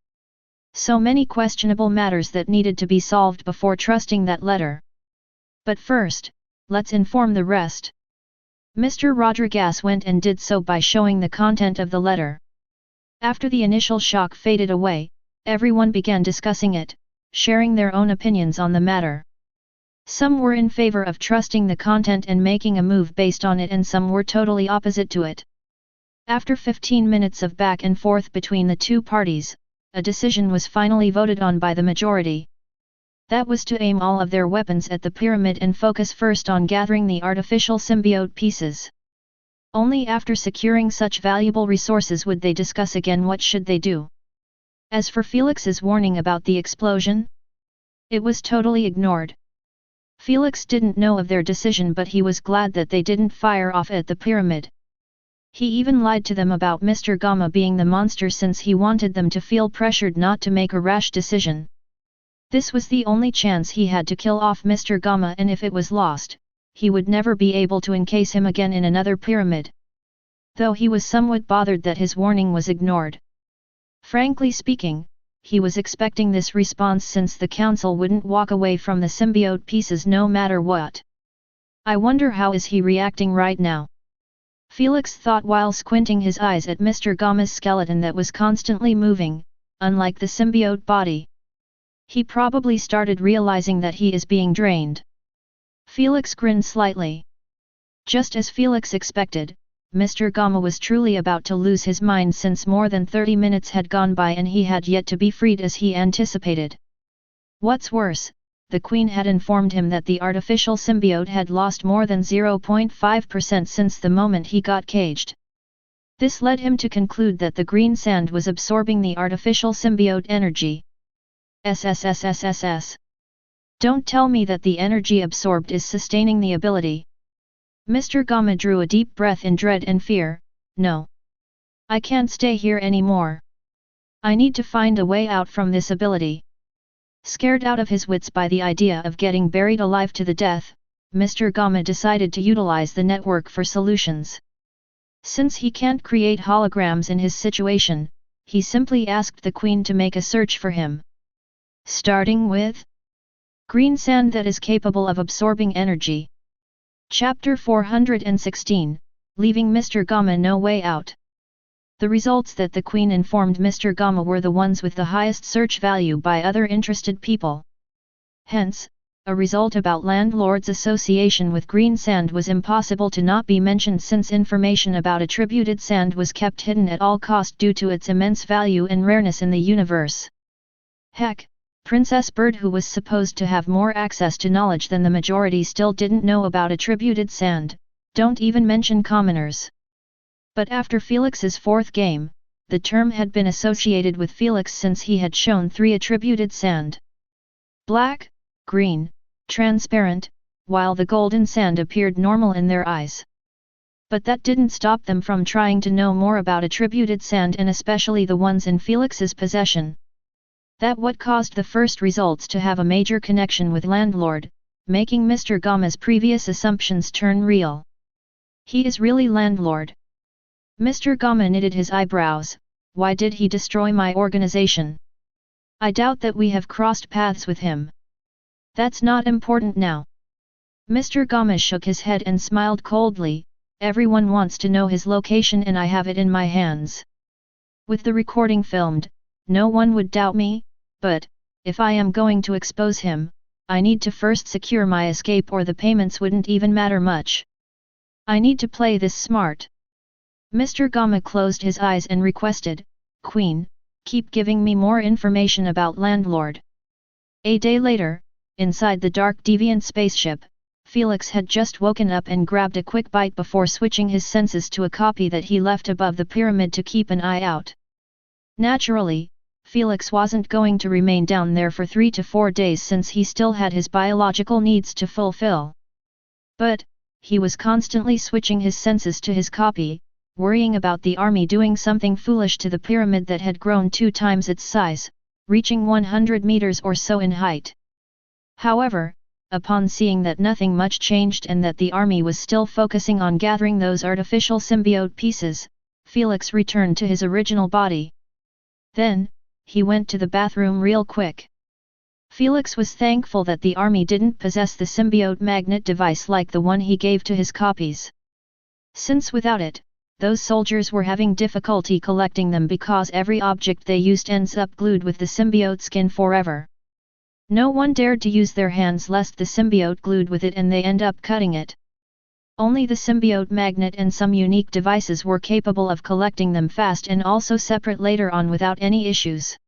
So many questionable matters that needed to be solved before trusting that letter. But first, let's inform the rest. Mr. Rodriguez went and did so by showing the content of the letter. After the initial shock faded away, everyone began discussing it, sharing their own opinions on the matter. Some were in favor of trusting the content and making a move based on it, and some were totally opposite to it. After 15 minutes of back and forth between the two parties, a decision was finally voted on by the majority. That was to aim all of their weapons at the pyramid and focus first on gathering the artificial symbiote pieces. Only after securing such valuable resources would they discuss again what should they do. As for Felix's warning about the explosion, it was totally ignored. Felix didn't know of their decision, but he was glad that they didn't fire off at the pyramid. He even lied to them about Mr. Gamma being the monster since he wanted them to feel pressured not to make a rash decision. This was the only chance he had to kill off Mr. Gamma, and if it was lost, he would never be able to encase him again in another pyramid. Though he was somewhat bothered that his warning was ignored. Frankly speaking, he was expecting this response since the council wouldn't walk away from the symbiote pieces no matter what. I wonder how is he reacting right now? Felix thought while squinting his eyes at Mr. Gama's skeleton that was constantly moving, unlike the symbiote body. He probably started realizing that he is being drained. Felix grinned slightly. Just as Felix expected, Mr. Gama was truly about to lose his mind since more than 30 minutes had gone by and he had yet to be freed as he anticipated. What's worse, the Queen had informed him that the artificial symbiote had lost more than 0.5% since the moment he got caged. This led him to conclude that the green sand was absorbing the artificial symbiote energy. SSSSSS. Don't tell me that the energy absorbed is sustaining the ability. Mr. Gama drew a deep breath in dread and fear. No. I can't stay here anymore. I need to find a way out from this ability. Scared out of his wits by the idea of getting buried alive to the death, Mr. Gama decided to utilize the network for solutions. Since he can't create holograms in his situation, he simply asked the Queen to make a search for him. Starting with green sand that is capable of absorbing energy. Chapter 416, Leaving Mr. Gama No Way Out. The results that the Queen informed Mr. Gama were the ones with the highest search value by other interested people. Hence, a result about landlords' association with green sand was impossible to not be mentioned since information about attributed sand was kept hidden at all cost due to its immense value and rareness in the universe. Heck, Princess Bird, who was supposed to have more access to knowledge than the majority, still didn't know about attributed sand, don't even mention commoners. But after Felix's fourth game, the term had been associated with Felix since he had shown 3 attributed sand. Black, green, transparent, while the golden sand appeared normal in their eyes. But that didn't stop them from trying to know more about attributed sand, and especially the ones in Felix's possession. That what caused the first results to have a major connection with landlord, making Mr. Gama's previous assumptions turn real. He is really landlord. Mr. Gama knitted his eyebrows. Why did he destroy my organization? I doubt that we have crossed paths with him. That's not important now. Mr. Gama shook his head and smiled coldly. Everyone wants to know his location and I have it in my hands. With the recording filmed, no one would doubt me. But, if I am going to expose him, I need to first secure my escape or the payments wouldn't even matter much. I need to play this smart. Mr. Gama closed his eyes and requested, Queen, keep giving me more information about landlord. A day later, inside the dark deviant spaceship, Felix had just woken up and grabbed a quick bite before switching his senses to a copy that he left above the pyramid to keep an eye out. Naturally, Felix wasn't going to remain down there for 3 to 4 days since he still had his biological needs to fulfill. But, he was constantly switching his senses to his copy, worrying about the army doing something foolish to the pyramid that had grown 2 times its size, reaching 100 meters or so in height. However, upon seeing that nothing much changed and that the army was still focusing on gathering those artificial symbiote pieces, Felix returned to his original body. Then, he went to the bathroom real quick. Felix was thankful that the army didn't possess the symbiote magnet device like the one he gave to his copies. Since without it, those soldiers were having difficulty collecting them because every object they used ends up glued with the symbiote skin forever. No one dared to use their hands lest the symbiote glued with it and they end up cutting it. Only the symbiote magnet and some unique devices were capable of collecting them fast and also separate later on without any issues.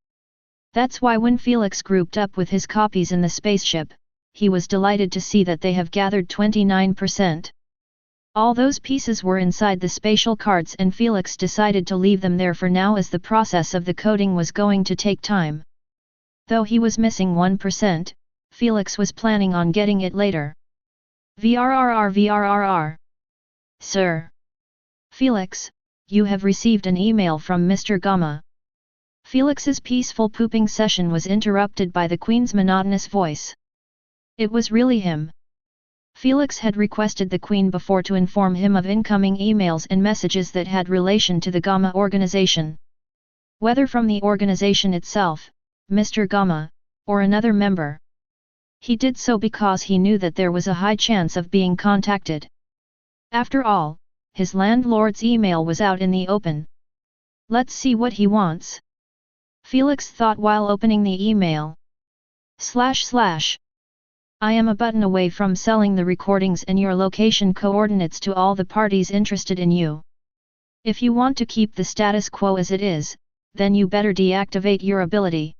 That's why when Felix grouped up with his copies in the spaceship, he was delighted to see that they have gathered 29%. All those pieces were inside the spatial cards and Felix decided to leave them there for now as the process of the coding was going to take time. Though he was missing 1%, Felix was planning on getting it later. VRRR. Sir. Felix, you have received an email from Mr. Gama. Felix's peaceful pooping session was interrupted by the Queen's monotonous voice. It was really him. Felix had requested the Queen before to inform him of incoming emails and messages that had relation to the Gama organization. Whether from the organization itself, Mr. Gamma, or another member. He did so because he knew that there was a high chance of being contacted. After all, his landlord's email was out in the open. Let's see what he wants. Felix thought while opening the email. I am a button away from selling the recordings and your location coordinates to all the parties interested in you. If you want to keep the status quo as it is, then you better deactivate your ability.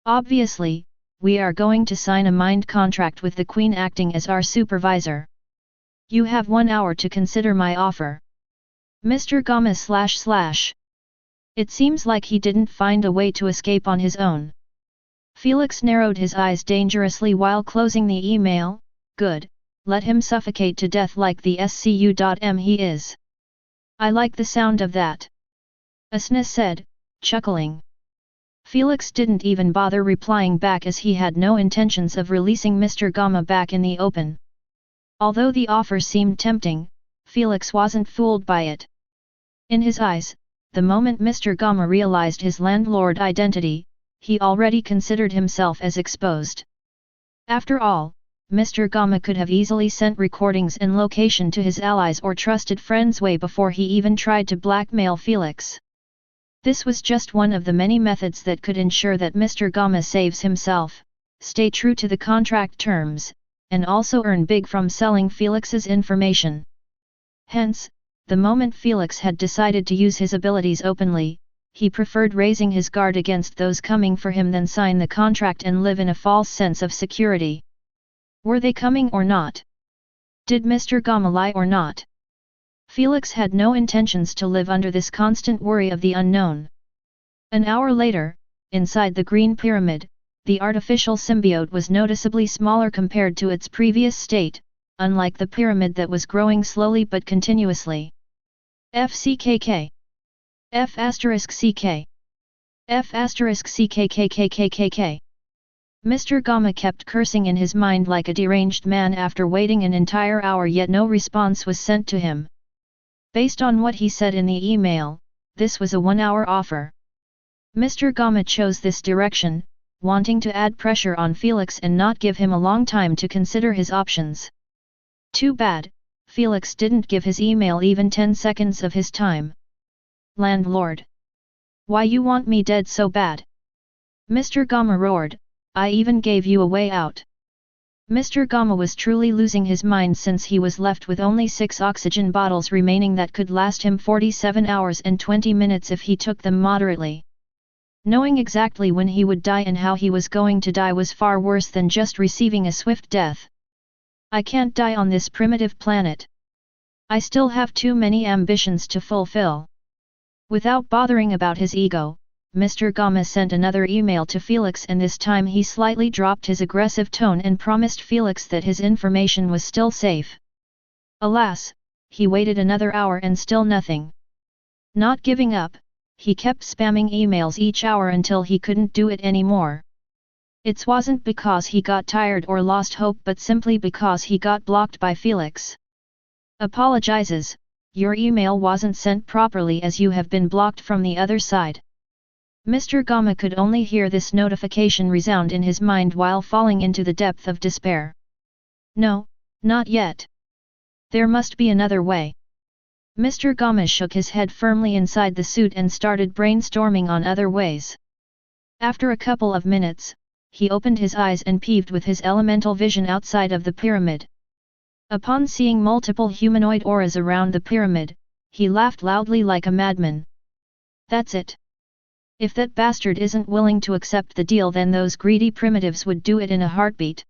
Obviously, we are going to sign a mind contract with the Queen acting as our supervisor. You have 1 hour to consider my offer. Mr. Gamma / It seems like he didn't find a way to escape on his own. Felix narrowed his eyes dangerously while closing the email. Good, let him suffocate to death like the SCU.M he is. I like the sound of that. Asna said, chuckling. Felix didn't even bother replying back as he had no intentions of releasing Mr. Gamma back in the open. Although the offer seemed tempting, Felix wasn't fooled by it. In his eyes, the moment Mr. Gamma realized his landlord identity, he already considered himself as exposed. After all, Mr. Gamma could have easily sent recordings and location to his allies or trusted friends way before he even tried to blackmail Felix. This was just one of the many methods that could ensure that Mr. Gamma saves himself, stay true to the contract terms, and also earn big from selling Felix's information. Hence, the moment Felix had decided to use his abilities openly, he preferred raising his guard against those coming for him than sign the contract and live in a false sense of security. Were they coming or not? Did Mr. Gamma lie or not? Felix had no intentions to live under this constant worry of the unknown. An hour later, inside the Green Pyramid, the artificial symbiote was noticeably smaller compared to its previous state, unlike the pyramid that was growing slowly but continuously. FCKK. F***CK. F***CKKKKKK. Mr. Gamma kept cursing in his mind like a deranged man after waiting an entire hour yet no response was sent to him. Based on what he said in the email, this was a 1-hour offer. Mr. Gamma chose this direction, wanting to add pressure on Felix and not give him a long time to consider his options. Too bad, Felix didn't give his email even 10 seconds of his time. Landlord. Why you want me dead so bad? Mr. Gamma roared, I even gave you a way out. Mr. Gamma was truly losing his mind since he was left with only 6 oxygen bottles remaining that could last him 47 hours and 20 minutes if he took them moderately. Knowing exactly when he would die and how he was going to die was far worse than just receiving a swift death. I can't die on this primitive planet. I still have too many ambitions to fulfill. Without bothering about his ego, Mr. Gamma sent another email to Felix and this time he slightly dropped his aggressive tone and promised Felix that his information was still safe. Alas, he waited another hour and still nothing. Not giving up, he kept spamming emails each hour until he couldn't do it anymore. It wasn't because he got tired or lost hope but simply because he got blocked by Felix. Apologizes, your email wasn't sent properly as you have been blocked from the other side. Mr. Gamma could only hear this notification resound in his mind while falling into the depth of despair. No, not yet. There must be another way. Mr. Gamma shook his head firmly inside the suit and started brainstorming on other ways. After a couple of minutes, he opened his eyes and peeved with his elemental vision outside of the pyramid. Upon seeing multiple humanoid auras around the pyramid, he laughed loudly like a madman. That's it. If that bastard isn't willing to accept the deal then those greedy primitives would do it in a heartbeat.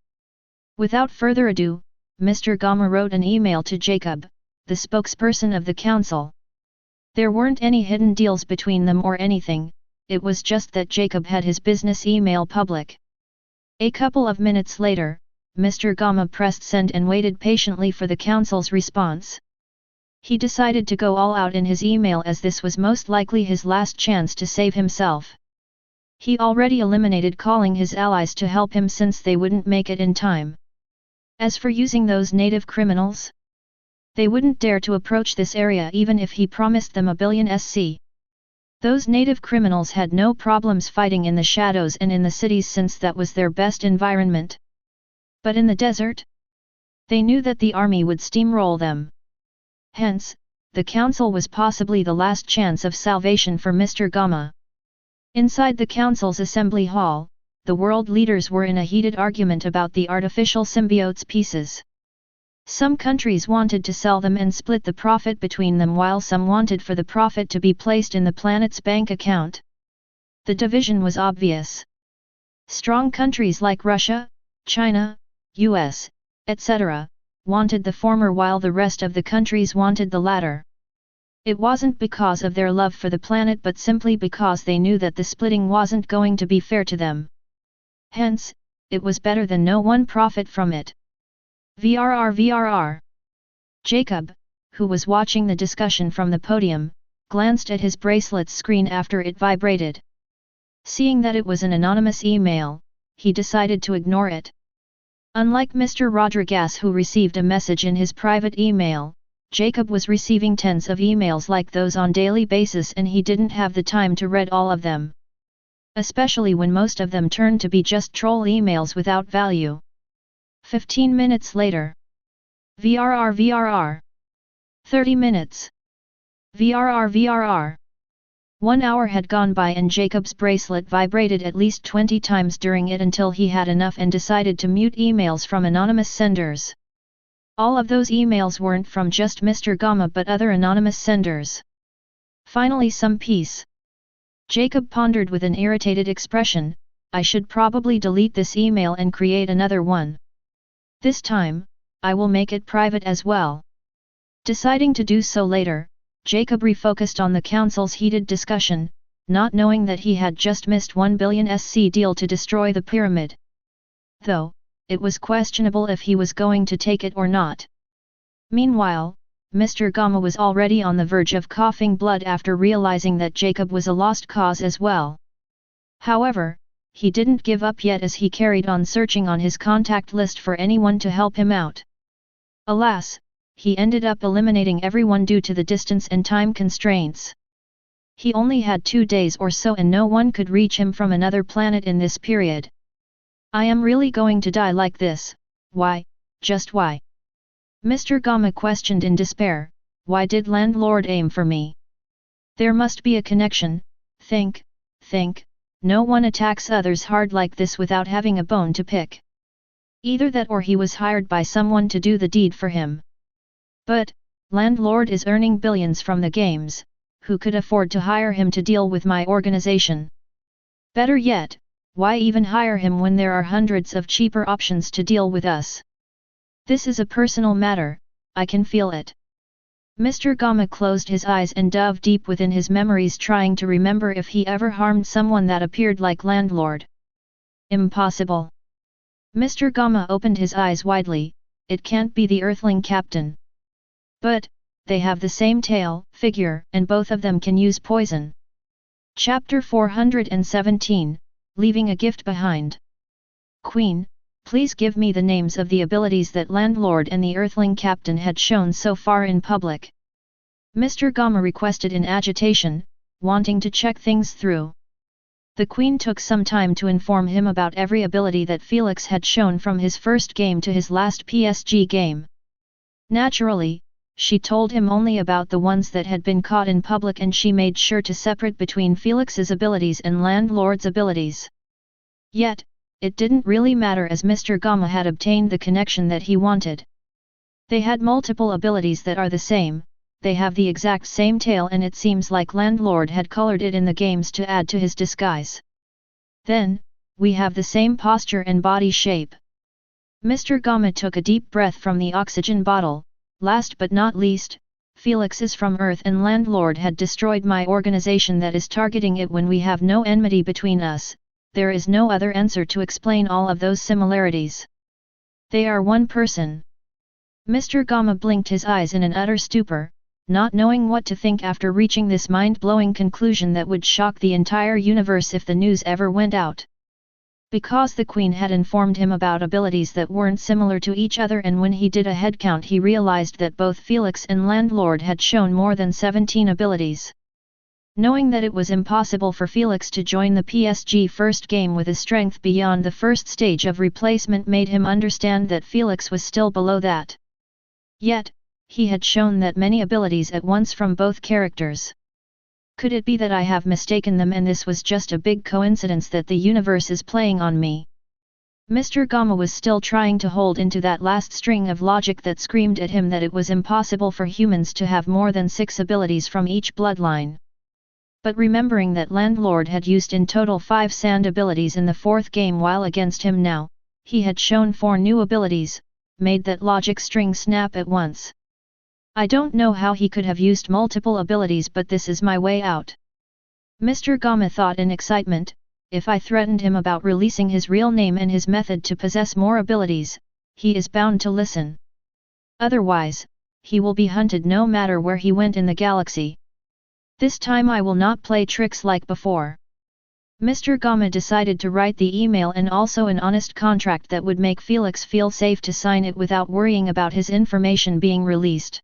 Without further ado, Mr. Gamma wrote an email to Jacob, the spokesperson of the council. There weren't any hidden deals between them or anything, it was just that Jacob had his business email public. A couple of minutes later, Mr. Gamma pressed send and waited patiently for the council's response. He decided to go all out in his email as this was most likely his last chance to save himself. He already eliminated calling his allies to help him since they wouldn't make it in time. As for using those native criminals, they wouldn't dare to approach this area even if he promised them $1 billion SC. Those native criminals had no problems fighting in the shadows and in the cities since that was their best environment. But in the desert? They knew that the army would steamroll them. Hence, the council was possibly the last chance of salvation for Mr. Gamma. Inside the council's assembly hall, the world leaders were in a heated argument about the artificial symbiotes pieces. Some countries wanted to sell them and split the profit between them, while some wanted for the profit to be placed in the planet's bank account. The division was obvious. Strong countries like Russia, China, US, etc., wanted the former while the rest of the countries wanted the latter. It wasn't because of their love for the planet but simply because they knew that the splitting wasn't going to be fair to them. Hence, it was better than no one profit from it. VRR. Jacob, who was watching the discussion from the podium, glanced at his bracelet's screen after it vibrated. Seeing that it was an anonymous email, he decided to ignore it. Unlike Mr. Rodriguez, who received a message in his private email, Jacob was receiving tens of emails like those on daily basis, and he didn't have the time to read all of them. Especially when most of them turned to be just troll emails without value. 15 minutes later. VRR. 30 minutes. VRR. 1 hour had gone by and Jacob's bracelet vibrated at least 20 times during it until he had enough and decided to mute emails from anonymous senders. All of those emails weren't from just Mr. Gamma but other anonymous senders. Finally some peace. Jacob pondered with an irritated expression, I should probably delete this email and create another one. This time, I will make it private as well. Deciding to do so later, Jacob refocused on the council's heated discussion, not knowing that he had just missed 1 billion SC deal to destroy the pyramid. Though, it was questionable if he was going to take it or not. Meanwhile, Mr. Gamma was already on the verge of coughing blood after realizing that Jacob was a lost cause as well. However, he didn't give up yet as he carried on searching on his contact list for anyone to help him out. Alas, he ended up eliminating everyone due to the distance and time constraints. He only had 2 days or so and no one could reach him from another planet in this period. I am really going to die like this, why, just why? Mr. Gamma questioned in despair, why did landlord aim for me? There must be a connection, think, no one attacks others hard like this without having a bone to pick. Either that or he was hired by someone to do the deed for him. But, landlord is earning billions from the games, who could afford to hire him to deal with my organization? Better yet, why even hire him when there are hundreds of cheaper options to deal with us? This is a personal matter, I can feel it. Mr. Gamma closed his eyes and dove deep within his memories, trying to remember if he ever harmed someone that appeared like landlord. Impossible. Mr. Gamma opened his eyes widely, it can't be the Earthling captain. But, they have the same tail, figure, and both of them can use poison. Chapter 417, Leaving a Gift Behind. Queen, please give me the names of the abilities that Landlord and the Earthling captain had shown so far in public. Mr. Gamma requested in agitation, wanting to check things through. The Queen took some time to inform him about every ability that Felix had shown from his first game to his last PSG game. Naturally, she told him only about the ones that had been caught in public, and she made sure to separate between Felix's abilities and Landlord's abilities. Yet, it didn't really matter as Mr. Gamma had obtained the connection that he wanted. They had multiple abilities that are the same, they have the exact same tail, and it seems like Landlord had colored it in the games to add to his disguise. Then, we have the same posture and body shape. Mr. Gamma took a deep breath from the oxygen bottle. Last but not least, Felix is from Earth and Landlord had destroyed my organization that is targeting it when we have no enmity between us. There is no other answer to explain all of those similarities. They are one person. Mr. Gamma blinked his eyes in an utter stupor, not knowing what to think after reaching this mind-blowing conclusion that would shock the entire universe if the news ever went out. Because the Queen had informed him about abilities that weren't similar to each other, and when he did a headcount he realized that both Felix and Landlord had shown more than 17 abilities. Knowing that it was impossible for Felix to join the PSG first game with a strength beyond the first stage of replacement made him understand that Felix was still below that. Yet, he had shown that many abilities at once from both characters. Could it be that I have mistaken them and this was just a big coincidence that the universe is playing on me? Mr. Gamma was still trying to hold into that last string of logic that screamed at him that it was impossible for humans to have more than 6 abilities from each bloodline. But remembering that Landlord had used in total 5 sand abilities in the 4th game while against him now, he had shown 4 new abilities, made that logic string snap at once. I don't know how he could have used multiple abilities, but this is my way out. Mr. Gamma thought in excitement. If I threatened him about releasing his real name and his method to possess more abilities, he is bound to listen. Otherwise, he will be hunted no matter where he went in the galaxy. This time I will not play tricks like before. Mr. Gamma decided to write the email and also an honest contract that would make Felix feel safe to sign it without worrying about his information being released.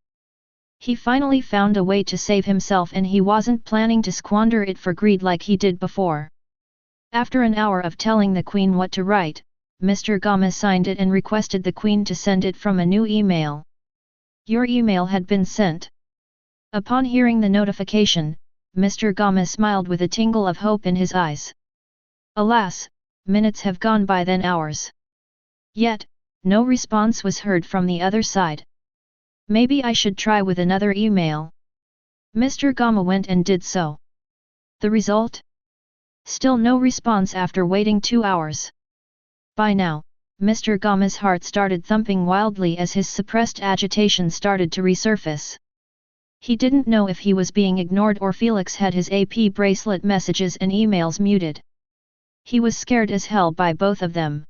He finally found a way to save himself and he wasn't planning to squander it for greed like he did before. After an hour of telling the Queen what to write, Mr. Gamma signed it and requested the Queen to send it from a new email. Your email had been sent. Upon hearing the notification, Mr. Gamma smiled with a tingle of hope in his eyes. Alas, minutes have gone by then hours. Yet, no response was heard from the other side. Maybe I should try with another email. Mr. Gamma went and did so. The result? Still no response after waiting 2 hours. By now, Mr. Gamma's heart started thumping wildly as his suppressed agitation started to resurface. He didn't know if he was being ignored or Felix had his AP bracelet messages and emails muted. He was scared as hell by both of them.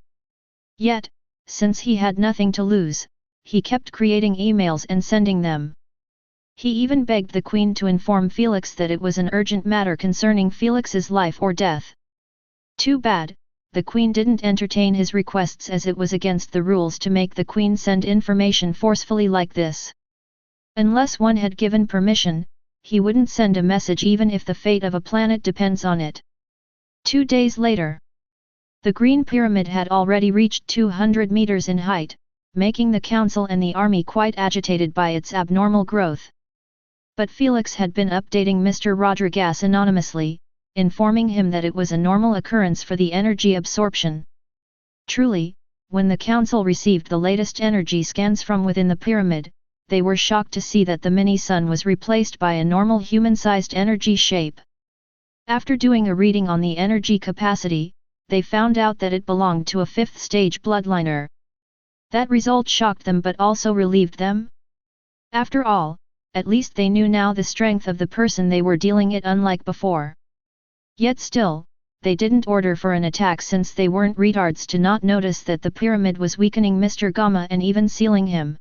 Yet, since he had nothing to lose, he kept creating emails and sending them. He even begged the Queen to inform Felix that it was an urgent matter concerning Felix's life or death. Too bad, the Queen didn't entertain his requests as it was against the rules to make the Queen send information forcefully like this. Unless one had given permission, he wouldn't send a message even if the fate of a planet depends on it. 2 days later. The Green Pyramid had already reached 200 meters in height, making the Council and the Army quite agitated by its abnormal growth. But Felix had been updating Mr. Rodriguez anonymously, informing him that it was a normal occurrence for the energy absorption. Truly, when the Council received the latest energy scans from within the pyramid, they were shocked to see that the mini-sun was replaced by a normal human-sized energy shape. After doing a reading on the energy capacity, they found out that it belonged to a 5th stage bloodliner. That result shocked them but also relieved them. After all, at least they knew now the strength of the person they were dealing it unlike before. Yet still, they didn't order for an attack since they weren't retards to not notice that the pyramid was weakening Mr. Gamma and even sealing him.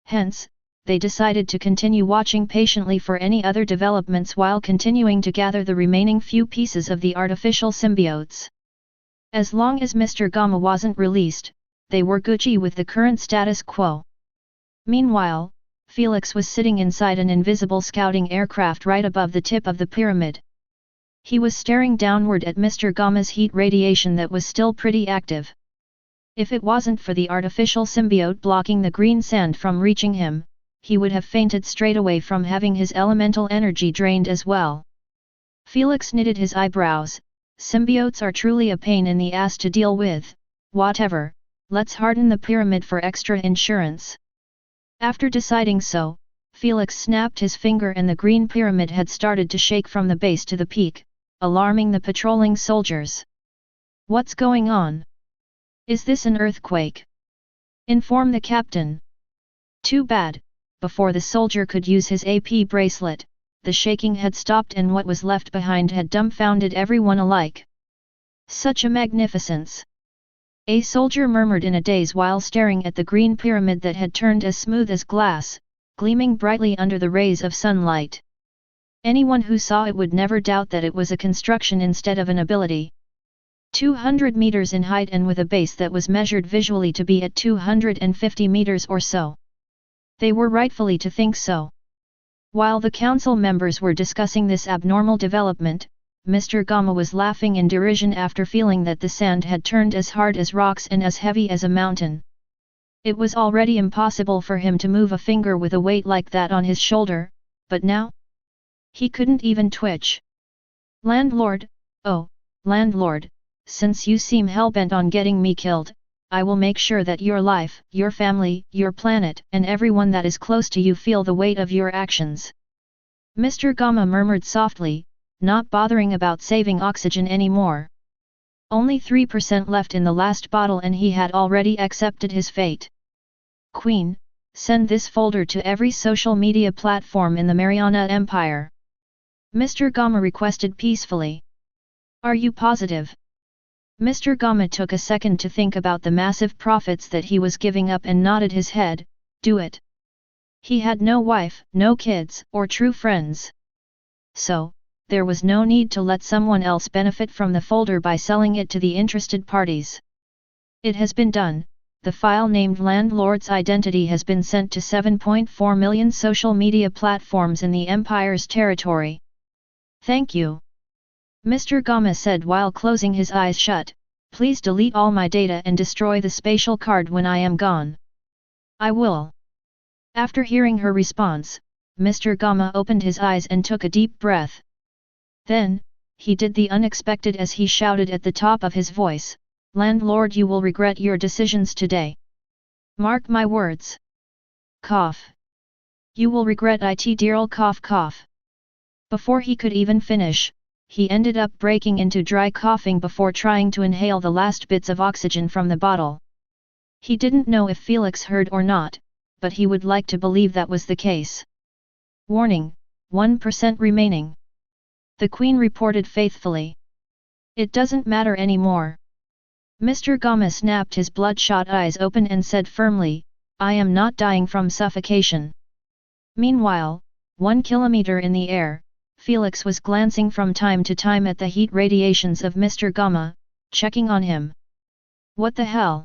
Hence, they decided to continue watching patiently for any other developments while continuing to gather the remaining few pieces of the artificial symbiotes. As long as Mr. Gamma wasn't released, they were Gucci with the current status quo. Meanwhile, Felix was sitting inside an invisible scouting aircraft right above the tip of the pyramid. He was staring downward at Mr. Gamma's heat radiation that was still pretty active. If it wasn't for the artificial symbiote blocking the green sand from reaching him, he would have fainted straight away from having his elemental energy drained as well. Felix knitted his eyebrows. Symbiotes are truly a pain in the ass to deal with. Whatever, let's harden the pyramid for extra insurance. After deciding so, Felix snapped his finger and the green pyramid had started to shake from the base to the peak, alarming the patrolling soldiers. What's going on? Is this an earthquake? Inform the captain. Too bad, before the soldier could use his AP bracelet, the shaking had stopped and what was left behind had dumbfounded everyone alike. Such a magnificence! A soldier murmured in a daze while staring at the green pyramid that had turned as smooth as glass, gleaming brightly under the rays of sunlight. Anyone who saw it would never doubt that it was a construction instead of an ability. 200 meters in height and with a base that was measured visually to be at 250 meters or so. They were rightfully to think so. While the council members were discussing this abnormal development, Mr. Gama was laughing in derision after feeling that the sand had turned as hard as rocks and as heavy as a mountain. It was already impossible for him to move a finger with a weight like that on his shoulder, but now? He couldn't even twitch. Landlord, oh, landlord, since you seem hellbent on getting me killed, I will make sure that your life, your family, your planet, and everyone that is close to you feel the weight of your actions. Mr. Gama murmured softly, not bothering about saving oxygen anymore. Only 3% left in the last bottle and he had already accepted his fate. Queen, send this folder to every social media platform in the Mariana Empire. Mr. Gama requested peacefully. Are you positive? Mr. Gama took a second to think about the massive profits that he was giving up and nodded his head, do it. He had no wife, no kids, or true friends. So, there was no need to let someone else benefit from the folder by selling it to the interested parties. It has been done, the file named Landlord's Identity has been sent to 7.4 million social media platforms in the Empire's territory. Thank you. Mr. Gama said while closing his eyes shut, please delete all my data and destroy the spatial card when I am gone. I will. After hearing her response, Mr. Gama opened his eyes and took a deep breath. Then, he did the unexpected as he shouted at the top of his voice, Landlord, you will regret your decisions today. Mark my words. Cough. You will regret it, dear. Cough cough. Before he could even finish, he ended up breaking into dry coughing before trying to inhale the last bits of oxygen from the bottle. He didn't know if Felix heard or not, but he would like to believe that was the case. Warning, 1% remaining. The Queen reported faithfully. It doesn't matter anymore. Mr. Gama snapped his bloodshot eyes open and said firmly, I am not dying from suffocation. Meanwhile, 1 kilometer in the air, Felix was glancing from time to time at the heat radiations of Mr. Gama, checking on him. What the hell?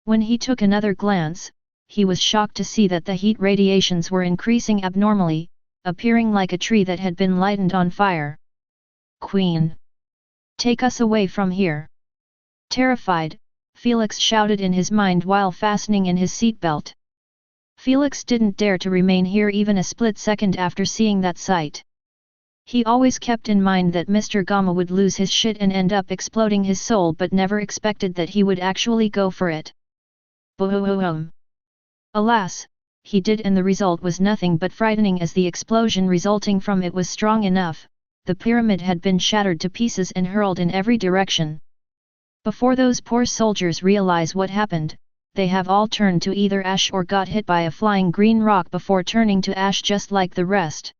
When he took another glance, he was shocked to see that the heat radiations were increasing abnormally, appearing like a tree that had been lightened on fire. Queen! Take us away from here! Terrified, Felix shouted in his mind while fastening in his seatbelt. Felix didn't dare to remain here even a split second after seeing that sight. He always kept in mind that Mr. Gama would lose his shit and end up exploding his soul, but never expected that he would actually go for it. Boom! Alas, he did, and the result was nothing but frightening as the explosion resulting from it was strong enough. The pyramid had been shattered to pieces and hurled in every direction. Before those poor soldiers realize what happened, they have all turned to either ash or got hit by a flying green rock before turning to ash just like the rest.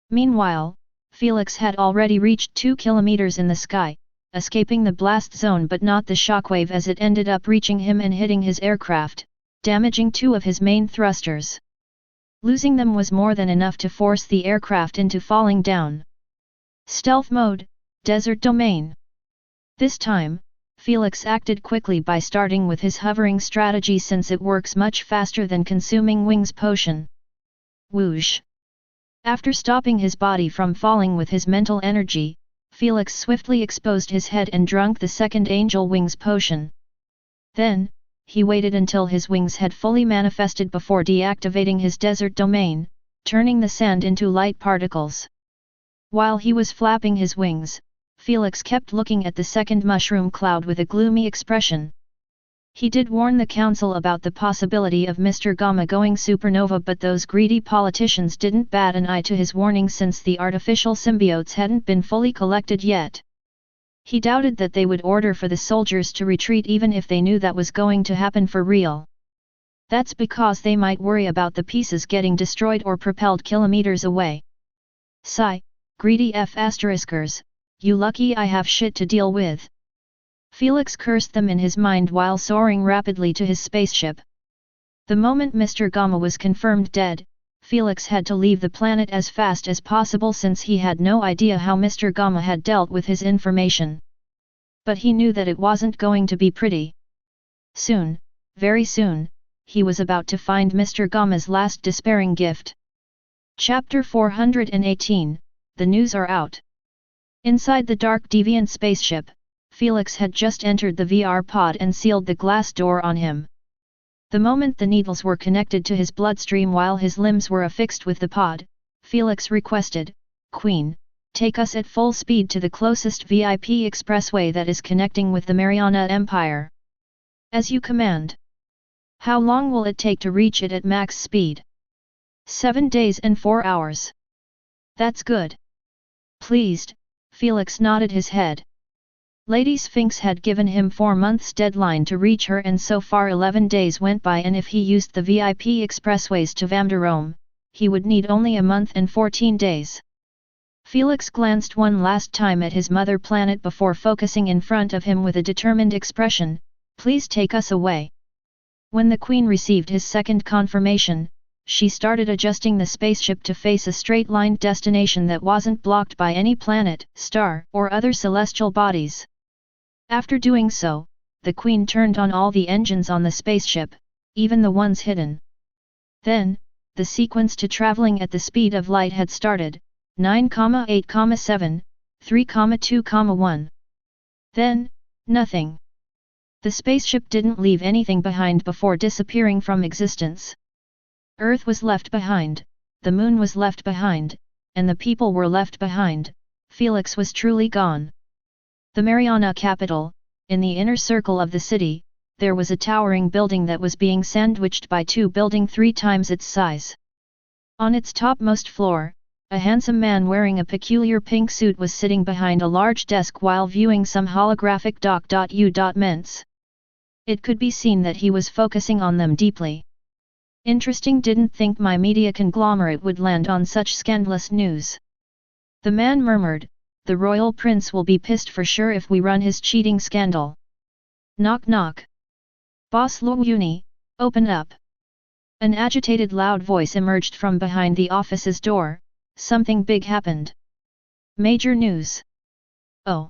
Meanwhile, Felix had already reached 2 kilometers in the sky, escaping the blast zone but not the shockwave as it ended up reaching him and hitting his aircraft, damaging 2 of his main thrusters. Losing them was more than enough to force the aircraft into falling down. Stealth mode, desert domain. This time, Felix acted quickly by starting with his hovering strategy since it works much faster than consuming wings potion. Whoosh! After stopping his body from falling with his mental energy, Felix swiftly exposed his head and drank the second angel wings potion. Then, he waited until his wings had fully manifested before deactivating his desert domain, turning the sand into light particles. While he was flapping his wings, Felix kept looking at the second mushroom cloud with a gloomy expression. He did warn the council about the possibility of Mr. Gama going supernova, but those greedy politicians didn't bat an eye to his warning since the artificial symbiotes hadn't been fully collected yet. He doubted that they would order for the soldiers to retreat even if they knew that was going to happen for real. That's because they might worry about the pieces getting destroyed or propelled kilometers away. Sigh, greedy F***ers, you lucky I have shit to deal with. Felix cursed them in his mind while soaring rapidly to his spaceship. The moment Mr. Gama was confirmed dead, Felix had to leave the planet as fast as possible since he had no idea how Mr. Gama had dealt with his information. But he knew that it wasn't going to be pretty. Soon, very soon, he was about to find Mr. Gama's last despairing gift. Chapter 418, The news are out. Inside the dark deviant spaceship, Felix had just entered the VR pod and sealed the glass door on him. The moment the needles were connected to his bloodstream while his limbs were affixed with the pod, Felix requested, "Queen, take us at full speed to the closest VIP expressway that is connecting with the Mariana Empire." "As you command." "How long will it take to reach it at max speed?" 7 days and 4 hours. "That's good." Pleased, Felix nodded his head. Lady Sphinx had given him 4 months deadline to reach her, and so far 11 days went by, and if he used the VIP expressways to Vamdarome, he would need only a month and 14 days. Felix glanced one last time at his mother planet before focusing in front of him with a determined expression, "Please take us away." When the Queen received his second confirmation, she started adjusting the spaceship to face a straight-lined destination that wasn't blocked by any planet, star, or other celestial bodies. After doing so, the Queen turned on all the engines on the spaceship, even the ones hidden. Then, the sequence to traveling at the speed of light had started, 9,8,7, 3,2,1. Then, nothing. The spaceship didn't leave anything behind before disappearing from existence. Earth was left behind, the moon was left behind, and the people were left behind. Felix was truly gone. The Mariana capital, in the inner circle of the city, there was a towering building that was being sandwiched by 2 buildings 3 times its size. On its topmost floor, a handsome man wearing a peculiar pink suit was sitting behind a large desk while viewing some holographic doc.u.ments. It could be seen that he was focusing on them deeply. "Interesting, didn't think my media conglomerate would land on such scandalous news." The man murmured, "The royal prince will be pissed for sure if we run his cheating scandal." Knock knock. "Boss Luoyuni, open up." An agitated loud voice emerged from behind the office's door. "Something big happened. Major news." "Oh."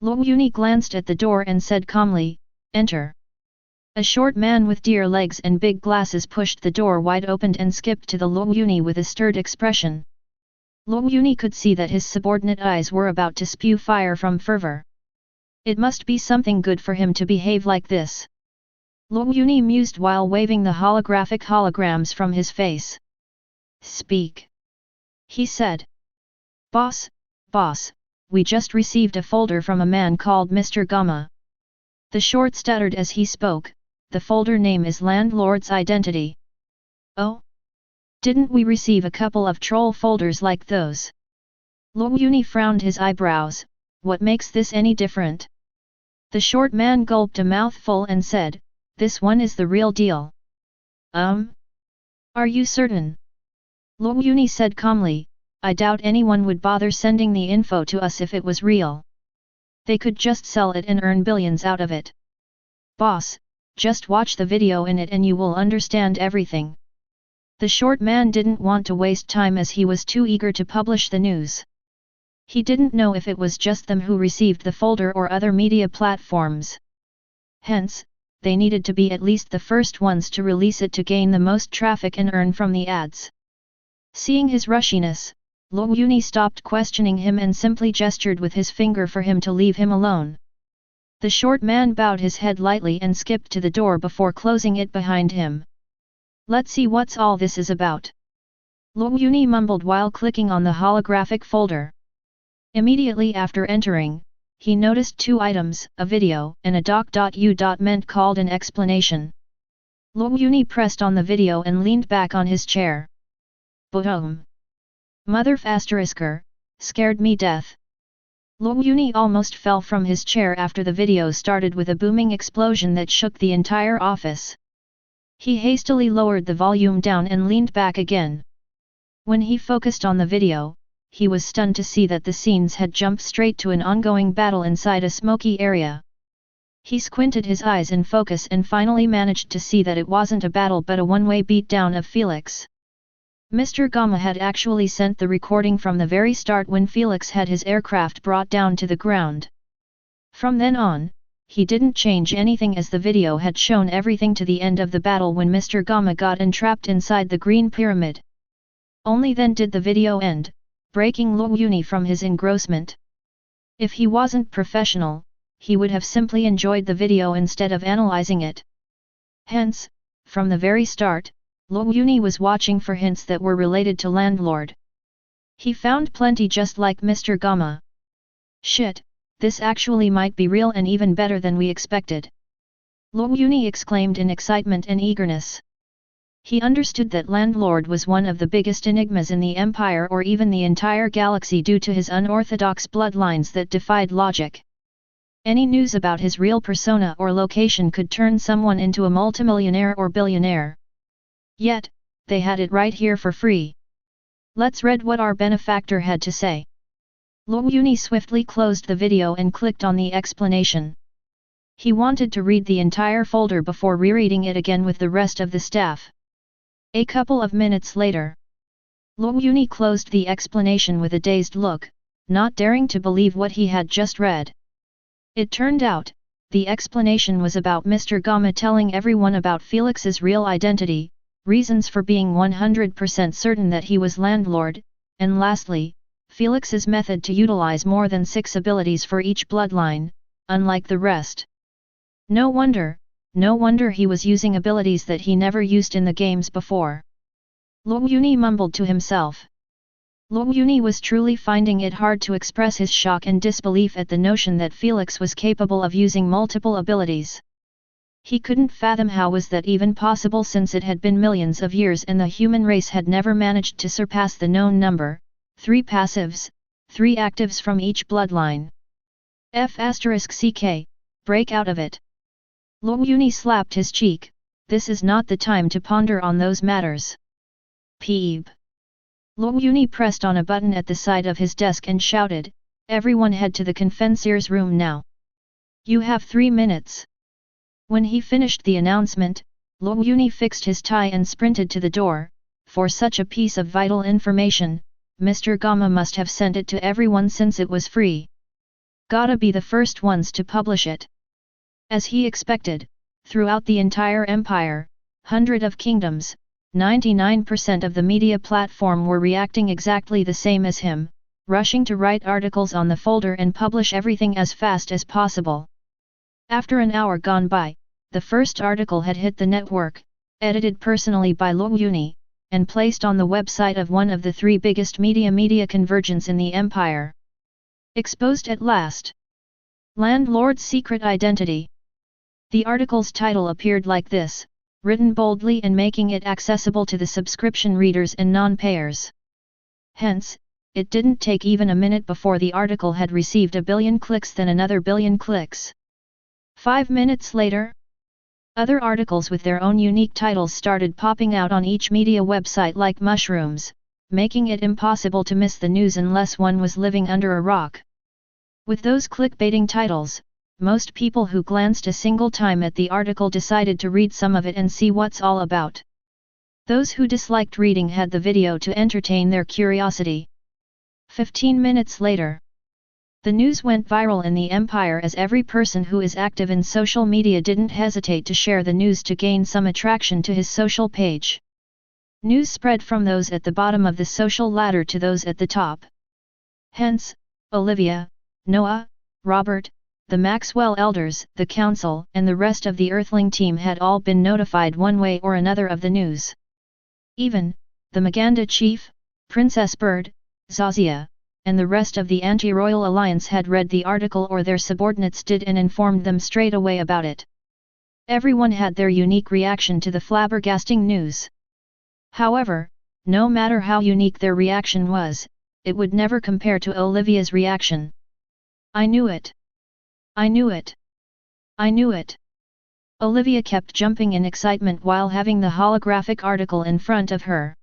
Luoyuni glanced at the door and said calmly, "Enter." A short man with deer legs and big glasses pushed the door wide open and skipped to the Luoyuni with a stirred expression. Luoyuni could see that his subordinate eyes were about to spew fire from fervor. It must be something good for him to behave like this. Luoyuni mused while waving the holographic holograms from his face. "Speak," he said. Boss, we just received a folder from a man called Mr. Gamma." The short stuttered as he spoke. "The folder name is Landlord's Identity." "Oh? Didn't we receive a couple of troll folders like those?" Luoyuni frowned his eyebrows. "What makes this any different?" The short man gulped a mouthful and said, "This one is the real deal." Are you certain?" Luoyuni said calmly, "I doubt anyone would bother sending the info to us if it was real. They could just sell it and earn billions out of it." "Boss, just watch the video in it and you will understand everything." The short man didn't want to waste time as he was too eager to publish the news. He didn't know if it was just them who received the folder or other media platforms. Hence, they needed to be at least the first ones to release it to gain the most traffic and earn from the ads. Seeing his rushiness, Luoyuni stopped questioning him and simply gestured with his finger for him to leave him alone. The short man bowed his head lightly and skipped to the door before closing it behind him. "Let's see what's all this is about," Luoyuni mumbled while clicking on the holographic folder. Immediately after entering, he noticed 2 items, a video and a doc.u.ment called an explanation. Luoyuni pressed on the video and leaned back on his chair. "Boom! Mother ***, scared me death." Luoyuni almost fell from his chair after the video started with a booming explosion that shook the entire office. He hastily lowered the volume down and leaned back again. When he focused on the video, he was stunned to see that the scenes had jumped straight to an ongoing battle inside a smoky area. He squinted his eyes in focus and finally managed to see that it wasn't a battle but a one-way beatdown of Felix. Mr. Gamma had actually sent the recording from the very start when Felix had his aircraft brought down to the ground. From then on, he didn't change anything as the video had shown everything to the end of the battle when Mr. Gamma got entrapped inside the Green Pyramid. Only then did the video end, breaking Luo Yuni from his engrossment. If he wasn't professional, he would have simply enjoyed the video instead of analyzing it. Hence, from the very start, Luo Yuni was watching for hints that were related to Landlord. He found plenty just like Mr. Gamma. Shit, this actually might be real and even better than we expected. Luo Yuni exclaimed in excitement and eagerness. He understood that Landlord was one of the biggest enigmas in the Empire or even the entire galaxy due to his unorthodox bloodlines that defied logic. Any news about his real persona or location could turn someone into a multimillionaire or billionaire. Yet, they had it right here for free. Let's read what our benefactor had to say. Luo Yuni swiftly closed the video and clicked on the explanation. He wanted to read the entire folder before rereading it again with the rest of the staff. A couple of minutes later, Luo Yuni closed the explanation with a dazed look, not daring to believe what he had just read. It turned out, the explanation was about Mr. Gamma telling everyone about Felix's real identity, reasons for being 100% certain that he was Landlord, and lastly, Felix's method to utilize more than 6 abilities for each bloodline, unlike the rest. No wonder he was using abilities that he never used in the games before. Luo Yuni mumbled to himself. Luo Yuni was truly finding it hard to express his shock and disbelief at the notion that Felix was capable of using multiple abilities. He couldn't fathom how was that even possible since it had been millions of years and the human race had never managed to surpass the known number, 3 passives, 3 actives from each bloodline. F***ck, break out of it. Luo Yuni slapped his cheek, this is not the time to ponder on those matters. Peeb. Luo Yuni pressed on a button at the side of his desk and shouted, everyone head to the confenseur's room now. You have 3 minutes. When he finished the announcement, Luo Yuni fixed his tie and sprinted to the door. For such a piece of vital information, Mr. Gamma must have sent it to everyone since it was free. Gotta be the first ones to publish it. As he expected, throughout the entire empire, 100 of kingdoms, 99% of the media platform were reacting exactly the same as him, rushing to write articles on the folder and publish everything as fast as possible. After an hour gone by, the first article had hit the network, edited personally by Luo Yuni, and placed on the website of one of the 3 biggest media convergence in the empire. Exposed at last. Landlord's secret identity. The article's title appeared like this, written boldly and making it accessible to the subscription readers and non-payers. Hence, it didn't take even a minute before the article had received 1 billion clicks, then another 1 billion clicks. 5 minutes later, other articles with their own unique titles started popping out on each media website like mushrooms, making it impossible to miss the news unless one was living under a rock. With those clickbaiting titles, most people who glanced a single time at the article decided to read some of it and see what's all about. Those who disliked reading had the video to entertain their curiosity. 15 minutes later, the news went viral in the empire as every person who is active in social media didn't hesitate to share the news to gain some attraction to his social page. News spread from those at the bottom of the social ladder to those at the top. Hence, Olivia, Noah, Robert, the Maxwell elders, the council, and the rest of the Earthling team had all been notified one way or another of the news. Even, the Maganda chief, Princess Bird, Zazia, and the rest of the anti-royal alliance had read the article, or their subordinates did, and informed them straight away about it. Everyone had their unique reaction to the flabbergasting news. However, no matter how unique their reaction was, it would never compare to Olivia's reaction. I knew it. I knew it. I knew it. Olivia kept jumping in excitement while having the holographic article in front of her.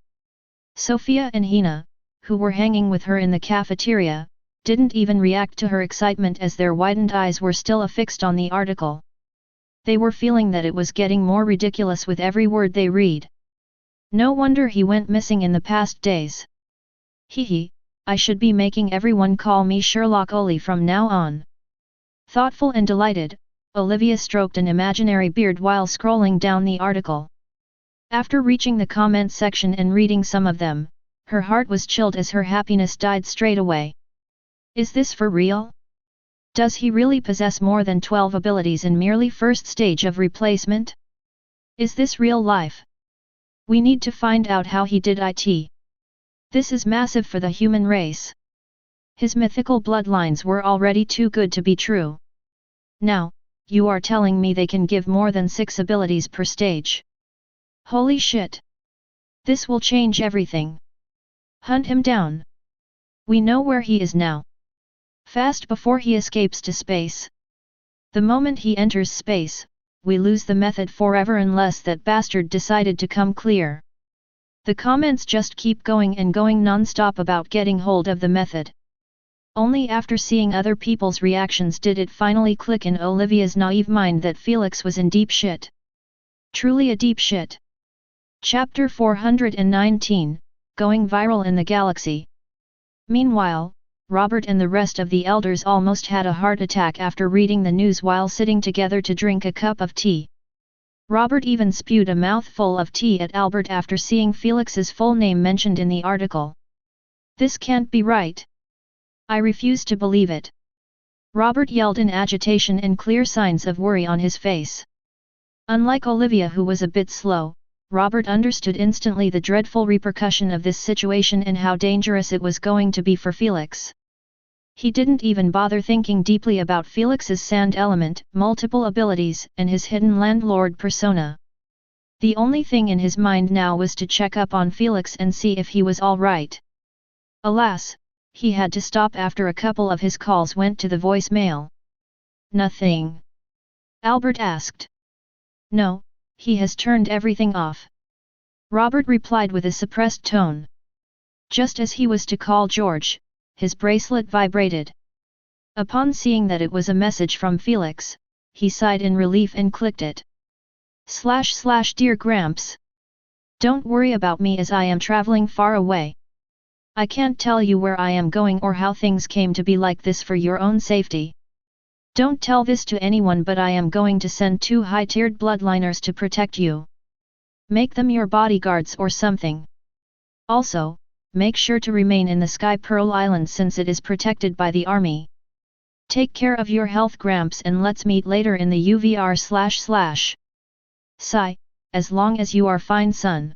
Sophia and Hina, who were hanging with her in the cafeteria, didn't even react to her excitement as their widened eyes were still affixed on the article. They were feeling that it was getting more ridiculous with every word they read. No wonder he went missing in the past days. Hehe, I should be making everyone call me Sherlock Oli from now on. Thoughtful and delighted, Olivia stroked an imaginary beard while scrolling down the article. After reaching the comment section and reading some of them, her heart was chilled as her happiness died straight away. Is this for real? Does he really possess more than 12 abilities in merely first stage of replacement? Is this real life? We need to find out how he did it. This is massive for the human race. His mythical bloodlines were already too good to be true. Now, you are telling me they can give more than 6 abilities per stage. Holy shit! This will change everything. Hunt him down. We know where he is now. Fast before he escapes to space. The moment he enters space, we lose the method forever unless that bastard decided to come clear. The comments just keep going and going non-stop about getting hold of the method. Only after seeing other people's reactions did it finally click in Olivia's naive mind that Felix was in deep shit. Truly a deep shit. Chapter 419, Going Viral in the Galaxy. Meanwhile, Robert and the rest of the elders almost had a heart attack after reading the news while sitting together to drink a cup of tea. Robert even spewed a mouthful of tea at Albert after seeing Felix's full name mentioned in the article. This can't be right. I refuse to believe it. Robert yelled in agitation and clear signs of worry on his face. Unlike Olivia, who was a bit slow, Robert understood instantly the dreadful repercussion of this situation and how dangerous it was going to be for Felix. He didn't even bother thinking deeply about Felix's sand element, multiple abilities, and his hidden landlord persona. The only thing in his mind now was to check up on Felix and see if he was all right. Alas, he had to stop after a couple of his calls went to the voicemail. Nothing? Albert asked. No, he has turned everything off. Robert replied with a suppressed tone. Just as he was to call George, his bracelet vibrated. Upon seeing that it was a message from Felix, he sighed in relief and clicked it. / Dear Gramps. Don't worry about me as I am traveling far away. I can't tell you where I am going or how things came to be like this for your own safety. Don't tell this to anyone, but I am going to send 2 high-tiered bloodliners to protect you. Make them your bodyguards or something. Also, make sure to remain in the Sky Pearl Island since it is protected by the army. Take care of your health, Gramps, and let's meet later in the UVR // Sigh, as long as you are fine, son.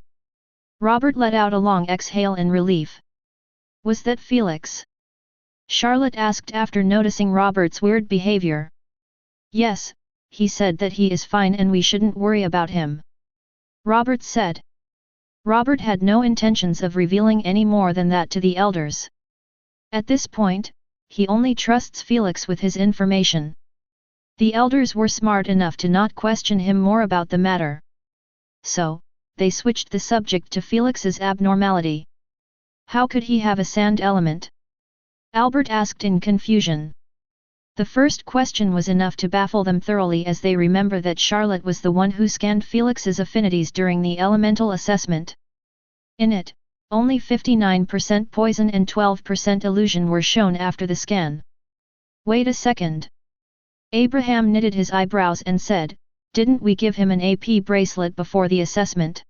Robert let out a long exhale in relief. Was that Felix? Charlotte asked after noticing Robert's weird behavior. Yes, he said that he is fine and we shouldn't worry about him. Robert said. Robert had no intentions of revealing any more than that to the elders. At this point, he only trusts Felix with his information. The elders were smart enough to not question him more about the matter. So, they switched the subject to Felix's abnormality. How could he have a sand element? Albert asked in confusion. The first question was enough to baffle them thoroughly, as they remember that Charlotte was the one who scanned Felix's affinities during the elemental assessment. In it, only 59% poison and 12% illusion were shown after the scan. Wait a second. Abraham knitted his eyebrows and said, didn't we give him an AP bracelet before the assessment?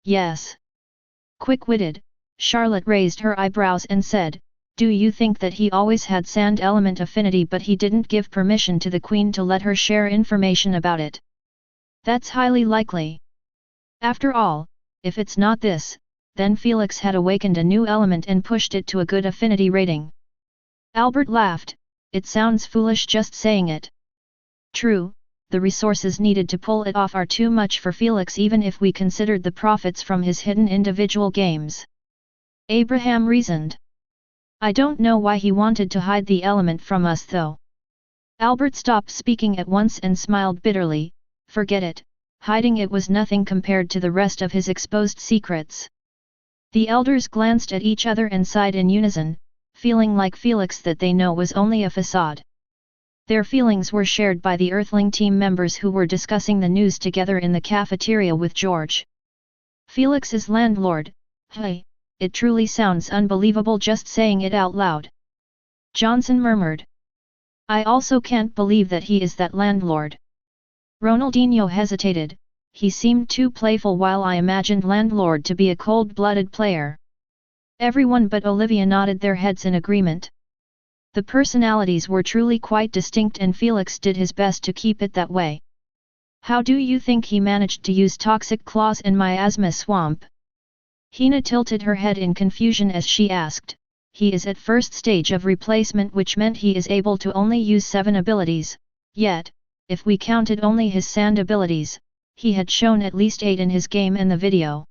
Yes. Quick-witted, Charlotte raised her eyebrows and said, do you think that he always had sand element affinity but he didn't give permission to the Queen to let her share information about it? That's highly likely. After all, if it's not this, then Felix had awakened a new element and pushed it to a good affinity rating. Albert laughed, it sounds foolish just saying it. True, the resources needed to pull it off are too much for Felix even if we considered the profits from his hidden individual games. Abraham reasoned. I don't know why he wanted to hide the element from us though. Albert stopped speaking at once and smiled bitterly, forget it, hiding it was nothing compared to the rest of his exposed secrets. The elders glanced at each other and sighed in unison, feeling like Felix that they know was only a facade. Their feelings were shared by the Earthling team members who were discussing the news together in the cafeteria with George. Felix's landlord, hey. It truly sounds unbelievable just saying it out loud. Johnson murmured. I also can't believe that he is that landlord. Ronaldinho hesitated, he seemed too playful while I imagined landlord to be a cold-blooded player. Everyone but Olivia nodded their heads in agreement. The personalities were truly quite distinct and Felix did his best to keep it that way. How do you think he managed to use toxic claws in miasma swamp? Hina tilted her head in confusion as she asked. He is at first stage of replacement, which meant he is able to only use 7 abilities, yet, if we counted only his sand abilities, he had shown at least 8 in his game and the video.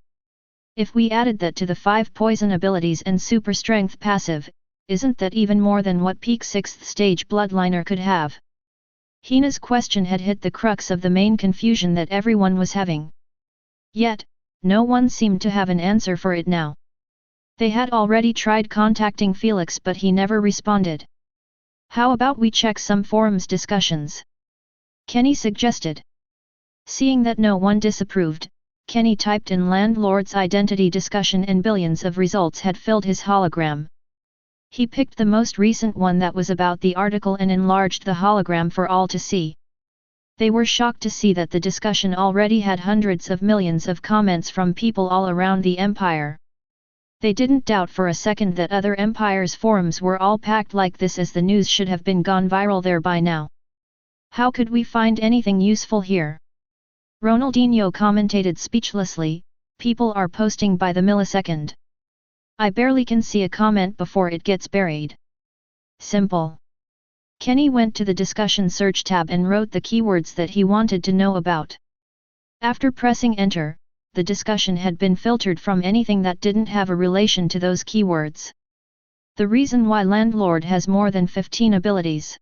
If we added that to the 5 poison abilities and super strength passive, isn't that even more than what peak 6th stage bloodliner could have? Hina's question had hit the crux of the main confusion that everyone was having. Yet, no one seemed to have an answer for it now. They had already tried contacting Felix but he never responded. How about we check some forums discussions? Kenny suggested. Seeing that no one disapproved, Kenny typed in landlord's identity discussion and billions of results had filled his hologram. He picked the most recent one that was about the article and enlarged the hologram for all to see. They were shocked to see that the discussion already had hundreds of millions of comments from people all around the empire. They didn't doubt for a second that other empires' forums were all packed like this, as the news should have been gone viral there by now. How could we find anything useful here? Ronaldinho commentated speechlessly, people are posting by the millisecond. I barely can see a comment before it gets buried. Simple. Kenny went to the discussion search tab and wrote the keywords that he wanted to know about. After pressing enter, the discussion had been filtered from anything that didn't have a relation to those keywords. The reason why Landlord has more than 15 abilities.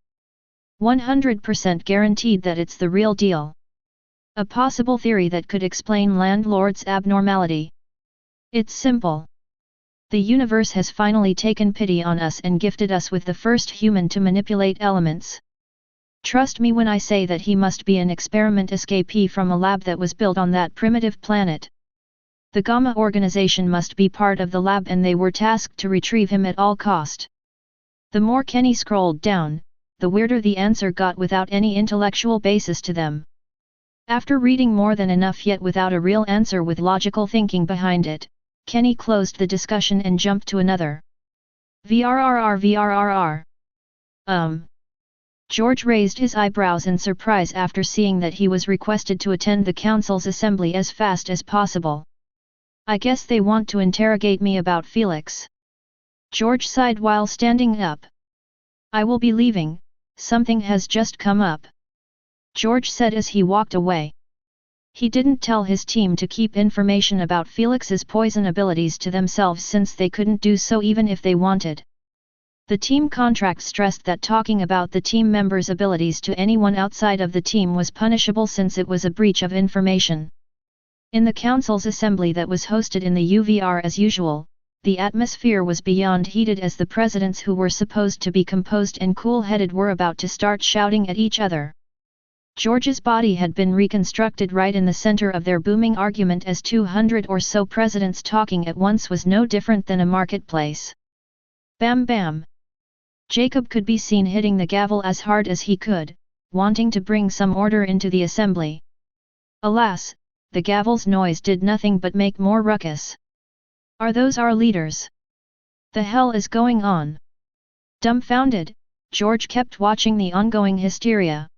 100% guaranteed that it's the real deal. A possible theory that could explain Landlord's abnormality. It's simple. The universe has finally taken pity on us and gifted us with the first human to manipulate elements. Trust me when I say that he must be an experiment escapee from a lab that was built on that primitive planet. The Gamma organization must be part of the lab and they were tasked to retrieve him at all cost. The more Kenny scrolled down, the weirder the answer got without any intellectual basis to them. After reading more than enough yet without a real answer with logical thinking behind it, Kenny closed the discussion and jumped to another. VRRR. George raised his eyebrows in surprise after seeing that he was requested to attend the council's assembly as fast as possible. I guess they want to interrogate me about Felix. George sighed while standing up. I will be leaving, something has just come up. George said as he walked away. He didn't tell his team to keep information about Felix's poison abilities to themselves since they couldn't do so even if they wanted. The team contract stressed that talking about the team members' abilities to anyone outside of the team was punishable since it was a breach of information. In the council's assembly that was hosted in the UVR as usual, the atmosphere was beyond heated as the presidents who were supposed to be composed and cool-headed were about to start shouting at each other. George's body had been reconstructed right in the center of their booming argument as 200 or so presidents talking at once was no different than a marketplace. Bam bam. Jacob could be seen hitting the gavel as hard as he could, wanting to bring some order into the assembly. Alas, the gavel's noise did nothing but make more ruckus. Are those our leaders? The hell is going on? Dumbfounded, George kept watching the ongoing hysteria.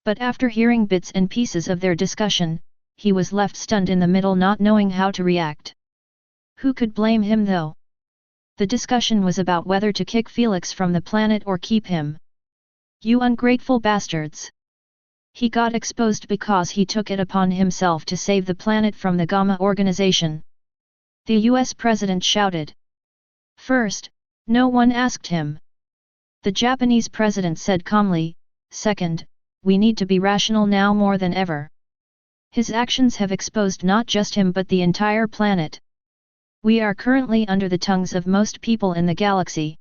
But after hearing bits and pieces of their discussion, he was left stunned in the middle, not knowing how to react. Who could blame him though? The discussion was about whether to kick Felix from the planet or keep him. You ungrateful bastards! He got exposed because he took it upon himself to save the planet from the Gamma organization. The US president shouted. First, no one asked him. The Japanese president said calmly, second, we need to be rational now more than ever. His actions have exposed not just him but the entire planet. We are currently under the tongues of most people in the galaxy.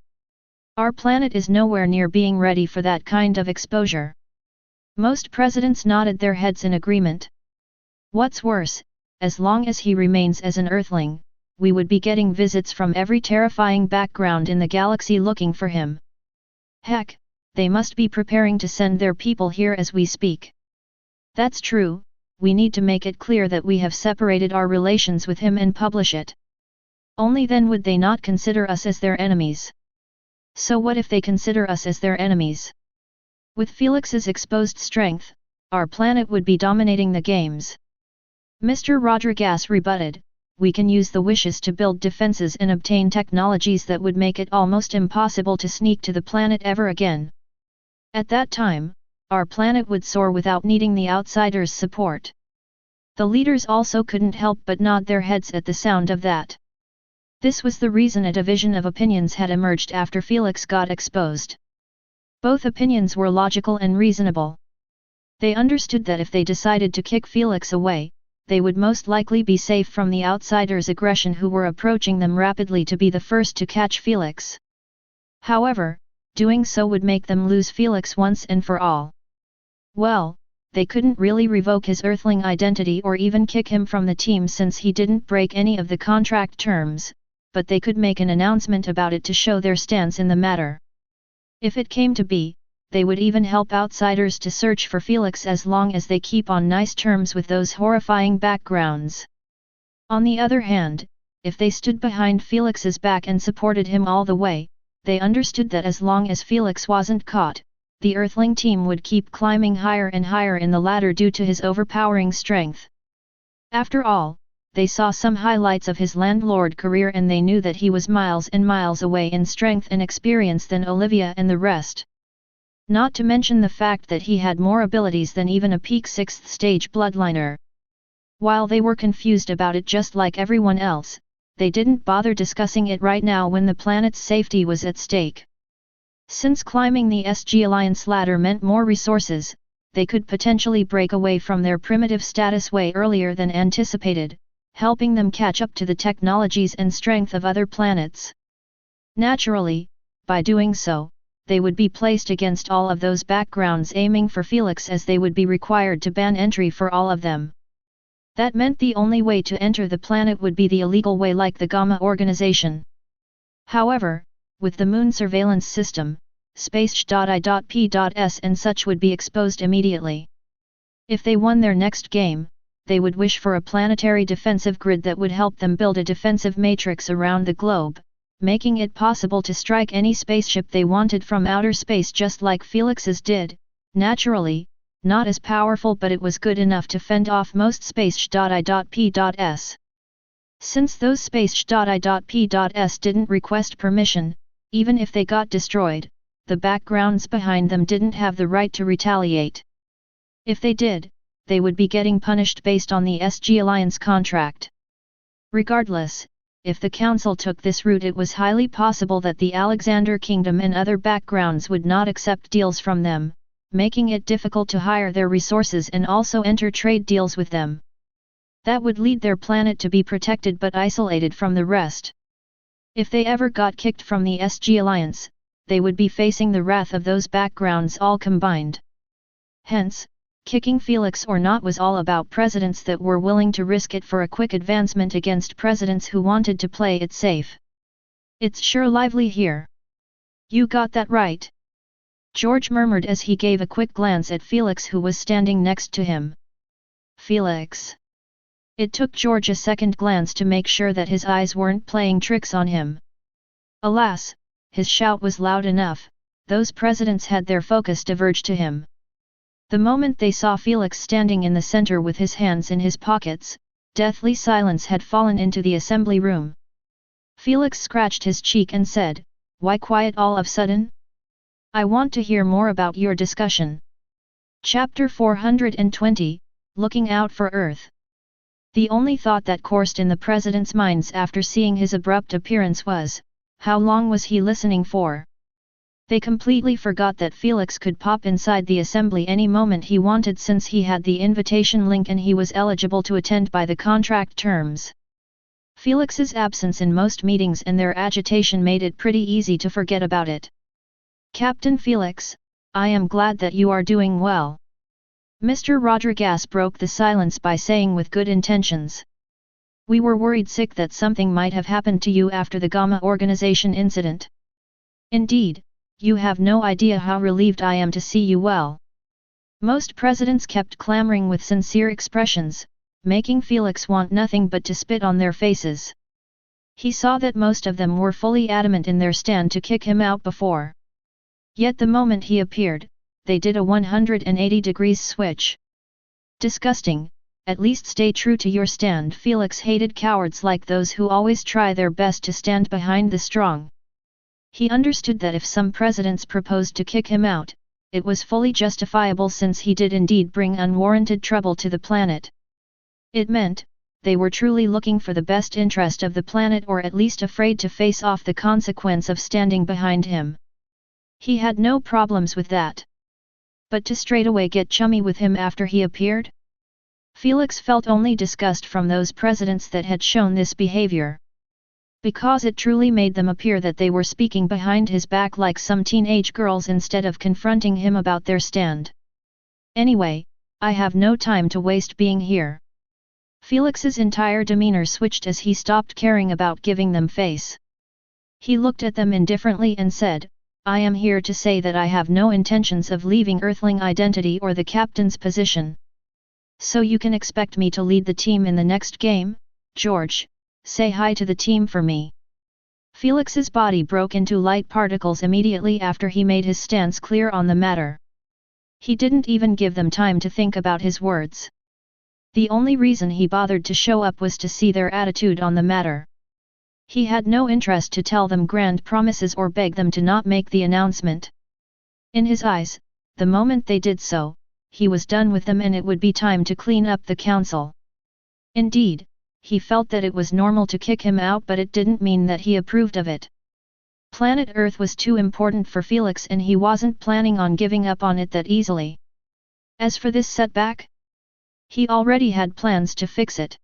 Our planet is nowhere near being ready for that kind of exposure. Most presidents nodded their heads in agreement. What's worse, as long as he remains as an Earthling, we would be getting visits from every terrifying background in the galaxy looking for him. Heck, they must be preparing to send their people here as we speak. That's true, we need to make it clear that we have separated our relations with him and publish it. Only then would they not consider us as their enemies. So what if they consider us as their enemies? With Felix's exposed strength, our planet would be dominating the games. Mr. Rodriguez rebutted, we can use the wishes to build defenses and obtain technologies that would make it almost impossible to sneak to the planet ever again. At that time, our planet would soar without needing the outsiders' support. The leaders also couldn't help but nod their heads at the sound of that. This was the reason a division of opinions had emerged after Felix got exposed. Both opinions were logical and reasonable. They understood that if they decided to kick Felix away, they would most likely be safe from the outsiders' aggression who were approaching them rapidly to be the first to catch Felix. However, doing so would make them lose Felix once and for all. Well, they couldn't really revoke his Earthling identity or even kick him from the team since he didn't break any of the contract terms, but they could make an announcement about it to show their stance in the matter. If it came to be, they would even help outsiders to search for Felix as long as they keep on nice terms with those horrifying backgrounds. On the other hand, if they stood behind Felix's back and supported him all the way, they understood that as long as Felix wasn't caught, the Earthling team would keep climbing higher and higher in the ladder due to his overpowering strength. After all, they saw some highlights of his landlord career and they knew that he was miles and miles away in strength and experience than Olivia and the rest. Not to mention the fact that he had more abilities than even a peak 6th stage bloodliner. While they were confused about it just like everyone else, they didn't bother discussing it right now when the planet's safety was at stake. Since climbing the SG Alliance ladder meant more resources, they could potentially break away from their primitive status way earlier than anticipated, helping them catch up to the technologies and strength of other planets. Naturally, by doing so, they would be placed against all of those backgrounds aiming for Felix as they would be required to ban entry for all of them. That meant the only way to enter the planet would be the illegal way like the Gamma organization. However, with the Moon surveillance system, Space.I.P.S and such would be exposed immediately. If they won their next game, they would wish for a planetary defensive grid that would help them build a defensive matrix around the globe, making it possible to strike any spaceship they wanted from outer space just like Felix's did, naturally, not as powerful but it was good enough to fend off most Space.I.P.S. Since those Space.I.P.S didn't request permission, even if they got destroyed, the backgrounds behind them didn't have the right to retaliate. If they did, they would be getting punished based on the SG Alliance contract. Regardless, if the Council took this route it was highly possible that the Alexander Kingdom and other backgrounds would not accept deals from them, making it difficult to hire their resources and also enter trade deals with them. That would lead their planet to be protected but isolated from the rest. If they ever got kicked from the SG Alliance, they would be facing the wrath of those backgrounds all combined. Hence, kicking Felix or not was all about presidents that were willing to risk it for a quick advancement against presidents who wanted to play it safe. It's sure lively here. You got that right. George murmured as he gave a quick glance at Felix who was standing next to him. Felix. It took George a second glance to make sure that his eyes weren't playing tricks on him. Alas, his shout was loud enough, those presidents had their focus diverged to him. The moment they saw Felix standing in the center with his hands in his pockets, deathly silence had fallen into the assembly room. Felix scratched his cheek and said, "Why quiet all of a sudden? I want to hear more about your discussion." Chapter 420, Looking Out for Earth. The only thought that coursed in the president's minds after seeing his abrupt appearance was, how long was he listening for? They completely forgot that Felix could pop inside the assembly any moment he wanted since he had the invitation link and he was eligible to attend by the contract terms. Felix's absence in most meetings and their agitation made it pretty easy to forget about it. "Captain Felix, I am glad that you are doing well." Mr. Rodriguez broke the silence by saying with good intentions. "We were worried sick that something might have happened to you after the Gamma organization incident. Indeed, you have no idea how relieved I am to see you well." Most presidents kept clamoring with sincere expressions, making Felix want nothing but to spit on their faces. He saw that most of them were fully adamant in their stand to kick him out before. Yet the moment he appeared, they did a 180 degrees switch. Disgusting, at least stay true to your stand. Felix hated cowards like those who always try their best to stand behind the strong. He understood that if some presidents proposed to kick him out, it was fully justifiable since he did indeed bring unwarranted trouble to the planet. It meant, they were truly looking for the best interest of the planet or at least afraid to face off the consequence of standing behind him. He had no problems with that. But to straightaway get chummy with him after he appeared? Felix felt only disgust from those presidents that had shown this behavior. Because it truly made them appear that they were speaking behind his back like some teenage girls instead of confronting him about their stand. Anyway, I have no time to waste being here. Felix's entire demeanor switched as he stopped caring about giving them face. He looked at them indifferently and said, I am here to say that I have no intentions of leaving Earthling identity or the captain's position. So you can expect me to lead the team in the next game, George. Say hi to the team for me. Felix's body broke into light particles immediately after he made his stance clear on the matter. He didn't even give them time to think about his words. The only reason he bothered to show up was to see their attitude on the matter. He had no interest to tell them grand promises or beg them to not make the announcement. In his eyes, the moment they did so, he was done with them and it would be time to clean up the council. Indeed, he felt that it was normal to kick him out, but it didn't mean that he approved of it. Planet Earth was too important for Felix and he wasn't planning on giving up on it that easily. As for this setback, he already had plans to fix it.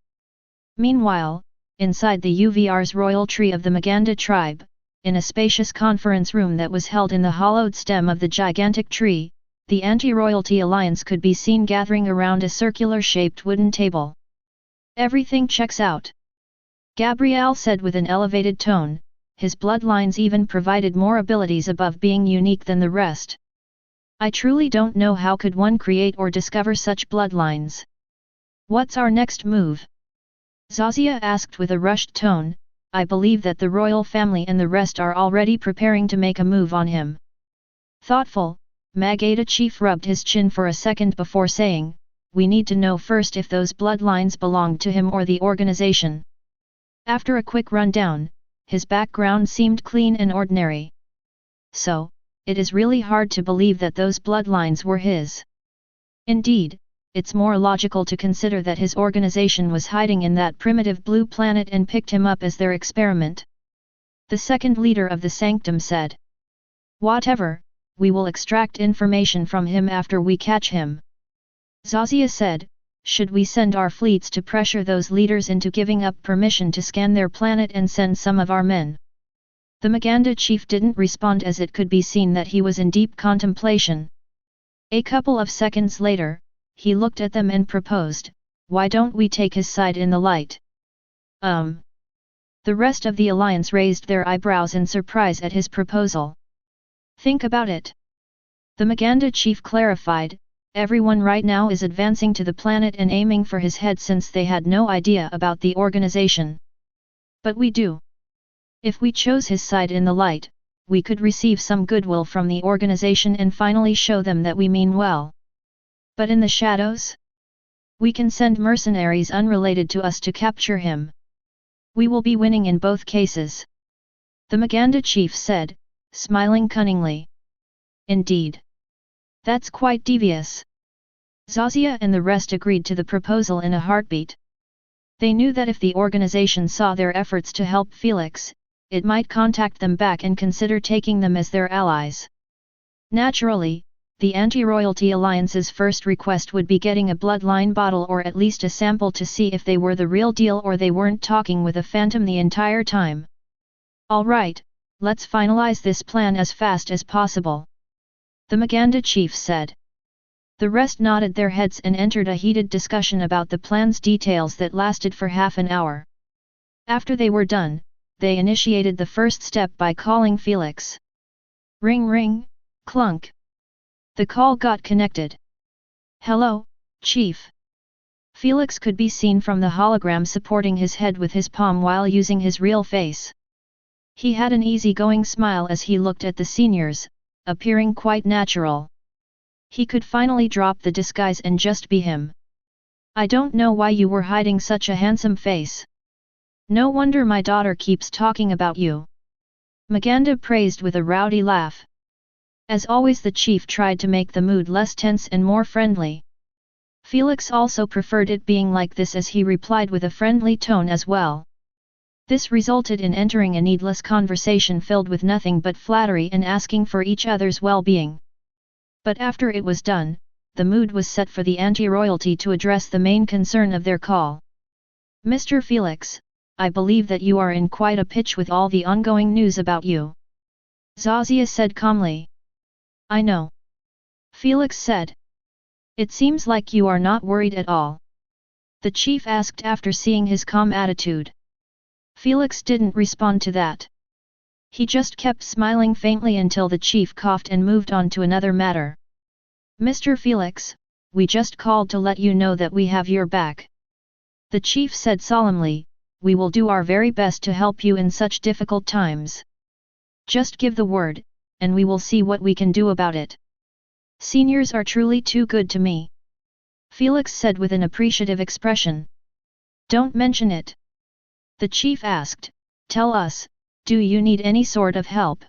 Meanwhile, inside the UVR's royal tree of the Maganda tribe, in a spacious conference room that was held in the hollowed stem of the gigantic tree, the Anti-Royalty Alliance could be seen gathering around a circular-shaped wooden table. Everything checks out, Gabriel said with an elevated tone. His bloodlines even provided more abilities above being unique than the rest. I truly don't know how could one create or discover such bloodlines. What's our next move? Zazia asked with a rushed tone. I believe that the royal family and the rest are already preparing to make a move on him. Thoughtful, Magada Chief rubbed his chin for a second before saying, we need to know first if those bloodlines belong to him or the organization. After a quick rundown, his background seemed clean and ordinary. So, it is really hard to believe that those bloodlines were his. Indeed, it's more logical to consider that his organization was hiding in that primitive blue planet and picked him up as their experiment. The second leader of the sanctum said. Whatever, we will extract information from him after we catch him. Zazia said, should we send our fleets to pressure those leaders into giving up permission to scan their planet and send some of our men? The Maganda chief didn't respond as it could be seen that he was in deep contemplation. A couple of seconds later, he looked at them and proposed, why don't we take his side in the light? The rest of the alliance raised their eyebrows in surprise at his proposal. Think about it. The Maganda chief clarified, everyone right now is advancing to the planet and aiming for his head since they had no idea about the organization. But we do. If we chose his side in the light, we could receive some goodwill from the organization and finally show them that we mean well. But in the shadows? We can send mercenaries unrelated to us to capture him. We will be winning in both cases. The Maganda chief said, smiling cunningly. Indeed. That's quite devious. Zazia and the rest agreed to the proposal in a heartbeat. They knew that if the organization saw their efforts to help Felix, it might contact them back and consider taking them as their allies. Naturally, the Anti-Royalty Alliance's first request would be getting a bloodline bottle or at least a sample to see if they were the real deal or they weren't talking with a phantom the entire time. Alright, let's finalize this plan as fast as possible. The Maganda chief said. The rest nodded their heads and entered a heated discussion about the plan's details that lasted for half an hour. After they were done, they initiated the first step by calling Felix. Ring ring, clunk. The call got connected. Hello, Chief. Felix could be seen from the hologram supporting his head with his palm while using his real face. He had an easygoing smile as he looked at the seniors, appearing quite natural. He could finally drop the disguise and just be him. I don't know why you were hiding such a handsome face. No wonder my daughter keeps talking about you. Maganda praised with a rowdy laugh. As always, the chief tried to make the mood less tense and more friendly. Felix also preferred it being like this as he replied with a friendly tone as well. This resulted in entering a needless conversation filled with nothing but flattery and asking for each other's well-being. But after it was done, the mood was set for the anti-royalty to address the main concern of their call. Mr. Felix, I believe that you are in quite a pitch with all the ongoing news about you. Zazia said calmly. I know. Felix said. It seems like you are not worried at all. The chief asked after seeing his calm attitude. Felix didn't respond to that. He just kept smiling faintly until the chief coughed and moved on to another matter. Mr. Felix, we just called to let you know that we have your back. The chief said solemnly, we will do our very best to help you in such difficult times. Just give the word, and we will see what we can do about it. Seniors are truly too good to me. Felix said with an appreciative expression. Don't mention it. The chief asked, tell us, do you need any sort of help?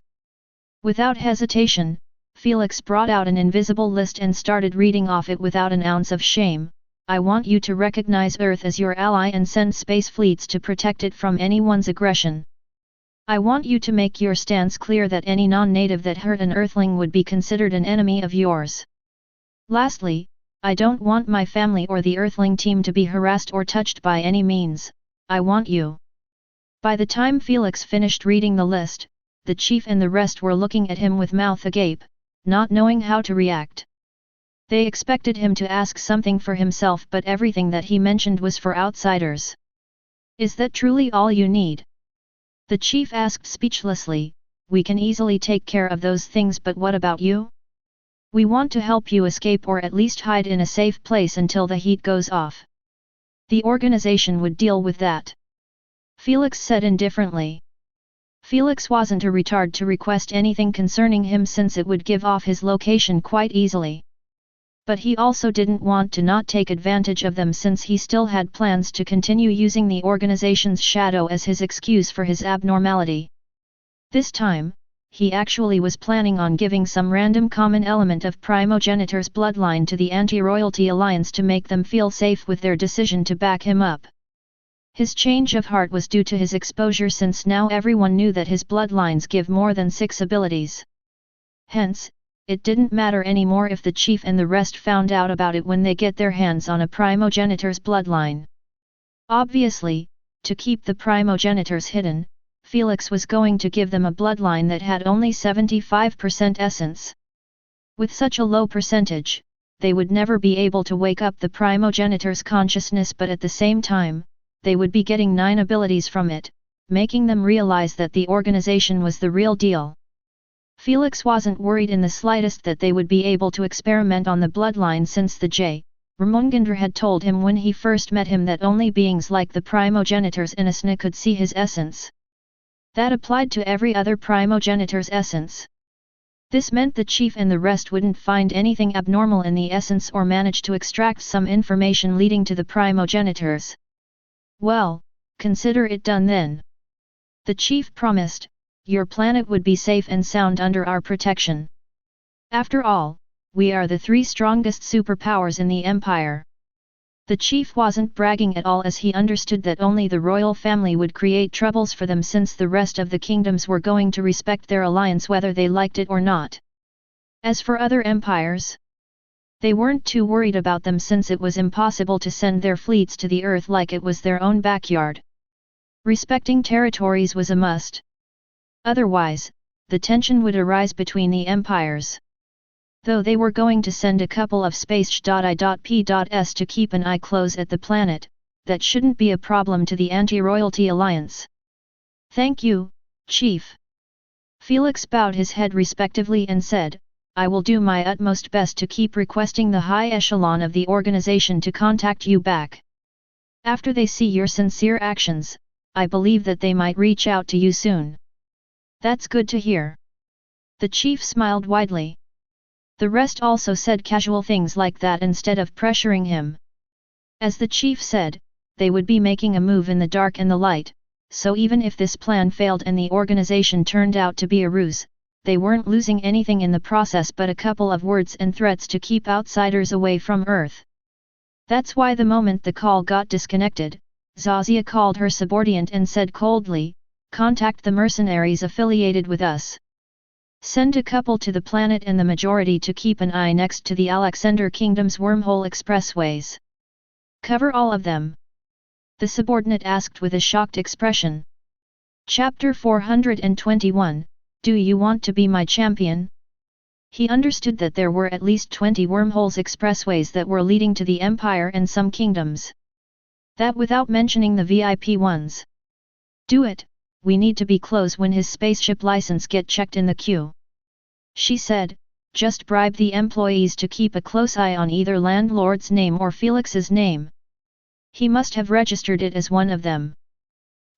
Without hesitation, Felix brought out an invisible list and started reading off it without an ounce of shame. I want you to recognize Earth as your ally and send space fleets to protect it from anyone's aggression. I want you to make your stance clear that any non-native that hurt an Earthling would be considered an enemy of yours. Lastly, I don't want my family or the Earthling team to be harassed or touched by any means. I want you. By the time Felix finished reading the list, the chief and the rest were looking at him with mouth agape, not knowing how to react. They expected him to ask something for himself, but everything that he mentioned was for outsiders. Is that truly all you need? The chief asked speechlessly. We can easily take care of those things, but what about you? We want to help you escape or at least hide in a safe place until the heat goes off. The organization would deal with that. Felix said indifferently. Felix wasn't a retard to request anything concerning him since it would give off his location quite easily. But he also didn't want to not take advantage of them since he still had plans to continue using the organization's shadow as his excuse for his abnormality. This time, he actually was planning on giving some random common element of primogenitor's bloodline to the anti-royalty alliance to make them feel safe with their decision to back him up. His change of heart was due to his exposure since now everyone knew that his bloodlines give more than 6 abilities. Hence, it didn't matter anymore if the chief and the rest found out about it when they get their hands on a primogenitor's bloodline. Obviously, to keep the primogenitors hidden, Felix was going to give them a bloodline that had only 75% essence. With such a low percentage, they would never be able to wake up the primogenitor's consciousness, but at the same time, they would be getting 9 abilities from it, making them realize that the organization was the real deal. Felix wasn't worried in the slightest that they would be able to experiment on the bloodline since the Ramongendra had told him when he first met him that only beings like the primogenitors in Asna could see his essence. That applied to every other primogenitor's essence. This meant the chief and the rest wouldn't find anything abnormal in the essence or manage to extract some information leading to the primogenitors. Well, consider it done then. The chief promised, your planet would be safe and sound under our protection. After all, we are the 3 strongest superpowers in the Empire. The chief wasn't bragging at all as he understood that only the royal family would create troubles for them since the rest of the kingdoms were going to respect their alliance whether they liked it or not. As for other empires, they weren't too worried about them since it was impossible to send their fleets to the Earth like it was their own backyard. Respecting territories was a must. Otherwise, the tension would arise between the empires. Though they were going to send a couple of space.I.P.S to keep an eye close at the planet, that shouldn't be a problem to the anti-royalty alliance. Thank you, Chief. Felix bowed his head respectively and said, I will do my utmost best to keep requesting the high echelon of the organization to contact you back. After they see your sincere actions, I believe that they might reach out to you soon. That's good to hear. The chief smiled widely. The rest also said casual things like that instead of pressuring him. As the chief said, they would be making a move in the dark and the light, so even if this plan failed and the organization turned out to be a ruse, they weren't losing anything in the process but a couple of words and threats to keep outsiders away from Earth. That's why the moment the call got disconnected, Zazia called her subordinate and said coldly, "Contact the mercenaries affiliated with us. Send a couple to the planet and the majority to keep an eye next to the Alexander Kingdom's wormhole expressways. Cover all of them." The subordinate asked with a shocked expression. Chapter 421, Do you want to be my champion? He understood that there were at least 20 wormholes expressways that were leading to the Empire and some kingdoms. That without mentioning the VIP ones. Do it, we need to be close when his spaceship license get checked in the queue. She said, just bribe the employees to keep a close eye on either landlord's name or Felix's name. He must have registered it as one of them.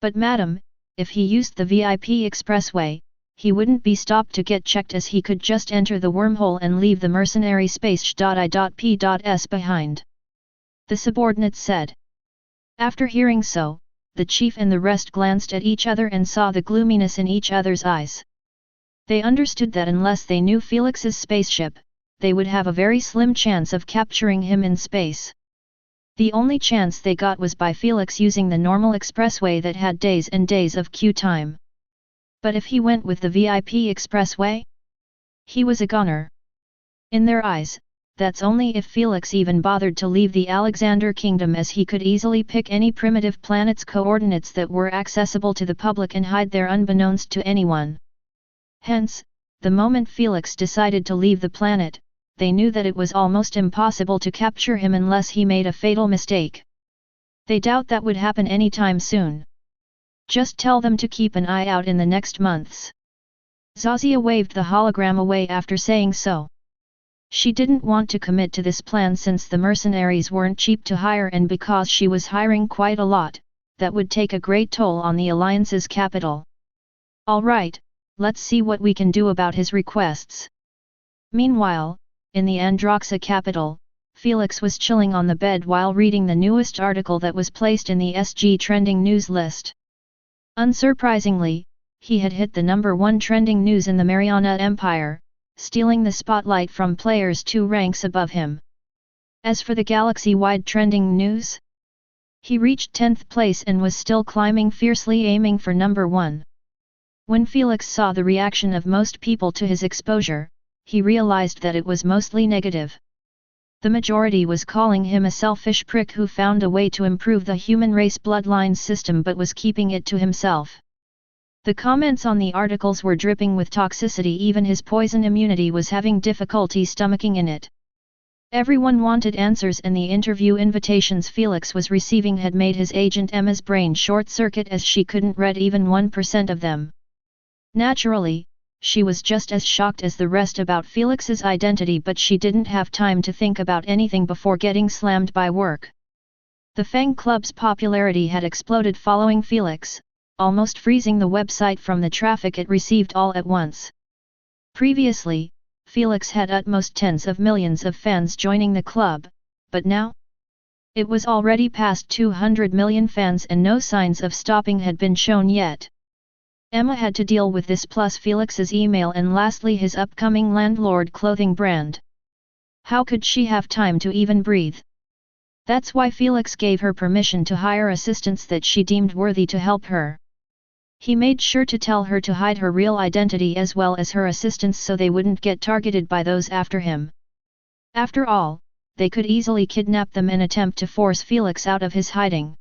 But madam, if he used the VIP expressway, he wouldn't be stopped to get checked as he could just enter the wormhole and leave the mercenary space.I.P.S behind. The subordinate said. After hearing so, the chief and the rest glanced at each other and saw the gloominess in each other's eyes. They understood that unless they knew Felix's spaceship, they would have a very slim chance of capturing him in space. The only chance they got was by Felix using the normal expressway that had days and days of queue time. But if he went with the VIP expressway? He was a goner. In their eyes, that's only if Felix even bothered to leave the Alexander Kingdom, as he could easily pick any primitive planet's coordinates that were accessible to the public and hide there unbeknownst to anyone. Hence, the moment Felix decided to leave the planet, they knew that it was almost impossible to capture him unless he made a fatal mistake. They doubt that would happen anytime soon. Just tell them to keep an eye out in the next months. Zazia waved the hologram away after saying so. She didn't want to commit to this plan since the mercenaries weren't cheap to hire, and because she was hiring quite a lot, that would take a great toll on the Alliance's capital. All right, let's see what we can do about his requests. Meanwhile, in the Androxa capital, Felix was chilling on the bed while reading the newest article that was placed in the SG trending news list. Unsurprisingly, he had hit the #1 trending news in the Mariana Empire, stealing the spotlight from players 2 ranks above him. As for the galaxy-wide trending news, he reached 10th place and was still climbing fiercely, aiming for #1. When Felix saw the reaction of most people to his exposure, he realized that it was mostly negative. The majority was calling him a selfish prick who found a way to improve the human race bloodline system but was keeping it to himself. The comments on the articles were dripping with toxicity. Even his poison immunity was having difficulty stomaching in it. Everyone wanted answers, and the interview invitations Felix was receiving had made his agent Emma's brain short-circuit, as she couldn't read even 1% of them. Naturally, she was just as shocked as the rest about Felix's identity, but she didn't have time to think about anything before getting slammed by work. The Fang Club's popularity had exploded following Felix, almost freezing the website from the traffic it received all at once. Previously, Felix had utmost tens of millions of fans joining the club, but now? It was already past 200 million fans and no signs of stopping had been shown yet. Emma had to deal with this, plus Felix's email, and lastly his upcoming landlord clothing brand. How could she have time to even breathe? That's why Felix gave her permission to hire assistants that she deemed worthy to help her. He made sure to tell her to hide her real identity as well as her assistants so they wouldn't get targeted by those after him. After all, they could easily kidnap them and attempt to force Felix out of his hiding.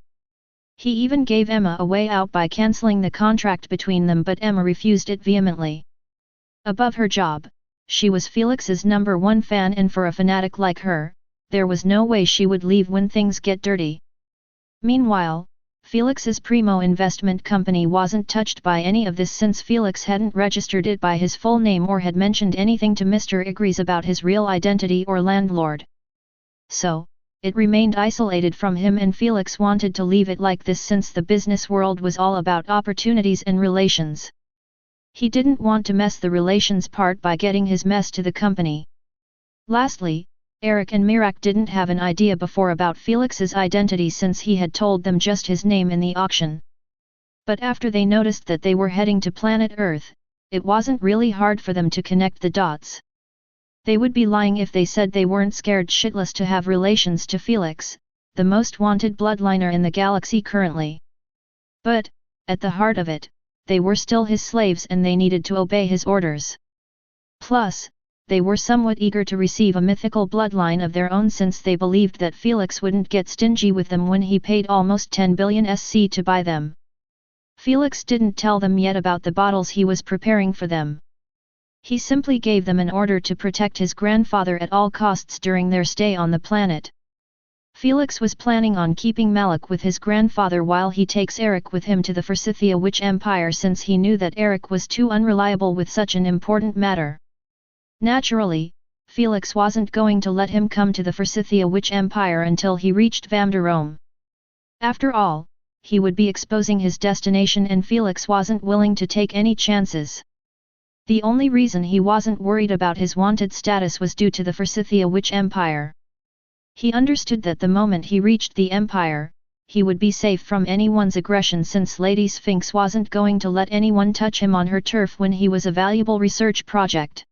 He even gave Emma a way out by cancelling the contract between them, but Emma refused it vehemently. Above her job, she was Felix's #1 fan, and for a fanatic like her, there was no way she would leave when things get dirty. Meanwhile, Felix's Primo investment company wasn't touched by any of this since Felix hadn't registered it by his full name or had mentioned anything to Mr. Igris about his real identity or landlord. So, it remained isolated from him, and Felix wanted to leave it like this since the business world was all about opportunities and relations. He didn't want to mess the relations part by getting his mess to the company. Lastly, Eric and Mirak didn't have an idea before about Felix's identity since he had told them just his name in the auction. But after they noticed that they were heading to planet Earth, it wasn't really hard for them to connect the dots. They would be lying if they said they weren't scared shitless to have relations to Felix, the most wanted bloodliner in the galaxy currently. But, at the heart of it, they were still his slaves and they needed to obey his orders. Plus, they were somewhat eager to receive a mythical bloodline of their own since they believed that Felix wouldn't get stingy with them when he paid almost 10 billion SC to buy them. Felix didn't tell them yet about the bottles he was preparing for them. He simply gave them an order to protect his grandfather at all costs during their stay on the planet. Felix was planning on keeping Malik with his grandfather while he takes Eric with him to the Forsythia Witch Empire since he knew that Eric was too unreliable with such an important matter. Naturally, Felix wasn't going to let him come to the Forsythia Witch Empire until he reached Vamdarome. After all, he would be exposing his destination and Felix wasn't willing to take any chances. The only reason he wasn't worried about his wanted status was due to the Forsythia Witch Empire. He understood that the moment he reached the Empire, he would be safe from anyone's aggression since Lady Sphinx wasn't going to let anyone touch him on her turf when he was a valuable research project.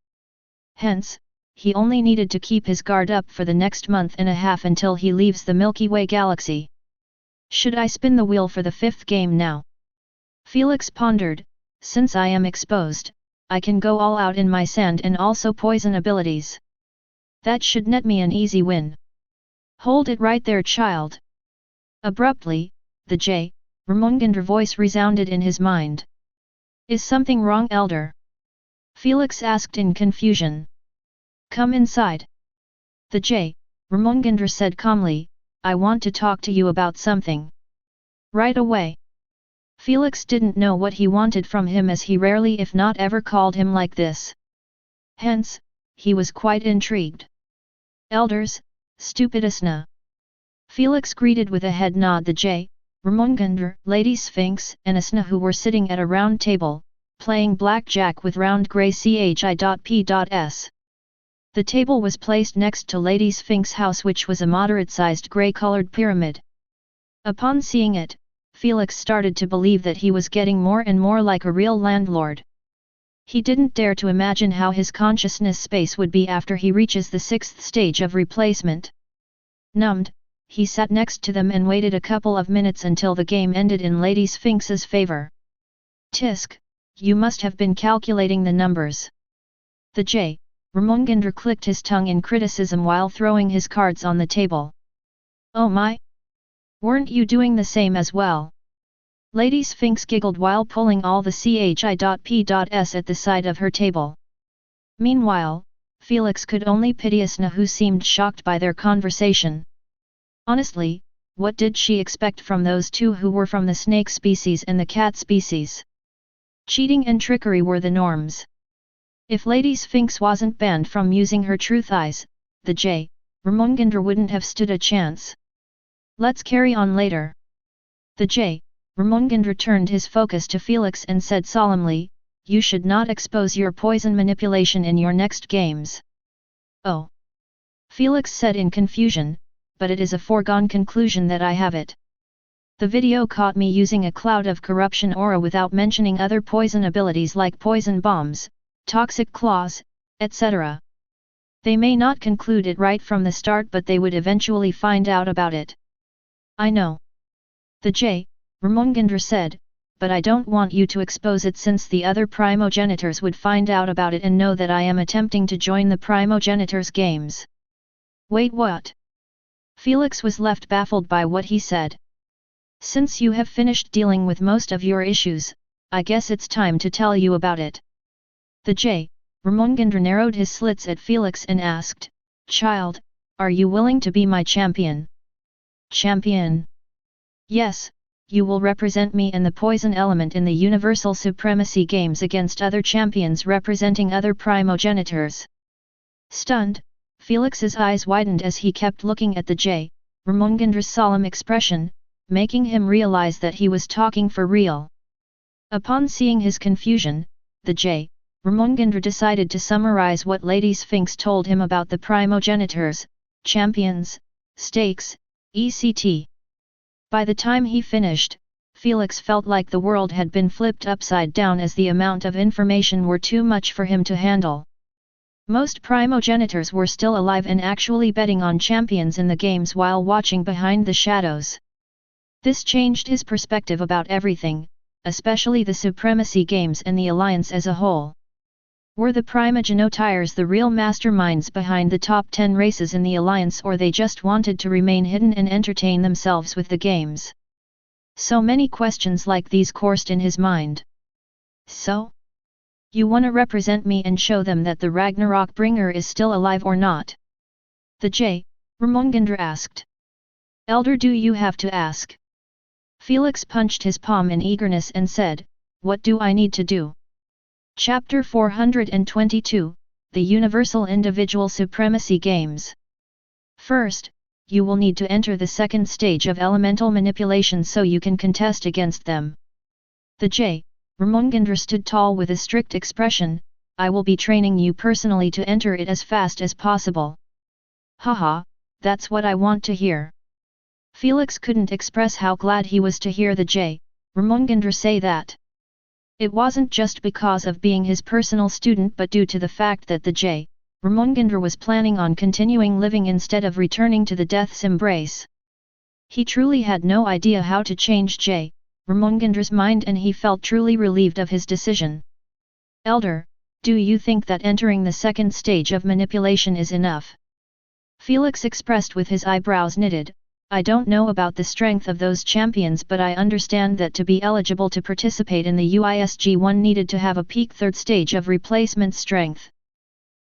Hence, he only needed to keep his guard up for the next month and a half until he leaves the Milky Way galaxy. Should I spin the wheel for the 5th game now? Felix pondered. Since I am exposed, I can go all out in my sand and also poison abilities. That should net me an easy win. Hold it right there, child. Abruptly, the J. Ramongandra voice resounded in his mind. Is something wrong, Elder? Felix asked in confusion. Come inside. The J. Ramongandra said calmly, I want to talk to you about something. Right away. Felix didn't know what he wanted from him as he rarely if not ever called him like this. Hence, he was quite intrigued. Elders, stupidisna. Felix greeted with a head nod the J. Ramongandra, Lady Sphinx, and Asna who were sitting at a round table, playing blackjack with round grey chi.p.s. The table was placed next to Lady Sphinx's house, which was a moderate-sized grey-colored pyramid. Upon seeing it, Felix started to believe that he was getting more and more like a real landlord. He didn't dare to imagine how his consciousness space would be after he reaches the 6th stage of replacement. Numbed, he sat next to them and waited a couple of minutes until the game ended in Lady Sphinx's favor. Tisk, you must have been calculating the numbers. The J. Ramongandra clicked his tongue in criticism while throwing his cards on the table. Oh my! Weren't you doing the same as well? Lady Sphinx giggled while pulling all the chi.p.s at the side of her table. Meanwhile, Felix could only pity Asna, who seemed shocked by their conversation. Honestly, what did she expect from those two who were from the snake species and the cat species? Cheating and trickery were the norms. If Lady Sphinx wasn't banned from using her truth eyes, the J. Ramongandra wouldn't have stood a chance. Let's carry on later. The J. Ramongandra turned his focus to Felix and said solemnly, you should not expose your poison manipulation in your next games. Oh. Felix said in confusion, but it is a foregone conclusion that I have it. The video caught me using a cloud of corruption aura without mentioning other poison abilities like poison bombs, toxic claws, etc. They may not conclude it right from the start, but they would eventually find out about it. I know. The J. Ramongandra said, but I don't want you to expose it since the other primogenitors would find out about it and know that I am attempting to join the primogenitors games. Wait, what? Felix was left baffled by what he said. Since you have finished dealing with most of your issues, I guess it's time to tell you about it. The J. Ramongandra narrowed his slits at Felix and asked, Child, are you willing to be my champion? Champion? Yes, you will represent me and the poison element in the Universal Supremacy Games against other champions representing other primogenitors. Stunned, Felix's eyes widened as he kept looking at the J. Ramongandra's solemn expression, making him realize that he was talking for real. Upon seeing his confusion, the J. Ramongandra decided to summarize what Lady Sphinx told him about the primogenitors, champions, stakes, etc. By the time he finished, Felix felt like the world had been flipped upside down as the amount of information were too much for him to handle. Most primogenitors were still alive and actually betting on champions in the games while watching behind the shadows. This changed his perspective about everything, especially the Supremacy Games and the Alliance as a whole. Were the primogenitors the real masterminds behind the top 10 races in the Alliance, or they just wanted to remain hidden and entertain themselves with the games? So many questions like these coursed in his mind. So? You wanna represent me and show them that the Ragnarok bringer is still alive or not? The J. Ramongandra asked. Elder, do you have to ask? Felix punched his palm in eagerness and said, what do I need to do? Chapter 422, The Universal Individual Supremacy Games. First, you will need to enter the second stage of elemental manipulation so you can contest against them. The J. Ramongandra stood tall with a strict expression. I will be training you personally to enter it as fast as possible. Haha, that's what I want to hear. Felix couldn't express how glad he was to hear the J. Ramongandra say that. It wasn't just because of being his personal student but due to the fact that the J. Ramongandra was planning on continuing living instead of returning to the death's embrace. He truly had no idea how to change J. Ramongandra's mind, and he felt truly relieved of his decision. Elder, do you think that entering the second stage of manipulation is enough? Felix expressed with his eyebrows knitted. I don't know about the strength of those champions, but I understand that to be eligible to participate in the UISG one needed to have a peak third stage of replacement strength.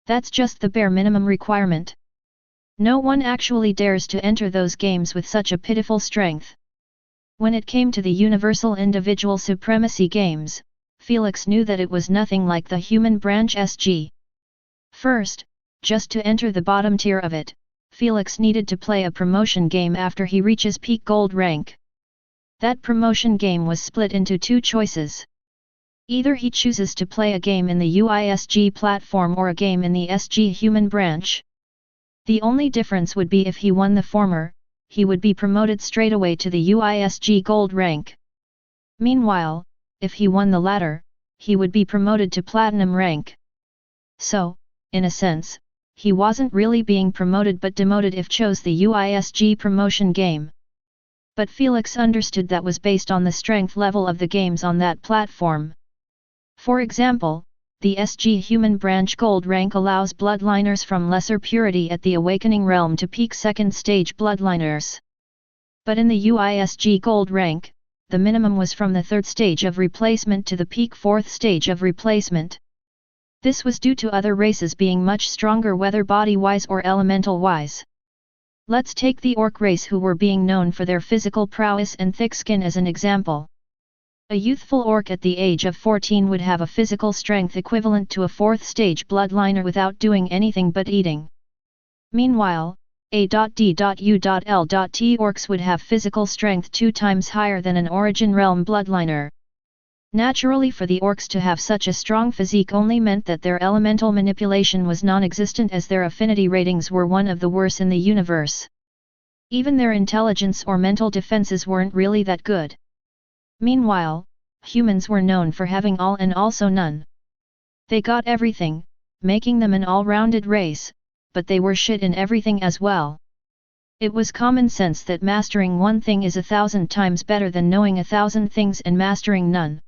That's just the bare minimum requirement. No one actually dares to enter those games with such a pitiful strength. When it came to the Universal Individual Supremacy Games, Felix knew that it was nothing like the human branch SG. First, just to enter the bottom tier of it, Felix needed to play a promotion game after he reaches peak gold rank. That promotion game was split into two choices. Either he chooses to play a game in the UISG platform or a game in the SG human branch. The only difference would be if he won the former, he would be promoted straight away to the UISG gold rank. Meanwhile, if he won the latter, he would be promoted to platinum rank. So, in a sense, he wasn't really being promoted but demoted if chose the UISG promotion game. But Felix understood that was based on the strength level of the games on that platform. For example, the SG Human Branch Gold rank allows bloodliners from lesser purity at the Awakening Realm to peak second stage bloodliners. But in the UISG Gold rank, the minimum was from the third stage of replacement to the peak fourth stage of replacement. This was due to other races being much stronger whether body-wise or elemental-wise. Let's take the orc race, who were being known for their physical prowess and thick skin, as an example. A youthful orc at the age of 14 would have a physical strength equivalent to a fourth stage bloodliner without doing anything but eating. Meanwhile, A.D.U.L.T orcs would have physical strength 2 times higher than an Origin Realm bloodliner. Naturally, for the orcs to have such a strong physique only meant that their elemental manipulation was non-existent, as their affinity ratings were one of the worst in the universe. Even their intelligence or mental defenses weren't really that good. Meanwhile, humans were known for having all and also none. They got everything, making them an all-rounded race, but they were shit in everything as well. It was common sense that mastering one thing is 1,000 times better than knowing 1,000 things and mastering none.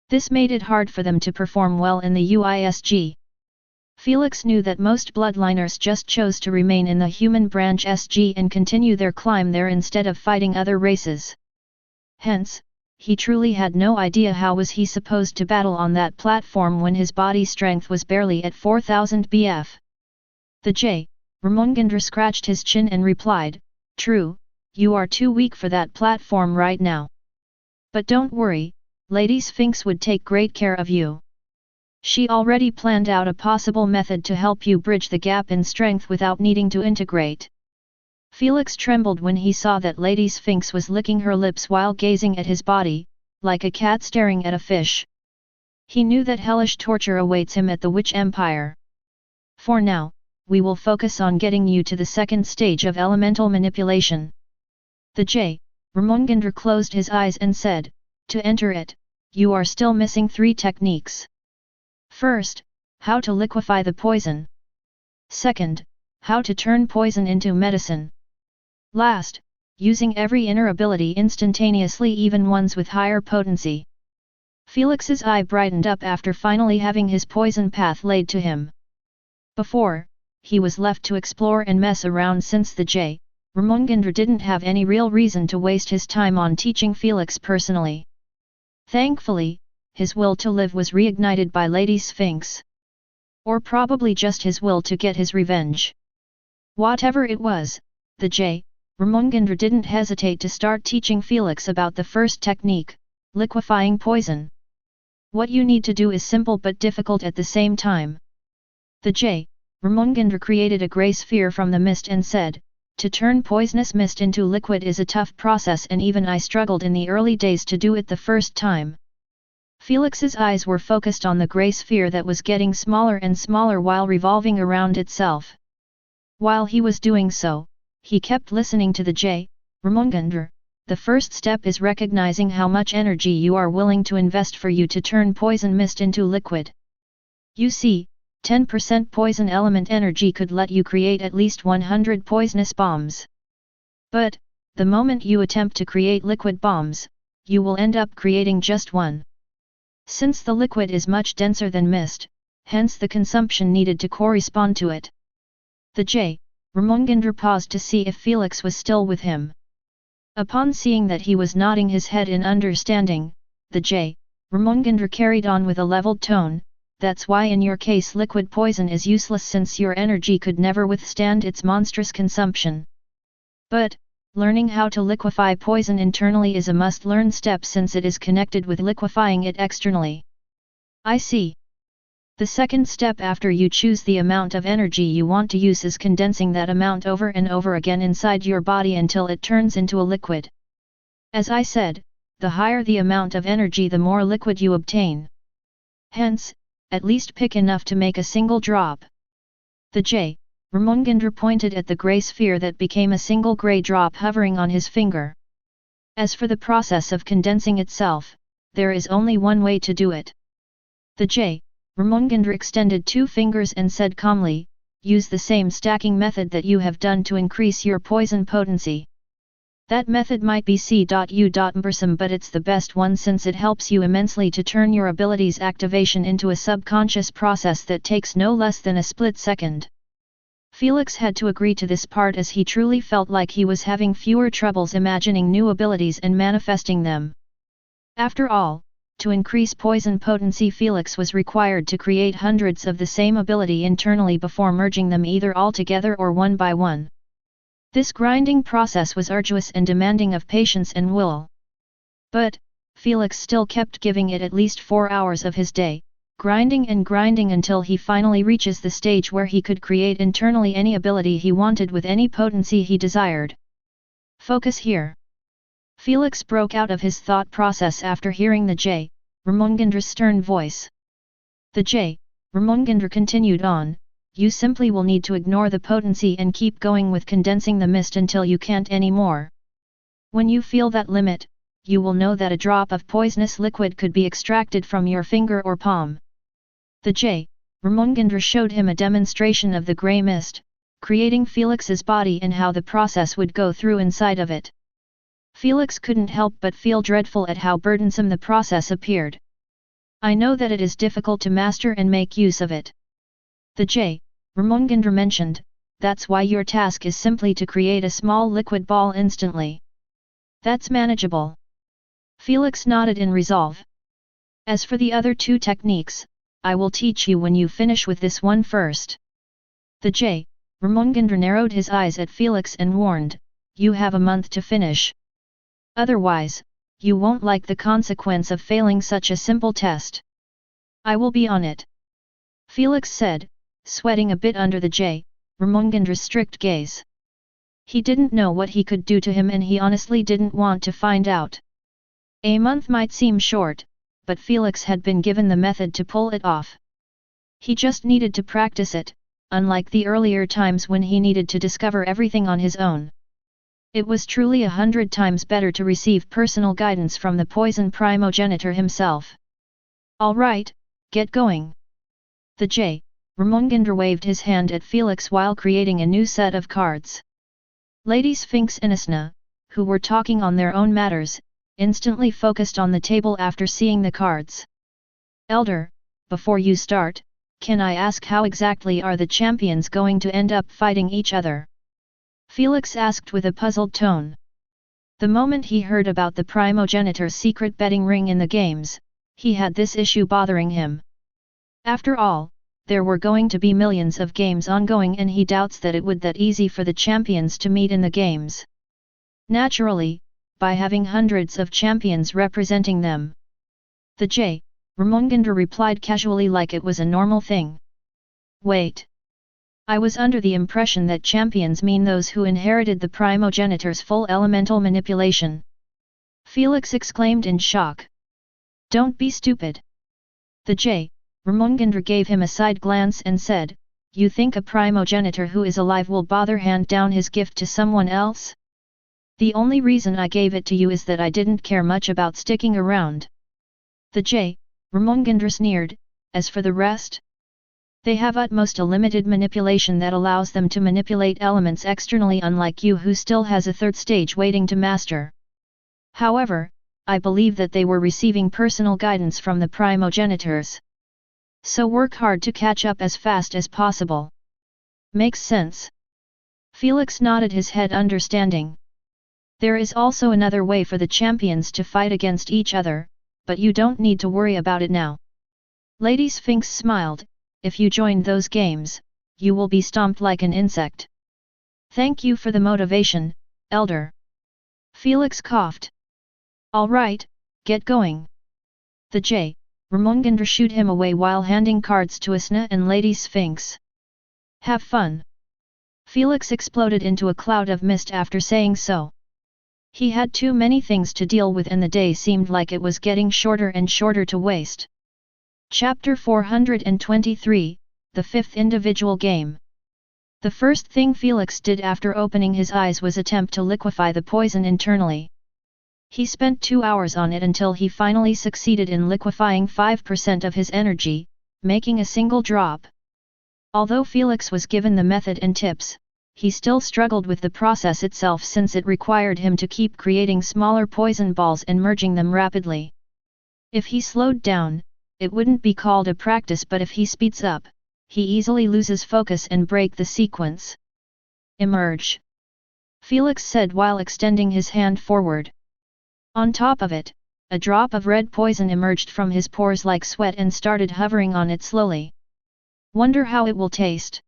This made it hard for them to perform well in the UISG. Felix knew that most bloodliners just chose to remain in the human branch SG and continue their climb there instead of fighting other races. Hence, he truly had no idea how was he supposed to battle on that platform when his body strength was barely at 4,000 BF. The J. Ramongandra scratched his chin and replied, "True, you are too weak for that platform right now. But don't worry, Lady Sphinx would take great care of you. She already planned out a possible method to help you bridge the gap in strength without needing to integrate. Felix trembled when he saw that Lady Sphinx was licking her lips while gazing at his body, like a cat staring at a fish. He knew that hellish torture awaits him at the Witch Empire. For now, we will focus on getting you to the second stage of elemental manipulation. The J. Ramongandra closed his eyes and said, to enter it, you are still missing 3 techniques. First, how to liquefy the poison. Second, how to turn poison into medicine. Last, using every inner ability instantaneously, even ones with higher potency. Felix's eye brightened up after finally having his poison path laid to him. Before, he was left to explore and mess around since the J. Ramongandra didn't have any real reason to waste his time on teaching Felix personally. Thankfully, his will to live was reignited by Lady Sphinx. Or probably just his will to get his revenge. Whatever it was, the J. Ramongandra didn't hesitate to start teaching Felix about the first technique, liquefying poison. What you need to do is simple but difficult at the same time. The J. Ramongandra created a grey sphere from the mist and said, to turn poisonous mist into liquid is a tough process, and even I struggled in the early days to do it the first time. Felix's eyes were focused on the grey sphere that was getting smaller and smaller while revolving around itself. While he was doing so, he kept listening to the J. Ramongandra. The first step is recognizing how much energy you are willing to invest for you to turn poison mist into liquid. You see, 10% poison element energy could let you create at least 100 poisonous bombs. But, the moment you attempt to create liquid bombs, you will end up creating just 1. Since the liquid is much denser than mist, hence the consumption needed to correspond to it. The J. Ramongandra paused to see if Felix was still with him. Upon seeing that he was nodding his head in understanding, the J. Ramongandra carried on with a leveled tone, that's why in your case liquid poison is useless since your energy could never withstand its monstrous consumption. But, learning how to liquefy poison internally is a must-learn step since it is connected with liquefying it externally. I see. The second step after you choose the amount of energy you want to use is condensing that amount over and over again inside your body until it turns into a liquid. As I said, the higher the amount of energy the more liquid you obtain. Hence, at least pick enough to make a single drop. The J. Ramongandra pointed at the grey sphere that became a single grey drop hovering on his finger. As for the process of condensing itself, there is only one way to do it. The J. Ramongandra extended 2 fingers and said calmly, use the same stacking method that you have done to increase your poison potency. That method might be c.u.cumbersome, but it's the best one since it helps you immensely to turn your ability's activation into a subconscious process that takes no less than a split second. Felix had to agree to this part as he truly felt like he was having fewer troubles imagining new abilities and manifesting them. After all, to increase poison potency, Felix was required to create hundreds of the same ability internally before merging them either all together or one by one. This grinding process was arduous and demanding of patience and will. But, Felix still kept giving it at least 4 hours of his day, grinding and grinding until he finally reaches the stage where he could create internally any ability he wanted with any potency he desired. Focus here. Felix broke out of his thought process after hearing the J. Ramongandra's stern voice. The J. Ramongandra continued on, you simply will need to ignore the potency and keep going with condensing the mist until you can't anymore. When you feel that limit, you will know that a drop of poisonous liquid could be extracted from your finger or palm. The J. Ramongandra showed him a demonstration of the grey mist, creating Felix's body and how the process would go through inside of it. Felix couldn't help but feel dreadful at how burdensome the process appeared. I know that it is difficult to master and make use of it. The J. Ramongandra mentioned, that's why your task is simply to create a small liquid ball instantly. That's manageable. Felix nodded in resolve. As for the other 2 techniques, I will teach you when you finish with this one first. The J. Ramongandra narrowed his eyes at Felix and warned, you have a month to finish. Otherwise, you won't like the consequence of failing such a simple test. I will be on it. Felix said, sweating a bit under the Ramongandra's strict gaze. He didn't know what he could do to him and he honestly didn't want to find out. A month might seem short, but Felix had been given the method to pull it off. He just needed to practice it, unlike the earlier times when he needed to discover everything on his own. It was truly 100 times better to receive personal guidance from the poison primogenitor himself. All right, get going. The Ramongandra waved his hand at Felix while creating a new set of cards. Lady Sphinx and Asna, who were talking on their own matters, instantly focused on the table after seeing the cards. Elder, before you start, can I ask how exactly are the champions going to end up fighting each other? Felix asked with a puzzled tone. The moment he heard about the primogenitor's secret betting ring in the games, he had this issue bothering him. After all, there were going to be millions of games ongoing and he doubts that it would that easy for the champions to meet in the games. Naturally, by having hundreds of champions representing them. The Ramongandra replied casually like it was a normal thing. Wait. I was under the impression that champions mean those who inherited the primogenitor's full elemental manipulation. Felix exclaimed in shock. Don't be stupid. The Ramongandra gave him a side glance and said, you think a primogenitor who is alive will bother hand down his gift to someone else? The only reason I gave it to you is that I didn't care much about sticking around. The Ramongandra sneered, as for the rest? They have utmost a limited manipulation that allows them to manipulate elements externally, unlike you who still has a third stage waiting to master. However, I believe that they were receiving personal guidance from the primogenitors. So work hard to catch up as fast as possible. Makes sense. Felix nodded his head understanding. There is also another way for the champions to fight against each other, but you don't need to worry about it now. Lady Sphinx smiled, if you join those games, you will be stomped like an insect. Thank you for the motivation, Elder. Felix coughed. All right, get going. The Ramongandra shooed him away while handing cards to Asna and Lady Sphinx. Have fun. Felix exploded into a cloud of mist after saying so. He had too many things to deal with and the day seemed like it was getting shorter and shorter to waste. Chapter 423, The Fifth Individual Game. The first thing Felix did after opening his eyes was attempt to liquefy the poison internally. He spent 2 hours on it until he finally succeeded in liquefying 5% of his energy, making a single drop. Although Felix was given the method and tips, he still struggled with the process itself since it required him to keep creating smaller poison balls and merging them rapidly. If he slowed down, it wouldn't be called a practice, but if he speeds up, he easily loses focus and break the sequence. Emerge. Felix said while extending his hand forward. On top of it, a drop of red poison emerged from his pores like sweat and started hovering on it slowly. Wonder how it will taste.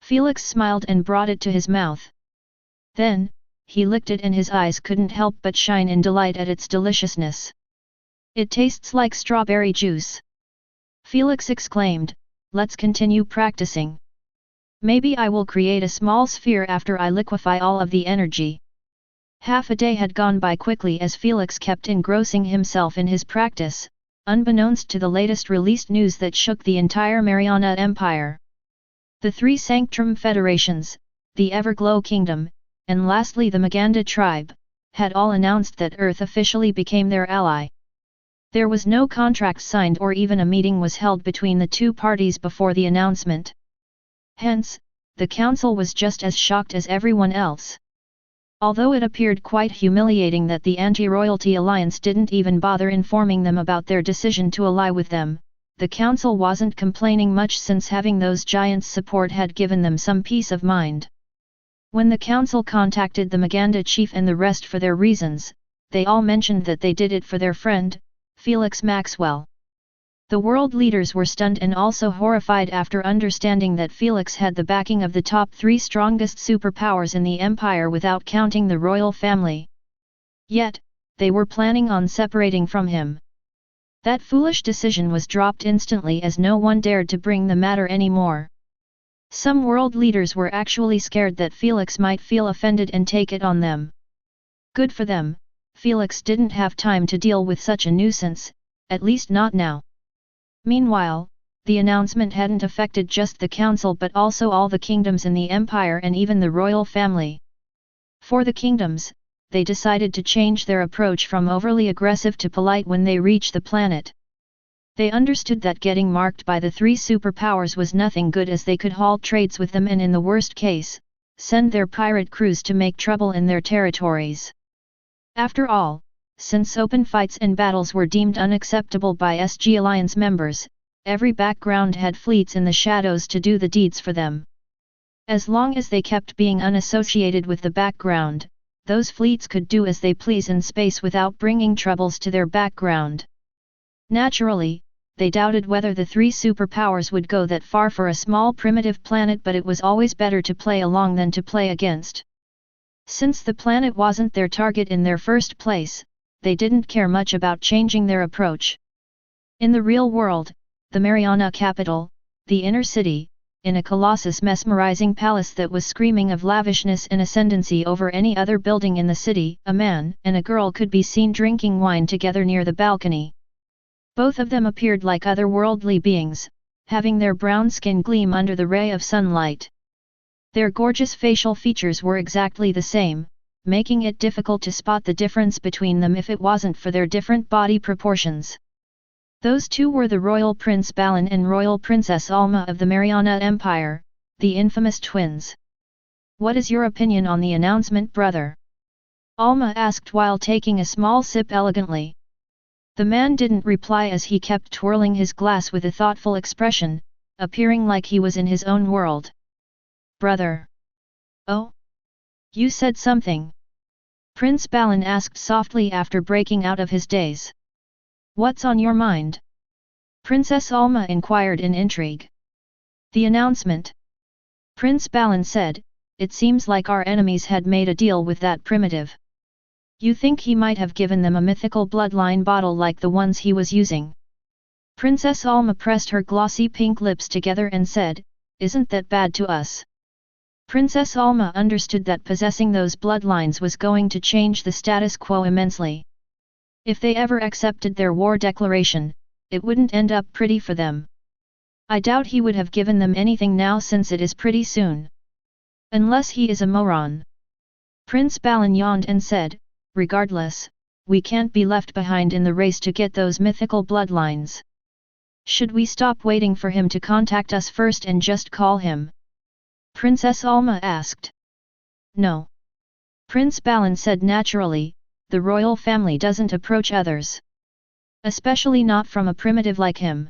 Felix smiled and brought it to his mouth. Then, he licked it and his eyes couldn't help but shine in delight at its deliciousness. It tastes like strawberry juice. Felix exclaimed, let's continue practicing. Maybe I will create a small sphere after I liquefy all of the energy. Half a day had gone by quickly as Felix kept engrossing himself in his practice, unbeknownst to the latest released news that shook the entire Mariana Empire. The 3 Sanctrum Federations, the Everglow Kingdom, and lastly the Maganda tribe, had all announced that Earth officially became their ally. There was no contract signed or even a meeting was held between the two parties before the announcement. Hence, the council was just as shocked as everyone else. Although it appeared quite humiliating that the anti-royalty alliance didn't even bother informing them about their decision to ally with them, the council wasn't complaining much since having those giants' support had given them some peace of mind. When the council contacted the Maganda chief and the rest for their reasons, they all mentioned that they did it for their friend, Felix Maxwell. The world leaders were stunned and also horrified after understanding that Felix had the backing of the top 3 strongest superpowers in the empire without counting the royal family. Yet, they were planning on separating from him. That foolish decision was dropped instantly as no one dared to bring the matter anymore. Some world leaders were actually scared that Felix might feel offended and take it on them. Good for them, Felix didn't have time to deal with such a nuisance, at least not now. Meanwhile, the announcement hadn't affected just the council but also all the kingdoms in the empire and even the royal family. For the kingdoms, they decided to change their approach from overly aggressive to polite when they reached the planet. They understood that getting marked by the three superpowers was nothing good as they could halt trades with them and in the worst case, send their pirate crews to make trouble in their territories. After all, since open fights and battles were deemed unacceptable by SG Alliance members, every background had fleets in the shadows to do the deeds for them. As long as they kept being unassociated with the background, those fleets could do as they please in space without bringing troubles to their background. Naturally, they doubted whether the three superpowers would go that far for a small primitive planet, but it was always better to play along than to play against. Since the planet wasn't their target in their first place, they didn't care much about changing their approach. In the real world, the Mariana capital, the inner city, in a colossus mesmerizing palace that was screaming of lavishness and ascendancy over any other building in the city, a man and a girl could be seen drinking wine together near the balcony. Both of them appeared like otherworldly beings, having their brown skin gleam under the ray of sunlight. Their gorgeous facial features were exactly the same, making it difficult to spot the difference between them if it wasn't for their different body proportions. Those two were the Royal Prince Balin and Royal Princess Alma of the Mariana Empire, the infamous twins. "What is your opinion on the announcement, brother?" Alma asked while taking a small sip elegantly. The man didn't reply as he kept twirling his glass with a thoughtful expression, appearing like he was in his own world. "Brother. Oh? You said something?" Prince Balin asked softly after breaking out of his daze. "What's on your mind?" Princess Alma inquired in intrigue. "The announcement," Prince Balin said. "It seems like our enemies had made a deal with that primitive. You think he might have given them a mythical bloodline bottle like the ones he was using?" Princess Alma pressed her glossy pink lips together and said, "Isn't that bad to us?" Princess Alma understood that possessing those bloodlines was going to change the status quo immensely. If they ever accepted their war declaration, it wouldn't end up pretty for them. "I doubt he would have given them anything now since it is pretty soon. Unless he is a moron." Prince Balin yawned and said, "Regardless, we can't be left behind in the race to get those mythical bloodlines. Should we stop waiting for him to contact us first and just call him?" Princess Alma asked. "No." Prince Balin said naturally, "The royal family doesn't approach others. Especially not from a primitive like him.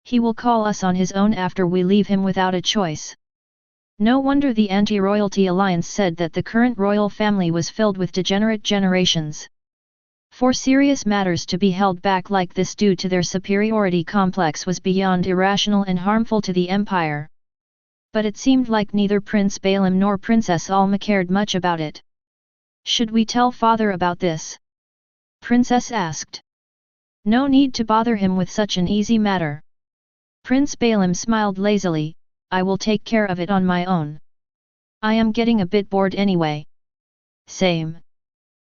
He will call us on his own after we leave him without a choice." No wonder the anti-royalty alliance said that the current royal family was filled with degenerate generations. For serious matters to be held back like this due to their superiority complex was beyond irrational and harmful to the empire. But it seemed like neither Prince Balin nor Princess Alma cared much about it. "Should we tell father about this?" Princess asked. "No need to bother him with such an easy matter." Prince Balin smiled lazily, "I will take care of it on my own. I am getting a bit bored anyway." "Same."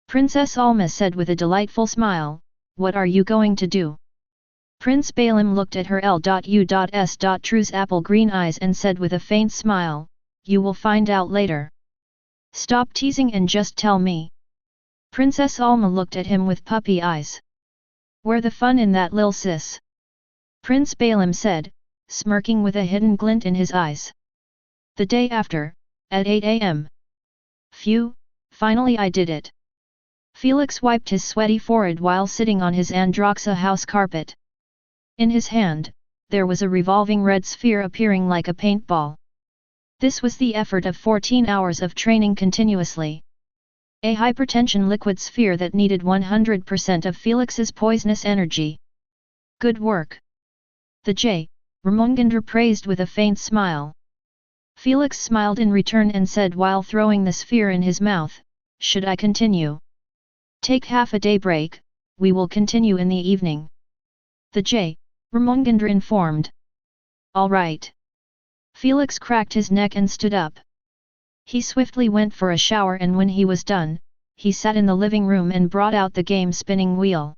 Princess Alma said with a delightful smile, "What are you going to do?" Prince Balin looked at her L.U.S.True's apple green eyes and said with a faint smile, "You will find out later. Stop teasing and just tell me." Princess Alma looked at him with puppy eyes. "Where the fun in that, lil sis?" Prince Balin said, smirking with a hidden glint in his eyes. The day after, at 8 a.m. "Phew, finally I did it." Felix wiped his sweaty forehead while sitting on his Androxa house carpet. In his hand, there was a revolving red sphere appearing like a paintball. This was the effort of 14 hours of training continuously. A hypertension liquid sphere that needed 100% of Felix's poisonous energy. "Good work." The Ramongander praised with a faint smile. Felix smiled in return and said while throwing the sphere in his mouth, "Should I continue?" Take half a day break, we will continue in the evening. The J. Ramongandra informed. All right. Felix cracked his neck and stood up. He swiftly went for a shower, and when he was done, he sat in the living room and brought out the game spinning wheel.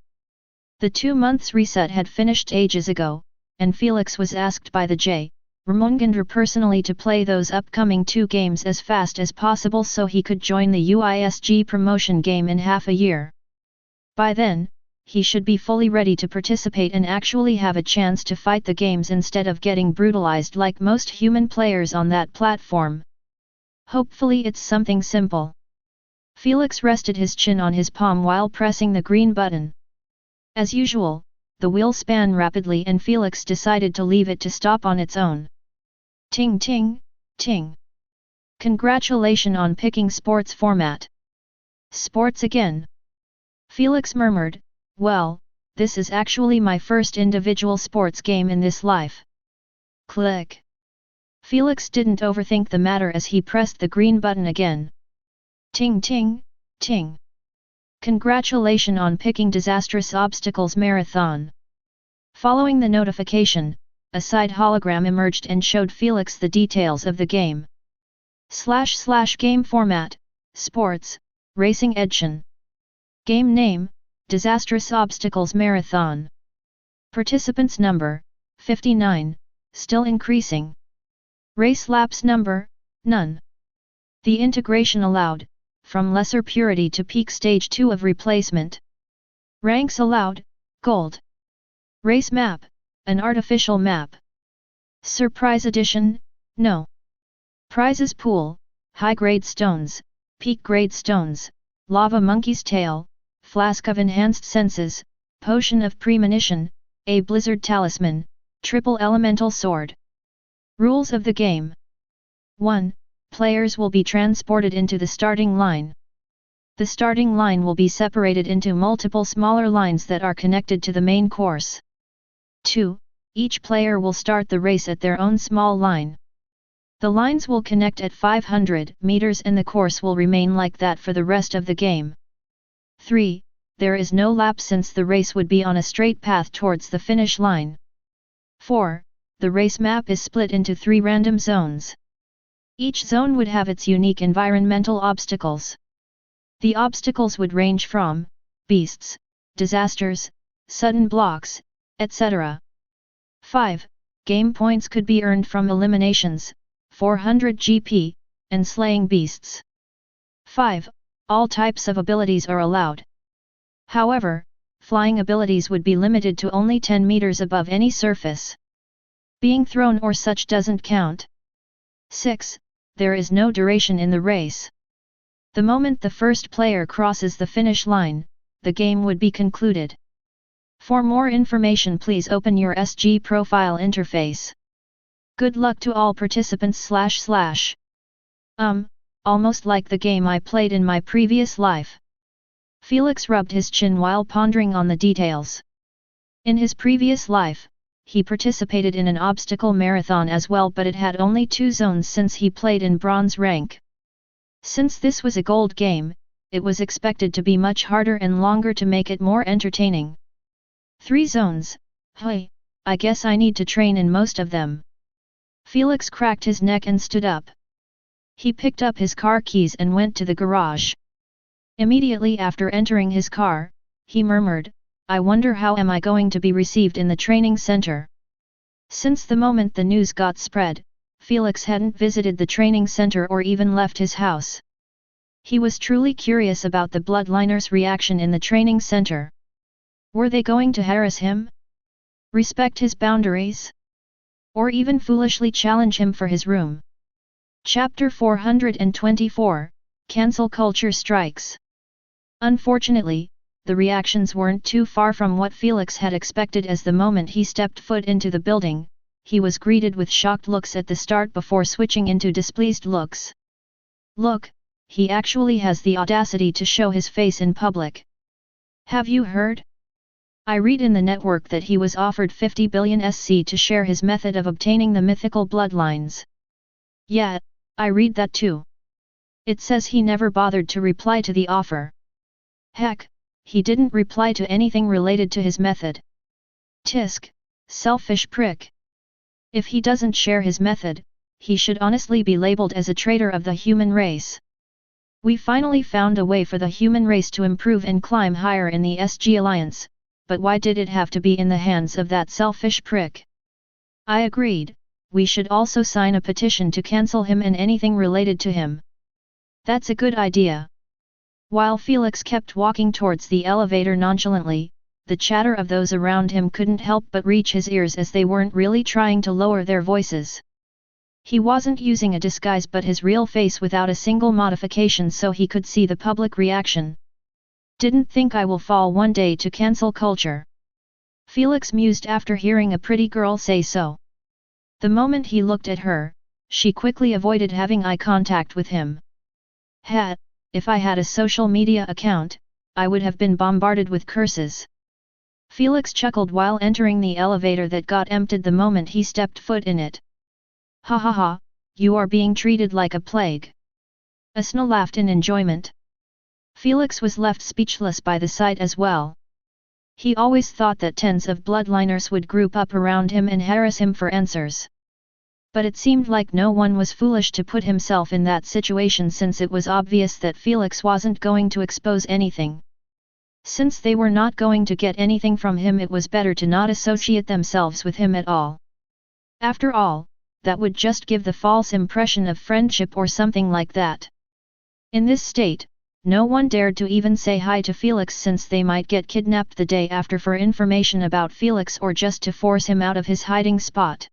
The 2 months reset had finished ages ago, and Felix was asked by the J. Ramongandra personally to play those upcoming 2 games as fast as possible so he could join the UISG promotion game in half a year. By then, he should be fully ready to participate and actually have a chance to fight the games instead of getting brutalized like most human players on that platform. Hopefully it's something simple. Felix rested his chin on his palm while pressing the green button. As usual, the wheel span rapidly and Felix decided to leave it to stop on its own. Ting ting, ting. Congratulations on picking sports format. Sports again. Felix murmured, well, this is actually my first individual sports game in this life. Click. Felix didn't overthink the matter as he pressed the green button again. Ting ting, ting. Congratulations on picking Disastrous Obstacles Marathon. Following the notification, a side hologram emerged and showed Felix the details of the game. / game format, sports, racing edition. Game name, Disastrous Obstacles Marathon. Participants number, 59, still increasing. Race laps number, none. The integration allowed, from lesser purity to peak stage 2 of replacement. Ranks allowed, gold. Race map, an artificial map. Surprise edition, no. Prizes pool, high-grade stones, peak-grade stones, lava monkey's tail, flask of enhanced senses, potion of premonition, a blizzard talisman, triple elemental sword. Rules of the game. 1. Players will be transported into the starting line. The starting line will be separated into multiple smaller lines that are connected to the main course. 2. Each player will start the race at their own small line. The lines will connect at 500 meters and the course will remain like that for the rest of the game. 3. There is no lap since the race would be on a straight path towards the finish line. 4. The race map is split into 3 random zones. Each zone would have its unique environmental obstacles. The obstacles would range from beasts, disasters, sudden blocks, etc. 5. Game points could be earned from eliminations, 400 GP, and slaying beasts. 5. All types of abilities are allowed. However, flying abilities would be limited to only 10 meters above any surface. Being thrown or such doesn't count. 6. There is no duration in the race. The moment the first player crosses the finish line, the game would be concluded. For more information, please open your SG profile interface. Good luck to all participants / almost like the game I played in my previous life. Felix rubbed his chin while pondering on the details. In his previous life, he participated in an obstacle marathon as well, but it had only 2 zones since he played in bronze rank. Since this was a gold game, it was expected to be much harder and longer to make it more entertaining. 3 zones, hey, I guess I need to train in most of them. Felix cracked his neck and stood up. He picked up his car keys and went to the garage. Immediately after entering his car, he murmured, I wonder how am I going to be received in the training center. Since the moment the news got spread, Felix hadn't visited the training center or even left his house. He was truly curious about the bloodliners' reaction in the training center. Were they going to harass him? Respect his boundaries? Or even foolishly challenge him for his room? Chapter 424, Cancel Culture Strikes. Unfortunately, the reactions weren't too far from what Felix had expected. As the moment he stepped foot into the building, he was greeted with shocked looks at the start before switching into displeased looks. Look, he actually has the audacity to show his face in public. Have you heard? I read in the network that he was offered 50 billion SC to share his method of obtaining the mythical bloodlines. Yeah, I read that too. It says he never bothered to reply to the offer. Heck, he didn't reply to anything related to his method. Tisk, selfish prick. If he doesn't share his method, he should honestly be labeled as a traitor of the human race. We finally found a way for the human race to improve and climb higher in the SG Alliance, but why did it have to be in the hands of that selfish prick? I agreed, we should also sign a petition to cancel him and anything related to him. That's a good idea. While Felix kept walking towards the elevator nonchalantly, the chatter of those around him couldn't help but reach his ears as they weren't really trying to lower their voices. He wasn't using a disguise but his real face without a single modification so he could see the public reaction. Didn't think I will fall one day to cancel culture. Felix mused after hearing a pretty girl say so. The moment he looked at her, she quickly avoided having eye contact with him. If I had a social media account, I would have been bombarded with curses. Felix chuckled while entering the elevator that got emptied the moment he stepped foot in it. Ha ha ha, you are being treated like a plague. Asna laughed in enjoyment. Felix was left speechless by the sight as well. He always thought that tens of bloodliners would group up around him and harass him for answers. But it seemed like no one was foolish to put himself in that situation since it was obvious that Felix wasn't going to expose anything. Since they were not going to get anything from him, it was better to not associate themselves with him at all. After all, that would just give the false impression of friendship or something like that. In this state, no one dared to even say hi to Felix since they might get kidnapped the day after for information about Felix or just to force him out of his hiding spot.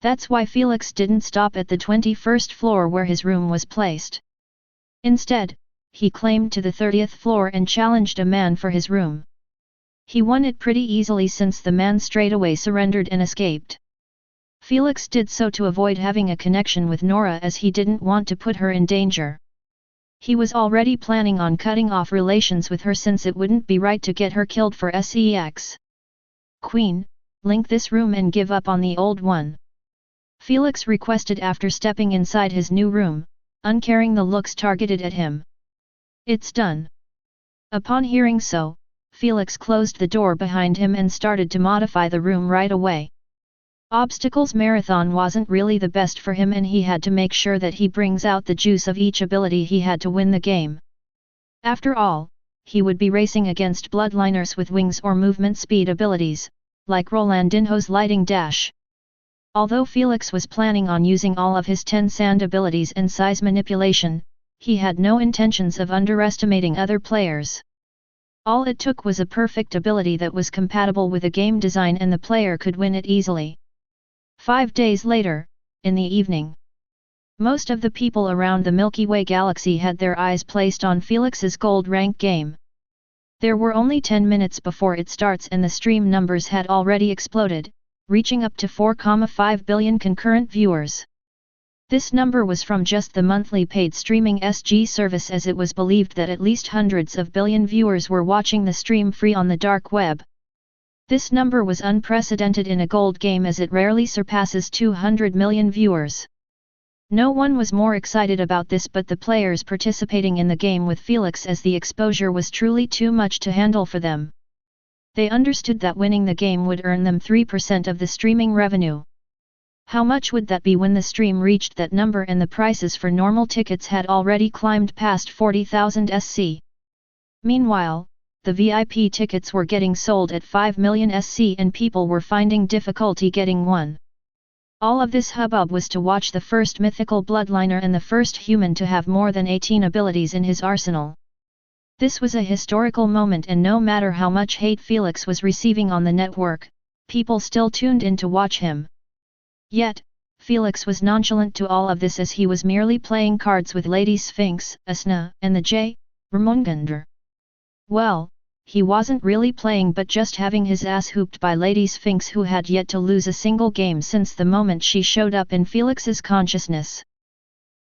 That's why Felix didn't stop at the 21st floor where his room was placed. Instead, he climbed to the 30th floor and challenged a man for his room. He won it pretty easily since the man straightaway surrendered and escaped. Felix did so to avoid having a connection with Nora as he didn't want to put her in danger. He was already planning on cutting off relations with her since it wouldn't be right to get her killed for sex. Queen, link this room and give up on the old one. Felix requested after stepping inside his new room, uncaring the looks targeted at him. It's done. Upon hearing so, Felix closed the door behind him and started to modify the room right away. Obstacles marathon wasn't really the best for him and he had to make sure that he brings out the juice of each ability he had to win the game. After all, he would be racing against bloodliners with wings or movement speed abilities, like Rolandinho's lighting dash. Although Felix was planning on using all of his 10 sand abilities and size manipulation, he had no intentions of underestimating other players. All it took was a perfect ability that was compatible with a game design and the player could win it easily. 5 days later, in the evening, most of the people around the Milky Way galaxy had their eyes placed on Felix's gold rank game. There were only 10 minutes before it starts and the stream numbers had already exploded, reaching up to 4.5 billion concurrent viewers. This number was from just the monthly paid streaming SG service as it was believed that at least hundreds of billion viewers were watching the stream free on the dark web. This number was unprecedented in a gold game as it rarely surpasses 200 million viewers. No one was more excited about this but the players participating in the game with Felix as the exposure was truly too much to handle for them. They understood that winning the game would earn them 3% of the streaming revenue. How much would that be when the stream reached that number and the prices for normal tickets had already climbed past 40,000 SC? Meanwhile, the VIP tickets were getting sold at 5 million SC and people were finding difficulty getting one. All of this hubbub was to watch the first mythical bloodliner and the first human to have more than 18 abilities in his arsenal. This was a historical moment and no matter how much hate Felix was receiving on the network, people still tuned in to watch him. Yet, Felix was nonchalant to all of this as he was merely playing cards with Lady Sphinx, Asna, and the J. Ramongandr. Well, he wasn't really playing but just having his ass hooped by Lady Sphinx who had yet to lose a single game since the moment she showed up in Felix's consciousness.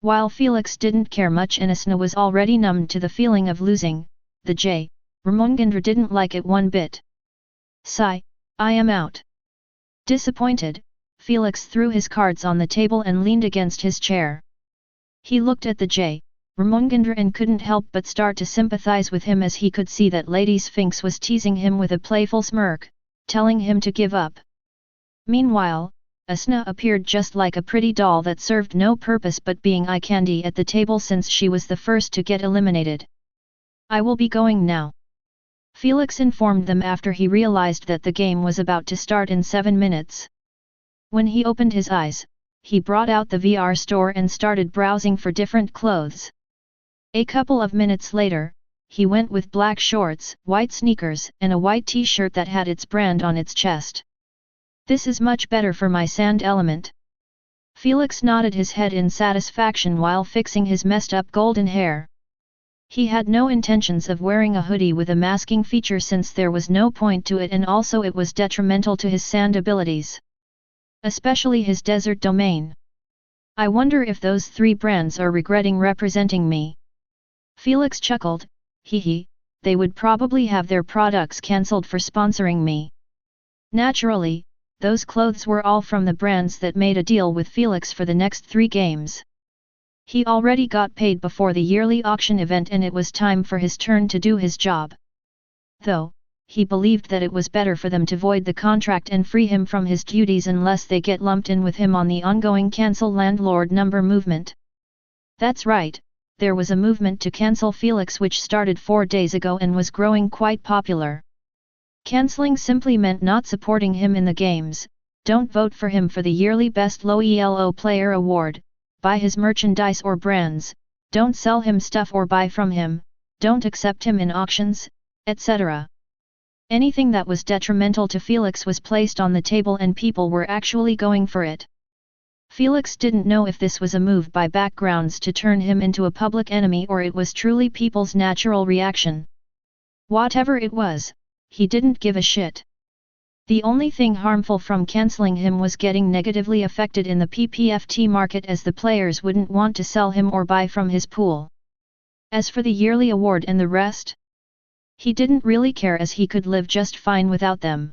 While Felix didn't care much and Asna was already numbed to the feeling of losing, the J. Ramongandr didn't like it one bit. Sigh, I am out. Disappointed, Felix threw his cards on the table and leaned against his chair. He looked at the J. Ramongandran couldn't help but start to sympathize with him as he could see that Lady Sphinx was teasing him with a playful smirk, telling him to give up. Meanwhile, Asna appeared just like a pretty doll that served no purpose but being eye candy at the table since she was the first to get eliminated. I will be going now. Felix informed them after he realized that the game was about to start in 7 minutes. When he opened his eyes, he brought out the VR store and started browsing for different clothes. A couple of minutes later, he went with black shorts, white sneakers, and a white t-shirt that had its brand on its chest. This is much better for my sand element. Felix nodded his head in satisfaction while fixing his messed up golden hair. He had no intentions of wearing a hoodie with a masking feature since there was no point to it, and also it was detrimental to his sand abilities. Especially his desert domain. I wonder if those 3 brands are regretting representing me. Felix chuckled, hee, they would probably have their products cancelled for sponsoring me. Naturally, those clothes were all from the brands that made a deal with Felix for the next 3 games. He already got paid before the yearly auction event and it was time for his turn to do his job. Though, he believed that it was better for them to void the contract and free him from his duties unless they get lumped in with him on the ongoing cancel landlord number movement. That's right, there was a movement to cancel Felix which started 4 days ago and was growing quite popular. Cancelling simply meant not supporting him in the games, don't vote for him for the yearly Best Low ELO Player Award, buy his merchandise or brands, don't sell him stuff or buy from him, don't accept him in auctions, etc. Anything that was detrimental to Felix was placed on the table and people were actually going for it. Felix didn't know if this was a move by backgrounds to turn him into a public enemy or it was truly people's natural reaction. Whatever it was, he didn't give a shit. The only thing harmful from cancelling him was getting negatively affected in the PPFT market as the players wouldn't want to sell him or buy from his pool. As for the yearly award and the rest, he didn't really care as he could live just fine without them.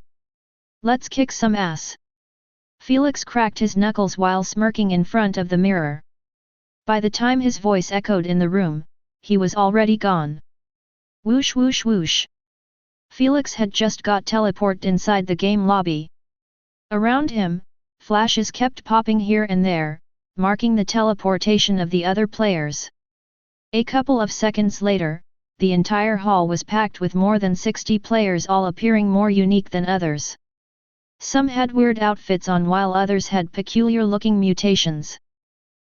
Let's kick some ass. Felix cracked his knuckles while smirking in front of the mirror. By the time his voice echoed in the room, he was already gone. Whoosh whoosh whoosh. Felix had just got teleported inside the game lobby. Around him, flashes kept popping here and there, marking the teleportation of the other players. A couple of seconds later, the entire hall was packed with more than 60 players, all appearing more unique than others. Some had weird outfits on while others had peculiar-looking mutations.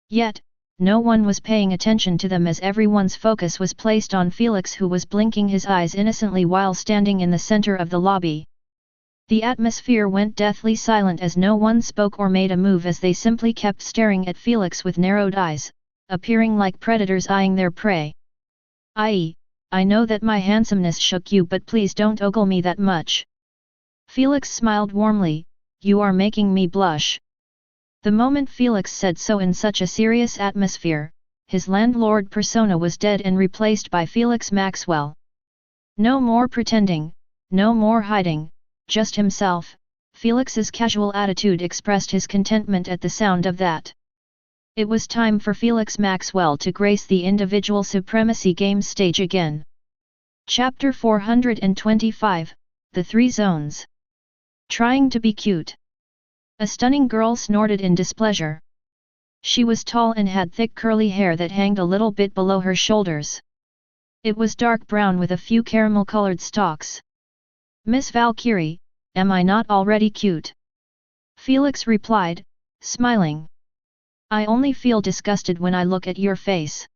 Yet, no one was paying attention to them as everyone's focus was placed on Felix, who was blinking his eyes innocently while standing in the center of the lobby. The atmosphere went deathly silent as no one spoke or made a move as they simply kept staring at Felix with narrowed eyes, appearing like predators eyeing their prey. I know that my handsomeness shook you, but please don't ogle me that much. Felix smiled warmly, you are making me blush. The moment Felix said so in such a serious atmosphere, his landlord persona was dead and replaced by Felix Maxwell. No more pretending, no more hiding, just himself. Felix's casual attitude expressed his contentment at the sound of that. It was time for Felix Maxwell to grace the individual Supremacy Games stage again. Chapter 425, The 3 Zones. Trying to be cute. A stunning girl snorted in displeasure. She was tall and had thick curly hair that hung a little bit below her shoulders. It was dark brown with a few caramel-colored stalks. Miss Valkyrie, am I not already cute? Felix replied, smiling. I only feel disgusted when I look at your face.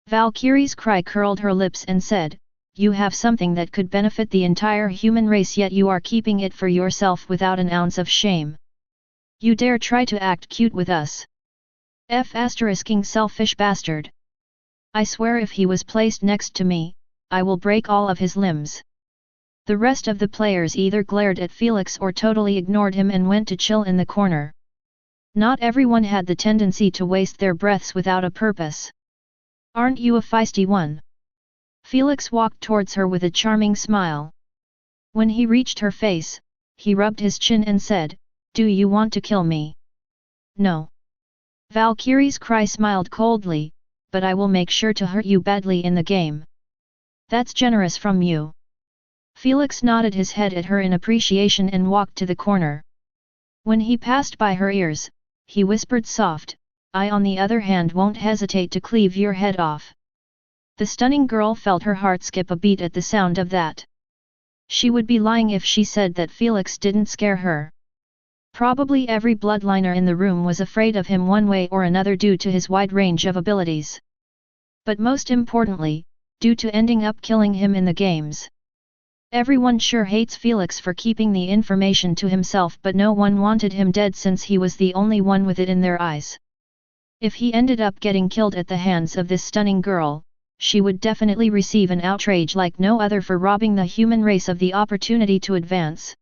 Valkyrie's cry curled her lips and said, you have something that could benefit the entire human race, yet you are keeping it for yourself without an ounce of shame. You dare try to act cute with us? F***ing selfish bastard. I swear if he was placed next to me, I will break all of his limbs. The rest of the players either glared at Felix or totally ignored him and went to chill in the corner. Not everyone had the tendency to waste their breaths without a purpose. Aren't you a feisty one? Felix walked towards her with a charming smile. When he reached her face, he rubbed his chin and said, do you want to kill me? No. Valkyrie's cry smiled coldly, but I will make sure to hurt you badly in the game. That's generous from you. Felix nodded his head at her in appreciation and walked to the corner. When he passed by her ears, he whispered soft, I on the other hand won't hesitate to cleave your head off. The stunning girl felt her heart skip a beat at the sound of that. She would be lying if she said that Felix didn't scare her. Probably every bloodliner in the room was afraid of him one way or another due to his wide range of abilities. But most importantly, due to ending up killing him in the games. Everyone sure hates Felix for keeping the information to himself, but no one wanted him dead since he was the only one with it in their eyes. If he ended up getting killed at the hands of this stunning girl, she would definitely receive an outrage like no other for robbing the human race of the opportunity to advance.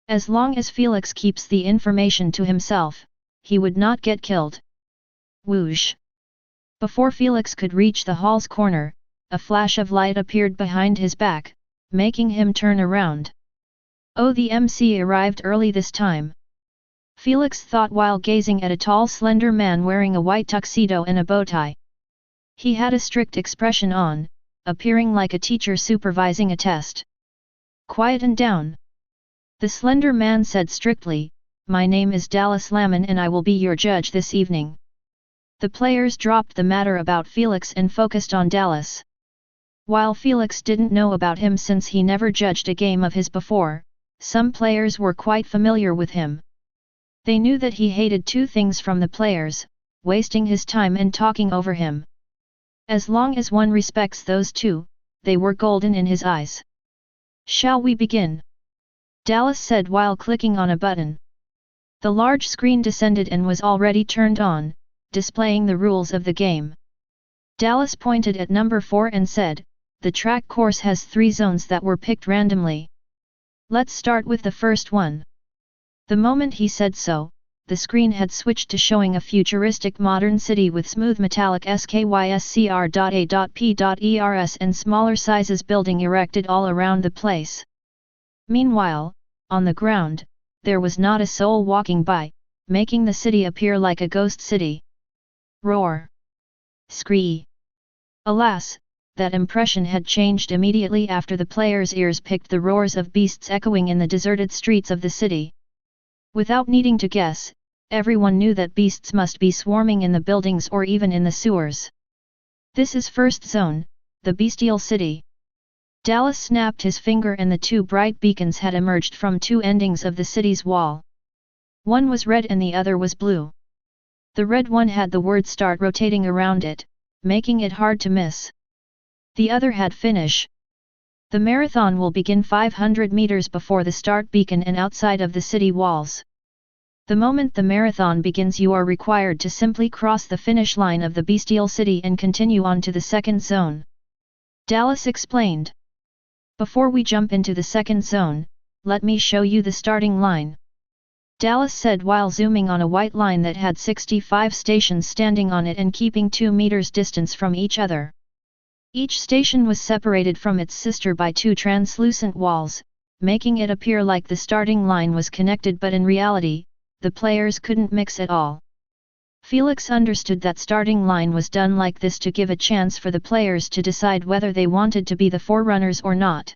As long as Felix keeps the information to himself, he would not get killed. Whoosh! Before Felix could reach the hall's corner, a flash of light appeared behind his back, making him turn around. Oh, the MC arrived early this time. Felix thought while gazing at a tall slender man wearing a white tuxedo and a bow tie. He had a strict expression on, appearing like a teacher supervising a test. Quieten down. The slender man said strictly, My name is Dallas Lamon and I will be your judge this evening. The players dropped the matter about Felix and focused on Dallas. While Felix didn't know about him since he never judged a game of his before, some players were quite familiar with him. They knew that he hated two things from the players, wasting his time and talking over him. As long as one respects those two, they were golden in his eyes. Shall we begin? Dallas said while clicking on a button. The large screen descended and was already turned on, displaying the rules of the game. Dallas pointed at number 4 and said, The track course has 3 zones that were picked randomly. Let's start with the first one. The moment he said so, the screen had switched to showing a futuristic modern city with smooth metallic skyscr.a.p.ers and smaller sizes building erected all around the place. Meanwhile, on the ground, there was not a soul walking by, making the city appear like a ghost city. Roar! Scree! Alas, that impression had changed immediately after the players' ears picked the roars of beasts echoing in the deserted streets of the city. Without needing to guess, everyone knew that beasts must be swarming in the buildings or even in the sewers. This is first zone, the bestial city. Dallas snapped his finger and the 2 bright beacons had emerged from 2 endings of the city's wall. One was red and the other was blue. The red one had the word start rotating around it, making it hard to miss. The other had finish. The marathon will begin 500 meters before the start beacon and outside of the city walls. The moment the marathon begins, you are required to simply cross the finish line of the bestial city and continue on to the second zone. Dallas explained. Before we jump into the second zone, let me show you the starting line. Dallas said while zooming on a white line that had 65 stations standing on it and keeping 2 meters distance from each other. Each station was separated from its sister by 2 translucent walls, making it appear like the starting line was connected, but in reality, the players couldn't mix at all. Felix understood that starting line was done like this to give a chance for the players to decide whether they wanted to be the forerunners or not.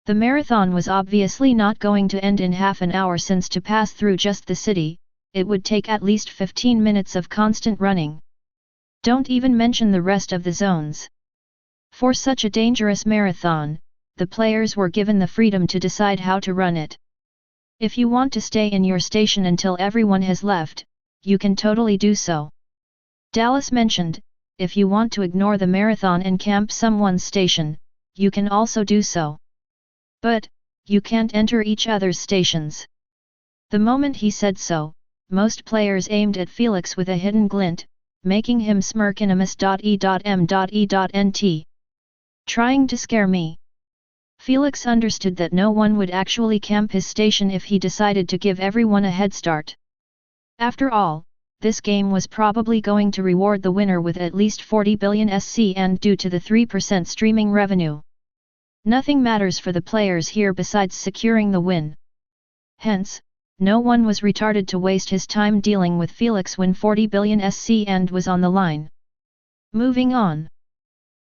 The marathon was obviously not going to end in half an hour, since to pass through just the city, it would take at least 15 minutes of constant running. Don't even mention the rest of the zones. For such a dangerous marathon, the players were given the freedom to decide how to run it. If you want to stay in your station until everyone has left, you can totally do so. Dallas mentioned, if you want to ignore the marathon and camp someone's station, you can also do so. But, you can't enter each other's stations. The moment he said so, most players aimed at Felix with a hidden glint, making him smirk in a miss.e.m.e.nt. Trying to scare me. Felix understood that no one would actually camp his station if he decided to give everyone a head start. After all, this game was probably going to reward the winner with at least 40 billion SC, and due to the 3% streaming revenue. Nothing matters for the players here besides securing the win. Hence, no one was retarded to waste his time dealing with Felix when 40 billion SC and was on the line. Moving on.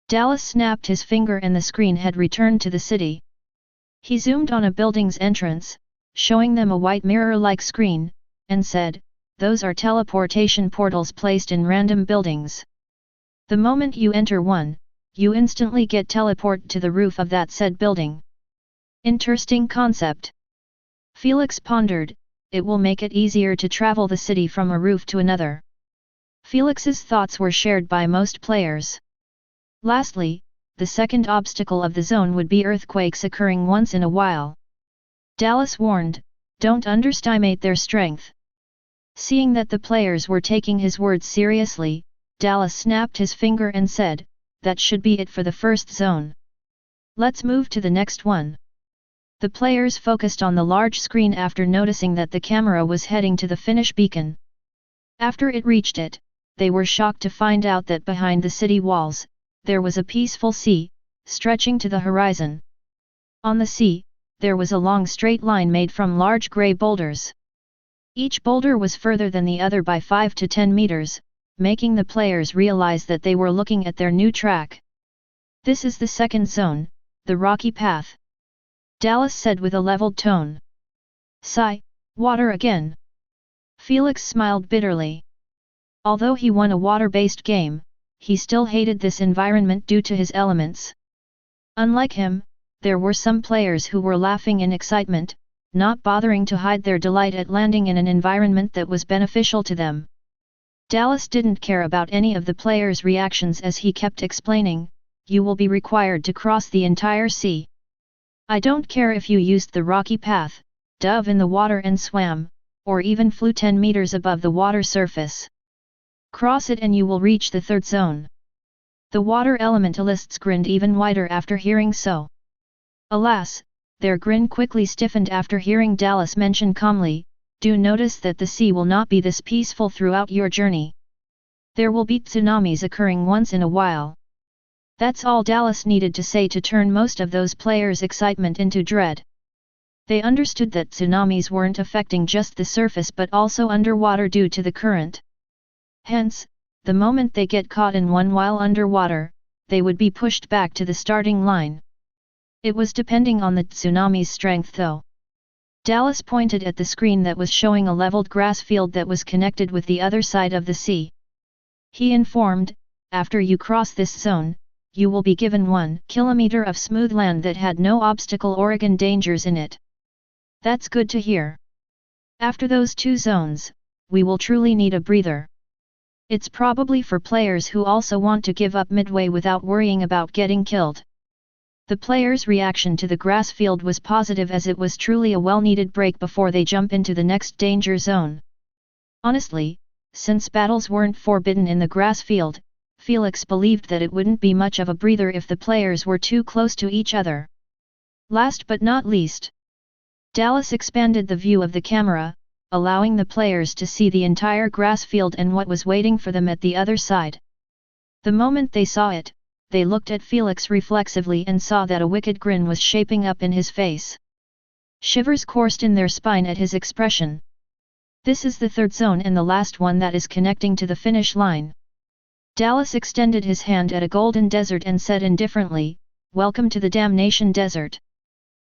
Dallas snapped his finger and the screen had returned to the city. He zoomed on a building's entrance, showing them a white mirror-like screen, and said, "Those are teleportation portals placed in random buildings. The moment you enter one, you instantly get teleported to the roof of that said building." Interesting concept. Felix pondered, it will make it easier to travel the city from a roof to another. Felix's thoughts were shared by most players. Lastly, the second obstacle of the zone would be earthquakes occurring once in a while. Dallas warned, "Don't underestimate their strength." Seeing that the players were taking his words seriously, Dallas snapped his finger and said, "That should be it for the first zone. Let's move to the next one." The players focused on the large screen after noticing that the camera was heading to the finish beacon. After it reached it, they were shocked to find out that behind the city walls, there was a peaceful sea, stretching to the horizon. On the sea, there was a long straight line made from large grey boulders. Each boulder was further than the other by 5 to 10 meters, making the players realize that they were looking at their new track. "This is the second zone, the rocky path," Dallas said with a leveled tone. "Sigh, water again." Felix smiled bitterly. Although he won a water-based game, he still hated this environment due to his elements. Unlike him, there were some players who were laughing in excitement, not bothering to hide their delight at landing in an environment that was beneficial to them. Dallas didn't care about any of the players' reactions as he kept explaining, "You will be required to cross the entire sea. I don't care if you used the rocky path, dove in the water and swam, or even flew 10 meters above the water surface. Cross it and you will reach the third zone." The water elementalists grinned even wider after hearing so. Alas, their grin quickly stiffened after hearing Dallas mention calmly, "Do notice that the sea will not be this peaceful throughout your journey. There will be tsunamis occurring once in a while." That's all Dallas needed to say to turn most of those players' excitement into dread. They understood that tsunamis weren't affecting just the surface but also underwater due to the current. Hence, the moment they get caught in one while underwater, they would be pushed back to the starting line. It was depending on the tsunami's strength though. Dallas pointed at the screen that was showing a leveled grass field that was connected with the other side of the sea. He informed, "After you cross this zone, you will be given 1 kilometer of smooth land that had no obstacle or dangers in it." That's good to hear. After those 2 zones, we will truly need a breather. It's probably for players who also want to give up midway without worrying about getting killed. The players' reaction to the grass field was positive as it was truly a well-needed break before they jump into the next danger zone. Honestly, since battles weren't forbidden in the grass field, Felix believed that it wouldn't be much of a breather if the players were too close to each other. Last but not least, Dallas expanded the view of the camera, allowing the players to see the entire grass field and what was waiting for them at the other side. The moment they saw it, they looked at Felix reflexively and saw that a wicked grin was shaping up in his face. Shivers coursed in their spine at his expression. "This is the third zone and the last one that is connecting to the finish line." Dallas extended his hand at a golden desert and said indifferently, "Welcome to the damnation desert."